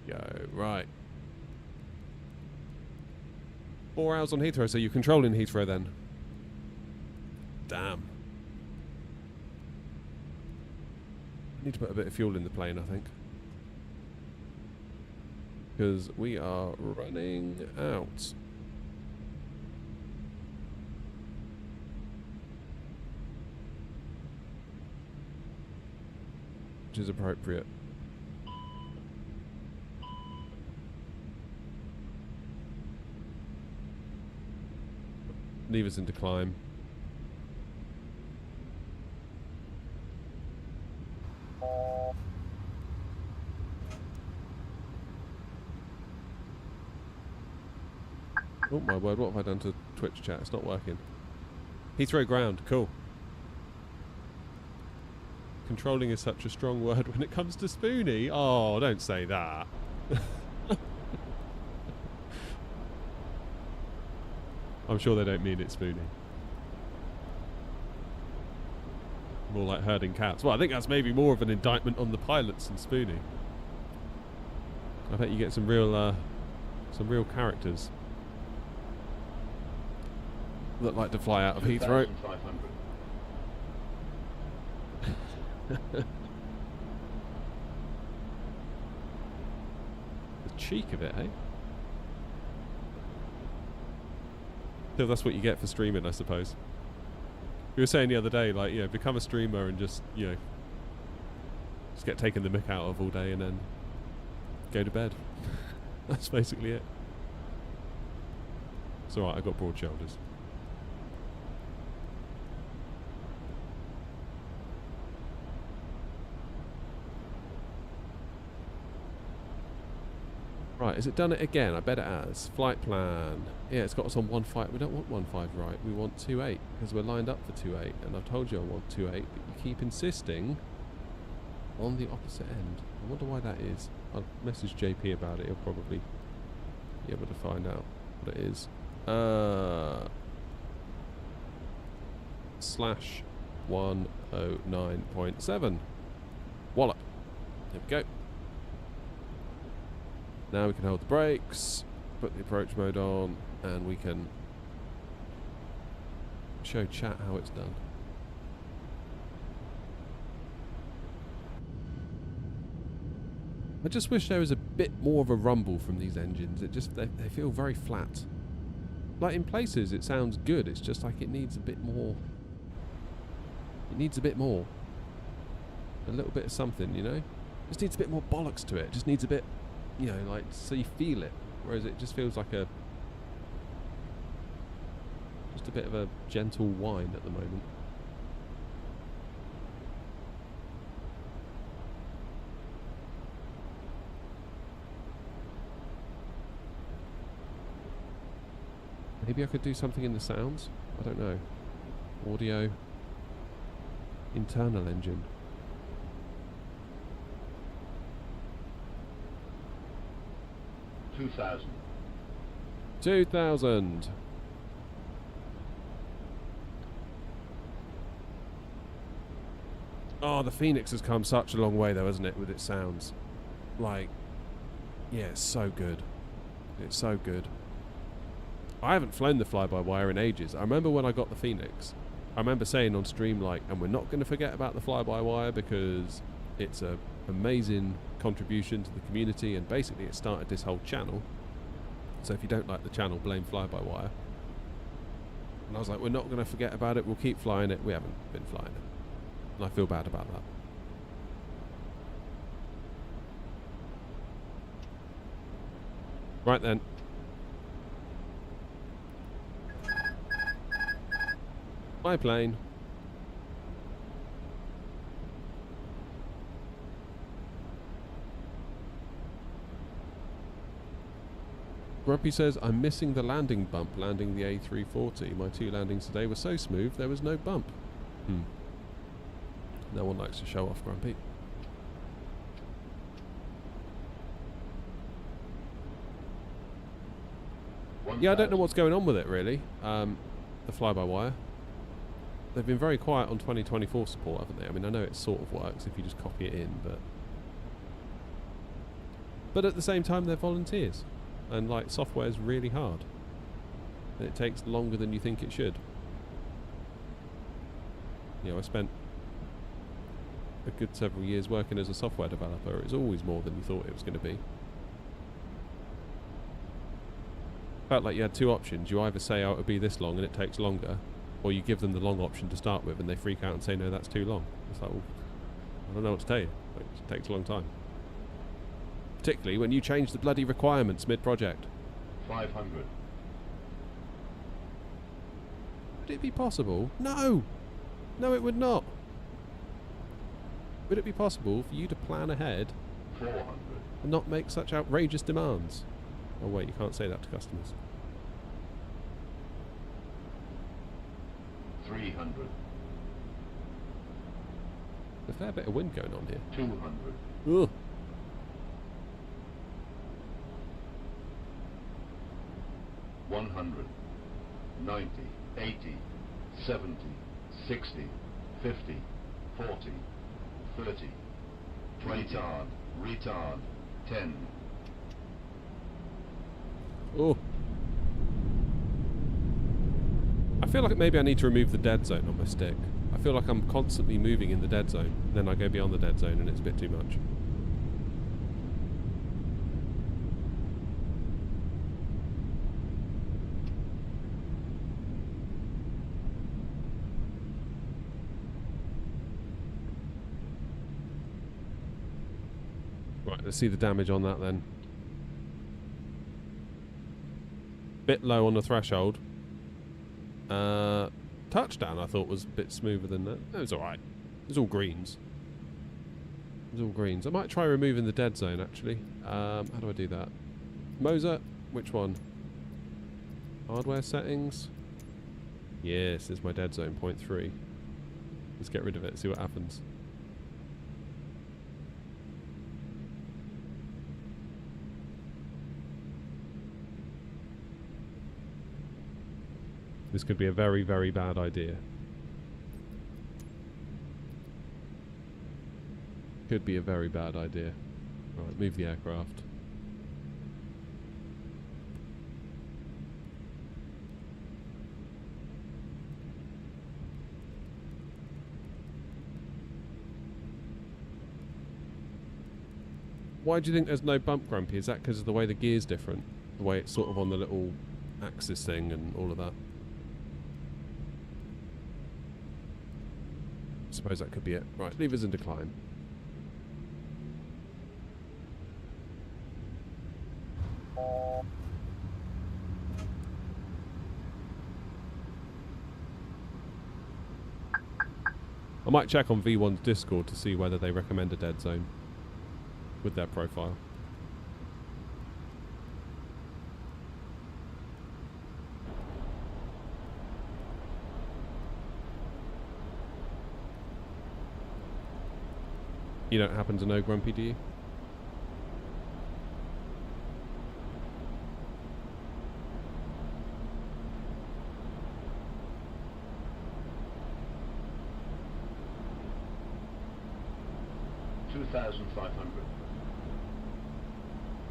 go. Right. 4 hours on Heathrow, so you're controlling Heathrow then? Damn. Need to put a bit of fuel in the plane, I think. Because we are running out. Which is appropriate. Levers into climb. Oh my word, what have I done to Twitch chat? It's not working. Heathrow ground, cool. Controlling is such a strong word when it comes to Spoonie. Oh, don't say that. I'm sure they don't mean it Spoonie. More like herding cats. Well, I think that's maybe more of an indictment on the pilots than Spoonie. I bet you get some real characters that like to fly out of Heathrow. The cheek of it, eh? So that's what you get for streaming, I suppose. You were saying the other day, like, you know, become a streamer and just, you know, just get taken the mick out of all day and then go to bed. That's basically it. It's alright, I got broad shoulders. Right, has it done it again? I bet it has. Flight plan. Yeah, it's got us on 1.5. We don't want 1.5 right. We want 2.8 because we're lined up for 2.8. And I've told you I want 2.8, but you keep insisting on the opposite end. I wonder why that is. I'll message JP about it. He'll probably be able to find out what it is. Slash 109.7. Wallop. There we go. Now we can hold the brakes, put the approach mode on, and we can show chat how it's done. I just wish there was a bit more of a rumble from these engines. It just they feel very flat. Like in places it sounds good, it's just like it needs a bit more. It needs a bit more. A little bit of something, you know? Just needs a bit more bollocks to it. It just needs a bit, you know, like, so you feel it. Whereas it just feels like just a bit of a gentle whine at the moment. Maybe I could do something in the sounds? I don't know. Audio. Internal engine. 2,000. 2,000. Oh, the Phoenix has come such a long way though, hasn't it, with its sounds. Like, yeah, it's so good. It's so good. I haven't flown the fly-by-wire in ages. I remember when I got the Phoenix, I remember saying on stream, like, and we're not going to forget about the fly-by-wire because it's a amazing contribution to the community, and basically it started this whole channel. So if you don't like the channel, blame fly-by-wire. And I was like, we're not going to forget about it, we'll keep flying it. We haven't been flying it, and I feel bad about that. Right then. My plane. Grumpy says, I'm missing the landing bump landing the A340. My 2 landings today were so smooth there was no bump. No one likes to show off, Grumpy. Yeah, I don't know what's going on with it really. The fly-by-wire. They've been very quiet on 2024 support, haven't they? I mean, I know it sort of works if you just copy it in, but But at the same time, they're volunteers. And, like, software is really hard. And it takes longer than you think it should. You know, I spent a good several years working as a software developer. It's always more than you thought it was going to be. Felt like you had two options. You either say, oh, it'll be this long and it takes longer, or you give them the long option to start with and they freak out and say, no, that's too long. It's like, well, I don't know what to tell you. It takes a long time. Particularly when you change the bloody requirements mid-project. 500. Would it be possible? No! No, it would not. Would it be possible for you to plan ahead 400. and not make such outrageous demands? Oh wait, you can't say that to customers. 300. There's a fair bit of wind going on here. 200. Ugh. 100. 90. 80. 70. 60. 50. 40. 30. 20. Retard. Retard. 10. Oh. I feel like maybe I need to remove the dead zone on my stick. I feel like I'm constantly moving in the dead zone. Then I go beyond the dead zone and it's a bit too much. Right, let's see the damage on that then. Bit low on the threshold. Touchdown I thought was a bit smoother than that. It was alright. It was all greens. It was all greens. I might try removing the dead zone actually. How do I do that? Moser, which one? Hardware settings. Yes, this is my dead zone, 0.3. Let's get rid of it, see what happens. This could be a very, very bad idea. Could be a very bad idea. Right, move the aircraft. Why do you think there's no bump, Grumpy? Is that because of the way the gear's different? The way it's sort of on the little axis thing and all of that? I suppose that could be it. Right, levers in decline. I might check on V1's Discord to see whether they recommend a dead zone with their profile. You don't happen to know, Grumpy, do you?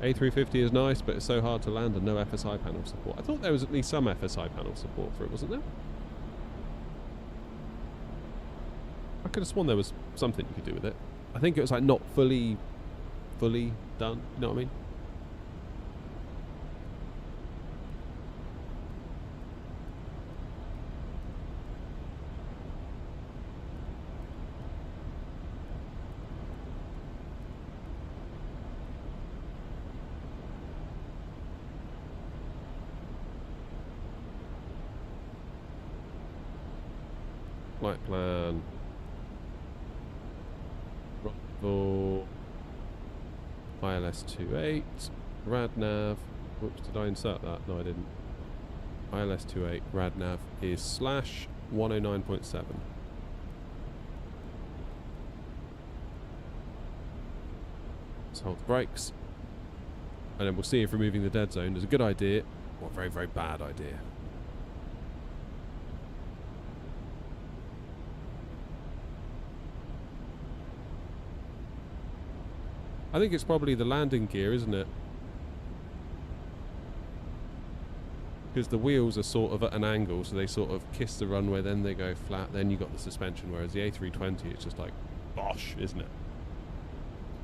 A350 is nice, but it's so hard to land and no FSI panel support. I thought there was at least some FSI panel support for it, wasn't there? I could have sworn there was something you could do with it. I think it was like not fully done, you know what I mean? Flight plan. Rockville. ILS-28. Radnav. Whoops, did I insert that? No, I didn't. ILS-28 Radnav is /109.7. Let's hold the brakes. And then we'll see if removing the dead zone is a good idea or a very, very bad idea. I think it's probably the landing gear, isn't it? Because the wheels are sort of at an angle, so they sort of kiss the runway, then they go flat, then you got the suspension, whereas the A320, it's just like, bosh, isn't it?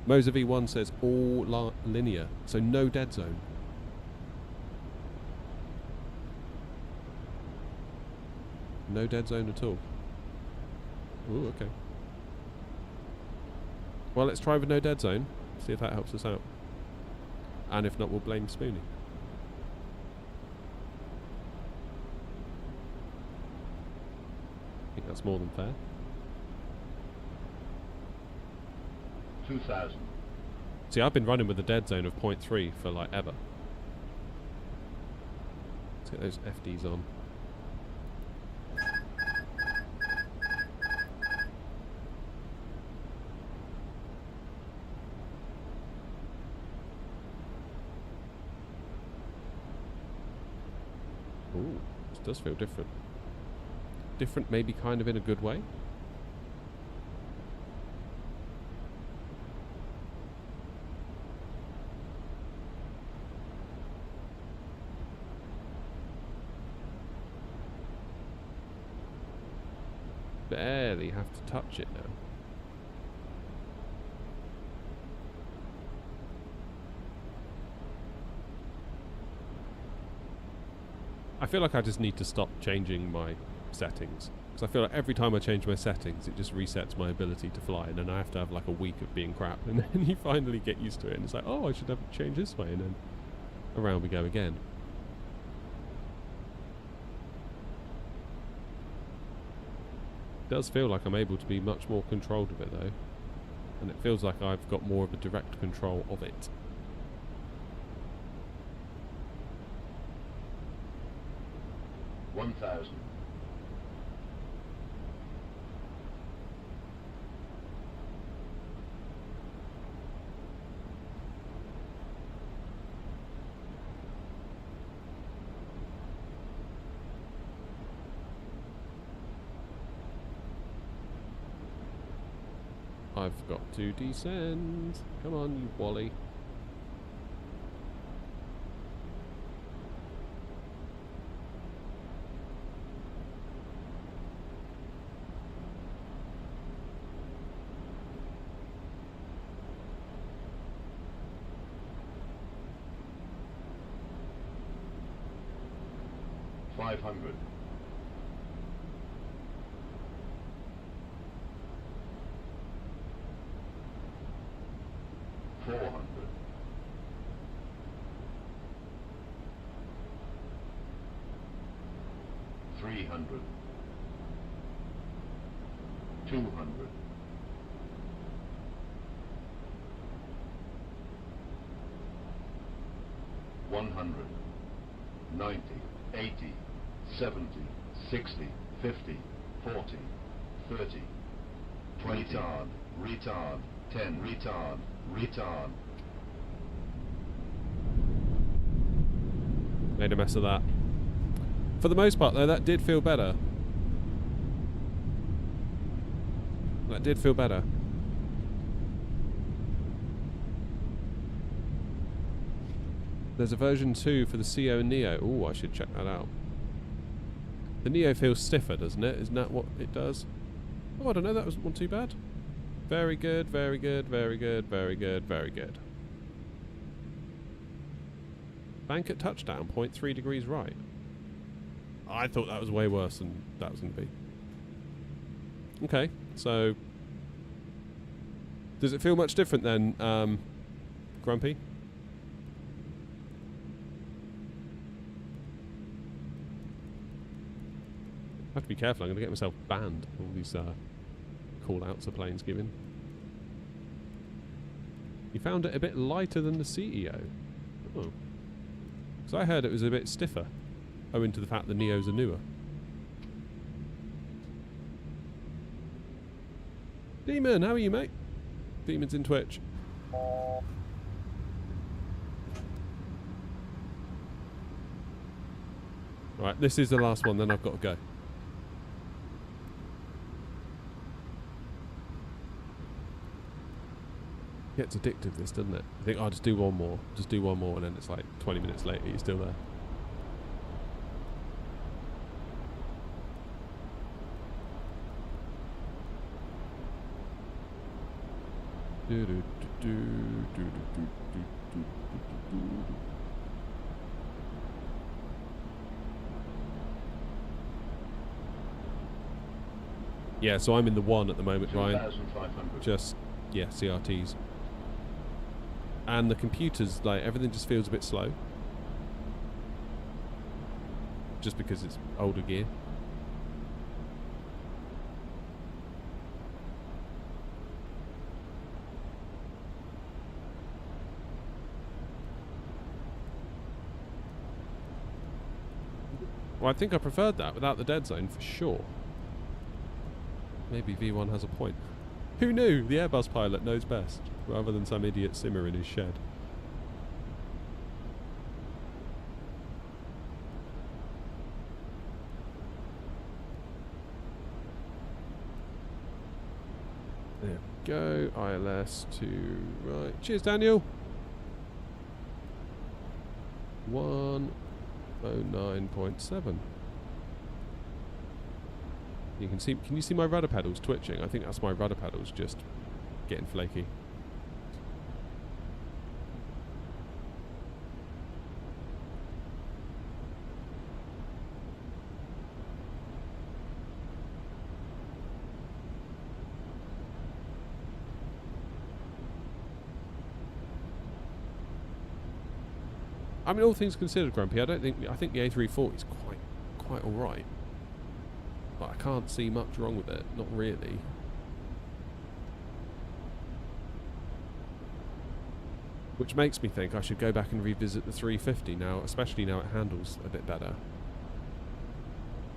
Moza V1 says all linear, so no dead zone. No dead zone at all. Ooh, okay. Well, let's try with no dead zone, see if that helps us out. And if not, we'll blame Spoonie. I think that's more than fair. 2000. See, I've been running with a dead zone of 0.3 for like ever. Let's get those FDs on. Ooh, this does feel different. Different, maybe kind of in a good way. Barely have to touch it now. I feel like I just need to stop changing my settings, because I feel like every time I change my settings it just resets my ability to fly, and then I have to have like a week of being crap, and then you finally get used to it and it's like, oh, I should have to change this way, and then around we go again. It does feel like I'm able to be much more controlled of it though, and it feels like I've got more of a direct control of it. $1,000. I've got to descend. Come on, you Wally. $500. $400. $300. $200. $100. $90. $80. $70. $60. $50. $40. $30. $20. Retard. Retard. 10. Retard. Retard. Made a mess of that. For the most part though, that did feel better. That did feel better. There's a version 2 for the CO and Neo. Ooh, I should check that out. The Neo feels stiffer, doesn't it? Isn't that what it does? Oh, I don't know, that wasn't too bad. Very good, very good, very good, very good, very good. Bank at touchdown, 0.3 degrees right. I thought that was way worse than that was going to be. Okay, so... does it feel much different then, Grumpy? I have to be careful, I'm going to get myself banned. All these call-outs the plane's giving. You found it a bit lighter than the CEO? Oh. Because I heard it was a bit stiffer, owing to the fact the Neos are newer. Demon, how are you, mate? Demon's in Twitch. Right, this is the last one, then I've got to go. Gets addictive, this, doesn't it? You think, oh, just do one more, and then it's like 20 minutes later, you're still there. Yeah, so I'm in the 1 at the moment, Ryan. Just, yeah, CRTs. And the computers, like, everything just feels a bit slow. Just because it's older gear. Well, I think I preferred that without the dead zone, for sure. Maybe V1 has a point. Who knew? The Airbus pilot knows best, rather than some idiot simmer in his shed. There we go. ILS to right. Cheers, Daniel. 109.7. You can see. Can you see my rudder pedals twitching? I think that's my rudder pedals just getting flaky. I mean, all things considered, Grumpy, I think the A340 is quite all right. But I can't see much wrong with it, not really. Which makes me think I should go back and revisit the 350 now, especially now it handles a bit better.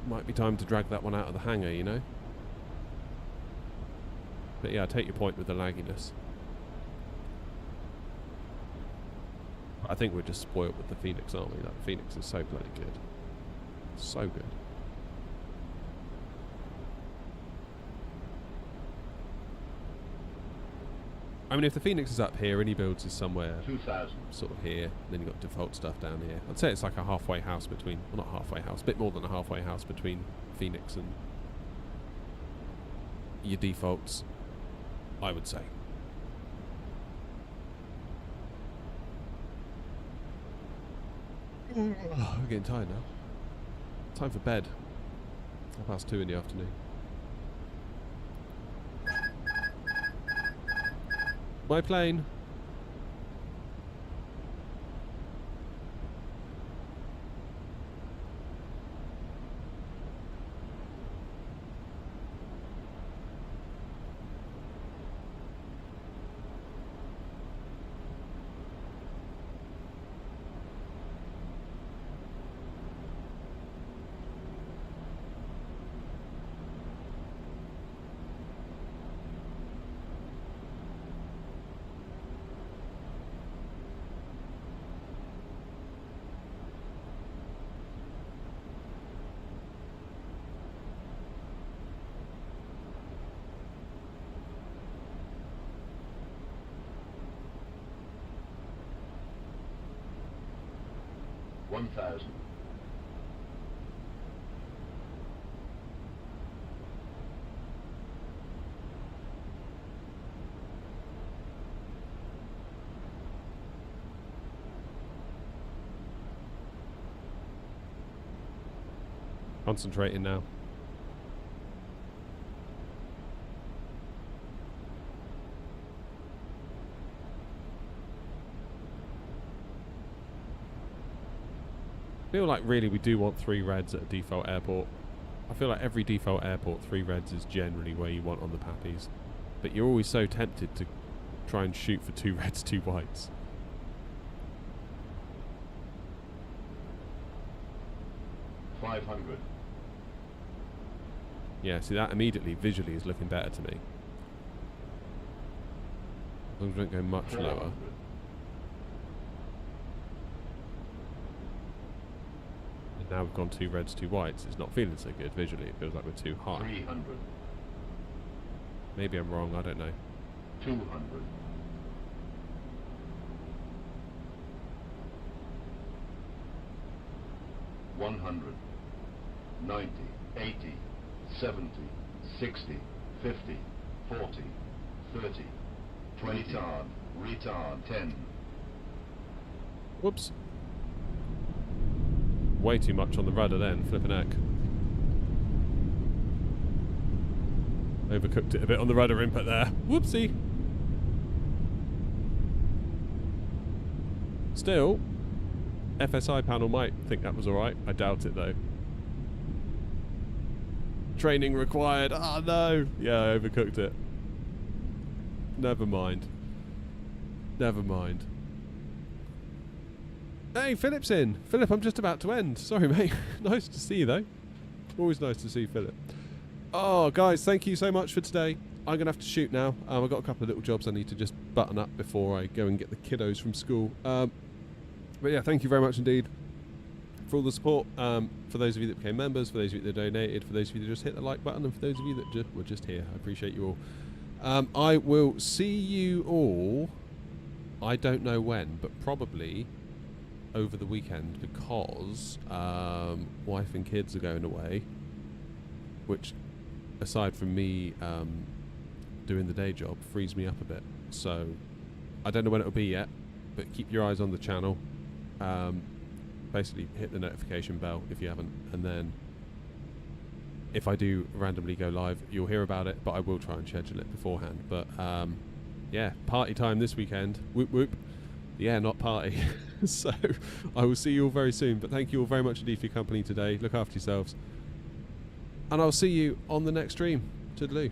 Might be time to drag that one out of the hangar, you know? But yeah, I take your point with the lagginess. I think we're just spoiled with the Phoenix, aren't we? That Phoenix is so bloody good. So good. I mean, if the Phoenix is up here, any builds is somewhere 2000. Sort of here, then you've got default stuff down here. I'd say it's like a halfway house between, well, not halfway house, a bit more than a halfway house between Phoenix and your defaults, I would say. Oh, I'm getting tired now. Time for bed. 2:30 in the afternoon. My plane. $1,000. Concentrating now. I feel like really we do want 3 reds at a default airport. I feel like every default airport 3 reds is generally where you want on the Pappies. But you're always so tempted to try and shoot for 2 reds, 2 whites. $500. Yeah, see that immediately, visually, is looking better to me. As long as we don't go much lower. And now we've gone 2 reds, 2 whites. It's not feeling so good visually. It feels like we're too high. 300. Maybe I'm wrong, I don't know. 200. 100, 90, 80, 70, 60, 50, 40, 30, 20, retard, 10. Whoops. Way too much on the rudder then, flipping heck. Overcooked it a bit on the rudder input there. Whoopsie. Still, FSI panel might think that was alright. I doubt it though. Training required. Oh no. Yeah, I overcooked it. Never mind. Never mind. Hey, Philip's in. Philip, I'm just about to end. Sorry, mate. Nice to see you though. Always nice to see Philip. Oh, guys, thank you so much for today. I'm going to have to shoot now. I've got a couple of little jobs I need to just button up before I go and get the kiddos from school. But yeah, thank you very much indeed for all the support. For those of you that became members, for those of you that donated, for those of you that just hit the like button, and for those of you that were just here. I appreciate you all. I will see you all, I don't know when, but probably over the weekend, because wife and kids are going away, which, aside from me doing the day job, frees me up a bit. So I don't know when it'll be yet, but keep your eyes on the channel. Basically hit the notification bell if you haven't, and then if I do randomly go live, you'll hear about it, but I will try and schedule it beforehand. But yeah, party time this weekend. Whoop whoop. The AirNOTT party. So I will see you all very soon, but thank you all very much indeed for your company today. Look after yourselves, and I'll see you on the next stream. Toodaloo.